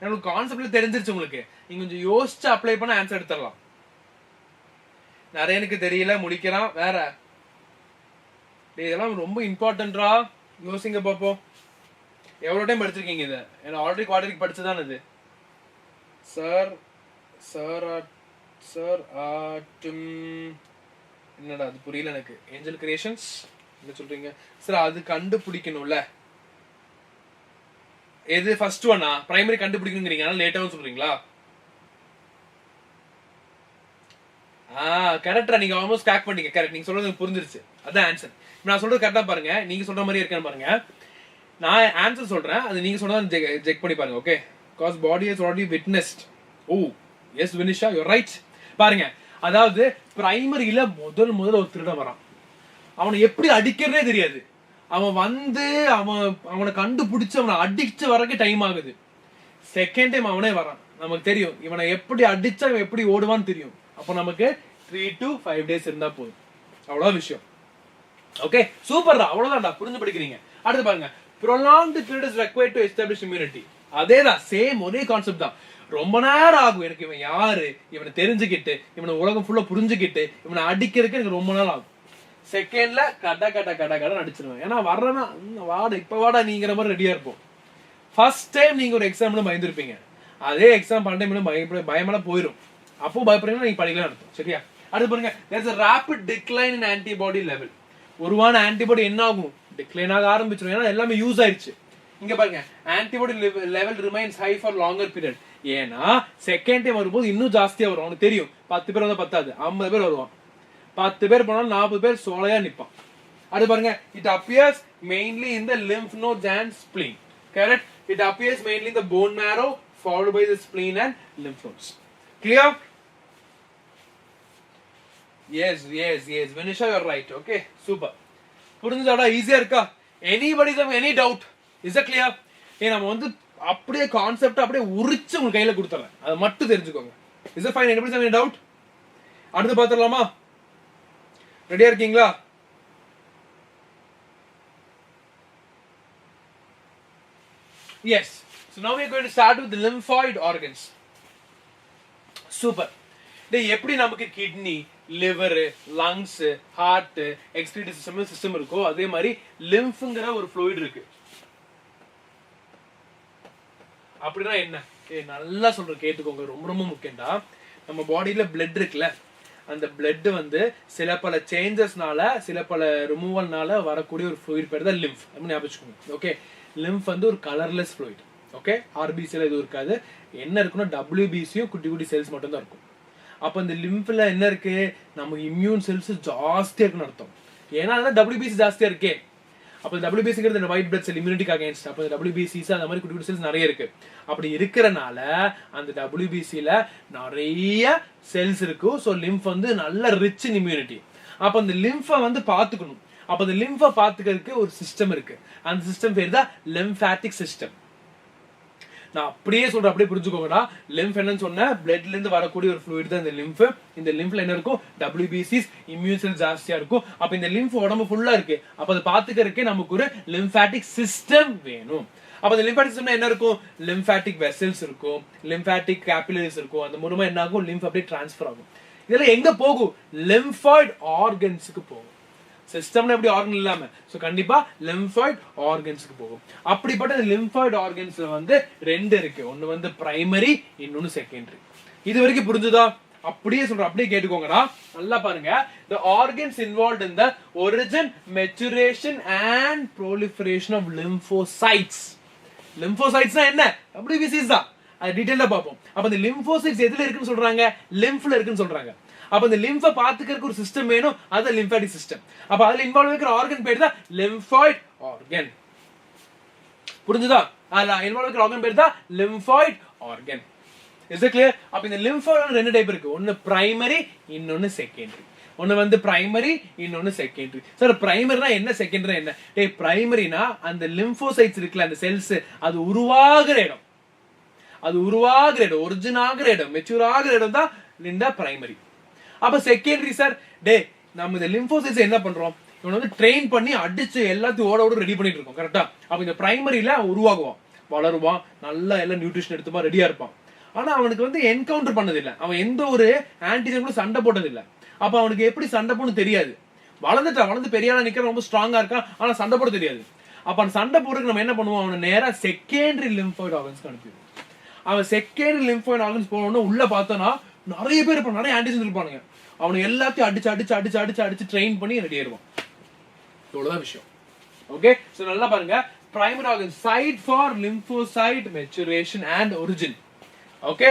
எனக்கு கான்செப்ட்ல தெரிஞ்சிருச்சு உங்களுக்கு. நீங்க கொஞ்சம் யோசிச்சு அப்ளை பண்ண ஆன்சர் எடுத்துடலாம். நிறைய எனக்கு தெரியல, முடிக்கிறான் வேற. இதெல்லாம் ரொம்ப இம்பார்ட்டன்ட்ரா, யோசிங்க பாப்போம். எவ்வளவு டைம் படிச்சிருக்கீங்க இதை? ஏன்னா ஆல்ரெடி குவாட்ரிக் படிச்சுதான் இது. சார் என்னடா அது புரியல எனக்கு. ஏஞ்சல் கிரியேஷன்ஸ் என்ன சொல்றீங்க சார்? அது கண்டுபிடிக்கணும்ல, எது ஃபர்ஸ்ட் ஒன்னா பிரைமரி கண்டுபிடிக்கணுங்கிறீங்க, அதனால லேட்டாவும் சொல்றீங்களா? கரெக்டா, நீங்க ஆல்மோஸ்ட் கிராக் பண்ணீங்க. கரெக்ட், நீங்க சொல்றது எனக்கு புரிஞ்சிருச்சு. அதான் ஆன்சர். நான் சொல்றது கரெக்டா பாருங்க, நீங்க சொல்ற மாதிரி இருக்கான்னு பாருங்க. நான் ஆன்சர் சொல்றேன், அது நீங்க சொன்னதை செக் பண்ணி பாருங்க. Okay, because body has already witnessed. Oh yes Vinisha, you're right. பாருங்க, அதாவது பிரைமரியில முதல்ல ஒரு திருடன் வரான், அவனை எப்படி அடிக்கிறதே தெரியாது. அவன் வந்து அவனை கண்டுபிடிச்சு அவனை அடிச்சு வரக்கு டைம் ஆகுது. செகண்ட் டைம் அவனே வரான், நமக்கு தெரியும் இவனை எப்படி அடிச்சா இவன் எப்படி ஓடுவான்னு தெரியும். அப்போ நமக்கு 3 to 5 days இருந்தா போதும். அவ்வளவு விஷயம். ஓகே, சூப்பர்டா, அவ்வளவுதான்டா, புரிஞ்சு படிக்கிறீங்க. அடுத்து பாருங்க, prolonged period is required to establish immunity. அதேதான், சேம் ஒரே கான்செப்ட் தான். ரொம்ப நேரம் ஆகும் எனக்கு இவன் யாரு இவனை தெரிஞ்சுக்கிட்டு, இவனை உலகம் ஃபுல்லா புரிஞ்சுக்கிட்டு இவனை அடிக்கிறதுக்கு எனக்கு ரொம்ப நாள் ஆகும். செகண்ட்ல கட அடிச்சிருவேன். ஏன்னா வர்றனா வாடா இப்ப வாடா நீங்கிற மாதிரி ரெடியா இருப்போம். ஃபர்ஸ்ட் டைம் நீங்க ஒரு எக்ஸாம்ல பயந்துருப்பீங்க, அதே எக்ஸாம் பண்ண டைம்ல பயமெல்லாம் போயிடும். அப்போ பயப்படுறீங்கன்னா நீங்க படிக்கலாம் அர்த்தம். சரியா? அடுத்து பாருங்க, there is a rapid decline in antibody level. உருவான ஆன்டிபாடி என்ன ஆகும்? டிக்ளைன் ஆக ஆரம்பிச்சிடும். ஏன்னா எல்லாமே யூஸ் ஆயிடுச்சு. இங்க பாருங்க, antibody level remains high for longer period. ஏன்னா செகண்ட் டைம் வரும்போது இன்னும் ஜாஸ்தியா வரும். அவனுக்கு தெரியும் 10 பேர் வந்து பத்தாது, 50 பேர் வருவான். 10 பேர் போனாலும் 40 பேர் சோலையா நிப்பான். அது பாருங்க, it appears mainly in the lymph nodes and spleen. Correct? It appears mainly in the bone marrow followed by the spleen and lymph nodes. Clear? Yes. Vinisha, you are right. Okay, super. புரிஞ்சுதாடா? ஈஸியா இருக்கா? Anybody have any doubt? Is that clear? நம்ம வந்து அப்படியே concept அப்படியே உரிச்சு உங்க கையில கொடுத்துறேன், அதை மட்டும் தெரிஞ்சுக்கோங்க. Is that fine? Anybody have any doubt? அடுத்து பாத்துடலாமா? ரெடியா இருக்கீங்களா? Yes. So now we are going to start with the lymphoid organs. Super. எப்படி நமக்கு kidney, liver, lungs, heart, excretory system இருக்கோ அதே மாதிரி லிம்ஃப்ங்கற ஒரு ஃப்ளூயிட் இருக்கு. அப்படினா என்ன? நல்லா சொல்றேன் கேட்டுக்கோங்க, ரொம்ப ரொம்ப முக்கியம்டா. நம்ம பாடியில பிளட் இருக்குல்ல, அந்த பிளட் வந்து சில பல சேஞ்சஸ்னால சில பல ரிமூவல்னால வரக்கூடிய ஒரு ஃப்ளூயிட் பேர் தான் லிம்ஃப். அப்படி ஞாபகம் வச்சுக்கோங்க. ஓகே, லிம்ஃப் வந்து ஒரு கலர்லெஸ் ஃப்ளூயிட். ஓகே, ஆர்பிசில இது இருக்காது. என்ன இருக்குன்னா டபிள்யூபிசியும் குட்டி குட்டி செல்ஸ் மட்டும் தான் இருக்கும். அப்ப இந்த லிம்ஃப்ல என்ன இருக்கு? நமக்கு இம்யூன் செல்ஸ் ஜாஸ்தியா இருக்குன்னு அர்த்தம். ஏன்னா அதான் டபிள்யூபிசி ஜாஸ்தியா இருக்கே. அப்ப டபிள்யூபிசிங்கிறது இந்த ஒயிட் பிளட் செல் இம்யூனிட்டிக்கு அகைன்ஸ்ட். அப்ப டபிள்யூபிசிஸ் அந்த மாதிரி குட்டி குட்டி செல்ஸ் நிறைய இருக்கு. அப்படி இருக்கிறனால அந்த டபிள்யூபிசில நிறைய செல்ஸ் இருக்கு. ஸோ லிம்ஃப் வந்து நல்ல ரிச் இன் இம்யூனிட்டி. அப்ப அந்த லிம்ஃபை வந்து பாத்துக்கணும். அப்ப அந்த லிம்ஃபை பாத்துக்கிறதுக்கு ஒரு சிஸ்டம் இருக்கு. அந்த சிஸ்டம் பேர் தான் லிம்ஃபாட்டிக் சிஸ்டம். நான் அப்படியே சொல்றேன், அப்படியே புரிஞ்சுக்கோங்கடா. லிம்ஃப் என்னன்னு சொன்னேன், பிளட்ல இருந்து வரக்கூடிய ஒரு ஃப்ளூயிட் தான் இந்த லிம்ஃப். இந்த லிம்ஃப்ல என்ன இருக்கும்? டபிள்யூபிசிஸ், இம்யூன் செல் ஜாஸ்தியா இருக்கும். அப்ப இந்த லிம்ஃப் உடம்பு ஃபுல்லா இருக்கு. அப்ப அதை பாத்துக்கிறதுக்கு நமக்கு ஒரு லிம்ஃபாட்டிக் சிஸ்டம் வேணும். அப்ப இந்த லிம்ஃபாட்டிக் சிஸ்டம்ல என்ன இருக்கும்? லிம்ஃபாட்டிக் வெசல்ஸ் இருக்கும், லிம்ஃபாட்டிக் கேபிலரிஸ் இருக்கும். அந்த மூலமா என்ன ஆகும்? லிம்ஃப் அப்படியே டிரான்ஸ்ஃபர் ஆகும். இதெல்லாம் எங்க போகும்? லிம்ஃபாய்டு ஆர்கன்ஸ்க்கு போகும். சிஸ்டம்ல எப்படி ஆர்கன் இல்லாம, சோ கண்டிப்பா லிம்ஃபாய்டு ஆர்கன்ஸ்க்கு போகும். அப்படிப்பட்ட லிம்ஃபாய்டு ஆர்கன்ஸ்ல வந்து ரெண்டு இருக்கு. ஒன்னு வந்து பிரைமரி, இன்னொன்னு செகண்டரி. இது வரைக்கும் புரிஞ்சுதா? அப்படியே சொல்றேன், அப்படியே கேட்டுக்கோங்கடா. நல்லா பாருங்க. The organs involved in the origin, maturation and proliferation of lymphocytes. Lymphocytes என்ன? WBCs தான். அது டீடைலா பாப்போம். அப்ப இந்த lymphocytes எதுல இருக்குன்னு சொல்றாங்க? லிம்ஃப்ல இருக்குன்னு சொல்றாங்க. அப்ப இந்த லிம்ஃபை பாத்துக்கிறதுக்கு ஒரு சிஸ்டம் வேணும், அது லிம்ஃபாட்டிக் சிஸ்டம். அப்ப அதுல இன்வால்வ் இருக்கிற ஆர்கன் பேர் தான் லிம்ஃபாய்டு ஆர்கன். புரிஞ்சுதா? அதுல இன்வால்வ் இருக்கிற ஆர்கன் பேர் தான் lymphoid organ. Is it clear? அப்ப இந்த லிம்ஃபாய்டு ரெண்டு டைப் இருக்கு. ஒன்னு பிரைமரி, இன்னொன்னு செகண்டரி. ஒன்னு வந்து பிரைமரி, இன்னொன்னு செகண்டரி. சார் பிரைமரினா என்ன, செகண்டரி என்ன? பிரைமரினா அந்த லிம்ஃபோசைட்ஸ் இருக்குல்ல, அந்த செல்ஸ், அது உருவாகிற இடம், அது உருவாகிற இடம், ஒரிஜின் ஆகிற இடம், மெச்சூர் ஆகிற இடம் தான் இந்த பிரைமரி. அப்ப செகண்டரி சார், நம்ம இந்த லிம்ஃபோசைட்ஸ் என்ன பண்றோம்? இவனை வந்து ட்ரெயின் பண்ணி அடிச்சு எல்லாத்தையும் ஓட ரெடி பண்ணிட்டு இருக்கோம். கரெக்டா? அப்ப இந்த பிரைமரியில உருவாகுவான், வளருவான், நல்லா எல்லாம் நியூட்ரிஷன் எடுத்துமா ரெடியா இருப்பான். ஆனா அவனுக்கு வந்து என்கவுண்டர் பண்ணது இல்ல, அவன் எந்த ஒரு ஆன்டிஜன் கூட சண்டை போட்டது இல்ல. அப்ப அவனுக்கு எப்படி சண்டை போடணும் தெரியாது. வளர்ந்துட்டான், வளர்ந்து பெரிய ஆளா நிக்கிற, ரொம்ப ஸ்ட்ராங்கா இருக்கான், ஆனா சண்டை போட தெரியாது. அப்ப அந்த சண்டை போடுறதுக்கு நம்ம என்ன பண்ணுவோம்? அவனை நேரா செகண்டரி லிம்ஃபாய்டு ஆர்கன்ஸ்க்கு அனுப்பிடுவோம். அவன் செகண்டரி லிம்ஃபாய்டு ஆர்கன்ஸ் போனோம்னா உள்ள பார்த்தோம்னா நிறைய பேர் இருப்பாங்க, நிறைய ஆன்டிஜன் இருப்பானுங்க. அவனை எல்லாத்தையும் அடிச்சு ட்ரெயின் பண்ணி ரெடி ஆயிடுவான். இவ்வளவுதான் விஷயம். ஓகே, சோ நல்லா பாருங்க. Primary organ site for lymphocyte maturation and origin. Okay,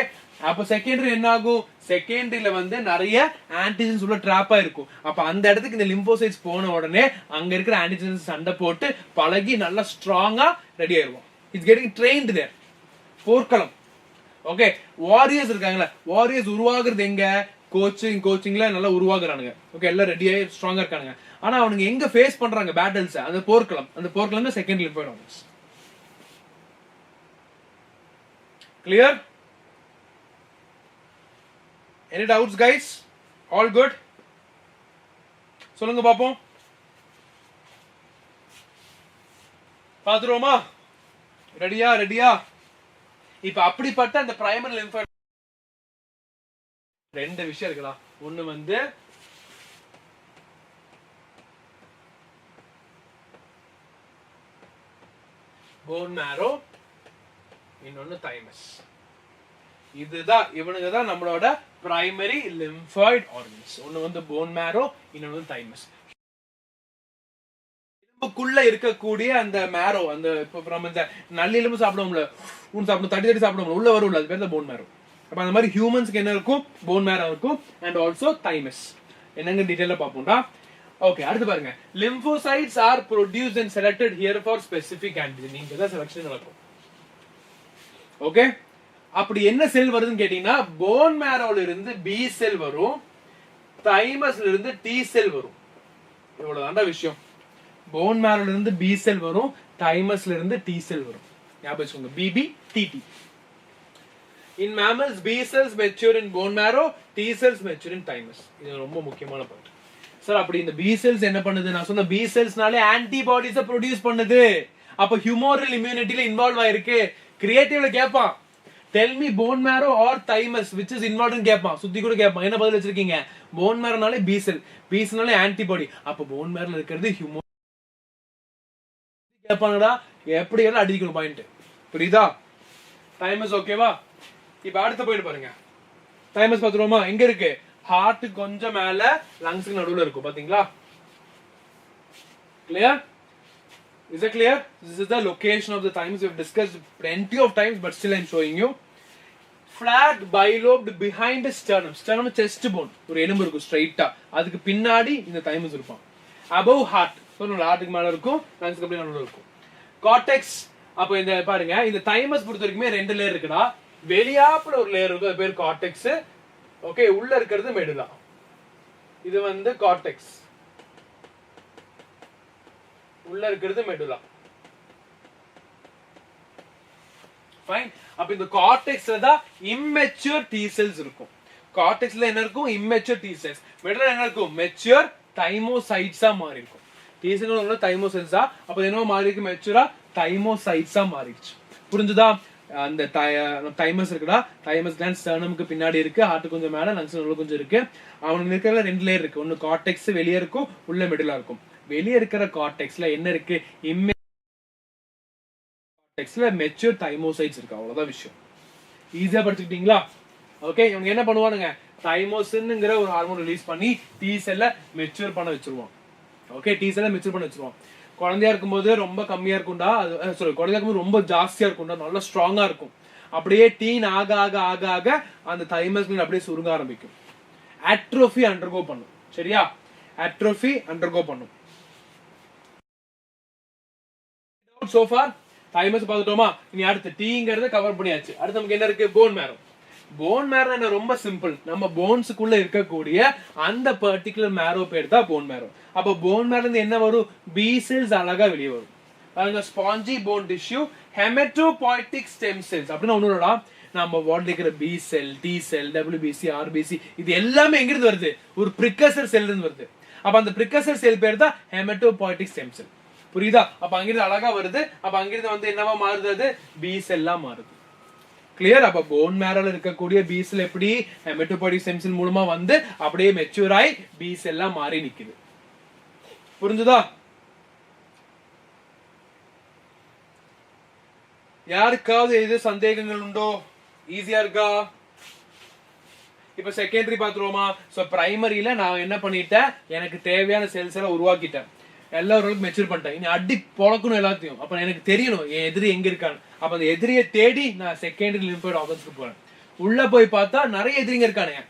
அப்ப செகண்டரி என்ன ஆகும்? செகண்டரியில வந்து நிறைய ஆன்டிஜன்ஸ் உள்ள ட்ராப்பா இருக்கும். அப்ப அந்த இடத்துக்கு இந்த லிம்போசைட்ஸ் போன உடனே அங்க இருக்கிற ஆன்டிஜன்ஸ் சண்டை போட்டு பழகி நல்லா ஸ்ட்ராங்கா ரெடி ஆயிடுவோம். இட்ஸ் கெட்டிங் ட்ரெயின்டு தேர். போர்க்களம். ஓகே, வாரியர்ஸ் இருக்காங்களா, வாரியர்ஸ் உருவாகுறது எங்க? கோச்சிங்ல நல்லா உருவாக்குறானுங்க. ஓகே, எல்லாம் ரெடி ஆகி ஸ்ட்ராங்கா இருக்கானுங்க. ஆனா அவனுங்க எங்க ஃபேஸ் பண்றாங்க பேட்டில்ஸ்? அந்த போர்க்களம். அந்த போர்க்களம் தான் second lymphoid organs. Clear? Any doubts guys? All good? சொல்லுங்க பாப்போம். பாத்துருவோமா? ரெடியா? இப்ப அப்படிப்பட்ட அந்த பிரைமரி லிம்ஃபாய்டு ரெண்டு விஷயம் இருக்குடா. ஒன்னு வந்து போன் மேரோ, இன்னொன்னு தைமஸ். இதுதான், இவனுங்க தான் நம்மளோட பிரைமரி லிம்ஃபாய்டு ஆர்கன்ஸ். ஒன்னு வந்து போன் மேரோ, இன்னொன்னு தைமஸ். உடம்புக்குள்ள இருக்கக்கூடிய அந்த மேரோ, அந்த இப்போ நம்ம இந்த நல்லிலும் சாப்பிடுவோம்ல, சாப்பிடும் தட்டி தட்டி சாப்பிடுவோம், உள்ள வரும்ல, அது பேர் தான் போன் மேரோ. அப்ப அந்த மாதிரி ஹியூமன்ஸ்க்கு என்ன இருக்கும், போன் மேரோ இருக்கும். And also thymus. என்னங்க டீடைலா பார்ப்போம்டா. ஓகே, அடுத்து பாருங்க. lymphocytes are produced and selected here for specific antigen. இங்க தான் செலக்ஷன் நடக்கும். ஓகே, அப்படி என்ன செல் வருதுன்னு கேட்டீங்கன்னா, போன் மேரோல இருந்து பி செல் வரும், தைமஸ்ல இருந்து டி செல் வரும். இவ்வளவுதான்டா விஷயம். போன் மேரோல இருந்து பி செல் வரும், தைமஸ்ல இருந்து டி செல் வரும். ஞாபகம் வச்சுக்கோங்க, BB TT. In mammals, B cells mature in bone marrow, T cells mature in thymus. இது ரொம்ப முக்கியமான பாயிண்ட். சார் அப்படி இந்த B cells என்ன பண்ணுது? நான் சொன்ன B cellsனாலே ஆன்டிபாடிஸை ப்ரொடியூஸ் பண்ணுது. அப்ப ஹியூமரல் இம்யூனிட்டில இன்வால்வ் ஆயிருக்கு. கிரியேட்டிவ்ல கேட்பான், tell me bone marrow or thymus which is involved in கேட்பான். சுத்தி கூட கேட்பான். என்ன பதில் வச்சிருக்கீங்க? போன் மேரோனாலே B cell, B cellனாலே ஆன்டிபாடி. அப்ப போன் மேரோல இருக்கிறது ஹியூமர் கேட்பாங்கடா. எப்படி எல்லாம் அடிக்கணும் பாயிண்ட். புரியுதா? தைமஸ் ஓகேவா? இப்ப அடுத்த பாயிண்ட் பாருங்க. தைமஸ் பாத்துருவோமா? எங்க இருக்கு? ஹார்ட் கொஞ்சம் மேல, லங்ஸ்க்கு நடுவுல இருக்கும். பாத்தீங்களா? clear? Is it clear? This is the location of the thymus. We have discussed plenty of times, but still I am showing you. Flat bilobed behind the sternum. Sternum chest bone. ஒரு எலும்பு இருக்கும் ஸ்ட்ரைட்டா. அதுக்கு பின்னாடி இந்த thymus இருக்கும். Above heart. So நம்ம ஹார்ட்க்கு மேல இருக்கும், லங்ஸ்க்கு அப்படியே நடுவுல இருக்கும். Cortex. அப்ப இந்த பாருங்க, இந்த தைமஸ் பொறுத்த வரைக்கும் ரெண்டு லேயர் இருக்குடா. வெளியாப்புல ஒரு லேயர் இருக்கும், அது பேர் கார்டெக்ஸ். ஓகே, உள்ள இருக்கிறது மெடுலா. இது வந்து கார்டெக்ஸ், உள்ள இருக்கிறது மெடுலா. ஃபைன். அப்ப இந்த கார்டெக்ஸ்ல தான் இம்மெச்சூர் டி செல்ஸ் இருக்கும். கார்டெக்ஸ்ல என்ன இருக்கும்? Immature D cells. மெடுலா என்ன இருக்கும்? மெச்சூர் தைமோசைட்ஸா மாறி இருக்கும். டி செல்ஸ் உள்ள தைமோசைட்ஸா, அப்ப என்ன மாறி இருக்கு? மெச்சூரா தைமோசைட்ஸா மாறிடுச்சு. புரிஞ்சுதா? அந்த தைமஸ் இருக்குடா, தைமஸ் கிளாண்ட் ஸ்டர்னம்க்கு பின்னாடி இருக்கு, ஹார்ட் கொஞ்சம் மேல, லங்ஸ் கொஞ்சம் இருக்கு. அவனுக்கு இருக்கிற ரெண்டு லேயர் இருக்கு. ஒன்னு கார்டெக்ஸ் வெளியே இருக்கும், உள்ள மெடுலா இருக்கும். வெளியே இருக்கிற கார்டெக்ஸ்ல என்ன இருக்கு? கார்டெக்ஸ்ல மெச்சூர் தைமோசைட்ஸ் இருக்கு. அவ்வளவுதான் விஷயம். ஈஸியா படிச்சுக்கிட்டீங்களா? ஓகே, இவங்க என்ன பண்ணுவானுங்க? தைமோசின்ங்கிற ஒரு ஹார்மோன் ரிலீஸ் பண்ணி டி செல்ல மெச்சூர் பண்ண வச்சிருவான். ஓகே, டி செல்ல மெச்சூர் பண்ண வச்சிருவான். குழந்தையா இருக்கும்போது ரொம்ப கம்மியா இருக்கும்டா, குழந்தையா இருக்கும்போது ரொம்ப ஜாஸ்தியா இருக்கும்டா, நல்லா ஸ்ட்ராங்கா இருக்கும். அப்படியே டீன் ஆக ஆக ஆக ஆக அந்த தைமஸ் அப்படியே சுருங்க ஆரம்பிக்கும். அட்ரோஃபி அண்டர்கோ பண்ணும். சரியா? அட்ரோஃபி அண்டர்கோ பண்ணும். சோ ஃபார் தைமஸ் பார்த்துட்டோமா? இனி அடுத்து டீங்கிறத கவர் பண்ணியாச்சு. அடுத்து நமக்கு என்ன இருக்கு? போன் மேரோ. போன் மேரோ என்ன? ரொம்ப சிம்பிள். நம்ம போன்ஸுக்குள்ள இருக்கக்கூடிய அந்த பர்டிகுலர் மேரோ பேர் தான் போன் மேரோ. அப்ப போன் மேரோ இருந்து என்ன வரும்? பி செல்ஸ் அழகா வெளியே வரும். பாருங்க, spongy bone tissue, hematopoietic stem cells அப்படின்னு ஒண்ணு இல்லடா. நம்ம பாடில இருக்கிற B cell, T cell, WBC, RBC, இது எல்லாமே எங்க இருந்து வருது? ஒரு பிரிகர்சர் செல் இருந்து வருது. அப்ப அந்த பிரிகர்சர் செல் பேர் தான் ஹெமட்டோபாய்டிக் ஸ்டெம் செல். புரியுதா? அப்ப அங்கிருந்து அழகா வருது. அப்ப அங்கிருந்து வந்து என்னவா மாறுது? அது பி செல்லா மாறுது. கிளியர்? அப்ப போன் மேரோல இருக்கக்கூடிய பி செல் எப்படி ஹெமட்டோபாய்டிக் ஸ்டெம் செல் மூலமா வந்து அப்படியே மெச்சூர் ஆகி பி செல்லா மாறி நிக்குது. புரிஞ்சுதா? யாருக்காவது எது சந்தேகங்கள் உண்டோ? ஈஸியா இருக்கா? இப்ப செகண்டரி பாத்துருவோமா? சோ பிரைமரியில நான் என்ன பண்ணிட்டேன்? எனக்கு தேவையான செல்ஸ் எல்லாம் உருவாக்கிட்டேன், எல்லாரும் மெச்சூர் பண்ணிட்டேன். இனி அடி பொழக்கணும் எல்லாத்தையும். அப்ப எனக்கு தெரியணும் என் எதிரி எங்க இருக்கான்னு. அப்ப அந்த எதிரியை தேடி நான் செகண்டரி லிம்பாய்டு ஆர்கன்ஸ்க்கு போறேன். உள்ள போய் பார்த்தா நிறைய எதிரிங்க இருக்கானுங்க.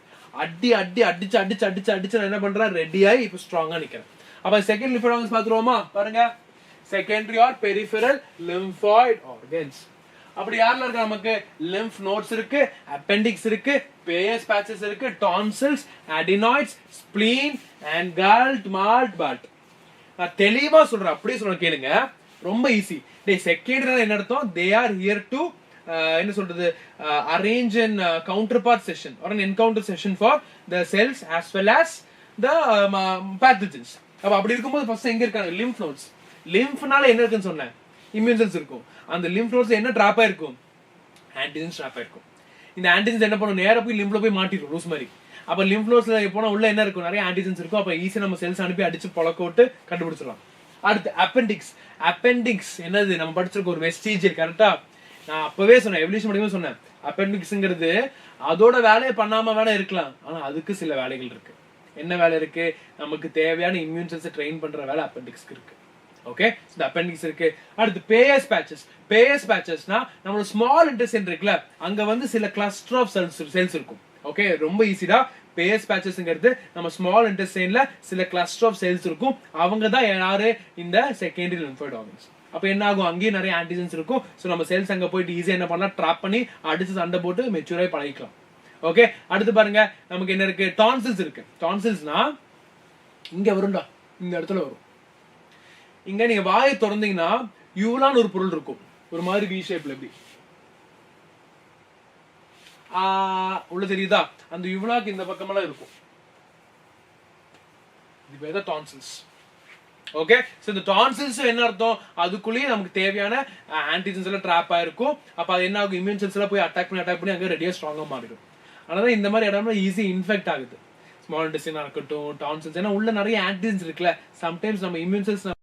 அடி அடி அடிச்சு அடிச்சு அடிச்சு அடிச்சு நான் என்ன பண்றேன்? ரெடியாகி இப்ப ஸ்ட்ராங்கா நிக்கிறேன். அப்ப செகண்ட் லிம்பாய்டு ஆர்கன்ஸ் பாத்துருவோமா? பாருங்க, secondary or peripheral lymphoid organs. அப்படி யாரெல்லாம் இருக்கு? நமக்கு லிம்ப் நோட்ஸ் இருக்கு, அப்பெண்டிக்ஸ் இருக்கு, பேயஸ் பேச்சஸ் இருக்கு, tonsils, adenoids, spleen and GALT MALT BALT. நான் தெளிவா சொல்றேன், அப்படியே சொல்றேன் கேளுங்க, ரொம்ப ஈஸி. செகண்டரி என்ன அர்த்தம்? தே ஆர் ஹியர் டு என்ன சொல்றது, arrange an counter part session or an encounter session for the cells as well as the pathogens. அப்ப அப்படி இருக்கும்போது ஃபர்ஸ்ட் எங்க இருக்காங்க? Lymph notes. லிம்ப்னால என்ன இருக்குன்னு சொன்னேன்? இம்யூன் செல்ஸ் இருக்கும். அந்த லிம்ப் நோட்ஸ் என்ன டிராப் ஆயிருக்கும்? ஆன்டிஜென்ஸ் டிராப் ஆயிருக்கும். இந்த ஆன்டிஜென்ஸ் என்ன பண்ணும்? நேரா போய் லிம்ப்ல போய் மாட்டிடும் லூஸ் மாதிரி. அப்ப லிம்ப் நோட்ஸ்ல போனா உள்ள என்ன இருக்கும்? நிறைய ஆன்டிஜென்ஸ் இருக்கும். அப்ப ஈஸியா நம்ம செல்ஸ் அனுப்பி அடிச்சு பொளக்க விட்டு கண்டுபிடிச்சிடலாம். அடுத்து அப்பெண்டிக்ஸ். அப்பெண்டிக்ஸ் என்னது? நம்ம படிச்சிருக்க ஒரு வெஸ்டீஜியல். கரெக்டா? நான் அப்பவே சொன்னேன், எவல்யூஷன் படிக்கும்போது சொன்னேன், அப்பெண்டிக்ஸ்ங்கிறது அதோட வேலையை பண்ணாம வேணா இருக்கலாம், ஆனா அதுக்கு சில வேலைகள் இருக்கு. என்ன வேலை இருக்கு? நமக்கு தேவையான இம்யூன் செல்ஸ் ட்ரெயின் பண்ற வேலை அப்பெண்டிக்ஸ்க்கு இருக்கு. ஓகே இந்த appendix இருக்கு. அடுத்து Peyer's patches. Peyer's patchesனா நம்ம ஸ்மால் இன்டெஸ்டைன் இருக்குல, அங்க வந்து சில கிளஸ்டர் ஆஃப் செல்ஸ் இருக்கும். ஓகே ரொம்ப ஈஸிடா. Peyer's patchesங்கிறது நம்ம ஸ்மால் இன்டெஸ்டைன்ல சில கிளஸ்டர் ஆஃப் செல்ஸ் இருக்கும். அவங்க தான் யாரு இந்த செகண்டரி லிம்ஃபாய்ட் ஆர்கன்ஸ். அப்ப என்ன ஆகும், அங்கேயும் நிறைய ஆன்டிஜென்ஸ் இருக்கும். சோ நம்ம செல்ஸ் அங்க போயிட்டு ஈஸியா என்ன பண்ணலாம், ட்ராப் பண்ணி அடிச்சு சண்டை போட்டு மெச்சூராய் பழகிக்கலாம். ஓகே அடுத்து பாருங்க நமக்கு என்ன இருக்கு, டான்சில்ஸ் இருக்கு. டான்சில்ஸ்னா இங்க வரும்டா, இந்த இடத்துல வரும். இங்க நீங்க வாயை திறந்தீங்கன்னா யூலான்னு ஒரு பொருள் இருக்கும், ஒரு மாதிரி வி ஷேப்ல இப்படி உள்ள தெரியுதா, அந்த யுவலாக்கு இந்த பக்கமெல்லாம் இருக்கும். இது பேர் தான் டான்சில்ஸ். ஓகே சோ இந்த டான்சில்ஸ் என்ன அர்த்தம், அதுக்குள்ளேயே நமக்கு தேவையான ஆன்டிஜென்ஸ் எல்லாம் ட்ராப் ஆயிருக்கும். அப்ப அது என்ன ஆகும், இம்யூன் செல்ஸ் எல்லாம் போய் அட்டாக் பண்ணி அங்க ரெடியா ஸ்ட்ராங்கா மாறிடும். அதனால இந்த மாதிரி இடம்ல ஈஸி இன்ஃபெக்ட் ஆகுது. ஸ்மால் இன்டெஸ்டைனா இருக்கட்டும், டான்சில்ஸ், ஏன்னா உள்ள நிறைய ஆன்டிஜென்ஸ் இருக்குல்ல. சம்டைம்ஸ் நம்ம immune cells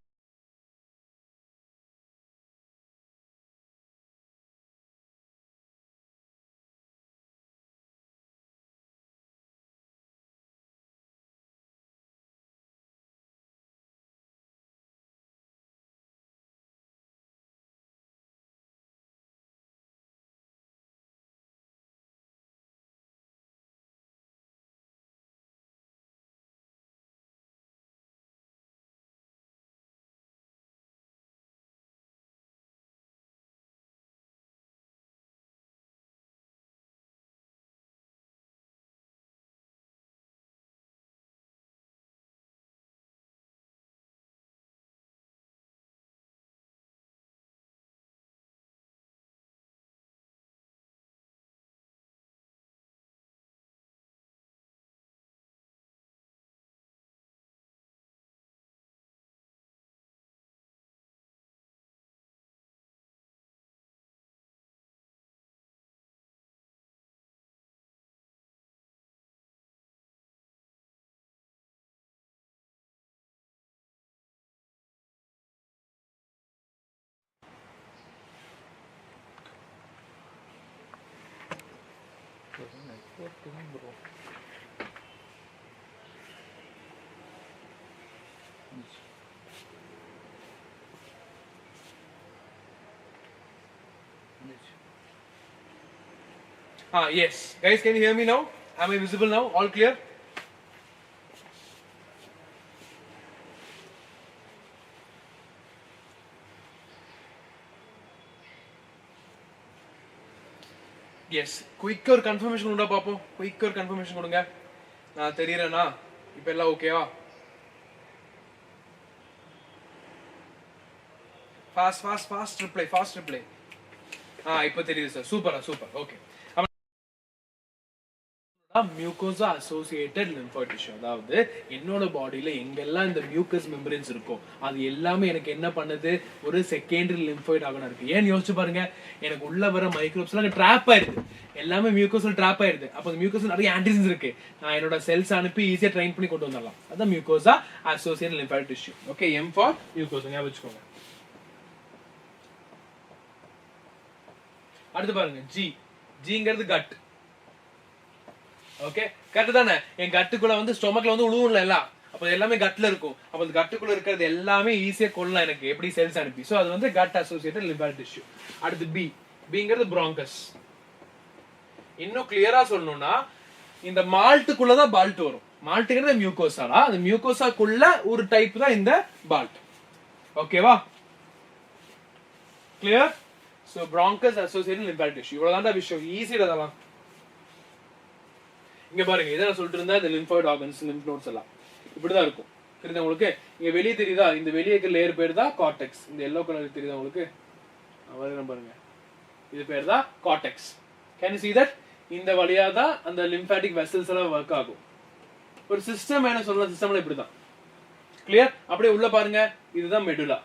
yes guys, can you hear me now? Am I visible now? All clear? yes quick or confirmation கொடுங்க பாப்போம். quick or confirmation கொடுங்க. நான் தெரியறேனா இப்போ எல்லாம் ஓகேவா? fast reply இப்போ தெரியுது சார். Super okay. Mucosa associated lymphoid tissue, அதாவது என்னோட பாடியில எங்கெல்லாம் இந்த மியூக்கஸ் மெம்பரன்ஸ் இருக்கும் அது எல்லாமே எனக்கு என்ன பண்ணுது, ஒரு செகண்டரி லிம்ஃபாய்ட் ஆர்கனா இருக்கு. ஏன்னு யோசிச்சு பாருங்க, எனக்கு உள்ள வர மைக்ரோப்ஸ் எல்லாம் ட்ராப் ஆயிருது, எல்லாமே மியூக்கோஸ்ல ட்ராப் ஆயிருது. அப்ப அந்த மியூக்கோஸ்ல நிறைய ஆன்டிஜென்ஸ் இருக்கு, நான் என்னோட செல்ஸ் அனுப்பி ஈஸியா ட்ரைன் பண்ணி கொண்டு வந்துடலாம். அதான் mucosa associated lymphoid tissue. Okay M for mucosa ஞாபகம் வச்சுக்கோங்க. அடுத்து பாருங்க ஜிங்கிறது கட். ஓகே கரெக்ட் தானே, என் கட்டுக்குள்ள வந்து ஸ்டொமக்ல வந்து உழுவும்ல எல்லாம், அப்ப எல்லாமே கட்ல இருக்கும். அப்ப அந்த கட்டுக்குள்ள இருக்கிறது எல்லாமே ஈஸியா கொள்ளலாம் எனக்கு, எப்படி செல்ஸ் அனுப்பி. சோ அது வந்து கட் அசோசியேட்டட் லிம்ஃபாய்ட் டிஷ்யூ. அடுத்து பிங்கிறது பிராங்கஸ். இன்னும் கிளியரா சொல்லணும்னா இந்த மால்ட்டுக்குள்ள தான் பால்ட் வரும். மால்ட்டுங்கிறது மியூகோசாடா, அந்த மியூகோசாக்குள்ள ஒரு டைப் தான் இந்த பால்ட். ஓகேவா? Clear? So bronchus associated lymphoid tissue. இவ்வளவுதான் விஷயம், ஈஸியா அதெல்லாம். இங்க பாருங்க, இதை நான் சொல்லிட்டு இருந்தா இந்த லிம்ஃபாய்ட் ஆர்கன்ஸ், லிம்ஃப் நோட்ஸ் எல்லாம் இப்படிதான் இருக்கும். தெரியுதா உங்களுக்கு? இங்க வெளியே தெரியுதா, இந்த வெளியே இருக்க லேயர் பேர் தான் கார்டெக்ஸ். இந்த எல்லோ கலர் தெரியுதா உங்களுக்கு? பாருங்க, இது பேர் தான் cortex. Can you see that? இந்த வழியா தான் அந்த லிம்ஃபாட்டிக் வெசல்ஸ் எல்லாம் ஒர்க் ஆகும். ஒரு சிஸ்டம் என்ன சொல்லலாம், சிஸ்டம்ல இப்படிதான். கிளியர்? அப்படியே உள்ள பாருங்க, இதுதான் மெடுலா.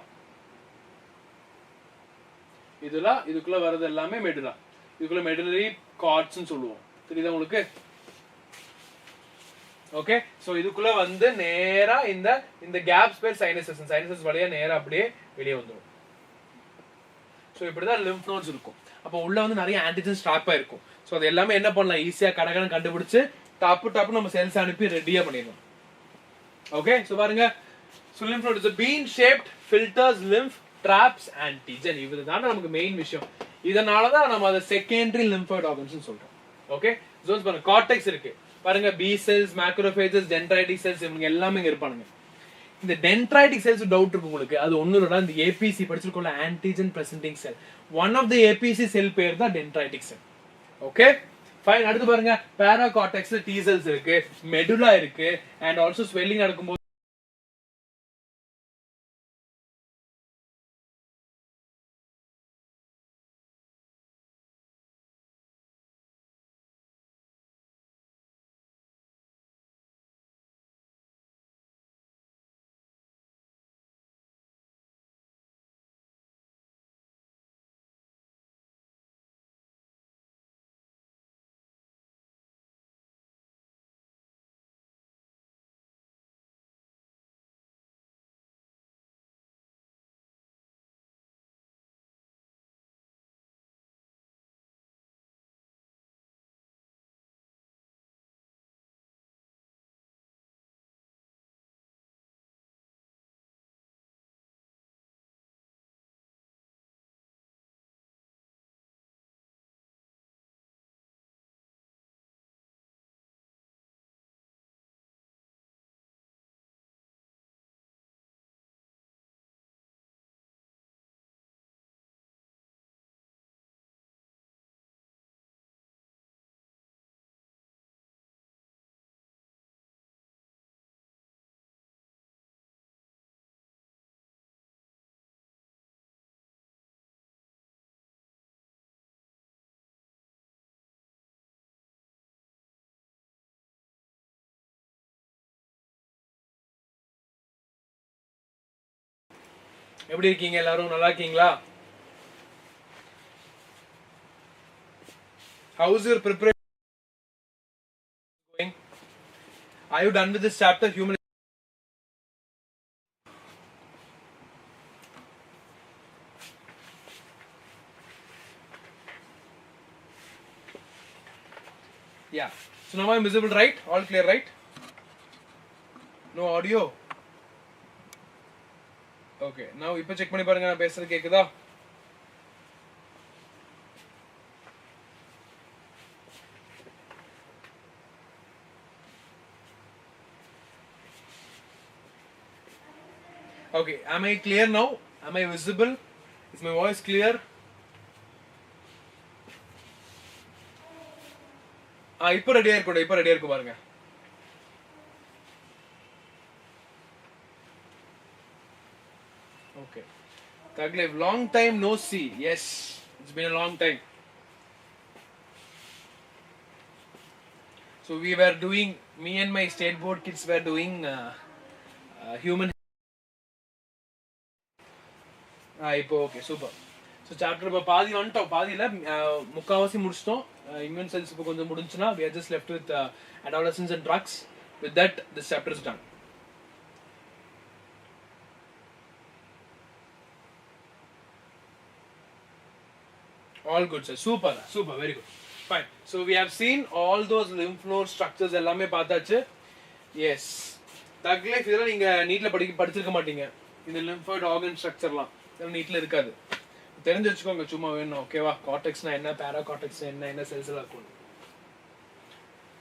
இதுக்குள்ள வர்றது எல்லாமே மெடுலா. இதுக்குள்ள மெடுலரி கார்ட்ஸ் சொல்லுவோம். தெரியுதா உங்களுக்கு? ஓகே சோ இதுக்குள்ள வந்து நேரா இந்த கேப்ஸ் பேர் சைனசஸ் வழியா நேரா அப்படியே வெளியே வந்துடும். சோ இப்படிதான் லிம்ஃப் நோட்ஸ் இருக்கும். அப்ப உள்ள வந்து நிறைய ஆன்டிஜென்ஸ் ட்ராப் ஆயிருக்கும். சோ அது எல்லாமே என்ன பண்ணலாம், ஈஸியா கடகடன்னு கண்டுபிடிச்சு டப்பு நம்ம செல்ஸ் அனுப்பி ரெடியா பண்ணிடலாம். ஓகே சோ பாருங்க, So lymph node is a bean shaped filters lymph traps antigen. இதுதான் நமக்கு மெயின் விஷயம். இதனால தான் நம்ம அத செகண்டரி lymphoid organs னு சொல்றோம். ஓகே ஜோன்ஸ் பாருங்க கார்டெக்ஸ் இருக்கு பாருங்க பி செல்ஸ் மேக்ரோபேஜஸ் டென்ட்ரைட்டிக் செல்ஸ் இவங்க எல்லாமே இங்க இருப்பானுங்க. இந்த டென்ட்ரைட்டிக் செல்ஸ் டவுட் இருக்கு உங்களுக்கு அது ஒண்ணுலடா இந்த ஏபிசி படிச்சிருக்கோம்ல antigen presenting cell one of the APC cell பேர் தான் டென்ட்ரைட்டிக் செல். Okay fine. அடுத்து பாருங்க பேரா கார்டெக்ஸ்ல டி செல்ஸ் இருக்கு மெடுலா இருக்கு அண்ட் ஆல்சோ ஸ்வெல்லிங் நடக்கும்போது எப்படி இருக்கீங்க எல்லாரும் நல்லா இருக்கீங்களா? How is your preparation going? Are you done with this chapter human? Yeah. So now I'm visible, right? All clear, right? No audio. Okay. Now இப்ப check பண்ணி பாருங்க நான் பேசுறது கேக்குதா? Okay. Am I clear now? Am I visible? Is my voice clear? இப்போ ரெடியா இருக்கு பாருங்க. Okay. Taglev, long time no see. Yes, it's been a long time. So we were doing, me and my state board kids were doing human. இப்போ okay, super. So chapter இப்போ பாதி வந்துட்டோம், பாதியில முக்காவாசி முடிச்சிட்டோம். Immune cells இப்போ கொஞ்சம் முடிஞ்சுனா we are just left with adolescents and drugs. With that, this chapter is done. All good, sir. Super, very good. Fine. So we have seen all those lymph node structures எல்லாமே பார்த்தாச்சு. Yes. Thug Life இதெல்லாம் நீங்க நீட்ல படிச்சிருக்க மாட்டீங்க. இந்த lymphoid organ structureலாம் இதெல்லாம் நீட்ல இருக்காது. தெரிஞ்சு வச்சுக்கோங்க சும்மா வேணும். ஓகேவா? கார்டெக்ஸ்னா என்ன, பேரா கார்டெக்ஸ் என்ன செல்ஸ் எல்லாம் இருக்கும்.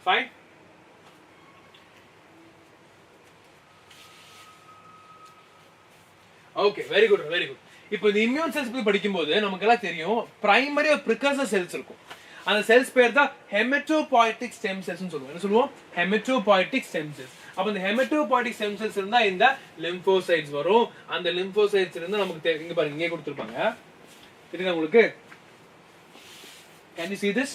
Fine. Okay, very good. இப்போ இந்த இம்யூன் செல்ஸ் பத்தி படிக்கும்போது நமக்கு எல்லாம் தெரியும் பிரைமரி ஒரு ப்ரிகர்சர் செல்ஸ் இருக்கும். அந்த செல்ஸ் பேர் தான் ஹெமட்டோபாய்டிக் ஸ்டெம் செல்ஸ்னு சொல்லுவோம். என்ன சொல்லுவோம்? ஹெமட்டோபாய்டிக் ஸ்டெம் செல்ஸ். அப்ப இந்த ஹெமட்டோபாய்டிக் ஸ்டெம் செல்ஸ் இருந்தா இந்த லிம்போசைட்ஸ் வரும். அந்த லிம்போசைட்ஸ் இருந்தா நமக்கு இங்க பாருங்க இங்கே கொடுத்திருப்பாங்க. தெரியுதா உங்களுக்கு? Can you see this?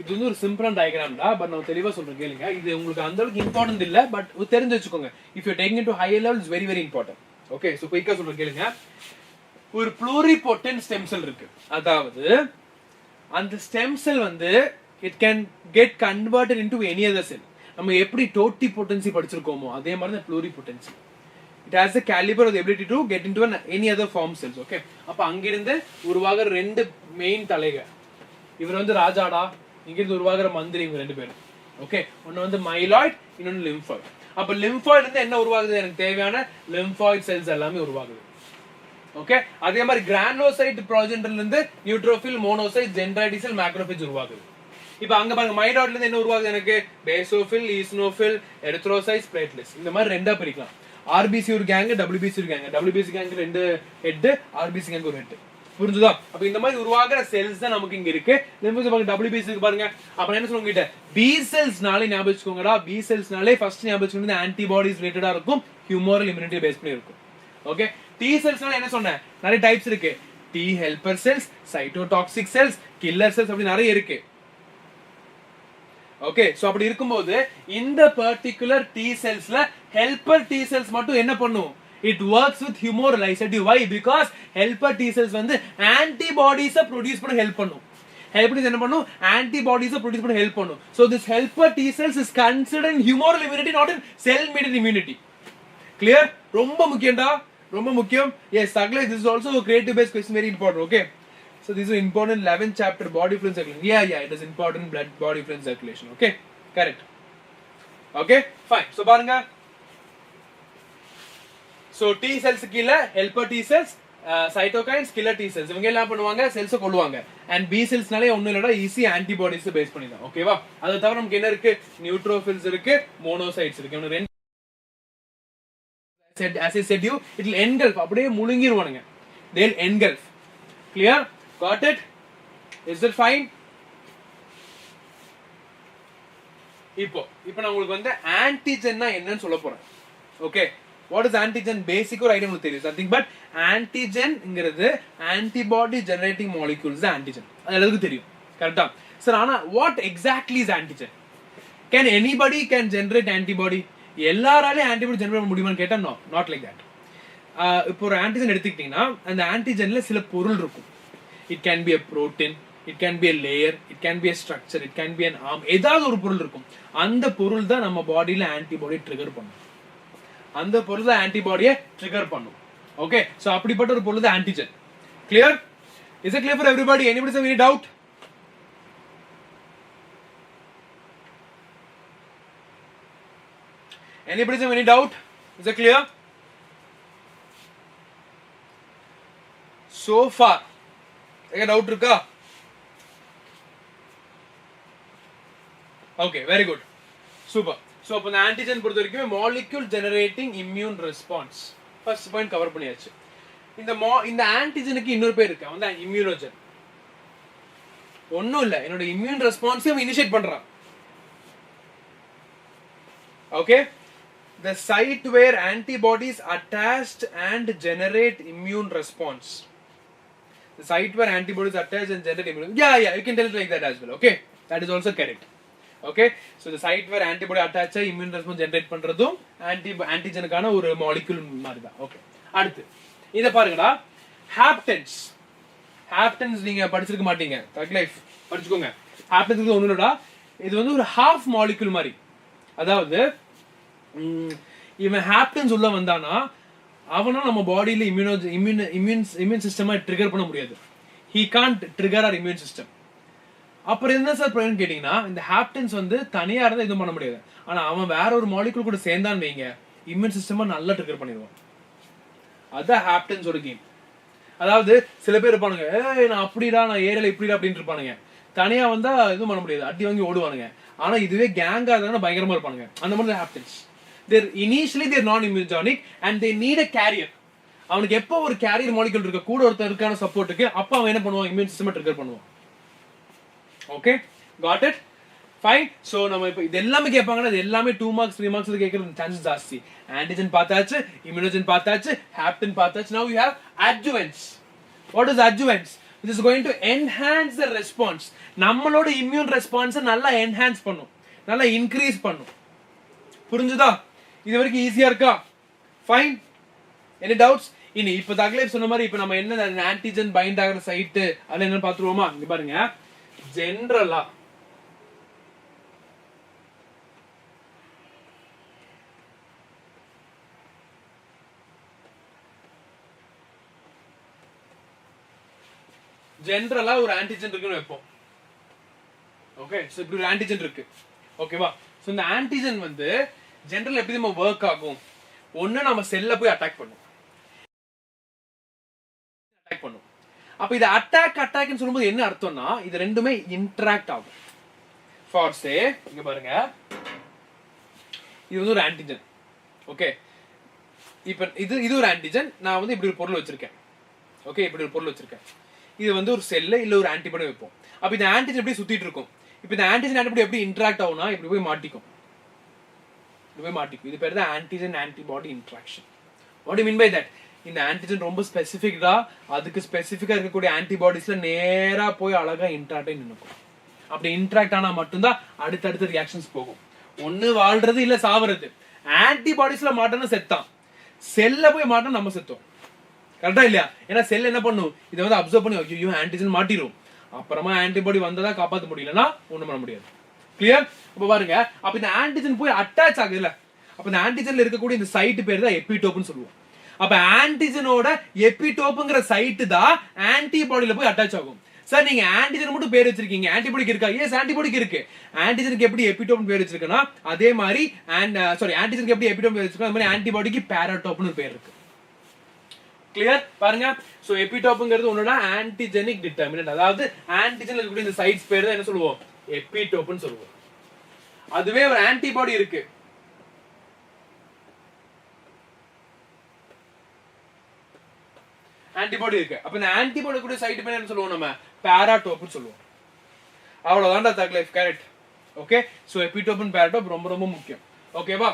இது வந்து ஒரு சிம்பிளான டயகிராம் தான். பட் நான் தெளிவா சொல்றேன் கேளுங்க. இது உங்களுக்கு அந்த அளவுக்கு இம்பார்ட்டன்ட் இல்ல, பட் தெரிஞ்சு வச்சுக்கோங்க. If you taking it to higher level is very important. Okay, so குயிக்கா சொல்றேன் கேளுங்க. ஒரு pluripotent stem cell இருக்கு. அதாவது அந்த ஸ்டெம் செல் வந்து it can get converted into any other cell. நம்ம எப்படி totipotency படிச்சிருக்கோமோ அதே மாதிரி தான் pluripotency. It has the caliber or the ability to get into any other form cells. Okay, அப்ப அங்க இருந்து உருவாகுற ரெண்டு மெயின் தலைகள். இவர் வந்து ராஜாடா, இங்க இருந்து உருவாகுற மந்திரி, இவங்க ரெண்டு பேரும். ஓகே, ஒன்னு வந்து மைலாய்ட், இன்னொன்னு லிம்ஃபாய்ட். அப்ப லிம்பாய்ட்ல இருந்து என்ன உருவாகுது எனக்கு தேவையான லிம்பாய்ட் செல்ஸ் எல்லாமே உருவாகுது ஓகே அதே மாதிரி கிரானுலோசைட் ப்ரோஜெண்டர்ல இருந்து நியூட்ரோஃபில் மோனோசைட் டென்ட்ரைட்டிக் செல் மேக்ரோஃபேஜ் உருவாகுது இப்போ அங்க பாருங்க மைடாட்ல இருந்து என்ன உருவாகுது எனக்கு பேசோஃபில் ஈஸ்னோஃபில் எரித்ரோசைட்ஸ் பிளேட்லெட்ஸ் இந்த மாதிரி ரெண்டா பிரிக்கலாம் ஆர்பிசி ஒரு கேங் டபிள்யூபிசி ஒரு கேங் டபிள்யூபிசி கேங் ரெண்டு ஹெட் ஆர்பிசி கேங் ஒரு ஹெட் புரிஞ்சுதா அப்ப இந்த மாதிரி உருவாகுற செல்ஸ் தான் நமக்கு இங்க இருக்கு டபிள்யூபிசி பாருங்க அப்ப என்ன சொல்லுங்க கிட்ட பி செல்ஸ்னாலே ஞாபகம் வச்சுக்கோங்கடா பி செல்ஸ்னாலே ஃபர்ஸ்ட் ஞாபகம் வச்சுக்கோங்க ஆன்டிபாடிஸ் ரிலேட்டடா இருக்கும் ஹியூமரல் இம்யூனிட்டி பேஸ் பண்ணி இருக்கும் ஓகே டி செல்ஸ்னால என்ன சொன்னேன் நிறைய டைப்ஸ் இருக்கு T helper cells cytotoxic cells killer cells அப்படி நிறைய இருக்கு ஓகே சோ அப்படி இருக்கும்போது இந்த பர்టిక్యులர் டி செல்ஸ்ல ஹெல்பர் டி செல்ஸ் மட்டும் என்ன பண்ணும் it works with humoral why because helper T cells வந்து antibodies produce பண்ண help பண்ணும் helper என்ன பண்ணும் antibodies produce பண்ண help பண்ணும் so this helper T cells is considered in humoral immunity not in cell mediated immunity clear ரொம்ப முக்கியம்டா ரொம்ப முக்கியம் yes Sagle this is also a creative based question very important okay so this is important 11th chapter body fluid circulation yeah it is important blood body fluid circulation okay correct okay fine so பாருங்க so T cells கீழ helper T cells cytokines killer T cells இவங்க எல்லாம் பண்ணுவாங்க cells கொல்லுவாங்க and B cellsனாலே ஒண்ணும் இல்லடா easy antibodies base பண்ணி தான் ஓகேவா அது தவிர நமக்கு என்ன இருக்கு நியூட்ரோஃபில்ஸ் இருக்கு மோனோசைட்ஸ் இருக்கு இன்னும் ரெண்டு as I said you it will engulf அப்படியே முழுங்கிடுவானுங்க they will engulf clear got it is it fine இப்போ நான் உங்களுக்கு வந்து ஆன்டிஜென்னா என்னன்னு சொல்ல போறேன் okay what is antigen basic or idea உங்களுக்கு தெரியும் something but antigen ங்கிறது antibody generating molecules தான் antigen அது எல்லாருக்கும் தெரியும் கரெக்ட்டா சார் ஆனா what exactly is antigen can anybody can generate antibody எல்லாராலே ஆன்டிபாடி ஜெனரேட் பண்ண முடியுமான்னு கேட்டா நோ நாட் லைக் தட் இப்போ ஒரு ஆன்டிஜன் எடுத்துக்கிட்டீங்கன்னா அந்த ஆன்டிஜன்ல சில பொருள் இருக்கும் it can B a protein it can be a layer it can be a structure it can be an arm ஏதாவது ஒரு பொருள் இருக்கும் அந்த பொருள் தான் நம்ம பாடியில ஆன்டிபாடி ட்ரிகர் பண்ணும் அந்த பொருள் தான் ஆன்டிபாடியை ட்ரிகர் பண்ணும் ஓகே சோ அப்படிப்பட்ட ஒரு பொருள் தான் antigen clear is it clear for everybody anybody have any doubt anybody have any doubt is it clear so far any doubt irukka okay very good super so அப்ப அந்த antigen பொறுத்த வரைக்கும் molecule generating immune response first point cover பண்ணியாச்சு இந்த ஆன்டிஜனுக்கு இன்னொரு பேர் இருக்கு அவன் தான் இம்யூனோஜன் ஒண்ணும் இல்ல என்னோட இம்யூன் ரெஸ்பான்ஸை இனிஷியேட் பண்றான் okay the site where antibodies attached and generate immune response the site where antibodies attach and generate immune yeah you can tell it like that as well okay that is also correct okay so the site where antibody attach immune response generate பண்றதும் antigen-க்கான ஒரு molecule மாதிரி தான் okay அடுத்து இத பாருங்கடா haptens நீங்க படிச்சிருக்க மாட்டீங்க தக் லைஃப் படிச்சுக்கோங்க haptens ஒண்ணும் இல்லடா இது வந்து ஒரு half molecule மாதிரி அதாவது இவன் ஹாப்டன்ஸ் உள்ள வந்தானா அவனா நம்ம பாடியில இம்யூன் சிஸ்டமா ட்ரிகர் பண்ண முடியாது he can't trigger our immune system அப்புறம் என்ன சார் பிரச்சனை கேட்டீங்கன்னா இந்த ஹாப்டன்ஸ் வந்து தனியா இருந்தா எதுவும் பண்ண முடியாது ஆனா அவன் வேற ஒரு மாலிகுல் கூட சேர்ந்தான்னு வைங்க இம்யூன் சிஸ்டமா நல்லா ட்ரிகர் பண்ணிடுவான் அதான் ஹாப்டன்ஸோட கேம் அதாவது சில பேர் இருப்பானுங்க நான் அப்படிடா நான் ஏரியால இப்படிடா அப்படின்னு இருப்பானுங்க தனியா வந்தா எதுவும் பண்ண முடியாது அடி வாங்கி ஓடுவானுங்க ஆனா இதுவே கேங்கா இருந்தா பயங்கரமா இருப்பானுங்க அந்த மாதிரி ஹாப்டன்ஸ் initially they're non-immunogenic and they need a carrier அவனுக்கு எப்போ ஒரு கேரியர் மாலிகுல் இருக்க கூட ஒருத்தர் இருக்கான சப்போர்ட்டுக்கு அப்ப அவன் என்ன பண்ணுவான் இம்யூன் சிஸ்டம் ட்ரிகர் பண்ணுவான் okay got it fine so நம்ம இப்போ இது எல்லாமே கேட்பாங்கன்னா இது எல்லாமே 2 marks 3 marks கேட்கறது சான்சஸ் ஜாஸ்தி ஆன்டிஜன் பார்த்தாச்சு இம்யூனோஜன் பார்த்தாச்சு ஹாப்டன் பார்த்தாச்சு now you have adjuvants what is adjuvants this is going to enhance the response நம்மளோட இம்யூன் ரெஸ்பான்ஸ் நல்லா என்ஹான்ஸ் பண்ணும் நல்லா இன்க்ரீஸ் பண்ணும் புரிஞ்சுதா இது வரைக்கும் ஈஸியா இருக்கா ஃபைன் எனி டவுட்ஸ் இனி இப்போ தக்லைஃப் சொன்ன மாதிரி இப்போ நம்ம என்ன ஆன்டிஜன் பைண்ட் ஆகிற சைட் அதுல என்ன பாத்துருவோமா இங்க பாருங்க ஜெனரலா ஒரு ஆன்டிஜன் இருக்குன்னு வைப்போம் ஓகே சோ இப்படி ஒரு ஆன்டிஜன் இருக்கு ஓகேவா சோ இந்த ஆன்டிஜன் வந்து ஜெனரல் எப்படி நம்ம ஒர்க் ஆகும்? ஒண்ணு நம்ம செல்ல போய் அட்டாக் பண்ணும். அப்ப இது அட்டாக்னு சொல்லும்போது என்ன அர்த்தம்னா இது ரெண்டுமே இன்டராக்ட் ஆகும். ஃபார் சே இங்க பாருங்க, இது வந்து ஒரு ஆன்டிஜன். ஓகே, இப்போ இது ஒரு ஆன்டிஜன். நான் வந்து இப்படி ஒரு பொருள் வச்சிருக்கேன். ஓகே, இப்படி ஒரு பொருள் வச்சிருக்கேன். இது வந்து ஒரு செல்ல இல்ல ஒரு ஆன்டிபாடி வைப்போம். அப்ப இந்த ஆன்டிஜன் எப்படி சுத்திட்டு இருக்கும். இப்போ இந்த ஆன்டிஜன் ஆன்டிபாடி எப்படி இன்டராக்ட் ஆகும்னா இப்படி போய் மாட்டிக்கும். இது பேர் தான் antigen antibody interaction. What you mean by that? இந்த ஆன்டிஜன் ரொம்ப ஸ்பெசிஃபிக்கா, அதுக்கு ஸ்பெசிஃபிக்கா இருக்கக்கூடிய ஆன்டிபாடிஸ்ல நேரா போய் அழகா இன்டராக்ட் ஆகி நிற்கும். அப்படி இன்டராக்ட் ஆனா மட்டும்தான் அடுத்தடுத்த ரியாக்ஷன்ஸ் போகும். ஒண்ணு வாழ்றது இல்ல சாவறது. ஆன்டிபாடிஸ்ல மாட்டோம்னா செத்தான், செல்ல போய் மாட்டோம் நம்ம செத்தோம். கரெக்டா இல்லையா? ஏன்னா செல் என்ன பண்ணும், இதை வந்து அப்சர்வ் பண்ணி ஐயோ ஆன்டிஜன் மாட்டிரும், அப்புறமா ஆன்டிபாடி வந்ததா காப்பாற்ற முடியலன்னா ஒண்ணும் பண்ண முடியாது. கிளியர்? அப்ப பாருங்க, அப்ப இந்த ஆன்டிஜன் போய் அட்டாச் ஆகுதுல்ல, அப்ப இந்த ஆன்டிஜன்ல இருக்கக்கூடிய இந்த சைட் பேர் தான் எபிடோப்னு சொல்லுவோம். அப்ப ஆன்டிஜனோட எபிடோப்ங்கிற சைட் தான் ஆன்டிபாடியில போய் அட்டாச் ஆகும். சார் நீங்க ஆன்டிஜன் மட்டும் பேர் வச்சிருக்கீங்க, ஆன்டிபாடிக்கு இருக்கா? எஸ், ஆன்டிபாடிக்கு இருக்கு. ஆன்டிஜனுக்கு எப்படி எபிடோப்னு பேர் வச்சிருக்கனா அதே மாதிரி ஆன்டிஜனுக்கு எப்படி எபிடோப் பேர் வச்சிருக்கோம், அதே மாதிரி ஆன்டிபாடிக்கு பாராடோப்னு பேர் இருக்கு. கிளியர்? பாருங்க, சோ எபிடோப்ங்கிறது உன்னோட ஆன்டிஜெனிக் டிட்டர்மினன்ட். அதாவது ஆன்டிஜன்ல இருக்கக்கூடிய இந்த சைட்ஸ் பேர் தான் என்ன சொல்லுவோம், எபிடோப்னு சொல்லுவோம். அதுவே ஒரு ஆன்டிபாடி இருக்கு, ஆன்டிபாடி இருக்கு. அப்ப இந்த ஆன்டிபாடி கூட சைட் பேர் என்ன சொல்லுவோம், நம்ம பாராடோப்னு சொல்லுவோம். அவ்வளவுதான்டா thug life. Correct? Okay, so epitope and paratope ரொம்ப ரொம்ப முக்கியம். ஓகேவா?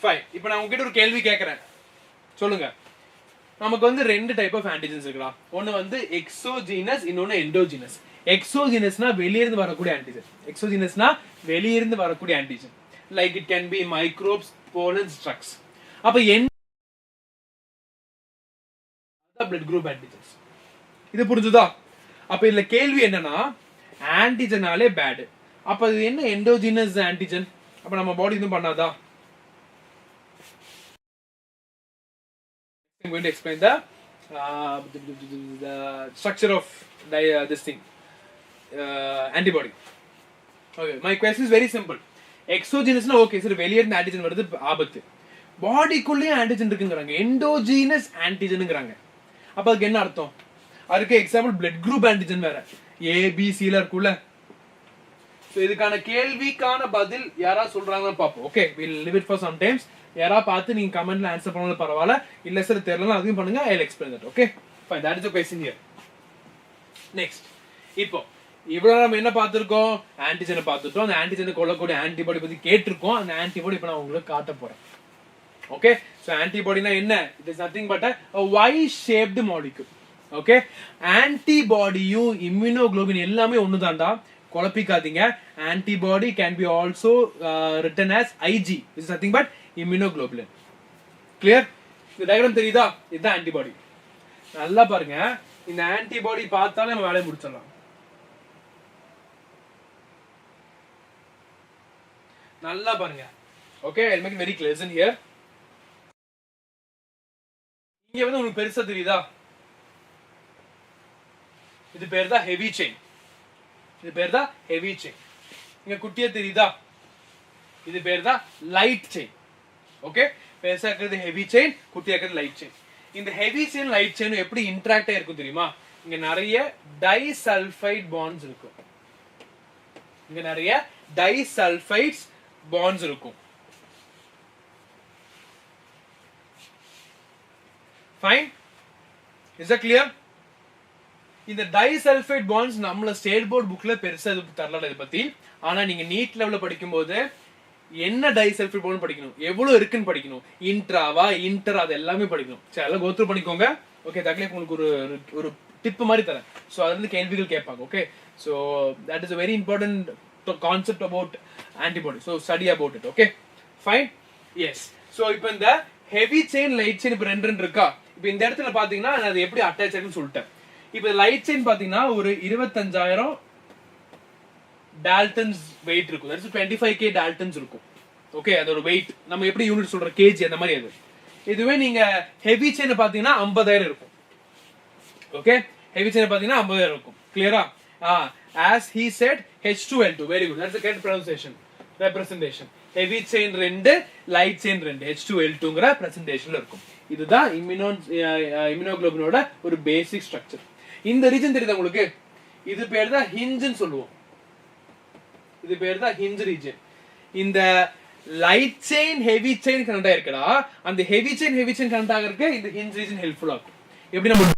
ஃபைன். இப்போ நான் உங்ககிட்ட ஒரு கேள்வி கேட்கறேன், சொல்லுங்க. நமக்கு வந்து ரெண்டு டைப் ஆஃப் ஆன்டிஜன்ஸ் இருக்குடா. ஒன்னு வந்து எக்ஸோஜீனஸ், இன்னொன்னு எண்டோஜீனஸ். எக்ஸோஜீனஸ்னா வெளியிருந்து வரக்கூடிய ஆன்டிஜன். எக்ஸோஜீனஸ்னா வெளியிருந்து வரக்கூடிய antigen. Like it can be microbes, pollens, drugs. அப்ப பிளட் குரூப் ஆன்டிஜன்ஸ். இது புரிஞ்சுதா? அப்ப இதுல கேள்வி என்னன்னா, ஆன்டிஜனாலே பேட். அப்ப இது என்ன எண்டோஜீனஸ் ஆன்டிஜன்? அப்ப நம்ம பாடி இன்னும் பண்ணாதா? I'm going to explain the structure of this thing, antibody. Okay, my question is very simple. Exogenous na okay, sir, வெளிய இருந்து ஆன்டிஜன் வருது ஆபத்து. பாடிக்குள்ளே ஆன்டிஜன் இருக்குங்கறாங்க, எண்டோஜீனஸ் ஆன்டிஜன்ங்கறாங்க. அப்ப அதுக்கு என்ன அர்த்தம்? அதுக்கு எக்ஸாம்பிள் பிளட் குரூப் ஆன்டிஜன் வேற ஏ பி சி ல இருக்குல. சோ இதுக்கான கேள்விக்கான பதில் யாரா சொல்றாங்கன்னு பாப்போம். Okay, we'll leave it for some times. யாரா பார்த்து நீங்க கமெண்ட்ல ஆன்சர் பண்ணாலும் பரவாயில்ல, இல்ல சார் தெரியலனா அதையும் பண்ணுங்க. I'll explain that. Okay, fine. That is the question here. Next, இப்போ இவ்வளவு நம்ம என்ன பார்த்திருக்கோம், ஆன்டிஜனை பார்த்துட்டோம். அந்த ஆன்டிஜனை கொல்லக்கூடிய ஆன்டிபாடி பத்தி கேட்டிருக்கோம். அந்த ஆன்டிபாடி இப்போ நான் உங்களுக்கு காட்ட போறேன். ஓகே, சோ ஆன்டிபாடினா என்ன? It is nothing but a Y shaped molecule. Okay, ஆன்டிபாடியும் இம்யூனோகுளோபின் எல்லாமே ஒண்ணுதான்டா, குழப்பிக்காதீங்க. Antibody can be also written as IG, which is nothing but immunoglobulin. Clear? இந்த டயகிராம் தெரியுதா? இதுதான் ஆன்டிபாடி. நல்லா பாருங்க, இந்த ஆன்டிபாடி பார்த்தாலே நம்ம வேலையை முடிச்சிடலாம். நல்லா பாருங்க. Okay, I'll make it very clear here. இங்க வந்து உங்களுக்கு பெருசா தெரியுதா? இது பேர் தான் ஹெவி செயின். இது பேர் தான் ஹெவி செயின். இங்க குட்டியா தெரியுதா? இது பேர் தான் லைட் செயின். ஓகே, பெருசா இருக்கிறது ஹெவி செயின், குட்டியா இருக்கிறது லைட் செயின். இந்த ஹெவி செயின் லைட் செயின் எப்படி இன்டராக்ட் ஆயிருக்கும் தெரியுமா? இங்க நிறைய டைசல்ஃபைட் பாண்ட்ஸ் இருக்கும். இங்க நிறைய டைசல்ஃபைட்ஸ் பாண்ட்ஸ் இருக்கும். Fine, is that clear? இந்த டைசல்ஃபைட் பாண்ட்ஸ் நம்மள ஸ்டேட் போர்ட் புக்ல பெருசா தரல இதை பத்தி. ஆனா நீங்க நீட் லெவல்ல படிக்கும் போது என்ன டைசல்ஃபைட் பாண்ட் படிக்கணும், எவ்வளவு இருக்குன்னு படிக்கணும், இன்ட்ராவா இன்டர், அது எல்லாமே படிக்கணும். சரி, எல்லாம் கோத்ரூ பண்ணிக்கோங்க. ஓகே, தக்லே உங்களுக்கு ஒரு டிப் மாதிரி தரேன். சோ அதுல இருந்து கேள்விகள் கேட்பாங்க. Okay, so that is a very important concept about antibody, so study about it. Okay, fine. Yes, so இப்போ இந்த ஹெவி செயின் லைட் செயின் இப்போ ரெண்டு இருக்கா. இப்போ இந்த இடத்துல பாத்தீங்கன்னா அது எப்படி அட்டாச் ஆகுன்னு சொல்லிட்டேன். இப்போ லைட் செயின் பாத்தீங்கன்னா ஒரு 25,000 டால்டன்ஸ் வெயிட் இருக்கும். தட்ஸ் 25k டால்டன்ஸ் இருக்கும். ஓகே, அதோட வெயிட் நம்ம எப்படி யூனிட் சொல்ற, கேஜி அந்த மாதிரி அது. இதுவே நீங்க ஹெவி செயின் பாத்தீங்கன்னா 50,000 இருக்கும். ஓகே, ஹெவி செயின் பாத்தீங்கன்னா 50,000 இருக்கும். கிளியரா? as he said H2L2. very good, that's the correct pronunciation, representation. Heavy chain 2 light chain 2 H2L2ங்கற பிரசன்டேஷன்ல இருக்கும். இதுதான் இம்யூனோகுளோபினோட ஒரு பேசிக் ஸ்ட்ரக்சர். இந்த ரீஜன் தெரியுதா உங்களுக்கு? இது பேர் தான் ஹிஞ்ச்னு சொல்லுவோம். இது பேர் தான் ஹிஞ்ச் ரீஜன். இந்த light chain heavy chain connect ஆயிருக்கடா, அந்த ஹெவி செயின் கனெக்ட் ஆகிறதுக்கு இந்த ஹிஞ்ச் ரீஜன் ஹெல்ப்ஃபுல்லா இருக்கும். எப்படி நம்ம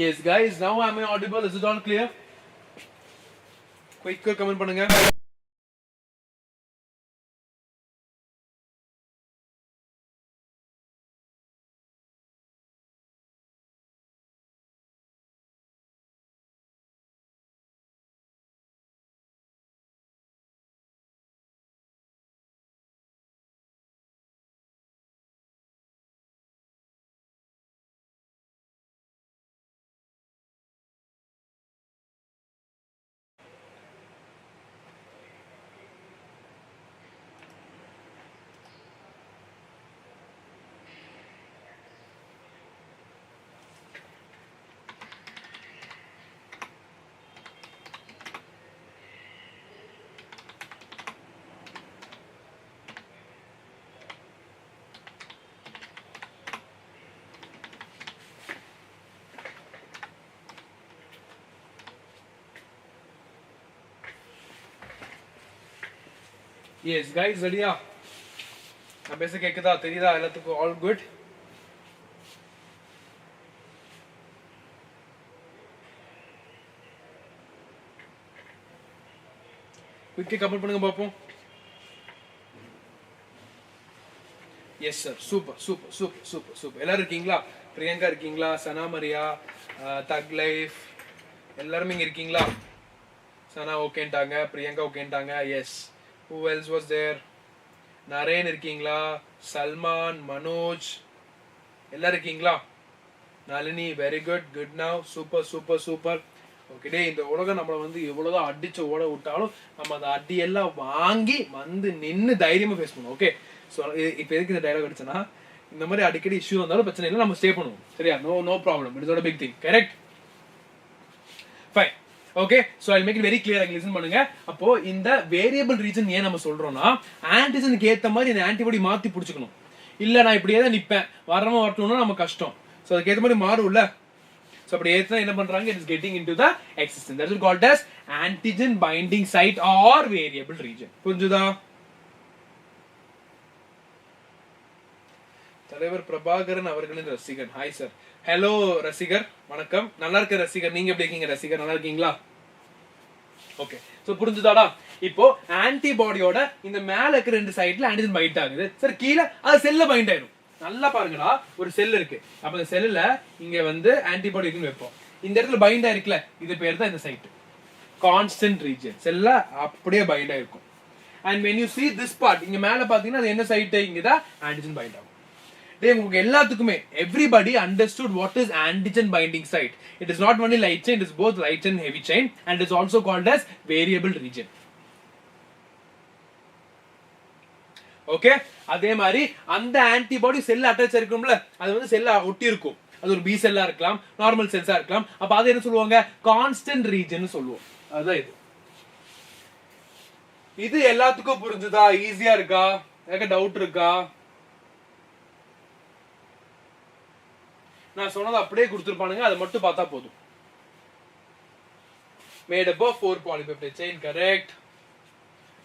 Yes guys, now am I audible? Is it all clear? Quick comment பண்ணுங்க. Yes guys, ready-ஆ? நான் பேச கேக்குதா? தெரியுதா எல்லாத்துக்கும்? All good? குயிக்கா கமெண்ட் பண்ணுங்க பாப்போம். Yes sir, super. எல்லாரும் இருக்கீங்களா? பிரியங்கா இருக்கீங்களா? சனா மரியா, தக் லைஃப் எல்லாரும் இங்க இருக்கீங்களா? சனா ஓகேன்ட்டாங்க, பிரியங்கா ஓகேன்ட்டாங்க. Yes. Who else was there? Naren இருக்கீங்களா? சல்மான், மனோஜ் எல்லாரும் இருக்கீங்களா? Nalini very good now. Super. Okay டே, இந்த உலகம் நம்மளை வந்து எவ்வளவுதான் அடிச்சு ஓட விட்டாலும் நம்ம அந்த அடியெல்லாம் வாங்கி வந்து நின்று தைரியமா ஃபேஸ் பண்ணுவோம். ஓகே, ஸோ இப்போ எதுக்கு இந்த டைலாக் அடிச்சேன்னா, இந்த மாதிரி அடிக்கடி இஷ்யூ வந்தாலும் பிரச்சனை இல்லை, நம்ம ஸ்டே பண்ணுவோம். சரியா? No problem. It's not a big thing. Correct? Fine. Okay, so I make it very clear. Listen பண்ணுங்க. அப்போ இந்த வேரியபிள் ரீஜன் ஏன் நம்ம சொல்றோம்னா, ஆன்டிஜனுக்கு ஏத்த மாதிரி இந்த ஆன்டிபாடி மாத்தி புடிச்சுக்கணும். இல்ல நான் இப்படியே தான் நிப்பேன், வரணும்னா நம்ம கஷ்டம். சோ அதுக்கு ஏத்த மாதிரி மாறும்ல. சோ அப்படி ஏத்தா என்ன பண்றாங்க? It is getting into the existence. That is called as antigen binding site or variable region. புரிஞ்சுதா? தலைவர் பிரபாகரன் அவர்களின் ரசிகன். Hi sir. ஹலோ ரசிகர், வணக்கம். நல்லா இருக்க ரசிகர். நீங்க எப்படி இருக்கீங்க ரசிகர்? நல்லா இருக்கீங்களா? ஓகே, சோ புரிஞ்சுதாடா? இப்போ ஆன்டிபாடியோட இந்த மேல இருக்க ரெண்டு சைடுல ஆன்டிஜன் பைண்ட் ஆகுது சார், கீழே அது செல்ல பைண்ட் ஆயிடும். நல்லா பாருங்கடா, ஒரு செல் இருக்கு. அப்ப இந்த செல்லுல இங்க வந்து ஆன்டிபாடி இருக்குன்னு வைப்போம். இந்த இடத்துல பைண்ட் ஆயிருக்குல, இது பேர் தான் இந்த சைட். Constant region. செல்ல அப்படியே பைண்ட் ஆயிருக்கும். And when you see this part, இங்க மேல பாத்தீங்கன்னா அது என்ன சைட்? இங்க தான் ஆன்டிஜன் பைண்ட் ஆகும். டேய் உங்களுக்கு எல்லாத்துக்குமே everybody understood what is antigen binding site. It is not only light chain, it is both light chain and heavy chain, and it is also called as variable region. Okay, அதே மாதிரி அந்த antibody செல் attach இருக்கும்ல, அது வந்து செல்ல ஒட்டி இருக்கும். அது ஒரு பி செல்லா இருக்கலாம், நார்மல் செல்ஸா இருக்கலாம். அப்ப அது என்ன சொல்லுவாங்க, கான்ஸ்டன்ட் ரீஜன் சொல்லுவோம். அதுதான் இது. இது எல்லாத்துக்கும் புரிஞ்சுதா? ஈஸியா இருக்கா? எனக்கு டவுட் இருக்கா? நான் சொன்னது அப்படியே கொடுத்துருப்பானுங்க, அதை மட்டும் பார்த்தா போதும். made up of 4 polypeptide chain, correct?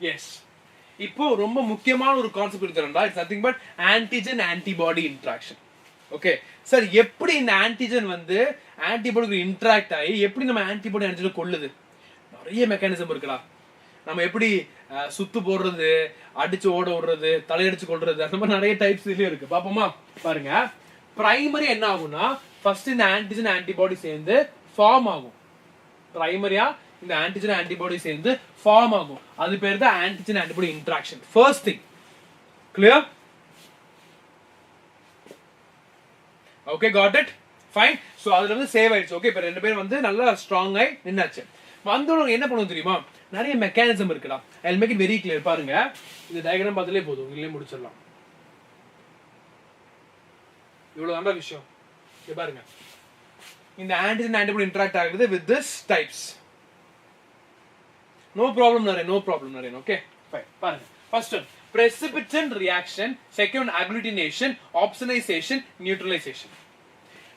Yes. இப்போ ரொம்ப முக்கியமான ஒரு கான்செப்ட் இருக்குறடா, it's nothing but antigen antibody interaction. Okay sir, எப்படி இந்த ஆன்டிஜன் வந்து ஆன்டிபாடிக்கு இன்டராக்ட் ஆகி எப்படி நம்ம ஆன்டிபாடி ஆன்டிஜனை கொல்லுது? நிறைய மெக்கானிசம் இருக்குடா. நம்ம எப்படி சுத்து போடுறது, அடிச்சு ஓட விடுறது, தலையடிச்சு கொள்றது, அந்த மாதிரி நிறைய டைப்ஸ் இதுலயும் இருக்கு. பாப்போமா? பாருங்க, பிரைமரி என்ன ஆகும்னா, ஃபர்ஸ்ட் இந்த ஆன்டிஜன் ஆன்டிபாடி சேர்ந்து ஃபார்ம் ஆகும். பிரைமரியா இந்த ஆன்டிஜன் ஆன்டிபாடி சேர்ந்து ஃபார்ம் ஆகும். அது பேர் தான் antigen antibody interaction. First thing clear? Okay, got it? Fine. So அதுல வந்து சேவ் ஆயிடுச்சு. ஓகே, இப்ப ரெண்டு பேரும் வந்து நல்லா ஸ்ட்ராங் ஆகி நின்னாச்சு. வந்தவங்க என்ன பண்ணுவோம் தெரியுமா? நிறைய மெக்கானிசம் இருக்குடா. I will make it very clear. பாருங்க, இந்த டயகிராம் பார்த்தாலே போதும், நீங்களே முடிச்சிடலாம். இவ்வளவு நல்ல விஷயம். இங்க பாருங்க, இந்த ஆன்டிஜன் ஆன்டிபாடி இன்டராக்ட் ஆகுது with this types. No problem Naren, no problem Naren. Okay fine. பாருங்க, first one precipitant reaction, second agglutination, opsonization, neutralization.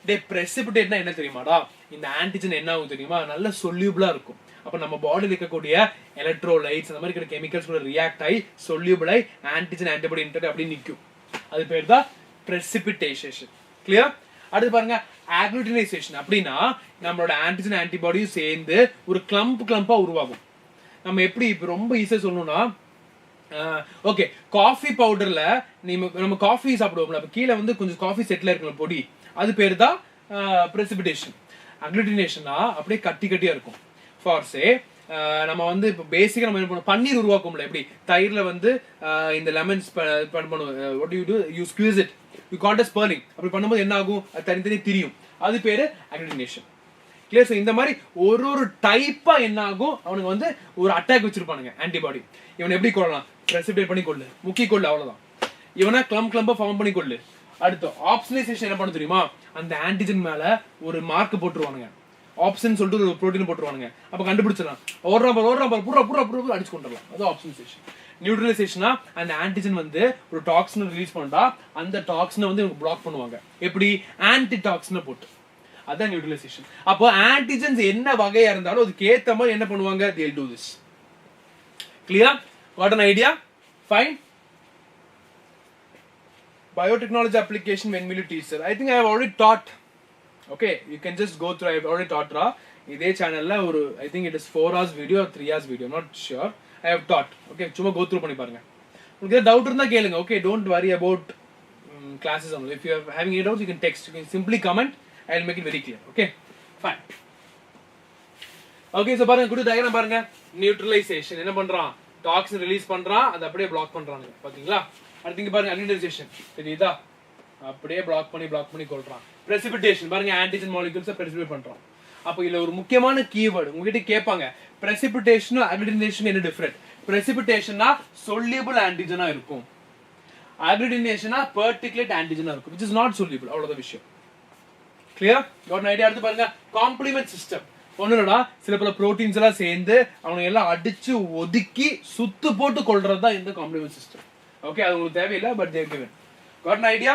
டே precipitate என்ன தெரியுமாடா? இந்த ஆன்டிஜன் என்ன ஆகும் தெரியுமா? நல்ல சொல்யூபிளா இருக்கும். அப்ப நம்ம பாடியில் இருக்கக்கூடிய எலக்ட்ரோலைட்ஸ் அந்த மாதிரி இருக்கிற கெமிக்கல்ஸ் கூட ரியாக்ட் ஆகி சொல்யூபிள் ஆகி ஆன்டிஜன் ஆன்டிபாடி இன்டராக்ட் அப்படி நிற்கும். அது பேர் தான் precipitation. கிளியர்? அடுத்து பாருங்க, agglutination. அப்படின்னா நம்மளோட ஆன்டிஜன் ஆன்டிபாடியும் சேர்ந்து ஒரு கிளம்பா உருவாகும். நம்ம எப்படி இப்ப ரொம்ப ஈஸியா சொல்லணும்னா, ஓகே, காஃபி பவுடர்ல நம்ம காஃபி சாப்பிடுவோம்ல, அப்ப கீழே வந்து கொஞ்சம் காஃபி செட்ல இருக்கிற பொடி, அது பேர் தான் precipitation. agglutinationna அப்படியே கட்டியா இருக்கும். ஃபார் சே நம்ம வந்து இப்போ பேசிக்கா நம்ம என்ன பண்ணுவோம், பன்னீர் உருவாக்கும்ல, எப்படி தயிர்ல வந்து இந்த லெமன்ஸ் பண்ணுவோம். What you do, you squeeze it, you called as spurling. அப்படி பண்ணும்போது என்ன ஆகும், அது தனித்தனி திரியும். அது பேரு agglutination. கிளியர்? சோ இந்த மாதிரி ஒரு டைப்பா என்ன ஆகும், அவனுக்கு வந்து ஒரு அட்டாக் வச்சிருப்பானுங்க ஆன்டிபாடி. இவனை எப்படி கொள்ளலாம்? precipitate பண்ணி கொள்ளு, முக்கி கொள்ளு, அவ்வளவுதான். இவனை கிளம்பா ஃபார்ம் பண்ணி கொள்ளு. அடுத்து ஆப்சனைசேஷன் என்ன பண்ண தெரியுமா? அந்த ஆன்டிஜன் மேல ஒரு மார்க் போட்டுருவானுங்க, ஆப்ஷன் சொல்லிட்டு ஒரு புரோட்டீன் போட்டுருவானுங்க. அப்ப கண்டுபிடிச்சிடலாம், ஓடுறான் புறா அடிச்சு கொண்டுடலாம். அது ஆப்சனைசேஷன். நியூட்ரலைசேஷனா அந்த ஆன்டிஜன் வந்து ஒரு டாக்ஸினை ரிலீஸ் பண்ணா அந்த டாக்ஸினை வந்து இவங்க பிளாக் பண்ணுவாங்க. எப்படி? ஆன்டி டாக்ஸினை போட்டு. அதான் நியூட்ரலைசேஷன். அப்போ ஆன்டிஜன்ஸ் என்ன வகையா இருந்தாலும் அதுக்கு ஏத்த மாதிரி என்ன பண்ணுவாங்க, they'll do this. Clear? Got an idea? Fine. Biotechnology application, when will you teach, sir? I think I have already taught. Okay, you can just go through. I have already taught ra இதே சேனல்ல ஒரு I think it is 4 hours video or 3 hours video, not sure. I have taught. Okay, சும்மா go through பண்ணி பாருங்க. உங்களுக்கு doubt இருந்தா கேளுங்க. Okay, don't worry about classes only. If you are having any doubts, you can text, you can simply comment. I will make it very clear. Okay, fine. Okay, so பாருங்க, குடு diagram பாருங்க. Neutralisation என்ன பண்றான், toxin release பண்றான், அது அப்படியே black பண்றாங்க. பாத்தீங்களா? அடுத்து இங்க பாருங்க, அக்லுடினேஷன் தெரியுதா? அப்படியே பிளாக் பண்ணி கொல்றான். precipitation பாருங்க, ஆன்டிஜன் மாலிக்யூல்ஸ் precipitate பண்றான். அப்ப இதுல ஒரு முக்கியமான கீவேர்ட் உங்ககிட்ட கேட்பாங்க, precipitation agglutination என்ன டிஃபரண்ட்? precipitation-னா soluble antigen-ஆ இருக்கும், agglutination-னா particulate antigen-ஆ இருக்கும், which is not soluble. அவ்வளவுதான் விஷயம். கிளியர்? got an idea? அடுத்து பாருங்க, காம்ப்ளிமெண்ட் சிஸ்டம். ஒண்ணுடா, சில பல புரோட்டீன்ஸ் எல்லாம் சேர்ந்து அவங்க எல்லாம் அடிச்சு ஒதுக்கி சுத்து போட்டு கொள்றது தான் இந்த காம்ப்ளிமெண்ட் சிஸ்டம். ஓகே, அது உங்களுக்கு தேவையில்லை, but they've given. got an idea?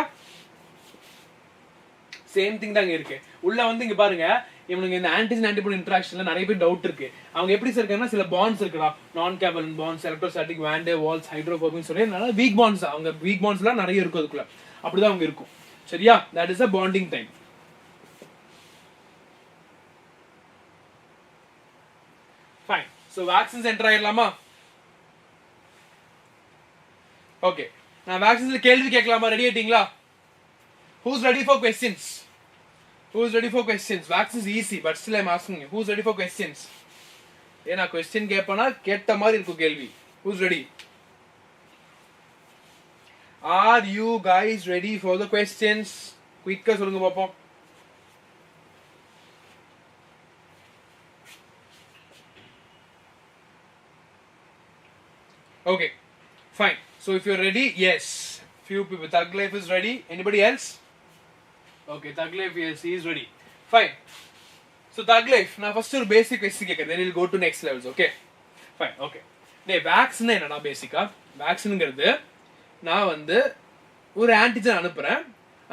Same thing தான் இங்க இருக்கு. உள்ள வந்து இங்க பாருங்க, இவனுக்கு இந்த ஆன்டிஜன் ஆன்டிபாடி இன்டராக்ஷன்ல நிறைய பேர் டவுட் இருக்கு. அவங்க எப்படி இருக்காங்கன்னா, சில பாண்ட்ஸ் இருக்குடா, நான் கேவலன்ட் பாண்ட்ஸ், எலக்ட்ரோஸ்டாட்டிக், வான் டெர் வால்ஸ், ஹைட்ரோபோபிக் சொல்லி நிறைய வீக் பாண்ட்ஸ், அவங்க வீக் பாண்ட்ஸ்லாம் நிறைய இருக்கும் அதுக்குள்ள. அப்படிதான் அவங்க இருக்கும். சரியா? That is a bonding time. Fine. So vaccines enter ஆயிரலாமா? Okay. நான் vaccines கேள்வி கேட்கலாமா? ரெடி ஆயிட்டீங்களா? Who's ready for questions? Who's ready for questions? Vaccines easy, but still I'm asking you. Who's ready for questions? ஏன்னா question கேட்பனா கேட்ட மாதிரி இருக்கும் கேள்வி. Who's ready? Are you guys ready for the questions? Quick சொல்லுங்க பாப்போம். Okay, fine. So if you're ready, yes. Few people. Thug Life is ready. Anybody else? Okay, Thug Life, yes, he is ready. Fine. So Thug Life, now first ஒரு basic question கேட்க, then we'll go to next levels. Okay, fine. Okay. Day vaccine என்னடா பேசிக்கா? வேக்சினுங்கிறது நான் வந்து ஒரு antigen அனுப்புறேன்,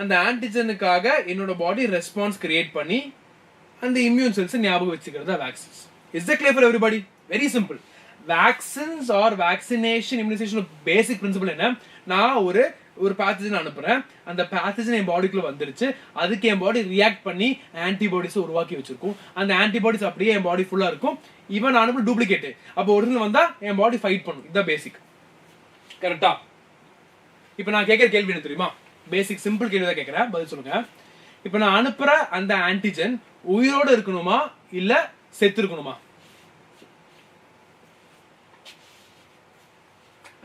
அந்த ஆன்டிஜனுக்காக என்னோட பாடி ரெஸ்பான்ஸ் கிரியேட் பண்ணி அந்த இம்யூன் செல்ஸ் ஞாபகம் வச்சுக்கிறது தான் vaccines. Is that clear for everybody? Very simple. Vaccines R vaccination immunisation basic principal என்ன? நான் ஒரு பேத்தஜன் அனுப்புறேன், அந்த பேத்தஜன் என் பாடிக்குள்ள வந்துருச்சு, அதுக்கு என் பாடி ரியாக்ட் பண்ணி ஆன்டிபாடிஸ் உருவாக்கி வச்சிருக்கும், அந்த ஆன்டிபாடிஸ் அப்படியே என் பாடி ஃபுல்லா இருக்கும். இவன் நான் அனுப்ப டூப்ளிகேட், அப்போ ஒரிஜினல் வந்தா என் பாடி ஃபைட் பண்ணும். இதுதான் பேசிக். கரெக்டா? இப்போ நான் கேட்கிற கேள்வி என்ன தெரியுமா? பேசிக் சிம்பிள் கேள்வி தான் கேட்கிறேன், பதில் சொல்லுங்க. இப்போ நான் அனுப்புற அந்த ஆன்டிஜன் உயிரோட இருக்கணுமா இல்ல செத்து இருக்கணுமா?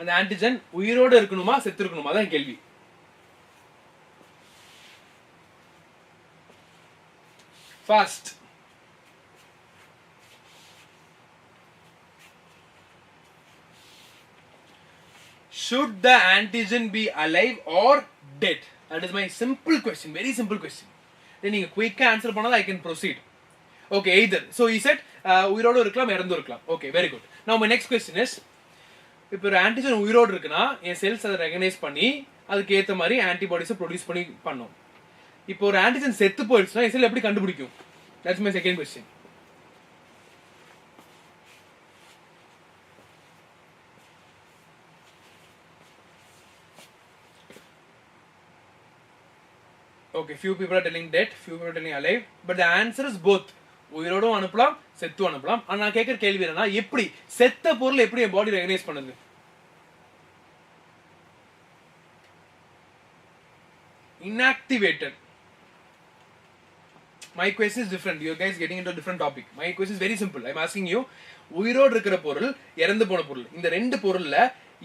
அந்த ஆன்டிஜன் உயிரோட இருக்கணுமா செத்து இருக்கணுமா தான் கேள்வி. First should the antigen be alive or dead? That is my simple question, very simple question. Then நீங்க quick answer பண்ணாத I can proceed. Okay, either. So he said உயிரோட இருக்கலாம் இறந்து இருக்கலாம். Okay, very good. Now my next question is, இப்போ ஒரு antigen உயிரோடு இருக்குன்னா என் செல்ஸ் அதை ரெகனைஸ் பண்ணி அதுக்கு ஏற்ற மாதிரி ஆன்டிபாடிஸை ப்ரொடியூஸ் பண்ணி பண்ணும். இப்போ ஒரு ஆன்டிஜன் செத்து போயிடுச்சுன்னா என் செல் எப்படி கண்டுபிடிக்கும்? That's my second question. Okay, few people are telling dead, few people are telling alive, but the answer is both. உயிரோடும் அனுப்பலாம் செத்து அனுப்பலாம். ஆனா நான் கேட்கிற கேள்வி என்னன்னா, எப்படி செத்த பொருள் எப்படி என் பாடி ரெகனைஸ் பண்ணுது? Inactivated. My question is different. You guys getting into a different topic. My question is very simple. I'm asking you, உயிரோடு இருக்கிற பொருள் இறந்து போன பொருள், இந்த ரெண்டு பொருள்ல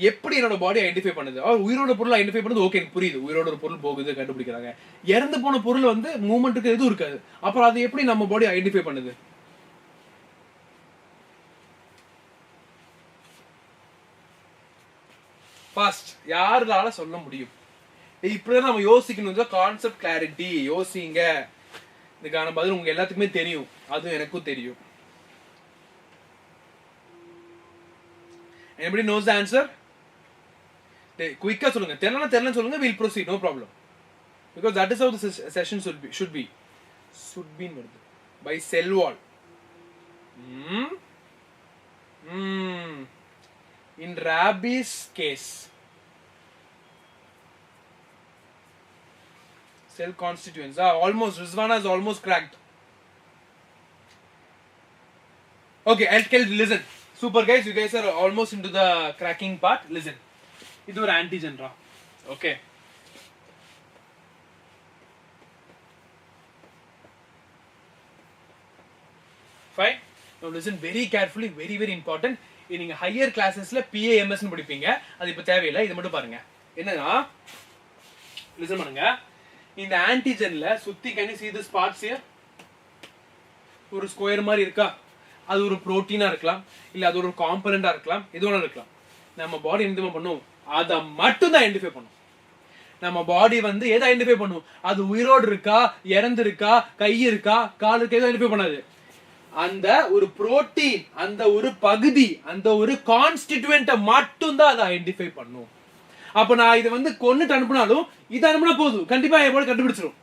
எப்படி என்னோட பாடி ஐடென்டிஃபை பண்ணுது? உயிரோட பொருள் ஐடென்டிஃபை பண்ணுது, ஓகே புரியுது, உயிரோட ஒரு பொருள் போகுது கண்டுபிடிக்கிறாங்க. இறந்து போன பொருள் வந்து மூவ்மெண்ட்டுக்கு எதுவும் இருக்காது, அப்புறம் அது எப்படி நம்ம பாடி ஐடென்டிஃபை பண்ணுது? ஃபாஸ்ட் யாரால சொல்ல முடியும்? இப்படிதான் நம்ம யோசிக்கணும். கான்செப்ட் கிளாரிட்டி யோசிங்க. இதுக்கான பதில் உங்க எல்லாத்துக்குமே தெரியும், அதுவும் எனக்கும் தெரியும். Anybody knows the answer? Quick சொல்லுங்க. தெரியலன்னு சொல்லுங்க, we'll proceed, no problem. Because that is how the session should be வருது. By cell wall. In rabies case, cell constituents. Almost, Rizwana is almost cracked. Okay, I'll listen. Super guys, you guys are almost into the cracking part. Listen. இது ஒரு antigen ரா. ஓகே, fine. Now listen very carefully, very very important. நீங்க higher கிளாसेसல PAMS னு படிப்பீங்க, அது இப்ப தேவையில்லை. இது மட்டும் பாருங்க. என்னன்னா, லிசன் பண்ணுங்க. இந்த ஆன்டிஜன்ல சுத்தி can you see this parts here? ஒரு ஸ்கொயர் மாதிரி இருக்கா? அது ஒரு புரோட்டீனா இருக்கலாம், இல்ல அது ஒரு காம்பனண்டா இருக்கலாம், எது வேணாலும் இருக்கலாம். நம்ம பாடி என்ன பண்ணும்? அதை மட்டும் தான் ஐடென்டிஃபை பண்ணும். நம்ம பாடி வந்து எதை ஐடென்டிஃபை பண்ணும்? அது உயிரோடு இருக்கா, இறந்து இருக்கா, கை இருக்கா, கால் இருக்கா, எதுவும் ஐடென்டிஃபை பண்ணாது. அந்த ஒரு புரோட்டீன், அந்த ஒரு பகுதி, அந்த ஒரு கான்ஸ்டிட்யூயன்ட்டை மட்டும் தான் அதை ஐடென்டிஃபை பண்ணும். அப்ப நான் இதை வந்து கொன்னுட்டு அனுப்பினாலும் இது அனுப்பினா போதும், கண்டிப்பா என் பாடி கண்டுபிடிச்சிடும்.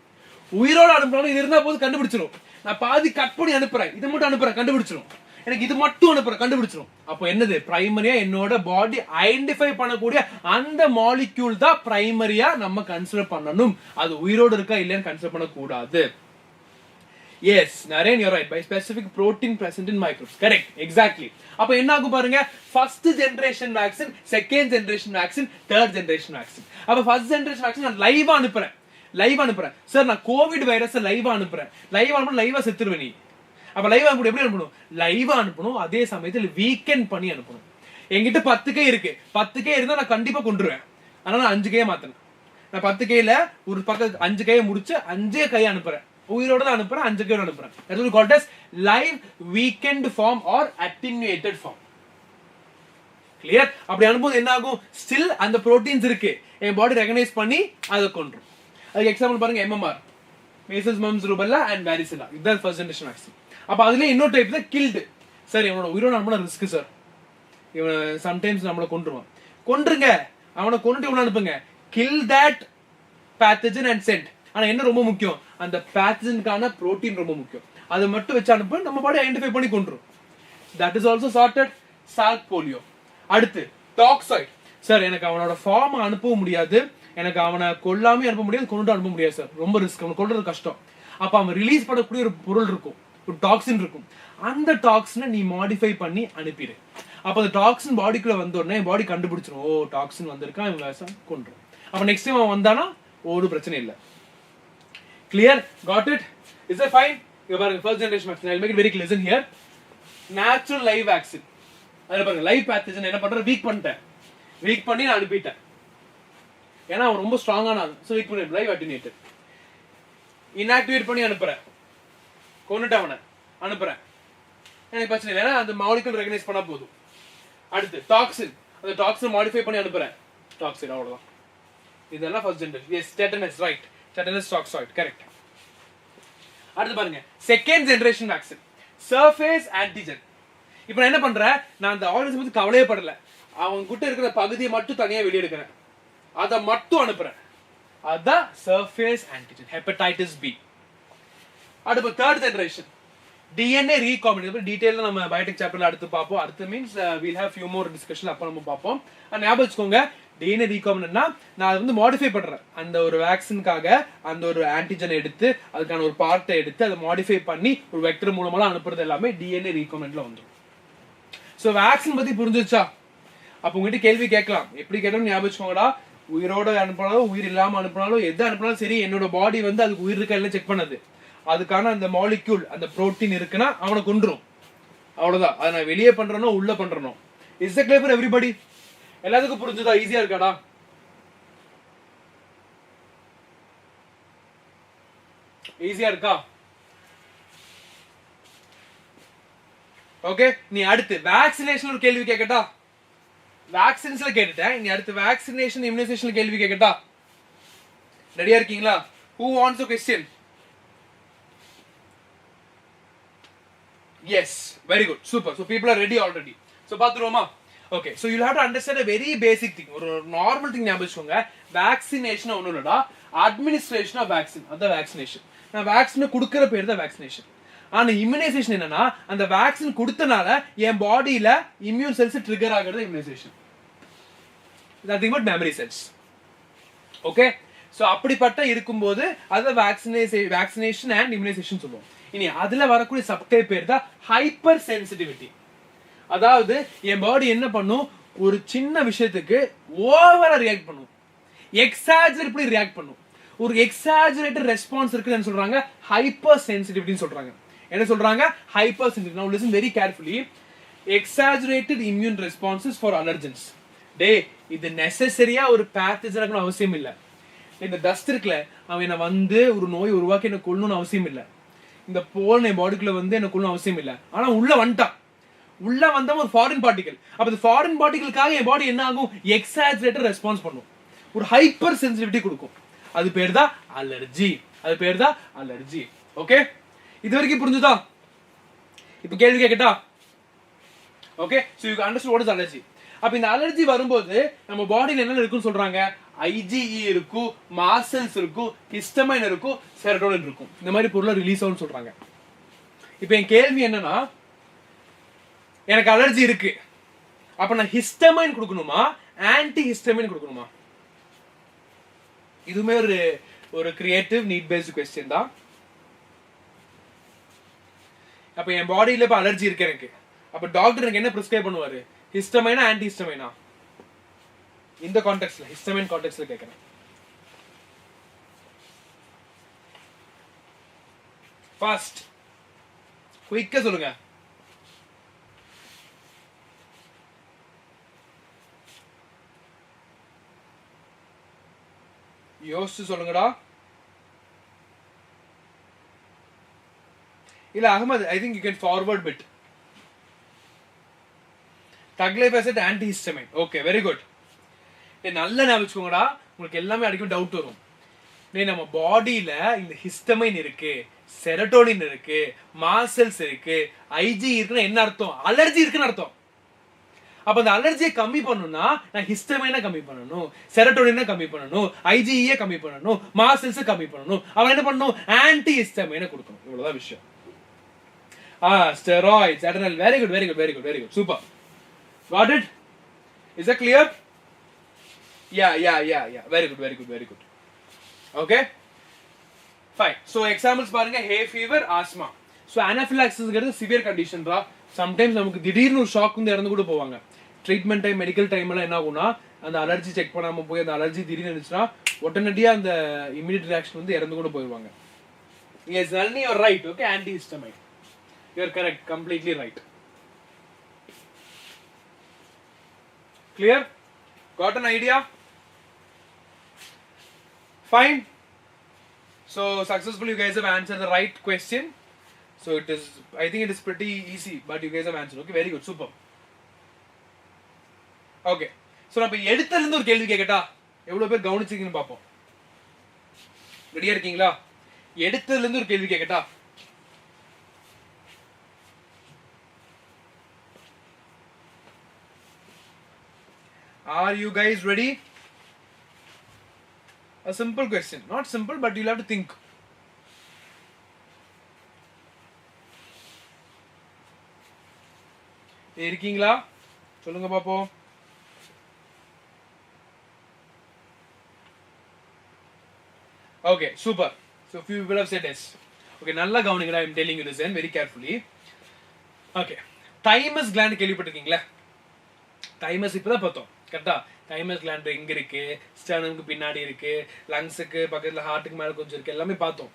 உயிரோடு அனுப்பினாலும் இது இருந்தா போதும், கண்டுபிடிச்சிடும். நான் பாதி கட் பண்ணி அனுப்புறேன், இது மட்டும் அனுப்புறேன், கண்டுபிடிச்சிடும். எனக்கு இது மட்டும் அனுப்புறேன், கண்டுபிடிச்சிடும். அப்போ என்னது? பிரைமரியா என்னோட பாடி ஐடென்டிஃபை பண்ணக்கூடிய அந்த மாலிக்யூல் தான் பிரைமரியா நம்ம கன்சிடர் பண்ணணும். அது உயிரோடு இருக்கா இல்லையான்னு கன்சிடர் பண்ணக்கூடாது. Yes, Naren, you're right. By specific protein present in microbes. Correct. Exactly. அப்ப என்ன ஆகும் பாருங்க, first generation vaccine, second generation vaccine, third generation vaccine. அப்ப first generation vaccine நான் லைவா அனுப்புறேன். சார் நான் கோவிட் வைரஸ் லைவா அனுப்புறேன். லைவா செத்துருவேன் நீ. அப்ப லைவா அனுப்பணும். எப்படி அனுப்பணும்? லைவா அனுப்பணும். அதே சமயத்தில் வீக்கெண்ட் பண்ணி அனுப்பணும். என்கிட்ட 10K இருக்கு, 10K இருந்தா நான் கண்டிப்பா கொண்டுருவேன். அதனால நான் 5 கையை மாத்தினேன். நான் 10 கையில ஒரு பக்கம் 5 கையை முடிச்சு 5 கையை அனுப்புறேன். உயிரோட தான் அனுப்புறேன், 5 கையோட அனுப்புறேன். That is called as live weakened form or attenuated form. Clear? அப்படி அனுப்பும்போது என்ன ஆகும்? ஸ்டில் அந்த புரோட்டீன்ஸ் இருக்கு, என் பாடி ரெகனைஸ் பண்ணி அதை கொன்றும். அதுக்கு எக்ஸாம்பிள் பாருங்க, MMR, measles, mumps, rubella and varicella. இதுதான் ஃபர்ஸ்ட் ஜெனரேஷன் வேக்சின். அப்ப அதுல இன்னொரு டைப் தான் கில்டு. சார் இவனோட உயிரோட அனுப்புனா ரிஸ்க் சார், இவன் சம்டைம்ஸ் நம்மளை கொன்றுவான். கொன்றுங்க, அவனை கொண்டு இவனை அனுப்புங்க. Kill that pathogen and send. ஆனா என்ன ரொம்ப முக்கியம், அந்த பேத்தஜனுக்கான புரோட்டீன் ரொம்ப முக்கியம். அதை மட்டும் வச்சு அனுப்ப நம்ம பாடி ஐடென்டிஃபை பண்ணி கொன்றும். That is also charted. Salk polio. அடுத்து டாக்ஸாய்ட். சார் எனக்கு அவனோட ஃபார்ம் அனுப்பவும் முடியாது, எனக்கு அவனை கொல்லாமே அனுப்ப முடியாது, கொண்டு அனுப்ப முடியாது சார், ரொம்ப ரிஸ்க், அவனை கொல்றது கஷ்டம். அப்ப அவன் ரிலீஸ் பண்ணக்கூடிய ஒரு பொருள் இருக்கும், ஒரு டாக்ஸின் இருக்கும். அந்த டாக்ஸினை நீ மாடிஃபை பண்ணி அனுப்பிடு. அப்ப அந்த டாக்ஸின் பாடிக்குள்ள வந்த உடனே பாடி கண்டுபிடிச்சிடும், ஓ டாக்ஸின் வந்திருக்கான், இவன் வேஷம் கொன்றும். அப்ப நெக்ஸ்ட் டைம் அவன் வந்தானா ஒரு பிரச்சனை இல்லை. Clear? Got it? Is it fine? இங்க பாருங்க, first generation vaccine. I make it very clear. Listen here. Natural live vaccine. அதுல பாருங்க, லைவ் பேத்தஜன் என்ன பண்ற, வீக் பண்ணிட்டேன், வீக் பண்ணி நான் அனுப்பிட்டேன். ஏன்னா அவன் ரொம்ப ஸ்ட்ராங்கான ஆள், சோ வீக் பண்ணி லைவ் அட்டினேட்டட். இன்ஆக்டிவேட் பண்ணி அனுப்புறேன், கொன்னுட்டு அவனை அனுப்புறேன், எனக்கு பிரச்சனை இல்லை, ஏன்னா அந்த மாலிகுல் ரெகனைஸ் பண்ணா போதும். அடுத்து டாக்ஸின், அந்த டாக்ஸின் மாடிஃபை பண்ணி அனுப்புறேன், டாக்ஸின், அவ்வளவுதான். இதெல்லாம் first generation. Yes, tetanus, right, tetanus toxoid, correct. அடுத்து பாருங்க, second generation vaccine, surface antigen. இப்போ நான் என்ன பண்றேன், நான் அந்த ஆர்கனிசம் பத்தி கவலையே படல, அவங்க கிட்ட இருக்கிற பகுதியை மட்டும் தனியா வெளியே எடுக்கிறேன், அதை மட்டும் அனுப்புறேன். அதான் சர்ஃபேஸ் ஆன்டிஜன், ஹெப்படைட்டிஸ் பி. அடுத்து தேர்ட் ஜெனரேஷன், டிஎன்ஏ ரீகாம்பினேஷன். டீடைலா நம்ம பயோடெக் சாப்டர்ல அடுத்து பார்ப்போம். அடுத்து means we'll have few more discussion, அப்ப நம்ம பார்ப்போம். ஞாபகம் வச்சுக்கோங்க, டிஎன்ஏ ரீகாம்பினேஷன்னா நான் அதை வந்து மாடிஃபை பண்றேன், அந்த ஒரு வேக்சினுக்காக அந்த ஒரு ஆன்டிஜன் எடுத்து அதுக்கான ஒரு பார்ட்டை எடுத்து அதை மாடிஃபை பண்ணி ஒரு வெக்டர் மூலமா அனுப்புறது எல்லாமே டிஎன்ஏ ரீகாம்பினேஷன்ல வந்துடும். சோ வேக்சின் பத்தி புரிஞ்சிருச்சா? அப்ப உங்ககிட்ட கேள்வி கேட்கலாம், எப்படி கேட்டாலும் ஞாபகம் வச்சுக்கோங்கடா, உயிரோட அனுப்பினாலும் உயிர் இல்லாம அனுப்பினாலும் எது அனுப்பினாலும் சரி, என்னோட பாடி வந்து அதுக்கு உயிர் இருக்கா இல்லை செக் பண்ணது, அதுக்கான அந்த மாலிக்யூல், அந்த புரோட்டீன் இருக்குன்னா அவனை கொன்றும், அவ்வளவுதான். அதை நான் வெளியே பண்றனோ உள்ள பண்றனோ. Is the clear for everybody? எல்லாத்துக்கும் புரிஞ்சுதா? ஈஸியா இருக்காடா? ஈஸியா இருக்கா? ஓகே, நீ அடுத்து வேக்சினேஷன் ஒரு கேள்வி கேட்கட்டா? வேக்சின்ஸ்ல கேட்டுட்டேன், நீ அடுத்து வேக்சினேஷன் இம்யூனைசேஷன் கேள்வி கேட்கட்டா? ரெடியா இருக்கீங்களா? Who wants a question? Yes, very good, super. So people are ready already. So பாத்துருவோமா? Okay, so you'll have to understand a very basic thing, ஒரு நார்மல் திங் ஞாபகம் வச்சுக்கோங்க. வேக்சினேஷன் ஒண்ணும் இல்லடா, அட்மினிஸ்ட்ரேஷன் ஆஃப் வேக்சின், அதான் vaccination. நான் வேக்சினை கொடுக்கிற பேர் தான் வேக்சினேஷன். ஆனா இம்யூனைசேஷன் என்னன்னா, அந்த வேக்சின் கொடுத்தனால என் பாடியில இம்யூன் செல்ஸ் ட்ரிகர் ஆகிறது immunization. Nothing but memory cells. Okay, so அப்படிப்பட்ட இருக்கும்போது அத வேக்சினேஷன் அண்ட் இம்யூனைசேஷன் சொல்லுவோம். இனி அதுல வரக்கூடிய சப்டைப் பேர் தான் ஹைப்பர் சென்சிட்டிவிட்டி. அதாவது என் பாடி என்ன பண்ணும், ஒரு சின்ன விஷயத்துக்கு ஓவரா ரியாக்ட் பண்ணும், எக்ஸாஜரேட்லி ரியாக்ட் பண்ணும். ஒரு எக்ஸாஜரேட்டட் ரெஸ்பான்ஸ் இருக்குன்னு சொல்றாங்க, ஹைப்பர் சென்சிட்டிவிட்டின்னு சொல்றாங்க. என்ன சொல்றாங்க? Hyper sensitive. Now listen very carefully. Exaggerated immune responses for allergens. டே, இது நெசசரியா ஒரு பேத்தஜனுக்கு அவசியம் இல்ல. இந்த டஸ்ட் இருக்குல, அவன் வந்து ஒரு நோய் உருவாக்கி என்ன கொல்லணும்னு அவசியம் இல்ல. இந்த போன் என் பாடிக்குள்ள வந்து என்ன கொல்லணும் அவசியம் இல்ல. ஆனா உள்ள வந்துட்டான், உள்ள வந்தா ஒரு ஃபாரின் பார்ட்டிகல். அப்ப இந்த ஃபாரின் பார்ட்டிகலுக்காக என் பாடி என்ன ஆகும், எக்ஸாஜரேட்டட் ரெஸ்பான்ஸ் பண்ணும், ஒரு ஹைப்பர் சென்சிட்டிவிட்டி கொடுக்கும். அது பேர் தான் அலர்ஜி. அது பேர் தான் அலர்ஜி. ஓகே, இது வரைக்கும் புரிஞ்சுதா? இப்ப கேள்வி கேட்கட்டா? Okay, so you understand what is allergy. அப்ப இந்த அலர்ஜி வரும்போது நம்ம பாடியில என்ன இருக்குன்னு சொல்றாங்க, ஐஜிஇ இருக்கும், மாசல்ஸ் இருக்கும், ஹிஸ்டமைன் இருக்கும், செரோட்டோனின் இருக்கும். இந்த மாதிரி பொருள் ரிலீஸ் ஆகும்னு சொல்றாங்க. இப்ப என் கேள்வி என்னன்னா, எனக்கு அலர்ஜி இருக்கு, அப்ப நான் ஹிஸ்டமைன் கொடுக்கணுமா ஆன்டி ஹிஸ்டமைன் கொடுக்கணுமா? இதுவுமே ஒரு கிரியேட்டிவ் நீட் பேஸ்ட் क्वेश्चन தான். அப்ப என் பாடியில இப்ப அலர்ஜி இருக்கு எனக்கு, அப்ப டாக்டர் எனக்கு என்ன பிரிஸ்கிரைப் பண்ணுவாரு, ஹிஸ்டமைனா ஆன்டி ஹிஸ்டமைனா? இந்த கான்டெக்ஸ்ட்ல, ஹிஸ்டமைன் கான்டெக்ஸ்ட்ல கேக்குறேன். ஃபாஸ்ட் குயிக்கா சொல்லுங்க. யோசிச்சு சொல்லுங்கடா. இல்ல Ahmed, I think you can forward bit. Taglyphosate antihistamine. Okay, very good. நல்ல ஞாபகம் வச்சுக்கோங்கடா, உங்களுக்கு எல்லாமே அடிக்கடி டவுட் வரும். நம்ம பாடியில இந்த ஹிஸ்டமைன் இருக்கு, செரட்டோனின் இருக்கு, மாஸ்ட் செல்ஸ் இருக்கு, ஐஜி இருக்குன்னா என்ன அர்த்தம்? அலர்ஜி இருக்குன்னு அர்த்தம். அப்ப அந்த அலர்ஜியை கம்மி பண்ணணும்னா நான் ஹிஸ்டமைனை கம்மி பண்ணணும், செரட்டோனினை கம்மி பண்ணணும், ஐஜிஏ கம்மி பண்ணணும், மாஸ்ட் செல்ஸ் கம்மி பண்ணணும். அவன் என்ன பண்ணணும்? ஆன்டி ஹிஸ்டமைனை கொடுக்கணும். இவ்வளவுதான் விஷயம். Steroids, adrenal. Very good, very good, very good, very good. Super. Got it? Is that clear? Yeah. Very good, very good, very good. Okay? Fine. So examples பாருங்க, hay fever, asthma. So anaphylaxis is severe condition raw. Sometimes நமக்கு திடீர்னு ஒரு shock வந்து இறந்து கூட போவாங்க. Treatment time, medical டைம்ல என்ன ஆகும்னா அந்த அலர்ஜி செக் பண்ணாம போய் அந்த அலர்ஜி திடீர்னு இருந்துச்சுன்னா உடனடியா அந்த இமிடியேட் ரியாக்ஷன் வந்து இறந்து கூட போயிடுவாங்க. Yes, Nalini, you're right. Okay, antihistamine. You're correct, completely right. Clear? Got an idea? Fine. So successfully you guys have answered the right question. So it is, I think it is pretty easy, but you guys have answered. Okay, very good, super. Okay. So நான் இப்ப எடுத்தல இருந்து ஒரு கேள்வி கேக்கட்டா? எவ்வளவு பேர் கவனிச்சீங்கன்னு பாப்போம். ரெடியா இருக்கீங்களா? எடுத்தல இருந்து ஒரு கேள்வி கேக்கட்டா? Are you guys ready? A simple question. Not simple, but you'll have to think. இருக்கீங்களா? சொல்லுங்க பாப்போம். Okay, super. So few people have said yes. Okay, நல்லா கவனிங்கடா. I'm telling you this and very carefully. Okay. Thymus gland கேள்விப்பட்டிருக்கீங்களா? Thymus இப்பதான் பார்த்தோம். கரெக்டா? Thymus gland எங்க இருக்கு, ஸ்டர்னம்க்கு பின்னாடி இருக்கு, லங்ஸுக்கு பக்கத்துல, ஹார்ட்டுக்கு மேல கொஞ்சம் இருக்கு, எல்லாமே பார்த்தோம்.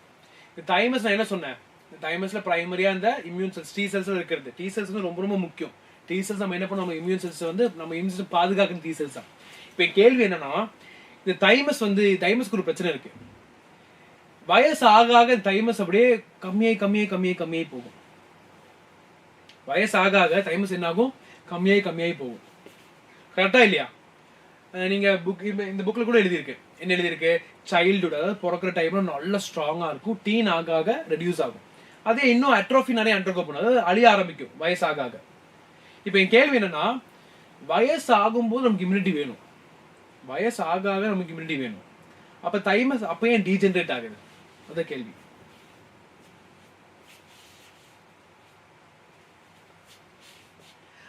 இந்த தைமஸ் நான் என்ன சொன்னேன்? இந்த தைமஸ்ல பிரைமரியா இந்த இம்யூன் செல்ஸ், டி செல்ஸ் இருக்கிறது. டி செல்ஸ் வந்து ரொம்ப ரொம்ப முக்கியம். டி செல்ஸ் நம்ம என்ன பண்ணுவோம்? நம்ம இம்யூன் செல்ஸ் வந்து நம்ம இம்யூன் சிஸ்டம் பாதுகாக்கிற டி செல்ஸ் தான். இப்போ கேள்வி என்னன்னா, இந்த தைமஸ் வந்து தைமஸ்க்கு ஒரு பிரச்சனை இருக்கு. வயசு ஆக ஆக தைமஸ் அப்படியே கம்மியாய் போகும். வயசு ஆக ஆக தைமஸ் என்ன ஆகும்? கம்மியாய் போகும். கரெக்டா இல்லையா? நீங்க இந்த புக்ல கூட எழுதியிருக்கு. என்ன எழுதியிருக்கு? சைல்டுஹுட், அதாவது பிறக்கிற டைம்ல நல்லா ஸ்ட்ராங்கா இருக்கும், டீன் ஆக ஆக ரெடியூஸ் ஆகும். அதே இன்னும் அட்ரோஃபி நிறைய அண்டர்கோ பண்ணும், அதாவது அழிய ஆரம்பிக்கும் வயசு ஆக ஆக. இப்போ என் கேள்வி என்னன்னா, வயசு ஆகும்போது நமக்கு இம்யூனிட்டி வேணும், வயசு ஆக ஆக நமக்கு இம்யூனிட்டி வேணும். அப்ப தைமஸ் அப்ப ஏன் டீஜெனரேட் ஆகுது? அதான் கேள்வி.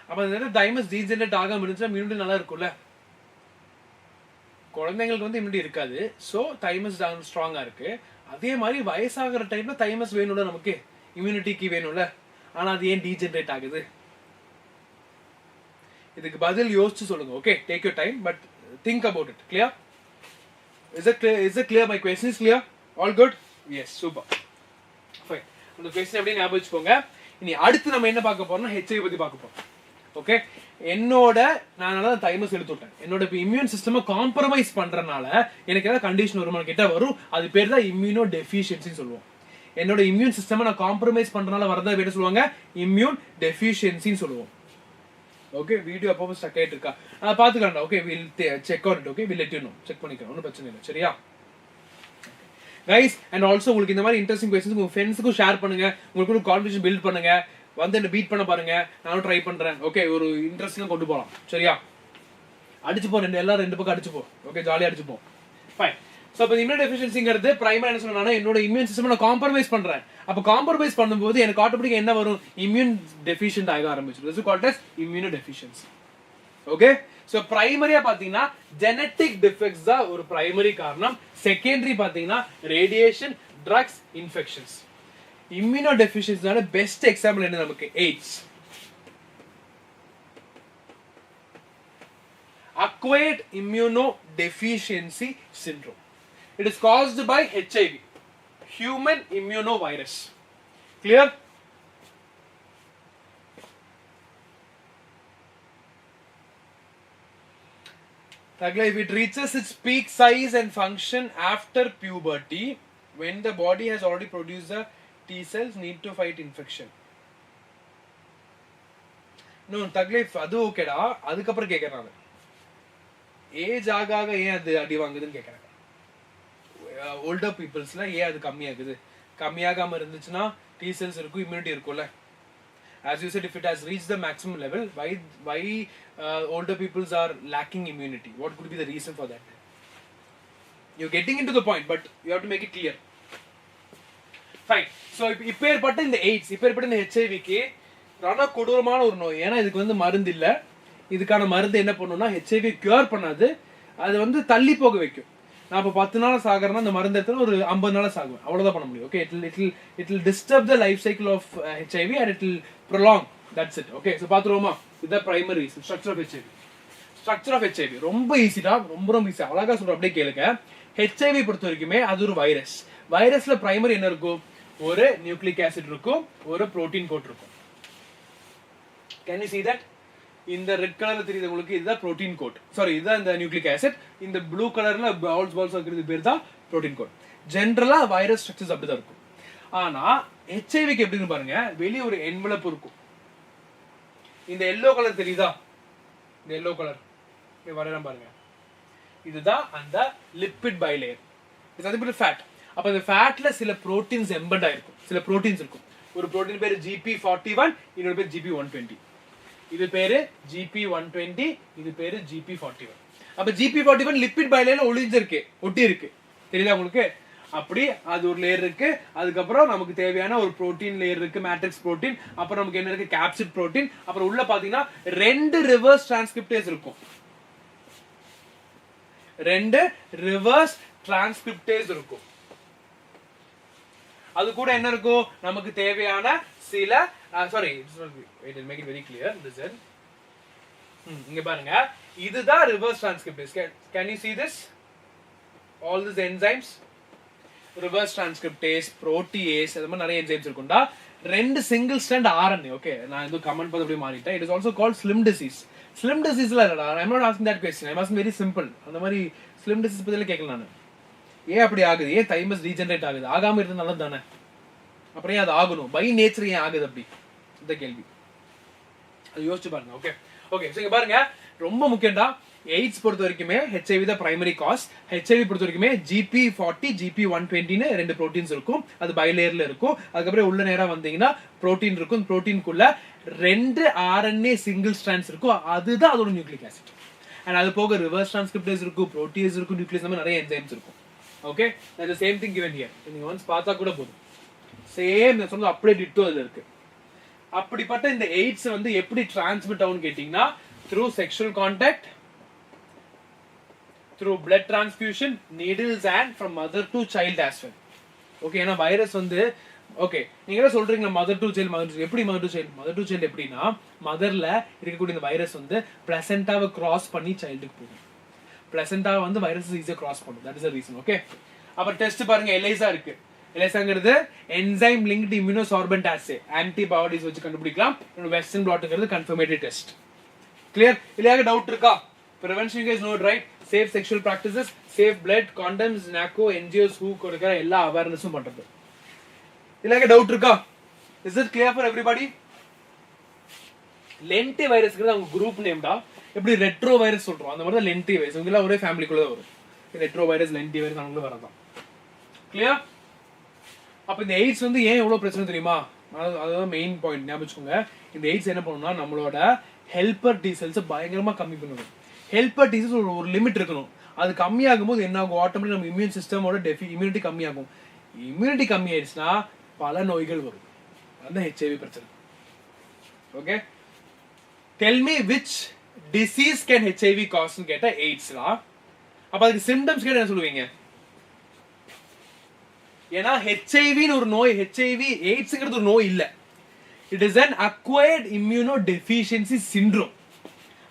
அப்ப அந்த தைமஸ் டீஜெனரேட் ஆகாம இருந்துச்சுன்னா இம்யூனிட்டி நல்லா இருக்கும்ல. குழந்தைங்களுக்கு வந்து இம்யூனிட்டி இருக்காது. ஸோ தைமஸ் ஸ்ட்ராங்கா இருக்கு. அதே மாதிரி வயசாகிற டைம்ல தைமஸ் வேணும்ல, நமக்கு இம்யூனிட்டிக்கு வேணும்ல. ஆனா அது ஏன் டீஜெனரேட் ஆகுது? இதுக்கு பதில் யோசிச்சு சொல்லுங்க. Okay, take your time, but think about it. Clear? Is it clear? My question is clear? All good? Yes, super. Fine. இந்த question அப்படியே ஞாபகம் வச்சுக்கோங்க. இனி அடுத்து நம்ம என்ன பார்க்க போறோம்னா HIV பத்தி பார்க்க போறோம். ஓகே, என்னோட நான் தைமஸ் எடுத்துட்டேன். என்னோட இப்போ இம்யூன் சிஸ்டமை காம்ப்ரமைஸ் பண்றதுனால எனக்கு ஏதாவது கண்டிஷன் வருமானு கேட்டா வரும். அது பேர் தான் இம்யூனோ டெஃபிஷியன்சின்னு சொல்லுவோம். என்னோட இம்யூன் சிஸ்டமை நான் காம்ப்ரமைஸ் பண்றதுனால வரதா பேர் சொல்லுவாங்க இம்யூன் டெஃபிஷியன்சின்னு சொல்லுவோம். ஓகே, வீடியோ அப்போ ஸ்டக் ஆயிட்டு இருக்கா? அதை பார்த்துக்கலாம்டா. Okay, will check out. Okay, will let you know. Check பண்ணிக்கலாம், ஒன்றும் பிரச்சனை இல்லை. சரியா கைஸ்? அண்ட் ஆல்சோ உங்களுக்கு இந்த மாதிரி இன்ட்ரெஸ்டிங் கொஸ்டின்ஸ் உங்க ஃப்ரெண்ட்ஸுக்கும் ஷேர் பண்ணுங்க. உங்களுக்கு ஒரு கான்ஃபிடன்ஸ் பில்ட் பண்ணுங்க. வந்து என்ன பீட் பண்ண பாருங்க, நானும் ட்ரை பண்றேன். ஓகே, ஒரு இன்ட்ரெஸ்டிங்கா கொண்டு போகலாம். சரியா? அடிச்சு போ, எல்லாரும் ரெண்டு பக்கம் அடிச்சு போ. ஓகே, ஜாலியா அடிச்சு போ. ஃபைன். ஸோ இப்போ இம்யூன் டெஃபிஷியன்சிங்கிறது பிரைமரி என்ன சொன்னா, என்னோட இம்யூன் சிஸ்டம் நான் காம்ப்ரமைஸ் பண்றேன். அப்போ காம்ப்ரமைஸ் பண்ணும்போது எனக்கு ஆட்டோமேட்டிக்கா என்ன வரும்? இம்யூன் டெஃபிஷியன்ட் ஆக ஆரம்பிச்சிடும். This is called as immuno deficiency. Okay, so பிரைமரியா பாத்தீங்கன்னா ஜெனட்டிக் டிஃபெக்ட்ஸ் தான் ஒரு பிரைமரி காரணம். செகண்டரி பாத்தீங்கன்னா ரேடியேஷன், ட்ரக்ஸ், இன்ஃபெக்ஷன்ஸ். இம்யூனோ டெஃபிஷியன்சினால பெஸ்ட் எக்ஸாம்பிள் என்ன நமக்கு? AIDS. Acquired immunodeficiency syndrome. It is caused by HIV, human immunovirus. Clear? if it reaches its peak size and function after puberty, when the body has already produced the T cells need to fight infection. No, Taglif, adu okeda, adukapra kekran. Age ஆகாக ஏன் அது அடி வாங்குதுன்னு கேக்குறாங்க. Older people's la ஏன் அது கம்மியாகுது? கம்மியாகாம இருந்துச்சுனா T cells இருக்கும், immunity இருக்கும்ல. As you said, if it has reached the maximum level, why older peoples are lacking immunity? What could be the reason for that? You're getting into the point, but you have to make it clear. Fine. So, இப்போ ஏற்பட்ட இந்த AIDS, இப்போ ஏற்பட்ட இந்த HIV க்கு ரொம்ப கொடூரமான ஒரு நோய். ஏன்னா இதுக்கு வந்து மருந்து இல்ல. இதுக்கான மருந்து என்ன பண்ணும்னா HIV கியூர் பண்ணாது. அது வந்து தள்ளி போக வைக்கும். நான் இப்ப 10 நாள் சாகறேன்னா அந்த மருந்து எடுத்தா ஒரு 50 நாள் சாகும். அவ்வளவுதான் பண்ண முடியும். Okay, it will disturb the life cycle of HIV and it will prolong. That's it. Okay, so பாத்துருவோமா? இது primary reason, structure of HIV. Structure of HIV ரொம்ப ஈஸிடா, ரொம்ப ஈஸி. அழகா சொல்ற அப்படியே கேளுங்க. HIV பொறுத்த வரைக்குமே அது ஒரு வைரஸ். வைரஸ்ல பிரைமரி என்ன இருக்கும்? ஒரு நியூக்ளிக் ஆசிட் இருக்கும், ஒரு புரோட்டீன் கோட் இருக்கும். Can you see that? இந்த ரெட் கலர்ல தெரியுது உங்களுக்கு, இதுதான் புரோட்டீன் கோட். சாரி, இதுதான் இந்த நியூக்ளிக் ஆசிட். இந்த ப்ளூ கலர்ல பால்ஸ் இருக்கிறது பேர் தான் புரோட்டீன் கோட். ஜெனரலா வைரஸ் ஸ்ட்ரக்சர்ஸ் அப்படிதான் இருக்கும். ஆனா ஹெச்ஐவிக்கு எப்படின்னு பாருங்க, வெளிய ஒரு என்வலப் இருக்கும். இந்த எல்லோ கலர் தெரியுதா? இந்த எல்லோ கலர் இங்க வரலாம் பாருங்க. இதுதான் அந்த லிப்பிட் பைலேயர். இது வந்து ஃபேட். அப்ப இந்த ஃபேட்ல சில புரோட்டீன்ஸ் எம்பெட் ஆயிருக்கும். சில புரோட்டீன்ஸ் இருக்கும். ஒரு புரோட்டீன் பேரு GP41, இன்னொரு பேர் GP120. இது பேரு GP120, இது பேரு GP41. அப்ப GP41 லிப்பிட் பைலேயர்ல ஒளிஞ்சிருக்கு, ஒட்டி இருக்கு. தெரியுதா உங்களுக்கு? அப்படி அது ஒரு லேயர் இருக்கு. அதுக்கப்புறம் நமக்கு தேவையான ஒரு புரோட்டீன் லேயர் இருக்கு, மேட்ரிக்ஸ் புரோட்டீன். அப்புறம் நமக்கு என்ன இருக்கு? Capsid protein. அப்புறம் உள்ள பாத்தீங்கன்னா 2 ரிவர்ஸ் டிரான்ஸ்கிரிப்டேஸ் இருக்கும். 2 ரிவர்ஸ் டிரான்ஸ்கிரிப்டேஸ் இருக்கும். அது கூட என்ன இருக்கும்? நமக்கு தேவையான சில sorry, wait, I'll make it very clear. Listen. இங்க பாருங்க, இதுதான் reverse transcriptase. Can you see this? All these enzymes, reverse transcriptase, protease, அது மாதிரி நிறைய என்சைம்ஸ் இருக்கும்டா. 2 சிங்கிள் ஸ்ட்ராண்ட் RNA. ஓகே, நான் இது கமெண்ட் பண்ணி அப்படியே மாறிட்டேன். It is also called slim disease. Slim disease ல இல்லடா. I'm not asking that question. I'm asking very simple. அந்த மாதிரி slim disease பத்தில கேட்கல நான். ஏன் அப்படி ஆகுது? ஏன் தைமஸ் ரீஜெனரேட் ஆகுது? ஆகாம இருந்தா நல்லது தானே? அப்புறம் ஏன் அது ஆகணும்? பை நேச்சர் ஏன் ஆகுது அப்படி? இந்த கேள்வி அது யோசிச்சு பாருங்க. ஓகே ஓகே, சோ இங்க பாருங்க, ரொம்ப முக்கியம்டா. எய்ட்ஸ் பொறுத்த வரைக்குமே ஹெச்ஐவி தான் பிரைமரி காஸ். ஹெச்ஐவி பொறுத்த வரைக்குமே GP40, GP120ன்னு 2 புரோட்டீன்ஸ் இருக்கும். அது பைலேயர்ல இருக்கும். அதுக்கப்புறம் உள்ள நேரா வந்தீங்கன்னா புரோட்டீன் இருக்கும். புரோட்டீனுக்குள்ள 2 RNA சிங்கிள் ஸ்ட்ராண்ட்ஸ் இருக்கும். அதுதான் அதோட நியூக்ளிக் ஆசிட். அண்ட் அது போக ரிவர்ஸ் டிரான்ஸ்கிரிப்டேஸ் இருக்கும், புரோட்டியேஸ் இருக்கும், நியூக்ளியஸ் மாதிரி நிறைய என்சைம்ஸ் இருக்கும். Okay, the same thing given here. நீங்க once பார்த்தா கூட போதும். சேம் நான் சொன்னது அப்படியே டிட்டோ அதுல இருக்கு. அப்படிப்பட்ட இந்த எய்ட்ஸ் வந்து எப்படி டிரான்ஸ்மிட் ஆகும்னு கேட்டீங்கன்னா, through sexual contact, through blood transfusion, needles and from mother to child as well. Okay, ஏன்னா வைரஸ் வந்து ஓகே நீங்க என்ன சொல்றீங்க, mother to child, mother to எப்படி mother to child? Mother to child எப்படின்னா, மதர்ல இருக்கக்கூடிய இந்த வைரஸ் வந்து பிளசென்டாவை கிராஸ் பண்ணி சைல்டுக்கு போகும். பிளசென்டாவை வந்து வைரஸ் ஈஸியா கிராஸ் பண்ணும். That is the reason. Okay, அப்புறம் டெஸ்ட் பாருங்க, எலைசா இருக்கு. எலைசாங்கிறது enzyme linked immunosorbent assay, antibodies வச்சு கண்டுபிடிக்கலாம். வெஸ்டர்ன் பிளாட்ங்கிறது கன்ஃபர்மேட்டரி டெஸ்ட். கிளியர்? இல்லையா டவுட் இருக்கா? prevention you guys know it, right? Safe sexual practices, safe blood, condoms, NACO, NGOs who கொடுக்கிற எல்லா அவேர்னஸும் பண்றது. இல்லையா டவுட் இருக்கா? Is it clear for everybody? லென்டி வைரஸ்ங்கிறது அவங்க குரூப் நேம்டா. எப்படி ரெட்ரோ வைரஸ் சொல்றோம், அந்த மாதிரி தான் லென்டி வைரஸ். இவங்க எல்லாம் ஒரே ஃபேமிலிக்குள்ள தான் வரும். ரெட்ரோ வைரஸ், லென்டி வைரஸ் அவங்களும் வரதான். கிளியர்? அப்ப இந்த எய்ட்ஸ் வந்து ஏன் எவ்வளவு பிரச்சனை தெரியுமா? அதுதான் மெயின் பாயிண்ட். ஞாபகம் வச்சுக்கோங்க. இந்த எய்ட்ஸ் என்ன பண்ணும்னா, நம்மளோட ஹெல்பர் டி செல்ஸ் பயங்கரமா கம்மி பண்ணுவோம். ஹெல்பர் டி செல்ஸ் ஒரு லிமிட் இருக்கணும். அது கம்மியாகும் போது என்ன ஆகும்? ஆட்டோமேட்டிக் நம்ம இம்யூன் சிஸ்டமோட இம்யூனிட்டி கம்மியாகும். இம்யூனிட்டி கம்மி ஆயிடுச்சுன்னா பல நோய்கள் வரும். அந்த ஹெச்ஐவி பிரச்சனை. Okay, tell me which disease can HIV காஸ்ன்னு கேட்டா எய்ட்ஸ்னா, அப்ப அதுக்கு சிம்டம்ஸ் கேட்ட என்ன சொல்லுவீங்க? ஏன்னா ஹெச்ஐவின்னு ஒரு நோய், ஹெச்ஐவி எய்ட்ஸ்ங்கிறது ஒரு நோய் இல்ல. It is an acquired immunodeficiency syndrome.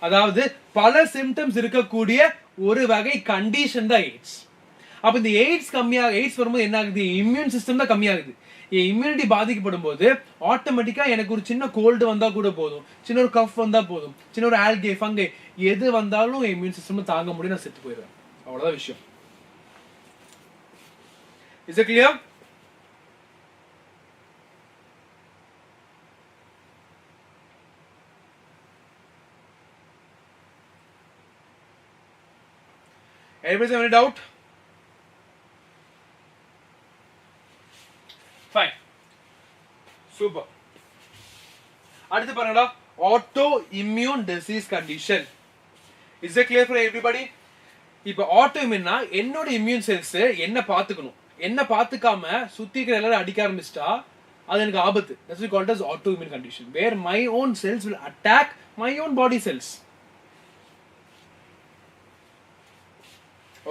அதாவது பல சிம்டம்ஸ் இருக்கக்கூடிய ஒரு வகை கண்டிஷன் தான் எய்ட்ஸ். அப்ப இந்த எய்ட்ஸ் வரும்போது என்ன ஆகுது? இம்யூன் சிஸ்டம் தான் கம்மியாகுது. என் இம்யூனிட்டி பாதிக்கப்படும் போது ஆட்டோமேட்டிக்கா எனக்கு ஒரு சின்ன கோல்டு வந்தா கூட போதும், சின்ன ஒரு கஃப் வந்தா போதும், சின்ன ஒரு ஆல்கே ஃபங்கை எது வந்தாலும் என் இம்யூன் சிஸ்டம் தாங்க முடியும், நான் செத்து போயிடுவேன். அவ்வளவுதான் விஷயம். Is it clear? Anybody have any doubt? Fine. Super. அடுத்து பாருங்கடா, auto immune disease condition. Is it clear for everybody? இப்போ ஆட்டோ இம்யூன்னா என்னோட இம்யூன் செல்ஸ் என்ன பாத்துக்கணும், என்ன பாத்துக்காம சுத்தி இருக்கிற எல்லாரும் அடிக்க ஆரம்பிச்சிட்டா அது எனக்கு ஆபத்து. That's called as autoimmune condition, where my own cells will attack my own body cells.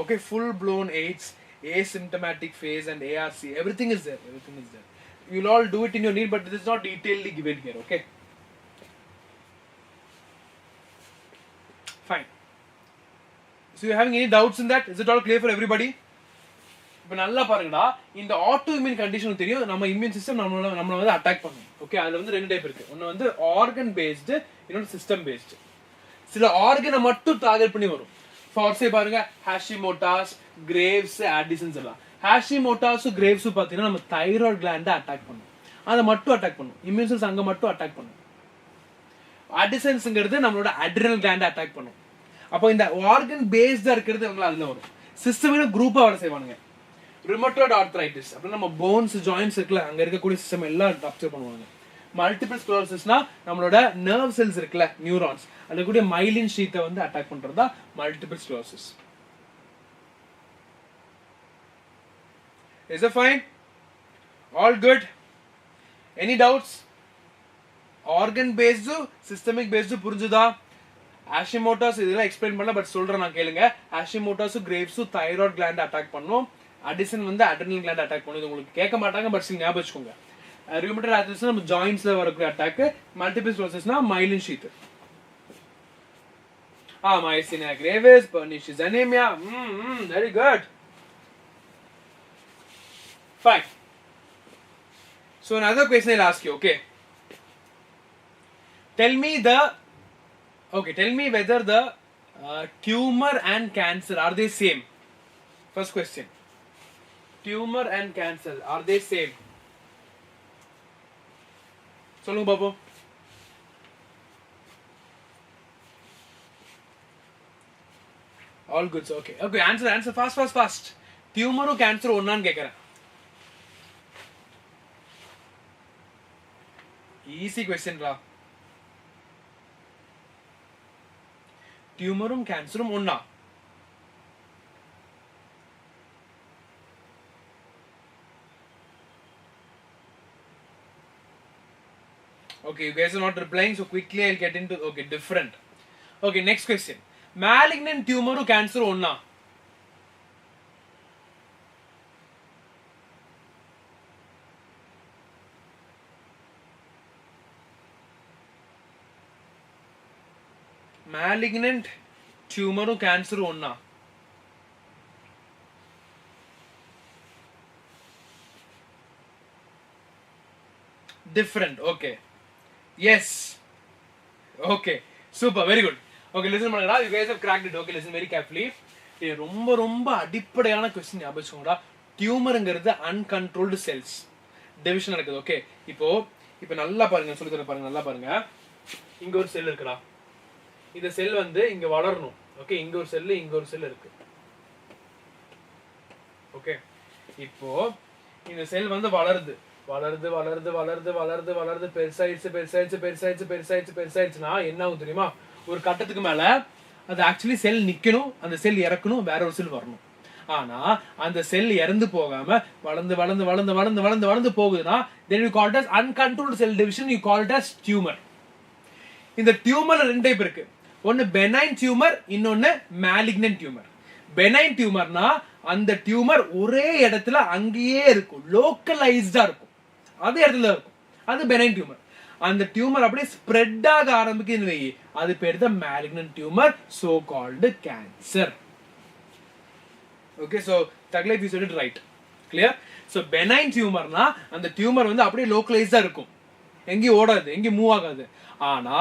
Okay, full blown AIDS, asymptomatic phase and ARC, everything is there. Everything is there. You'll all do it in your NEET, but this is not detailedly given here. Okay, fine. So you having any doubts in that? Is it all clear for everybody? இப்போ நல்லா பாருங்கடா, இந்த auto immune condition தெரியும், நம்ம immune system நம்மள வந்து attack பண்ணும். Okay, அதுல வந்து ரெண்டு டைப் இருக்கு. ஒன்னு வந்து ஆர்கன் பேஸ்டு, இன்னொன்று சிஸ்டம் பேஸ்டு. சில ஆர்கனை மட்டும் டார்கெட் பண்ணி வரும். ஃபார் சே பாருங்க, ஹாஷிமோட்டாஸ், கிரேவ்ஸ், ஆடிசன்ஸ் எல்லாம். ஹாஷிமோட்டாஸும் கிரேவ்ஸும் பார்த்தீங்கன்னா நம்ம தைராய்டு கிளாண்டை அட்டாக் பண்ணும், அதை மட்டும் அட்டாக் பண்ணும். இம்யூன் செல்ஸ் அங்கே மட்டும் அட்டாக் பண்ணும். ஆடிசன்ஸ்ங்கிறது நம்மளோட அட்ரினல் கிளாண்டை அட்டாக் பண்ணும். அப்போ இந்த ஆர்கன் பேஸ்டா இருக்கிறது அவங்கள அதுல வரும். சிஸ்டமே குரூப்பா வேலை செய்வானுங்க. ரிமட்டோய்டு ஆர்த்ரைட்டிஸ் அப்படின்னா நம்ம போன்ஸ் ஜாயின்ஸ் இருக்குல்ல, அங்க இருக்கக்கூடிய சிஸ்டம் எல்லாம் அப்சர்வ் பண்ணுவாங்க. மல்டிபிள் ஸ்க்லரோசிஸ்னா நம்மளோட நர்வ் செல்ஸ் இருக்குல்ல, நியூரான்ஸ், அதுல கூடிய மைலின் ஷீத்தை வந்து அட்டாக் பண்றதா multiple sclerosis. Is it fine? All good? Any doubts? Organ based, systemic based புரிஞ்சுதா? ஹாஷிமோட்டாஸ் இதெல்லாம் எக்ஸ்பிளைன் பண்ணல, பட் சொல்றேன் நான் கேளுங்க. ஹாஷிமோட்டாஸும் கிரேவ்ஸும் தைராய்டு கிளாண்ட் அட்டாக் பண்ணும், அடிசன் வந்து அட்ரினல் கிளாண்ட் அட்டாக் பண்ணும். இது உங்களுக்கு கேட்க மாட்டாங்க, பட் ஸ்டில் ஞாபகம் வச்சுக்கோங்க. ரியூமட்டட் ஆர்த்ரைட்டிஸ் நம்ம ஜாயின்ட்ஸ்ல வரக்கூடிய அட்டாக், மல்டிபிள் ஸ்க்லரோசிஸ்னா myelin sheath. myasthenia gravis, pernicious anemia. Very good. Fine. So another question I'll ask you, okay? Tell me whether the tumor and cancer are they same? First question. Tumor and cancer, are they same? சொல்லுங்க பாப்போம். All good. Okay. Answer fast. Tumorum cancer ஒன்னான்னு கேக்குறேன். Easy question ரா. டியூமரும் கேன்சரும் ஒண்ணா? Okay, you guys are not replying, so quickly I'll get into. Okay, different. Okay, next question. Malignant tumor or cancer onna? Malignant tumor or cancer onna? Different. Okay. Yes. Okay. Super. Very good. Okay, listen பண்ணுங்கடா. You guys have cracked it. Okay, listen very carefully. இது ரொம்ப அடிப்படையான question ஞாபகம் வச்சுக்கோங்கடா. டியூமர்ங்கிறது uncontrolled cells. Division நடக்குது. Okay, இப்போ நல்லா பாருங்க, சொல்லி தர பாருங்க, நல்லா பாருங்க. இங்க ஒரு செல் இருக்குடா. இந்த செல் வந்து இங்க வளரணும். ஓகே, இங்க ஒரு செல் இருக்கு. ஓகே, இப்போ இந்த செல் வந்து வளருது, பெருசாயிடுச்சுன்னா என்ன ஆகும் தெரியுமா? ஒரு கட்டத்துக்கு மேல அது ஆக்சுவலி செல் நிக்கணும், அந்த செல் இறக்கணும், வேற ஒரு செல் வரணும். ஆனா அந்த செல் இறந்து போகாம வளர்ந்து போகுதுன்னா then you call it as uncontrolled cell division, you call it as tumor. இந்த டியூமர்ல ரெண்டு டைப் இருக்கு. ஒன்னு benign tumor, இன்னொன்னு malignant tumor. benign tumorனா அந்த டியூமர் ஒரே இடத்துல அங்கேயே இருக்கும், லோக்கலைஸ்டா இருக்கும், அதே இடத்துல இருக்கும், அது benign tumor. அந்த டியூமர் அப்படியே ஸ்ப்ரெட் ஆக ஆரம்பிக்குது, அது பேர் தான் malignant tumor, so called cancer. Okay, so Taglif, you said it right. Clear? So benign டியூமர்னா அந்த டியூமர் வந்து அப்படியே லோக்கலைஸ்டா இருக்கும், எங்கேயும் ஓடாது, எங்கேயும் மூவ் ஆகாது. ஆனா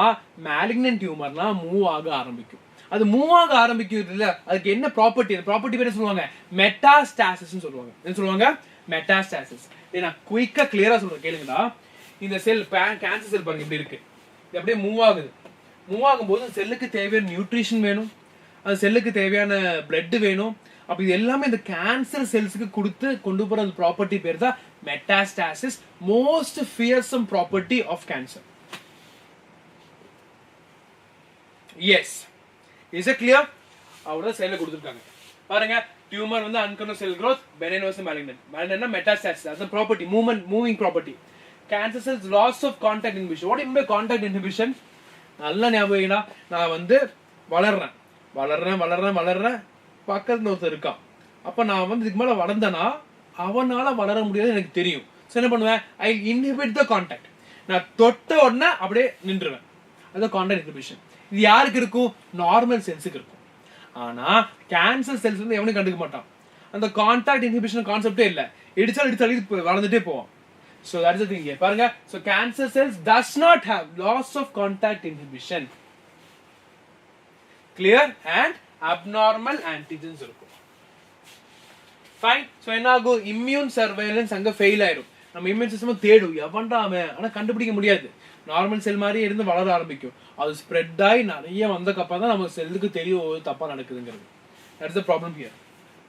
மேலிக்னன்ட் டியூமர்னா மூவ் ஆக ஆரம்பிக்கும். அது மூவ் ஆக ஆரம்பிக்கிறது இல்ல, அதுக்கு என்ன ப்ராப்பர்ட்டி, அந்த ப்ராப்பர்ட்டி பேர் சொல்லுவாங்க மெட்டாஸ்டாசிஸ் சொல்லுவாங்க. என்ன சொல்லுவாங்க? மெட்டாஸ்டாசிஸ். நான் குயிக்கா கிளியரா சொல்றேன் கேளுங்கடா. இந்த செல் கேன்சர் செல் பாருங்க இப்படி இருக்கு, இது அப்படியே மூவ் ஆகுது. மூவ் ஆகும்போது அந்த செல்லுக்கு தேவையான நியூட்ரிஷன் வேணும், அந்த செல்லுக்கு தேவையான பிளட் வேணும். அப்ப இது எல்லாமே இந்த கேன்சர் செல்ஸுக்கு கொடுத்து கொண்டு போற அந்த ப்ராப்பர்ட்டி பேர் தான் metastasis. Most fearsome property of cancer. Yes, is it clear? அவ்வளவு செல்ல கொடுத்துருக்காங்க பாருங்க. டியூமர் வந்து uncontrol cell growth, benign versus malignant. malignant metastasis, அது property, moving property. Cancer cells loss of contact inhibition. What is contact inhibition? நல்லா ஞாபகம், நான் வந்து வளர்றேன் வளர்றேன் வளர்றேன் வளர்றேன், பக்கத்துல ஒருத்தர் இருக்கான். அப்ப நான் வந்து இதுக்கு மேல வளர்ந்தேன்னா அவனால வளர முடியாது எனக்கு தெரியும். ஸோ என்ன பண்ணுவேன்? ஐ இன்ஹிபிட் த கான்டாக்ட். நான் தொட்ட உடனே அப்படியே நின்றுவேன். அது கான்டாக்ட் இன்ஹிபிஷன். இது யாருக்கு இருக்கும்? நார்மல் செல்ஸுக்கு இருக்கும். ஆனா கேன்சர் செல்ஸ் வந்து எவனும் கண்டுக்க மாட்டான். அந்த கான்டாக்ட் இன்ஹிபிஷன் கான்செப்டே இல்ல, இடிச்சால் வளர்ந்துட்டே போவோம். So that is the thing here. பாருங்க, so cancer cells does not have loss of contact inhibition. Clear? And abnormal antigens இருக்கும். Fine. So என்ன ஆகும்? இம்யூன் சர்வைலன்ஸ் அங்க ஃபெயில் ஆயிடும். நம்ம இம்யூன் சிஸ்டம் தேடும், எவன்டா அவன், ஆனா கண்டுபிடிக்க முடியாது. நார்மல் செல் மாதிரி இருந்து வளர ஆரம்பிக்கும். அது ஸ்ப்ரெட் ஆகி நிறைய வந்தக்கப்புறம் தான் நம்ம செல்லுக்கு தெரியும் தப்பா நடக்குதுங்கிறது. That's the problem here.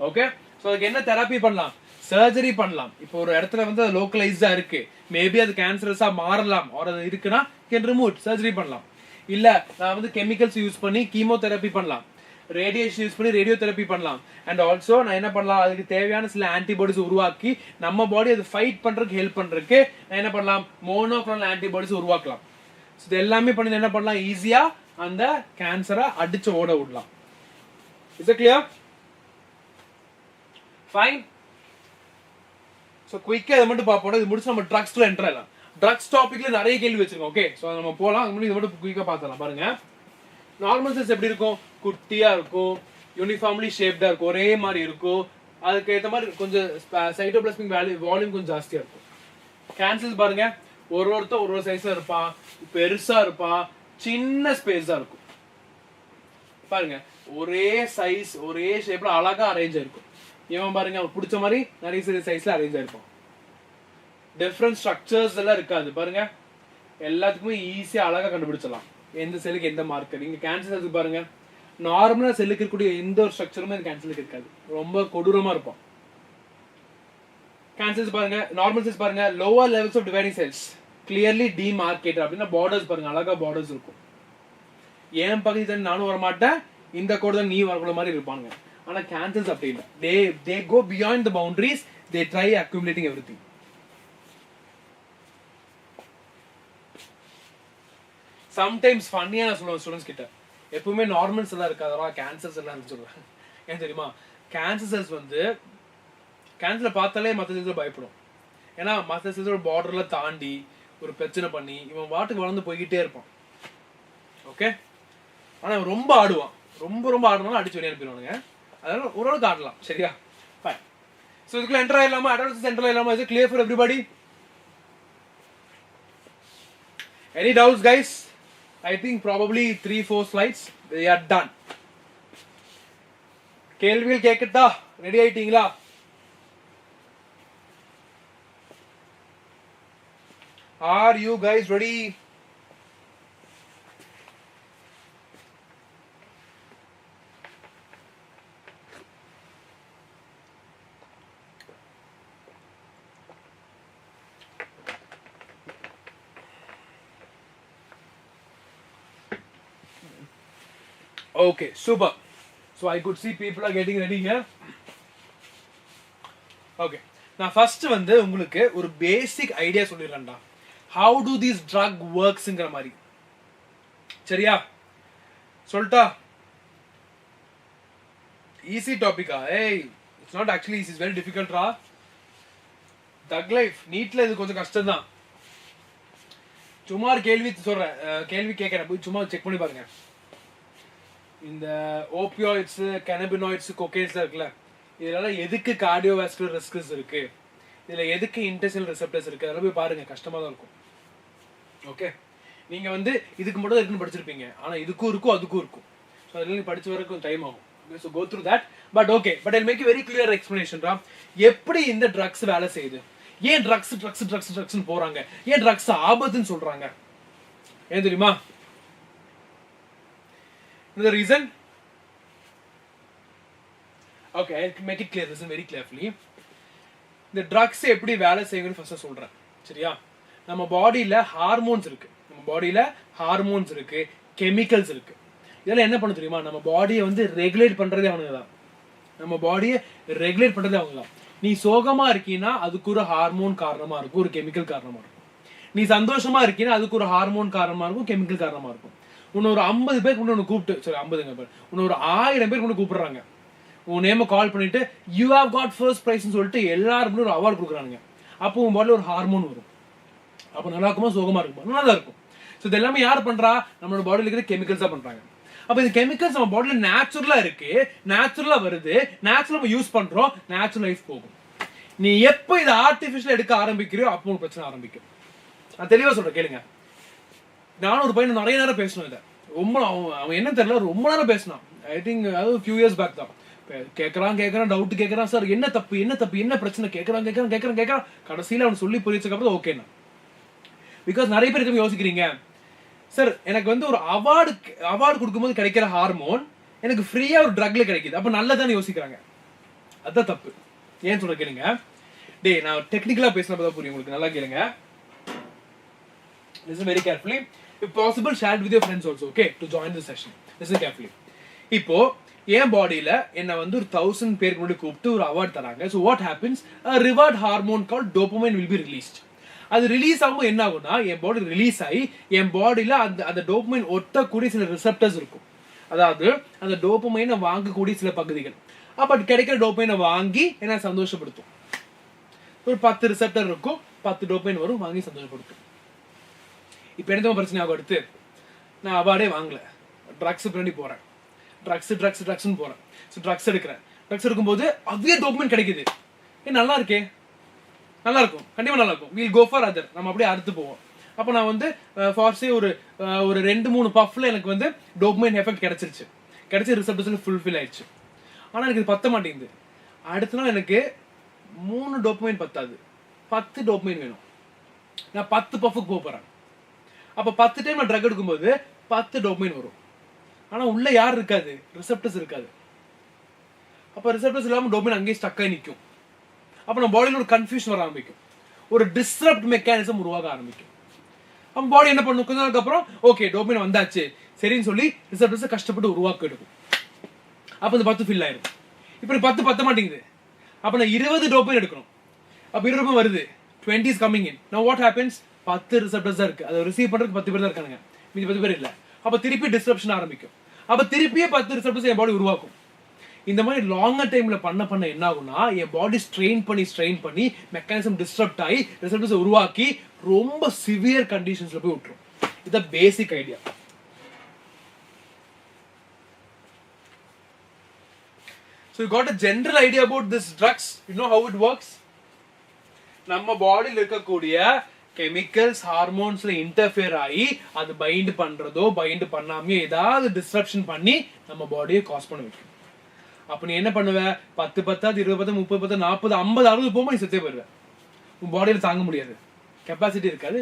Okay? So அதுக்கு என்ன தெரப்பி பண்ணலாம்? சர்ஜரி பண்ணலாம். இப்போ ஒரு இடத்துல வந்து அது லோக்கலைஸ்டா இருக்கு, மேபி அது கேன்சரஸா மாறலாம், ஆர் அது இருக்குன்னா கேன் ரிமூவ், சர்ஜரி பண்ணலாம். இல்ல நான் வந்து கெமிக்கல்ஸ் யூஸ் பண்ணி கீமோதெரப்பி பண்ணலாம், ரேடியேஷன் யூஸ் பண்ணி ரேடியோ தெரப்பி பண்ணலாம். அண்ட் ஆல்சோ நான் என்ன பண்ணலாம், அதுக்கு தேவையான சில ஆன்டிபாடிஸ் உருவாக்கி நம்ம பாடி அது ஃபைட் பண்றதுக்கு ஹெல்ப் பண்றதுக்கு நான் என்ன பண்ணலாம், மோனோக்ளோனல் ஆன்டிபாடிஸ் உருவாக்கலாம். இது எல்லாமே பண்ணி என்ன பண்ணலாம், ஈஸியா அந்த கேன்சரை அடிச்சு ஓட விடலாம். Is it clear? Fine. So குயிக்காக இதை மட்டும் பார்ப்போம். இது முடிச்சு நம்ம ட்ரக்ஸ்ல என்டர் ஆகலாம். ட்ரக்ஸ் டாபிக்ல நிறைய கேள்வி வச்சிருக்கோம். ஓகே, ஸோ நம்ம போகலாம். அதுக்கு முன்னாடி இதை மட்டும் குயிக்காக பார்த்துலாம். பாருங்க, நார்மல் செல்ஸ் எப்படி இருக்கும்? குட்டியா இருக்கும், யூனிஃபார்ம்லி ஷேப்டா இருக்கும், ஒரே மாதிரி இருக்கும். அதுக்கு ஏற்ற மாதிரி கொஞ்சம் சைட்டோபிளாஸ்மிக் வால்யூம் கொஞ்சம் ஜாஸ்தியா இருக்கும். கேன்சர்ஸ் பாருங்க, ஒருத்தர் ஒரு சைஸ்ல இருப்பான், பெருசா இருப்பான், சின்ன ஸ்பேஸா இருக்கும். பாருங்க, ஒரே சைஸ் ஒரே ஷேப்ல அழகா அரேஞ்ச் ஆயிருக்கும். இவன் பாருங்க, அவன் பிடிச்ச மாதிரி நிறைய சைஸ்ல அரேஞ்ச் ஆயிருக்கும். டிஃப்ரெண்ட் ஸ்ட்ரக்சர்ஸ் எல்லாம் இருக்காது. பாருங்க, எல்லாத்துக்குமே ஈஸியா அழகா கண்டுபிடிச்சிடலாம் எந்த செல்லுக்கு எந்த மார்க்கர். இங்க கேன்சர் செல்லுக்கு பாருங்க, நார்மலா செல்லுக்கு இருக்கக்கூடிய எந்த ஒரு ஸ்ட்ரக்சருமே இந்த கேன்சருக்கு இருக்காது, ரொம்ப கொடூரமா இருக்கும். கேன்சர்ஸ் பாருங்க, நார்மல் செல்ஸ் பாருங்க, lower levels of dividing cells clearly demarcated. அப்படின்னா பார்டர்ஸ் பாருங்க, அழகா பார்டர்ஸ் இருக்கும். ஏன் பக்கத்துல நானும் வரமாட்டேன், இந்த கோடு தான் நீ வரக்கூட மாதிரி இருப்பாங்க. ஆனா கேன்சர்ஸ் அப்படி இல்லை, they go beyond the boundaries, they try accumulating everything. Sometimes ஃபன்னியா நான் சொல்லுவேன் ஸ்டூடெண்ட்ஸ் கிட்ட, எப்பவுமே நார்மல் செல்லா இருக்காதா கேன்சர் செல்லா சொல்லுவேன். ஏன் தெரியுமா? கேன்சர் செல்ஸ் வந்து கேன்சரை பார்த்தாலே மற்ற செல்ஸ் பயப்படும். ஏன்னா மற்ற செல்ஸோட பார்டர்ல தாண்டி ஒரு பிரச்சனை பண்ணி இவன் வாட்டுக்கு வளர்ந்து போய்கிட்டே இருப்பான். ஓகே, ஆனா ரொம்ப ஆடுவான், ரொம்ப ஆடுனாலும் அடிச்சு வெளியே அனுப்பிடுவானுங்க. அதனால ஓரளவுக்கு ஆடலாம். சரியா? ஃபைன். ஸோ இதுக்குள்ள என்டர் ஆயிடலாமா? அடாலசன்ஸ் என்டர் ஆயிடலாமா? Is it clear for everybody? Any doubts, guys? I think probably 3-4 slides. They are done. கேள்விகள் கேட்கட்டா? ரெடி ஆயிட்டீங்களா? Are you guys ready? Okay, super. So I could see people are getting ready here. Okay. நான் first வந்து உங்களுக்கு ஒரு basic idea சொல்லிடுறேன்டா. How do these drug worksங்கிற மாதிரி. சரியா? சொல்லிட்டா? ஈஸி டாபிக்கா? ஏய், it's not actually it's very difficult ரா. ட்ரக் லைஃப் நீட்ல இது கொஞ்சம் கஷ்டம் தான். சும்மா ஒரு கேள்வி சொல்றேன், கேள்வி கேட்கறேன், போய் சும்மா செக் பண்ணி பாருங்க. இந்த ஓபியாய்ட்ஸ், கேனபினாய்ட்ஸ், கொக்கைன்ஸ் இருக்குல்ல, இதனால எதுக்கு கார்டியோவாஸ்குலர் ரிஸ்க்ஸ் இருக்கு, இதுல எதுக்கு இன்டெஸ்டினல் ரிசெப்டர்ஸ் இருக்கு அதெல்லாம் போய் பாருங்க, கஷ்டமா தான் இருக்கும். ஓகே, நீங்க வந்து இதுக்கு மட்டும் இருக்குன்னு படிச்சிருப்பீங்க, ஆனா இதுக்கும் இருக்கும் அதுக்கும் இருக்கும். ஸோ அதெல்லாம் நீங்க படிச்சு வரைக்கும் டைம் ஆகும். So go through that. But okay, but I make very clear explanation ரா. எப்படி இந்த ட்ரக்ஸ் வேலை செய்யுது, ஏன் ட்ரக்ஸ் ட்ரக்ஸ் ட்ரக்ஸ் ட்ரக்ஸ்னு போறாங்க, ஏன் ட்ரக்ஸ் ஆபத்துன்னு சொல்றாங்க, ஏன் தெரியுமா? The reason? Okay, I'll make it clear. Listen very carefully. The drugs எப்படி வேலை செய்யும்னு ஃபர்ஸ்ட் சொல்றேன், சரியா? நம்ம பாடியில ஹார்மோன்ஸ் இருக்கு, நம்ம பாடியில ஹார்மோன்ஸ் இருக்கு, கெமிக்கல்ஸ் இருக்கு. இதெல்லாம் என்ன பண்ண தெரியுமா? நம்ம பாடியை வந்து ரெகுலேட் பண்றதே அவனுங்க தான். நம்ம பாடியை ரெகுலேட் பண்றதே அவங்க தான். நீ சோகமா இருக்கீன்னா அதுக்கு ஒரு ஹார்மோன் காரணமா இருக்கும், ஒரு கெமிக்கல் காரணமா இருக்கும். நீ சந்தோஷமா இருக்கீன்னா அதுக்கு ஒரு ஹார்மோன் காரணமா இருக்கும், கெமிக்கல் காரணமா இருக்கும். உன்னை ஒரு 50 பேர் கொண்டு கூப்பிட்டு, சரி 50 உன்னை ஒரு 1000 பேர் கொண்டு கூப்பிடுறாங்க, உன் நேம கால் பண்ணிட்டு யூ ஹேவ் காட் ஃபர்ஸ்ட் பிரைஸ்னு சொல்லிட்டு எல்லாருக்கும் ஒரு அவார்டு கொடுக்குறாங்க. அப்போ உன் பாடியில் ஒரு ஹார்மோன் வரும். அப்போ நல்லா இருக்குமா சோகமா இருக்குமா? நல்லா தான் இருக்கும். ஸோ இது எல்லாமே யார் பண்றா? நம்மளோட பாடியில் இருக்கிற கெமிக்கல்ஸா பண்றாங்க. அப்போ இந்த கெமிக்கல்ஸ் நம்ம பாடியில் நேச்சுரலா இருக்கு, நேச்சுரலா வருது, நேச்சுரலா நம்ம யூஸ் பண்றோம், நேச்சுரல் லைஃப் போகும். நீ எப்போ இதை ஆர்டிஃபிஷியல் எடுக்க ஆரம்பிக்கிறியோ அப்போ ஒரு பிரச்சனை ஆரம்பிக்கும். நான் தெளிவா சொல்றேன், கேளுங்க. நானும் ஒரு பையன் நிறைய நேரம் பேசணும், இதை ரொம்ப அவன் என்ன தெரியல ரொம்ப நேரம் பேசினான். ஐ திங்க் அது ஃபியூ இயர்ஸ் பேக் தான். கேட்கறான் டவுட் கேட்கறான், சார் என்ன தப்பு என்ன பிரச்சனை கேட்கறான். கடைசியில் அவன் சொல்லி புரிச்சதுக்கு அப்புறம் ஓகேண்ணா. பிகாஸ் நிறைய பேர் எதுவும் யோசிக்கிறீங்க, சார் எனக்கு வந்து ஒரு அவார்டு கொடுக்கும்போது கிடைக்கிற ஹார்மோன் எனக்கு ஃப்ரீயா ஒரு ட்ரக்ல கிடைக்குது, அப்ப நல்லதானே யோசிக்கிறாங்க. அதுதான் தப்பு. ஏன் சொல்ற கேளுங்க. டே நான் டெக்னிக்கலா பேசினப்பதான் புரியும் உங்களுக்கு, நல்லா கேளுங்க. Listen very carefully. If possible, share it with your friends also, okay, to join the session. Listen carefully. இப்போ என் பாடியில என்ன வந்து ஒரு 1000 பேருக்கு முன்னாடி கூப்பிட்டு ஒரு அவார்ட் தராங்க. So what happens? A reward hormone called dopamine will be released. அது ரிலீஸ் ஆகும்போது என்ன ஆகும்னா, என் பாடி ரிலீஸ் ஆகி என் பாடியில அந்த டோபமைன் ஒட்டக்கூடிய சில ரிசெப்டர்ஸ் இருக்கும். அதாவது அந்த டோபமைனை வாங்கக்கூடிய சில பகுதிகள். அப்ப கிடைக்கிற டோபமைனை வாங்கி என்ன சந்தோஷப்படுத்தும். ஒரு 10 ரிசெப்டர் இருக்கும், 10 டோபமைன் வரும், வாங்கி சந்தோஷப்படுத்தும். இப்போ என்ன பிரச்சனை ஆகும்? அடுத்து நான் அவார்டே வாங்கல, ட்ரக்ஸ் பின்னாடி போறேன், ட்ரக்ஸ்னு போறேன். ஸோ ட்ரக்ஸ் எடுக்கிறேன், ட்ரக்ஸ் எடுக்கும்போது அதே டோபமைன் கிடைக்குது. நல்லா இருக்கே, நல்லா இருக்கும், கண்டிப்பா நல்லா இருக்கும். வீல் கோ ஃபார் அதர், நம்ம அப்படியே அடுத்து போவோம். அப்போ நான் வந்து ஃபார்ஸே ஒரு 2-3 பஃப்ல எனக்கு வந்து டோபமைன் எஃபெக்ட் கிடைச்சிருச்சு, கிடைச்சி ரிசப்டர்ஸ் ஃபுல்ஃபில் ஆயிடுச்சு. ஆனால் எனக்கு இது பத்த மாட்டேங்குது. அடுத்த நாள் எனக்கு 3 டோபமைன் பத்தாது, 10 டோபமைன் வேணும். நான் 10 பஃபுக்கு போறேன். அப்போ 10 டைம் நான் ட்ரக் எடுக்கும்போது 10 டோபமைன் வரும். ஆனால் உள்ள யார் இருக்காது? ரிசப்டர்ஸ் இருக்காது. அப்போ ரிசப்டர்ஸ் இல்லாமல் டோபமைன் அங்கேயே ஸ்டக் ஆகி நிற்கும். அப்போ நம்ம பாடியில் ஒரு கன்ஃபியூஷன் வர ஆரம்பிக்கும், ஒரு டிஸ்ரப்ட் மெக்கானிசம் உருவாக ஆரம்பிக்கும். நம்ம பாடி என்ன பண்ணும்? கொஞ்ச நாளுக்கு அப்புறம் ஓகே டோபமைன் வந்தாச்சு சரின்னு சொல்லி ரிசப்டர்ஸை கஷ்டப்பட்டு உருவாக்க எடுக்கும். அப்போ இந்த 10 ஃபில் ஆயிடும். இப்போ 10 பத்த மாட்டேங்குது. அப்போ நான் 20 டோபமைன் எடுக்கணும். அப்போ 20 ரூபாய் வருது, 20 is coming in. Now what happens? 10 receptors தான் இருக்கு, அதை ரிசீவ் பண்றதுக்கு 10 பேர் தான் இருக்காங்க, மீதி 10 பேர் இல்லை. அப்போ திருப்பி டிஸ்ரப்ஷன் ஆரம்பிக்கும். அப்போ திருப்பியே 10 ரிசப்டர்ஸ் என் பாடி உருவாக்கும். இந்த மாதிரி லாங்கர் டைம்ல பண்ண என்ன ஆகும்னா, என் பாடி ஸ்ட்ரெயின் பண்ணி மெக்கானிசம் டிஸ்டர்ப்ட் ஆகி ரிசப்டர்ஸ் உருவாக்கி ரொம்ப சிவியர் கண்டிஷன்ஸ்ல போய் விட்டுரும். இதுதான் basic idea. So you got a general idea about this drugs. You know how it works? நம்ம பாடியில் இருக்கக்கூடிய கெமிக்கல்ஸ் ஹார்மோன்ஸ்ல இன்டர்ஃபியர் ஆகி அது பைண்ட் பண்றதோ பைண்ட் பண்ணாமையோ ஏதாவது டிஸ்ட்ரப்ஷன் பண்ணி நம்ம பாடியை காஸ் பண்ண வைக்கும். அப்ப நீ என்ன பண்ணுவ? 10 பத்தாது 20 பத்து 30 பத்து 40 50 60 போகும்போது நீ செத்தே போயிடுவ. உன் பாடியில் தாங்க முடியாது, கெப்பாசிட்டி இருக்காது.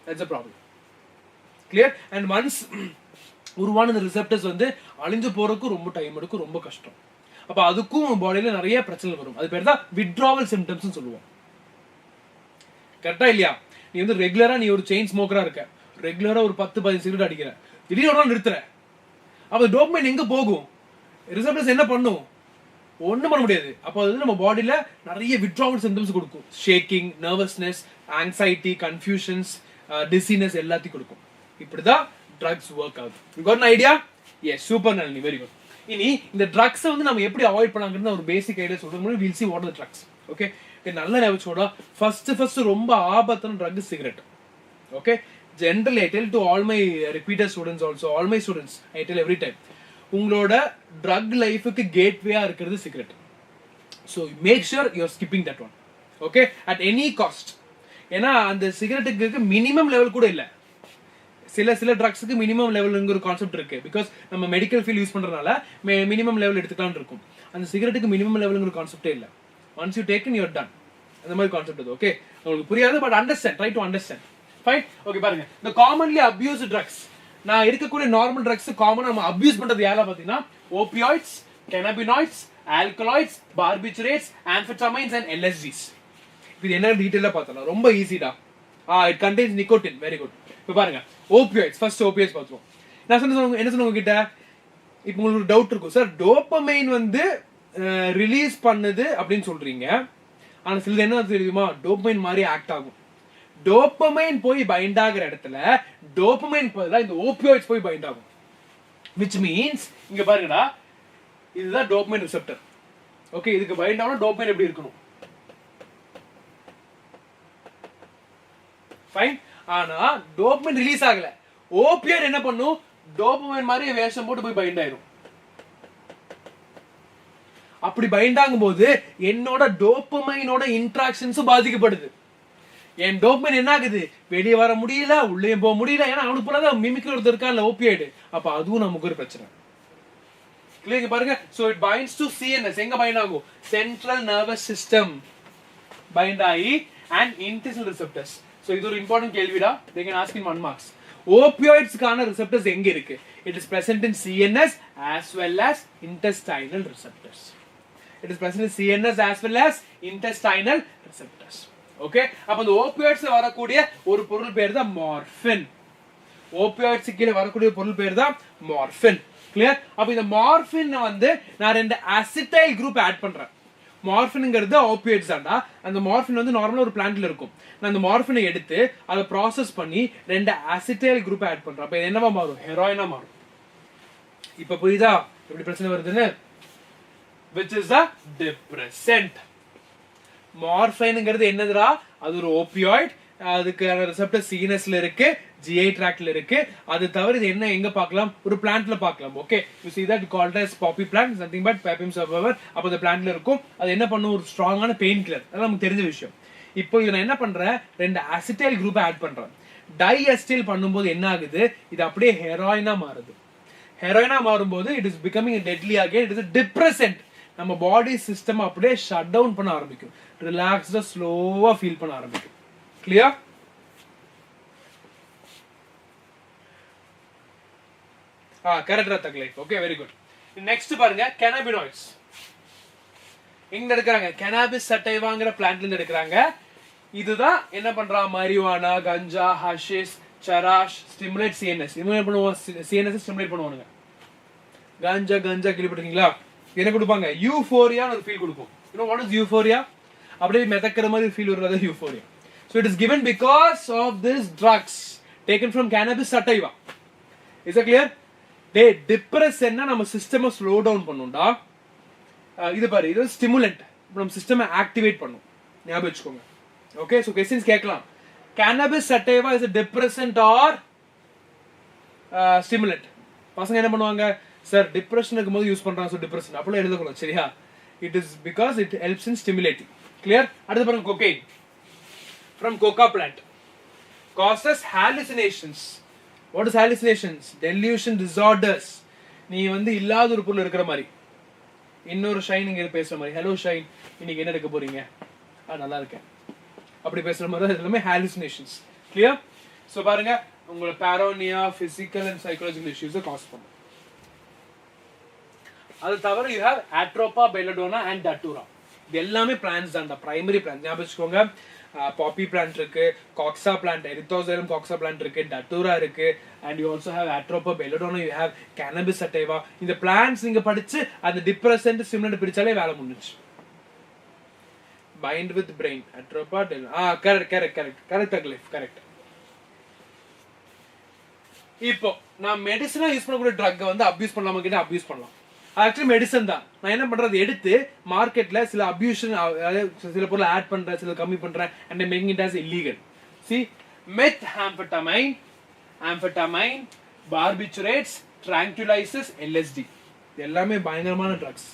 That's a problem. Clear? And once உருவான இந்த ரிசெப்டர்ஸ் வந்து அழிஞ்சு போறதுக்கு ரொம்ப டைம் எடுக்கும், ரொம்ப கஷ்டம். அப்ப அதுக்கும் பாடியில நிறைய பிரச்சனை வரும். அது பேர் தான் வித்ட்ராவல் சிம்டம்ஸ் சொல்லுவோம். கரெக்டா இல்லையா? நீ வந்து ரெகுலரா நீ ஒரு செயின் ஸ்மோக்கரா இருக்க, ரெகுலரா ஒரு 10-15 சிகரெட் அடிக்கிற, திடீர்னு நிறுத்துற. அப்ப டோபமைன் எங்க போகும்? ரிசப்டர்ஸ் என்ன பண்ணும்? ஒண்ணும் பண்ண முடியாது. அப்போ அது நம்ம பாடியில நிறைய வித்ட்ராவல் சிம்டம்ஸ் கொடுக்கும். Shaking, nervousness, anxiety, confusions, dizziness எல்லாத்தையும் கொடுக்கும். இப்படிதான் ட்ரக்ஸ் ஒர்க் ஆகுது. You got an idea? Yes, super Nalini, very good. இனி இந்த ட்ரக்ஸை வந்து நம்ம எப்படி அவாய்ட் பண்ணலாங்கிறது ஒரு பேசிக் ஐடியா சொல்றது. we'll see what are the drugs. Okay, நல்ல ஞாபகம். ஃபர்ஸ்ட் ரொம்ப ஆபத்தான drug cigarette. Okay, generally I tell to all my repeater students also, all my students I tell every time, உங்களோட ட்ரக் லைஃபுக்கு கேட்வேயா இருக்கிறது cigarette. So make sure you are skipping that one. Okay, at any cost. ஏன்னா அந்த சிகரெட்டுக்கு minimum level கூட இல்லை. சில ட்ரக்ஸுக்கு மினிமம் லெவலுங்கிற ஒரு கான்செப்ட் இருக்கு. பிகாஸ் நம்ம மெடிக்கல் ஃபீல்ட் யூஸ் பண்றதுனால மினிமம் லெவல் எடுத்துக்கலாம்னு இருக்கும். அந்த சிகரெட்டுக்கு மினிமம் லெவலுங்கிற கான்செப்டே இல்லை. Once you taken you're done. அந்த மாதிரி கான்செப்ட் அது. ஓகே, உங்களுக்கு புரியாது, but understand, try to understand. Fine. Okay, பாருங்க, இந்த காமன்லி அபியூஸ்ட் ட்ரக்ஸ், நான் இருக்கக்கூடிய நார்மல் ட்ரக்ஸ் காமனா நம்ம அபியூஸ் பண்றது யாரா பாத்தீங்கன்னா opioids, cannabinoids, alkaloids, barbiturates, amphetamines and LSDs. இது என்ன டீடைலா பார்த்தலாம், ரொம்ப ஈஸிடா. it contains nicotine. Very good. இப்போ பாருங்க, ஓபியாய்ட்ஸ், ஃபர்ஸ்ட் ஓபியாய்ட்ஸ் பார்த்துவோம். நான் என்ன சொன்ன உங்ககிட்ட, இப்போ உங்களுக்கு ஒரு டவுட் இருக்கும், சார் டோபமைன் வந்து ரிலீஸ் பண்ணுது அப்படின்னு சொல்றீங்க, ஆனா சிலது என்ன தெரியுமா, டோபமைன் மாதிரி ஆக்ட் ஆகும். டோபமைன் போய் பைண்ட் ஆகிற இடத்துல டோபமைன் பதிலா இந்த ஓபியாய்ட்ஸ் போய் பைண்ட் ஆகும். which means இங்க பாருங்கடா, இதுதான் டோபமைன் ரிசெப்டர். ஓகே, இதுக்கு பைண்ட் ஆகணும் டோபமைன் எப்படி இருக்கணும். ஃபைன். ஆனா டோபமைன் ரிலீஸ் ஆகல, ஓபியாய்ட் என்ன பண்ணும், டோபமைன் மாதிரி வேஷம் போட்டு போய் பைண்ட் ஆயிடும். அப்படி பைண்ட் ஆகும்போது என்னோட டோபமைனோட இன்டராக்ஷன்ஸும் பாதிக்கப்படுது. என் டோபமைன் என்ன ஆகுது, வெளியே வர முடியல, உள்ளே போக முடியல. ஏன்னா அவனுக்கு போல மிமிக்ரி ஒருத்தர் இருக்கான்ல ஓபியாய்டு, அப்ப அதுவும் நமக்கு ஒரு பிரச்சனை. கிளியர் பாருங்க. So it binds to CNS. எங்க பைண்ட் ஆகும், சென்ட்ரல் நர்வஸ் சிஸ்டம் பைண்ட் ஆகி அண்ட் இன்டெஸ்டினல் ரிசெப்டர்ஸ். சோ இது ஒரு இம்பார்ட்டன்ட் கேள்விடா. they can ask in 1 marks. ஓபியாய்ட்ஸ்க்கான ரிசெப்டர்ஸ் எங்க இருக்கு, it is present in CNS as well as intestinal receptors. it is present in CNS as well as intestinal receptors. Okay, அப்ப இந்த ஓபியாய்ட்ஸ்ல வரக்கூடிய ஒரு பொருள் பேர் தான் மார்ஃபின். ஓபியாய்ட்ஸ் கீழ வரக்கூடிய பொருள் பேர் தான் மார்ஃபின். கிளியர். அப்ப இந்த மார்ஃபின் வந்து நான் ரெண்டு அசிட்டைல் குரூப் ஆட் பண்றேன். மார்ஃபின்ங்கிறது ஓபியாய்ட்ஸ் தான்டா. அந்த மார்ஃபின் வந்து நார்மலா ஒரு பிளான்ட்ல இருக்கும். நான் அந்த மார்ஃபினை எடுத்து அதை ப்ராசஸ் பண்ணி ரெண்டு அசிட்டைல் குரூப் ஆட் பண்றேன். அப்ப இது என்னவா மாறும், ஹெரோயினா மாறும். இப்ப புரியுதா எப்படி பிரச்சனை வருதுன்னு. which is a depressant. மார்ஃபைன்ங்கிறது என்னதுடா, அது ஒரு ஓபியாய்ட். அதுக்கான ரிசெப்டர் CNSல இருக்கு, GI ட்ராக்ட்ல இருக்கு. அது தவிர இது என்ன எங்க பார்க்கலாம், ஒரு பிளான்ட்ல பார்க்கலாம். Okay, you see that called as poppy plant, nothing but papium sapover. அப்ப அந்த பிளான்ட்ல இருக்கும். அது என்ன பண்ணும், ஒரு ஸ்ட்ராங்கான பெயின் கில்லர். அதெல்லாம் நமக்கு தெரிஞ்ச விஷயம். இப்போ இது நான் என்ன பண்றேன், ரெண்டு அசிட்டைல் குரூப் ஆட் பண்றேன். டைஅசிட்டைல் பண்ணும்போது என்ன ஆகுது, இது அப்படியே ஹெரோயினா மாறுது. ஹெரோயினா மாறும்போது it is becoming deadly again. it is a depressant. நம்ம பாடி சிஸ்டம் அப்படியே ஷட் டவுன் பண்ண ஆரம்பிக்கும், ரிலாக்ஸ்டா ஸ்லோவா ஃபீல் பண்ண ஆரம்பிக்கும். கிளியர். கரெக்டா தக்லை. Okay, very good. நெக்ஸ்ட் பாருங்க, cannabinoids. எங்க எடுக்கறாங்க, cannabis sativa பிளான்ட்ல இருந்து எடுக்கறாங்க. இதுதான் என்ன பண்றா, marijuana, கஞ்சா, ஹஷிஷ், சராஷ் ஸ்டிமுலேட் CNS. ஸ்டிமுலேட் பண்ணுவோம், CNS ஸ்டிமுலேட் பண்ணுவானுங்க. கஞ்சா கேள்விப்பட்டிருக்கீங்களா, என்ன கொடுப்பாங்க, யூஃபோரியா ஒரு ஃபீல் கொடுக்கும். you know what is euphoria, அப்படியே மிதக்கிற மாதிரி ஃபீல் வருது euphoria. so it is given because of this drugs taken from cannabis sativa. is it clear? டே டிப்ரெஷன்னா நம்ம சிஸ்டமை ஸ்லோ டவுன் பண்ணும்டா. இது பாரு, இது ஸ்டிமுலண்ட், நம்ம சிஸ்டமை ஆக்டிவேட் பண்ணும். ஞாபகம் வச்சுக்கோங்க. ஓகே, சோ क्वेश्चंस கேட்கலாம். cannabis sativa is a depressant or stimulant. பசங்க என்ன பண்ணுவாங்க, சார் டிப்ரெஷன் இருக்கும்போது யூஸ் பண்றாங்க, சோ டிப்ரெஷன் அப்படி எழுதக்கூடாது. சரியா, it is because it helps in stimulating. clear. அடுத்து பாருங்க, cocaine from coca plant causes hallucinations. what is hallucinations? delusion disorders. நீ வந்து இல்லாத ஒரு பொருள் இருக்கிற மாதிரி, இன்னொரு ஷைன் இங்க பேசுற மாதிரி, ஹலோ ஷைன் இன்னைக்கு என்ன எடுக்க போறீங்க, நல்லா இருக்கேன் அப்படி பேசுற மாதிரி, எல்லாமே hallucinations. clear. சோ பாருங்க, உங்களோட paranoia, physical and psychological issues cause பண்ணும். அது தவிர you have atropa, belladonna and datura. இது எல்லாமே பிளான்ட்ஸ் தான்டா, பிரைமரி பிளான்ட். ஞாபகம் வச்சுக்கோங்க. பாப்பி பிளான்ட் இருக்கு, காக்ஸா பிளான்ட், எரித்தோசைலம் காக்ஸா பிளான்ட் இருக்கு, டட்டூரா இருக்கு, and you also have atropa, belladonna, you have cannabis sativa. இந்த பிளான்ட்ஸ் நீங்க படிச்சு அந்த டிப்ரெசன்ட் ஸ்டிமுலன்ட் பிரிச்சாலே வேலை முடிஞ்சுச்சு. bind with brain, atropa, correct. இப்போ நான் மெடிசனா யூஸ் பண்ணக்கூடிய ட்ரக் வந்து அபியூஸ் பண்ணலாமா கேட்டா அபியூஸ் பண்ணலாம். ஆக்சுவலி மெடிசன் தான். நான் என்ன பண்றது, எடுத்து மார்க்கெட்ல சில அபியூஷன், சில பொருள் ஆட் பண்றேன், சில கம்மி பண்றேன், and making it as illegal. see, methamphetamine, amphetamine, barbiturates, tranquilizers, LSD, எல்லாமே பயங்கரமான ட்ரக்ஸ்.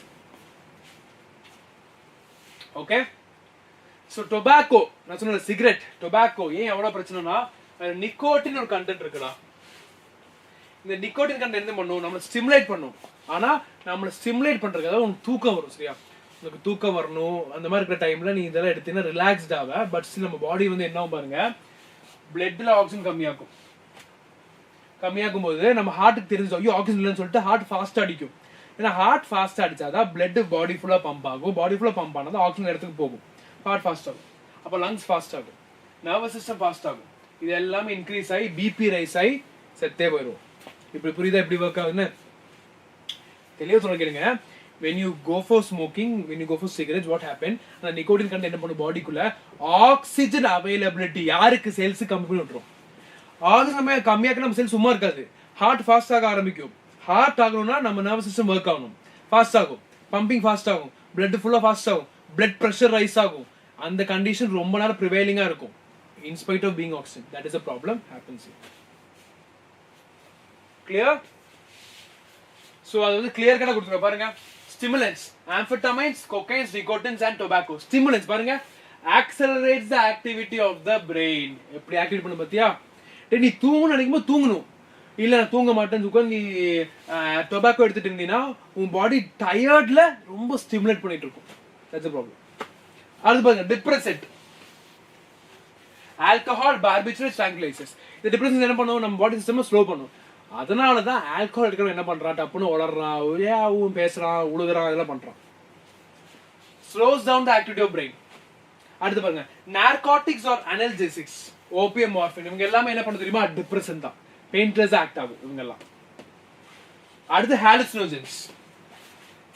ஓகே, ஸோ டொபாக்கோ நான் சொன்ன சிகரெட் டொபாக்கோ ஏன் எவ்வளோ பிரச்சனைனா நிக்கோட்டின் ஒரு கண்டென்ட் இருக்குடா. இந்த நிக்கோட்டின் கண்டென்ட் என்ன பண்ணும், நம்மளை ஸ்டிமுலேட் பண்ணும். ஆனால் நம்மளை ஸ்டிமுலேட் பண்ணுறதுக்காக உனக்கு தூக்கம் வரும். சரியா, உனக்கு தூக்கம் வரணும் அந்த மாதிரி இருக்கிற டைமில் நீ இதெல்லாம் எடுத்தீங்கன்னா ரிலாக்ஸ்ட் ஆக. பட் ஸ்டில் நம்ம பாடி வந்து என்ன பாருங்க, பிளட்டில் ஆக்சிஜன் கம்மியாகும் போது நம்ம ஹார்ட்டுக்கு தெரிஞ்சு ஐயோ ஆக்சிஜன் இல்லைன்னு சொல்லிட்டு ஹார்ட் ஃபாஸ்ட்டாக அடிக்கும். ஏன்னா ஹார்ட் ஃபாஸ்ட்டாக அடிச்சாதான் பிளட் பாடி ஃபுல்லாக பம்ப் ஆகும். பாடி ஃபுல்லாக பம்ப் ஆனால் தான் ஆக்சிஜன் இடத்துக்கு போகும். ஹார்ட் ஃபாஸ்ட் ஆகும், அப்போ லங்ஸ் ஃபாஸ்ட் ஆகும், நர்வஸ் சிஸ்டம் ஃபாஸ்ட் ஆகும். இது எல்லாமே இன்க்ரீஸ் ஆகி பிபி ரைஸ் ஆகி செத்தே போயிடும். இப்படி புரியுதா எப்படி ஒர்க் ஆகுதுன்னு தெளிவாக சொல்ல கேளுங்க. when you go for smoking, when you go for cigarettes, what happen, அந்த நிக்கோட்டின் கண்டென்ட் என்ன பண்ணும் பாடிக்குள்ள ஆக்சிஜன் அவைலபிலிட்டி யாருக்கு செல்ஸ் கம்மி பண்ணி விட்டுரும். ஆக்சிஜன் கம்மியாக்க நம்ம செல் சும்மா இருக்காது, ஹார்ட் ஃபாஸ்ட் ஆக ஆரம்பிக்கும். ஹார்ட் ஆகணும்னா நம்ம நர்வஸ் சிஸ்டம் ஒர்க் ஆகணும், ஃபாஸ்ட் ஆகும், பம்பிங் ஃபாஸ்ட் ஆகும், பிளட் ஃபுல்லா ஃபாஸ்ட் ஆகும், பிளட் பிரஷர் ரைஸ் ஆகும். அந்த கண்டிஷன் ரொம்ப நேரம் ப்ரிவைலிங்கா இருக்கும் in spite of being oxygen. That is a problem happens here. Clear? So அது clear கட்ட கொடுத்துருக்க பாருங்க. Stimulants, amphetamines, cocaine, nicotines and tobacco. Stimulants பாருங்க accelerates the activity of the brain. எப்படி ஆக்டிவேட் பண்ண பாத்தியா? நீ தூங்கணும் நினைக்கும்போது தூங்கணும், இல்ல நான் தூங்க மாட்டேன்னு உட்கார்ந்து நீ டொபாக்கோ எடுத்துட்டு இருந்தீங்கன்னா உன் பாடி டயர்ட்ல ரொம்ப ஸ்டிமுலேட் பண்ணிட்டு இருக்கும். That's the problem. அது பாருங்க டிப்ரெசன்ட், ஆல்கஹால், பார்பிச்சரேட்ஸ், ட்ராங்குலைசர்ஸ். இந்த டிப்ரெஷன் என்ன பண்ணுவோம், நம்ம பாடி சிஸ்டம் ஸ்லோ பண்ணும். அதனால தான் ஆல்கஹால் எடுக்கிறவங்க என்ன பண்றான், டப்புன்னு உளறான், ஒரேவும் பேசுறான், உழுகுறான், இதெல்லாம் பண்றான். Slows down the activity of brain. அடுத்து பாருங்க narcotics or analgesics, opium, morphine, இவங்க எல்லாமே என்ன பண்ண தெரியுமா, டிப்ரெஷன் தான், பெயின்லெஸ் ஆக்ட் ஆகும் இவங்க எல்லாம். அடுத்து ஹாலுசினோஜன்ஸ்,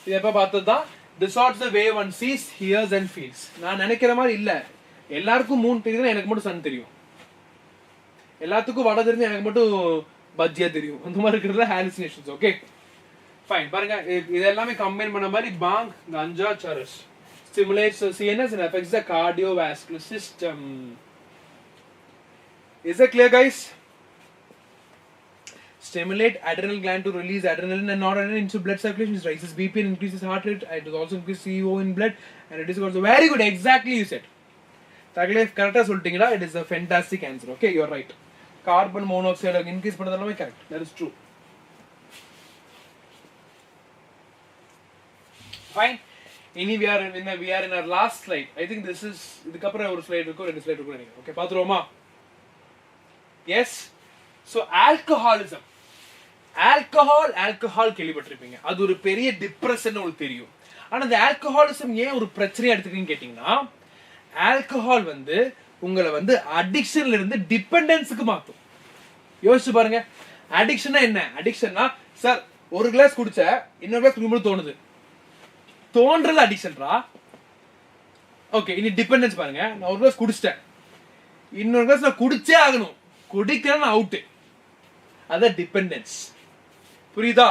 இது எப்ப பார்த்தது தான், distorts the way one sees, hears and feels. நான் நினைக்கிற மாதிரி இல்ல, எல்லாருக்கும் மூன் தெரியுதுன்னா எனக்கு மட்டும் சன் தெரியும், எல்லாத்துக்கும் வடை தெரிஞ்சு எனக்கு மட்டும் பஜ்ஜியா தெரியும், அந்த மாதிரி இருக்கிறது ஹாலுசினேஷன்ஸ். Okay fine. பாருங்க இது எல்லாமே கம்பைன் பண்ண மாதிரி பாங், கஞ்சா, சரஸ் stimulates the CNS and affects the cardiovascular system. Is that clear guys? Stimulate adrenal gland to release adrenaline and noradrenaline into blood circulation, it raises BP and increases heart rate, it also increases CO in blood and it is also very good. Exactly you said. Tagile correct ah soltingala, it is a fantastic answer. Okay, you are right. Carbon monoxide increase பண்ணதெல்லாம் correct, that is true. Fine. Ini we are in our last slide. I think this is இதுக்கு அப்புறம் ஒரு slide இருக்கும், ரெண்டு slide இருக்கும் நினைக்கிறேன். Okay பாத்துருவோமா? Yes. So alcoholism, alcohol கேள்விப்பட்டிருப்பீங்க, அது ஒரு பெரிய டிப்ரெஷன் உங்களுக்கு தெரியும். ஆனா இந்த ஆல்கஹாலிசம் ஏன் ஒரு பிரச்சனையா எடுத்துக்கீங்கன்னு கேட்டீங்கன்னா, ஆல்கஹால் வந்து உங்களை வந்து அடிக்ஷன்ல இருந்து டிபெண்டன்ஸுக்கு மாத்தும். யோசிச்சு பாருங்க, அடிக்ஷன்னா என்ன? அடிக்ஷன்னா சார் ஒரு கிளாஸ் குடிச்ச இன்னொரு கிளாஸ் குடிக்கும்போது தோன்றது அடிக்ஷன்ரா. ஓகே இனி டிபெண்டன்ஸ் பாருங்க, நான் ஒரு கிளாஸ் குடிச்சிட்டேன், இன்னொரு கிளாஸ் நான் குடிச்சே ஆகணும், குடிக்கிறேன்னு அவுட், அதான் டிபெண்டன்ஸ். புரியுதா?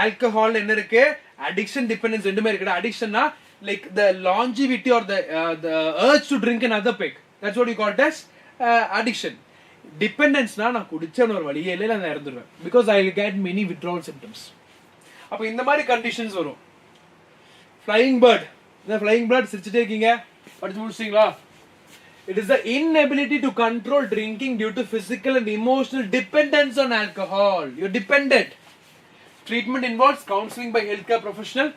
ஆல்கஹால் என்ன இருக்கு, அடிக்ஷன், டிபெண்டன்ஸ் ரெண்டுமே இருக்கு. அடிக்ஷன்னா like the longevity or the urge to drink another peg, that's what you call it as addiction. Dependence-na நான் குடிச்சேன்னு ஒரு வழியே இல்லை, நான் இறந்துடுவேன், because I will get many withdrawal symptoms. அப்போ இந்த மாதிரி கண்டிஷன்ஸ் வரும். ஃப்ளையிங் பேர்ட், இந்த ஃப்ளையிங் பேர்ட் சிரிச்சுட்டே இருக்கீங்க, படிச்சு முடிச்சிட்டீங்களா? It is the inability to control drinking due to physical and emotional dependence on alcohol. You're dependent. Treatment involves counseling by healthcare professional,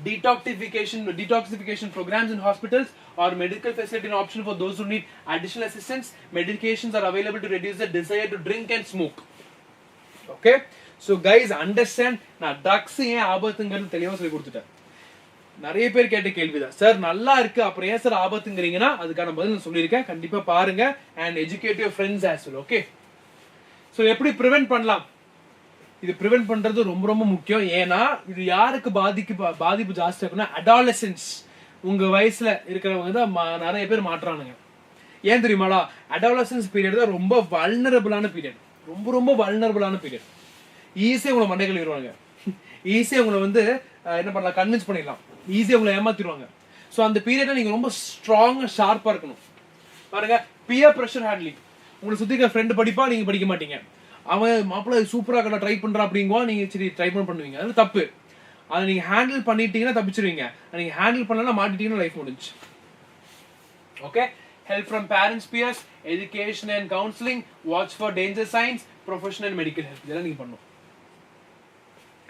detoxification programs in hospitals, or medical facility option for those who need additional assistance. Medications are available to reduce the desire to drink and smoke. Okay? So guys, understand, நான் drugs ஏன் ஆபத்துங்கிறது தெளிவாக சொல்லி கொடுத்துட்டேன். நிறைய பேர் கேட்ட கேள்விதான், sir நல்லா இருக்கு அப்புறம் ஏன் சார் ஆபத்துங்கிறீங்கன்னா அதுக்கான பதில் நான் சொல்லியிருக்கேன். கண்டிப்பா பாருங்க and educate your friends as well. Okay? So எப்படி prevent பண்ணலாம்? இது prevent பண்றது ரொம்ப ரொம்ப முக்கியம். ஏன்னா இது யாருக்கு பாதிப்பு ஜாஸ்தி இருக்குன்னா adolescents, உங்க வயசுல இருக்கிறவங்க தான் நிறைய பேர் மாற்றானுங்க. ஏன் தெரியுமாடா? adolescence பீரியட் தான் ரொம்ப வல்னரபிளான பீரியட், ரொம்ப ரொம்ப வல்னரபிளான பீரியட். ஈஸியாக உங்களை மண்டை கழுவிடுவாங்க, ஈஸியாக உங்களை வந்து என்ன பண்ணலாம், கன்வின்ஸ் பண்ணிடலாம், ஈஸியாக உங்களை ஏமாத்திடுவாங்க. ஸோ அந்த பீரியட்ல நீங்கள் ரொம்ப ஸ்ட்ராங்காக ஷார்ப்பாக இருக்கணும். பாருங்க, பியர் ப்ரெஷர் ஹேண்ட்லிங், உங்களை சுற்றி இருக்கிற ஃப்ரெண்டு படிப்பா, நீங்கள் படிக்க மாட்டீங்க. அவன் மாப்பிள்ளை சூப்பராக கடை ட்ரை பண்ணுறான் அப்படிங்குவா, நீங்கள் சரி ட்ரை பண்ணுவீங்க, அது தப்பு. அதை நீங்க ஹேண்டில் பண்ணிட்டீங்கன்னா தப்பிச்சிருவீங்க. நீங்க ஹேண்டில் பண்ணலன்னா மாட்டிட்டீங்கன்னா லைஃப் முடிஞ்சு. Okay, help from parents, peers, education and counseling, watch for danger signs, professional and medical help. இதெல்லாம் நீங்க பண்ணணும்.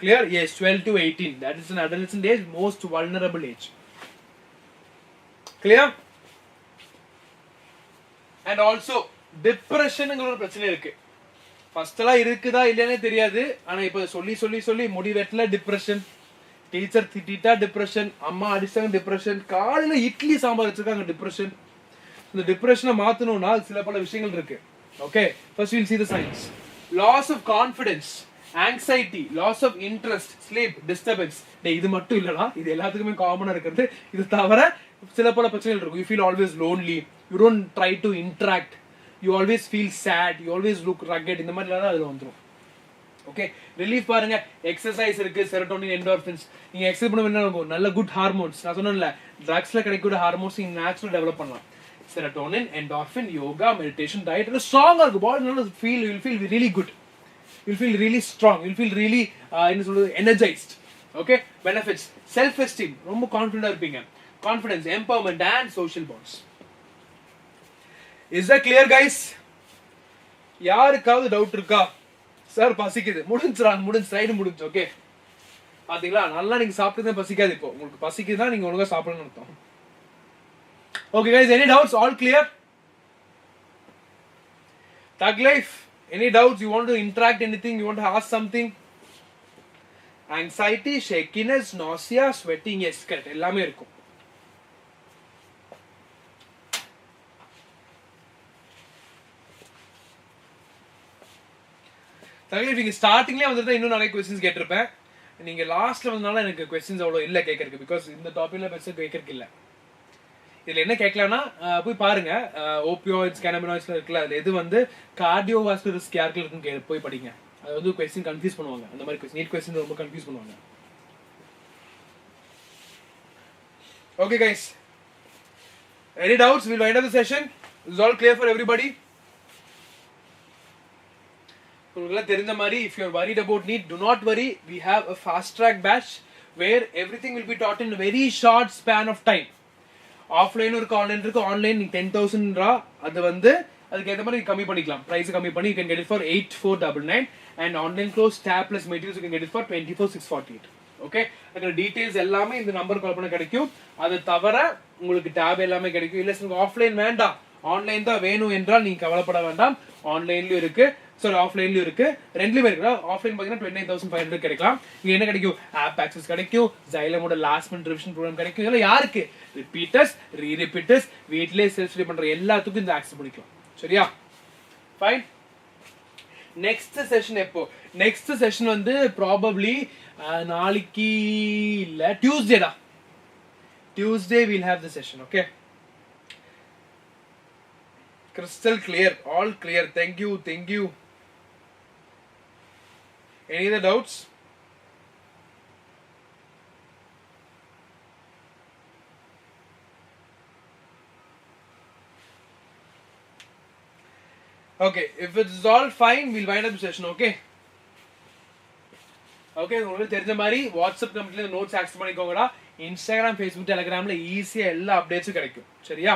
Clear? Yes, 12 to 18. That is an adolescent age, most vulnerable age. Clear? And also depression ஒரு பிரச்சனை இருக்கு. First எல்லாம் இருக்குதா இல்லையானே தெரியாது. ஆனா இப்ப சொல்லி சொல்லி சொல்லி முடிவெட்டல டிப்ரெஷன், டீச்சர் திட்டா டிப்ரெஷன், அம்மா அடிச்சாங்க டிப்ரெஷன், காலையில இட்லி சாம்பார் வச்சிருக்காங்க டிப்ரெஷன். இந்த டிப்ரெஷனை மாத்தணும்னா சில பல விஷயங்கள் இருக்கு. Okay, first we'll see the signs. Loss of confidence, anxiety, loss of interest, sleep disturbance. இது மட்டும் இல்லடா, இது எல்லாத்துக்குமே காமனா இருக்குது. இது தவிர சில பல பிரச்சனைகள் இருக்கு. You feel always lonely, you don't try to interact, you always feel sad, you always look rugged. இந்த மாதிரி எல்லாம் அதுல வந்துரும். ஓகே, ரிலீஃப் பாருங்க, எக்ஸசைஸ் இருக்கு, செரோட்டோனின், என்டோர்பின்ஸ். நீங்க எக்ஸசைஸ் பண்ண என்ன இருக்கும், நல்ல குட் ஹார்மோன்ஸ். நான் சொன்னேன்ல, ட்ரக்ஸ்ல கிடைக்கக்கூடிய ஹார்மோன்ஸ் நீங்க நேச்சுரல் டெவலப் பண்ணலாம். Serotonin, endorphin, yoga, meditation, diet. It's stronger. Body will feel, you will feel really good. You will feel really strong. You will feel really energized. Okay? Benefits. Self-esteem. ரொம்ப கான்ஃபிடென்ட்டா இருப்பீங்க. Confidence, empowerment and social bonds. Is that clear guys? யாருக்காவது doubt இருக்கா? Sir பசிக்குது. முடிஞ்சு slide முடிஞ்சு. Okay, பாத்தீங்களா, நல்லா நீங்க சாப்பிட்டதே பசிக்காது. இப்போ உங்களுக்கு பசிக்குதுன்னா நீங்க ஒழுங்கா சாப்பிடணும்னு அர்த்தம். Okay guys, any doubts? All clear? Thug life, any doubts? You want to interact anything? You want to ask something? Anxiety, shakiness, nausea, sweating, yes, correct. எல்லாமே இருக்கும். Thug life, நீங்க ஸ்டார்டிங்லயே வந்துட்டு இன்னும் நிறைய क्वेश्चंस கேட்டிருப்பேன். நீங்க லாஸ்ட்ல வந்தனால எனக்கு क्वेश्चंस அவ்வளவு இல்ல கேட்கறதுக்கு. because இந்த டாபிக்ல பெருசா கேட்கறதுக்கு இல்ல. இதுல என்ன கேட்கலாம்னா, போய் பாருங்க, ஓபியோய்ட்ஸ், கேனபினாய்ட்ஸ்ல இருக்குல்ல, அதுல எது வந்து கார்டியோவாஸ்குலர் ரிஸ்க் யாருக்கு இருக்குன்னு போய் படிங்க. அது வந்து क्वेश्चन கன்ஃபியூஸ் பண்ணுவாங்க. அந்த மாதிரி क्वेश्चन, நீட் क्वेश्चन ரொம்ப கன்ஃபியூஸ் பண்ணுவாங்க. Okay guys, any doubts? We'll wind up the session. Is all clear for everybody? உங்களுக்கு தெரிஞ்ச மாதிரி, if you are worried about NEET, do not worry. We have a fast track batch where everything will be taught in a very short span of time. ஆஃப்லைனும் இருக்கு, online இருக்கு. Online நீங்க 10,000 அது வந்து அதுக்கு ஏற்ற மாதிரி கம்மி பண்ணிக்கலாம். பிரைஸ் கம்மி பண்ணி you can get it for 8499 and online course tab plus materials you can get it for 24,648. Okay, அதுக்கு டீடைல்ஸ் எல்லாமே இந்த நம்பர் கால் பண்ண கிடைக்கும். அது தவிர உங்களுக்கு டேப் எல்லாமே கிடைக்கும். இல்ல உங்களுக்கு ஆஃப்லைன் வேண்டாம், ஆன்லைன் தான் வேணும் என்றால் நீங்க கவலைப்பட வேண்டாம். ஆன்லைன்லயும் இருக்கு, சாரி ஆஃப்லைன்லயும் இருக்கு, ரெண்டுலயுமே இருக்கு. ஆஃப்லைன் பாத்தீங்கன்னா 29,500 கிடைக்கலாம். இங்க என்ன கிடைக்கும், ஆப் ஆக்சஸ் கிடைக்கும், Xylemோட லாஸ்ட் மினிட் ரிவிஷன் ப்ரோக்ராம் கிடைக்கும். இதெல்லாம் யாருக்கு, ரிப்பீட்டர்ஸ், ரீரிப்பீட்டர்ஸ், வீட்லயே செல்ஃப் ஸ்டடி பண்ற எல்லாத்துக்கும் இந்த ஆக்சஸ் பண்ணிக்கலாம். சரியா, ஃபைன். நெக்ஸ்ட் செஷன் எப்போ? நெக்ஸ்ட் செஷன் வந்து ப்ராபப்லி நாளைக்கு இல்ல டியூஸ்டேடா. Tuesday we'll have the session. Okay, crystal clear, all clear. Thank you. Any other doubts? Okay, if it's all fine, we'll wind up the session. Okay, உங்களுக்கு தெரிஞ்ச மாதிரி WhatsApp கம்ப்ளீட்ல notes access பண்ணிக்கோங்கடா. Instagram, Facebook, டெலிகிராம்ல ஈஸியா எல்லா அப்டேட்ஸும் கிடைக்கும். சரியா,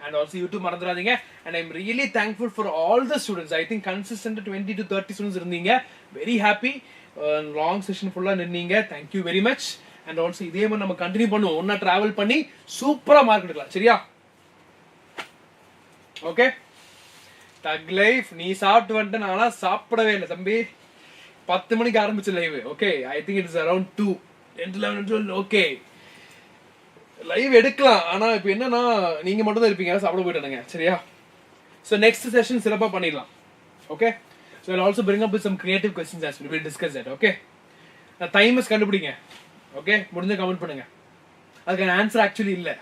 and also YouTube மறந்துடாதீங்க. and I'm really thankful for all the students. I think consistent 20 to 30 students இருந்தீங்க. very happy. long session ஃபுல்லா நின்னீங்க. thank you very much. and also இதே மாதிரி நம்ம கண்டினியூ பண்ணுவோம். ஒண்ணா டிராவல் பண்ணி சூப்பரா மார்க் எடுக்கலாம். சரியா, ஓகே. தக் லைஃப், நீ சாப்பிட்டு வந்துட்டு நானா சாப்பிடவே இல்லை தம்பி. 10 மணிக்கு ஆரம்பிச்ச live. Okay, I think it's around 2, 10 to 11 12. Okay, live எடுக்கலாம். ஆனா இப்போ என்னன்னா நீங்க மட்டும் தான் இருப்பீங்க, சாப்பிட போயிட்டானுங்க. சரியா, ஸோ நெக்ஸ்ட் செஷன் சிறப்பாக பண்ணிடலாம். Okay, so I'll also bring up with some creative questions as well. We'll discuss that. Okay, timers கண்டுபிடிங்க. ஓகே, முடிஞ்ச கமெண்ட் பண்ணுங்க. அதுக்கான ஆன்சர் ஆக்சுவலி இல்லை,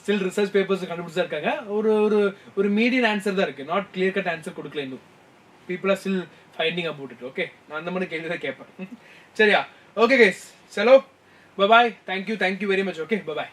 ஸ்டில் ரிசர்ச் பேப்பர்ஸ் கண்டுபிடிச்சா இருக்காங்க. ஒரு ஒரு ஒரு மீடியன் ஆன்சர் தான் இருக்கு, நாட் கிளியர் கட் ஆன்சர் கொடுக்கல இன்னும். People are still finding about it. Okay, நான் அந்த மாதிரி கேள்வி தான் கேட்பேன். சரியா, ஓகே கைஸ், சலோ, bye bye. Thank you very much. Okay, bye பாய்.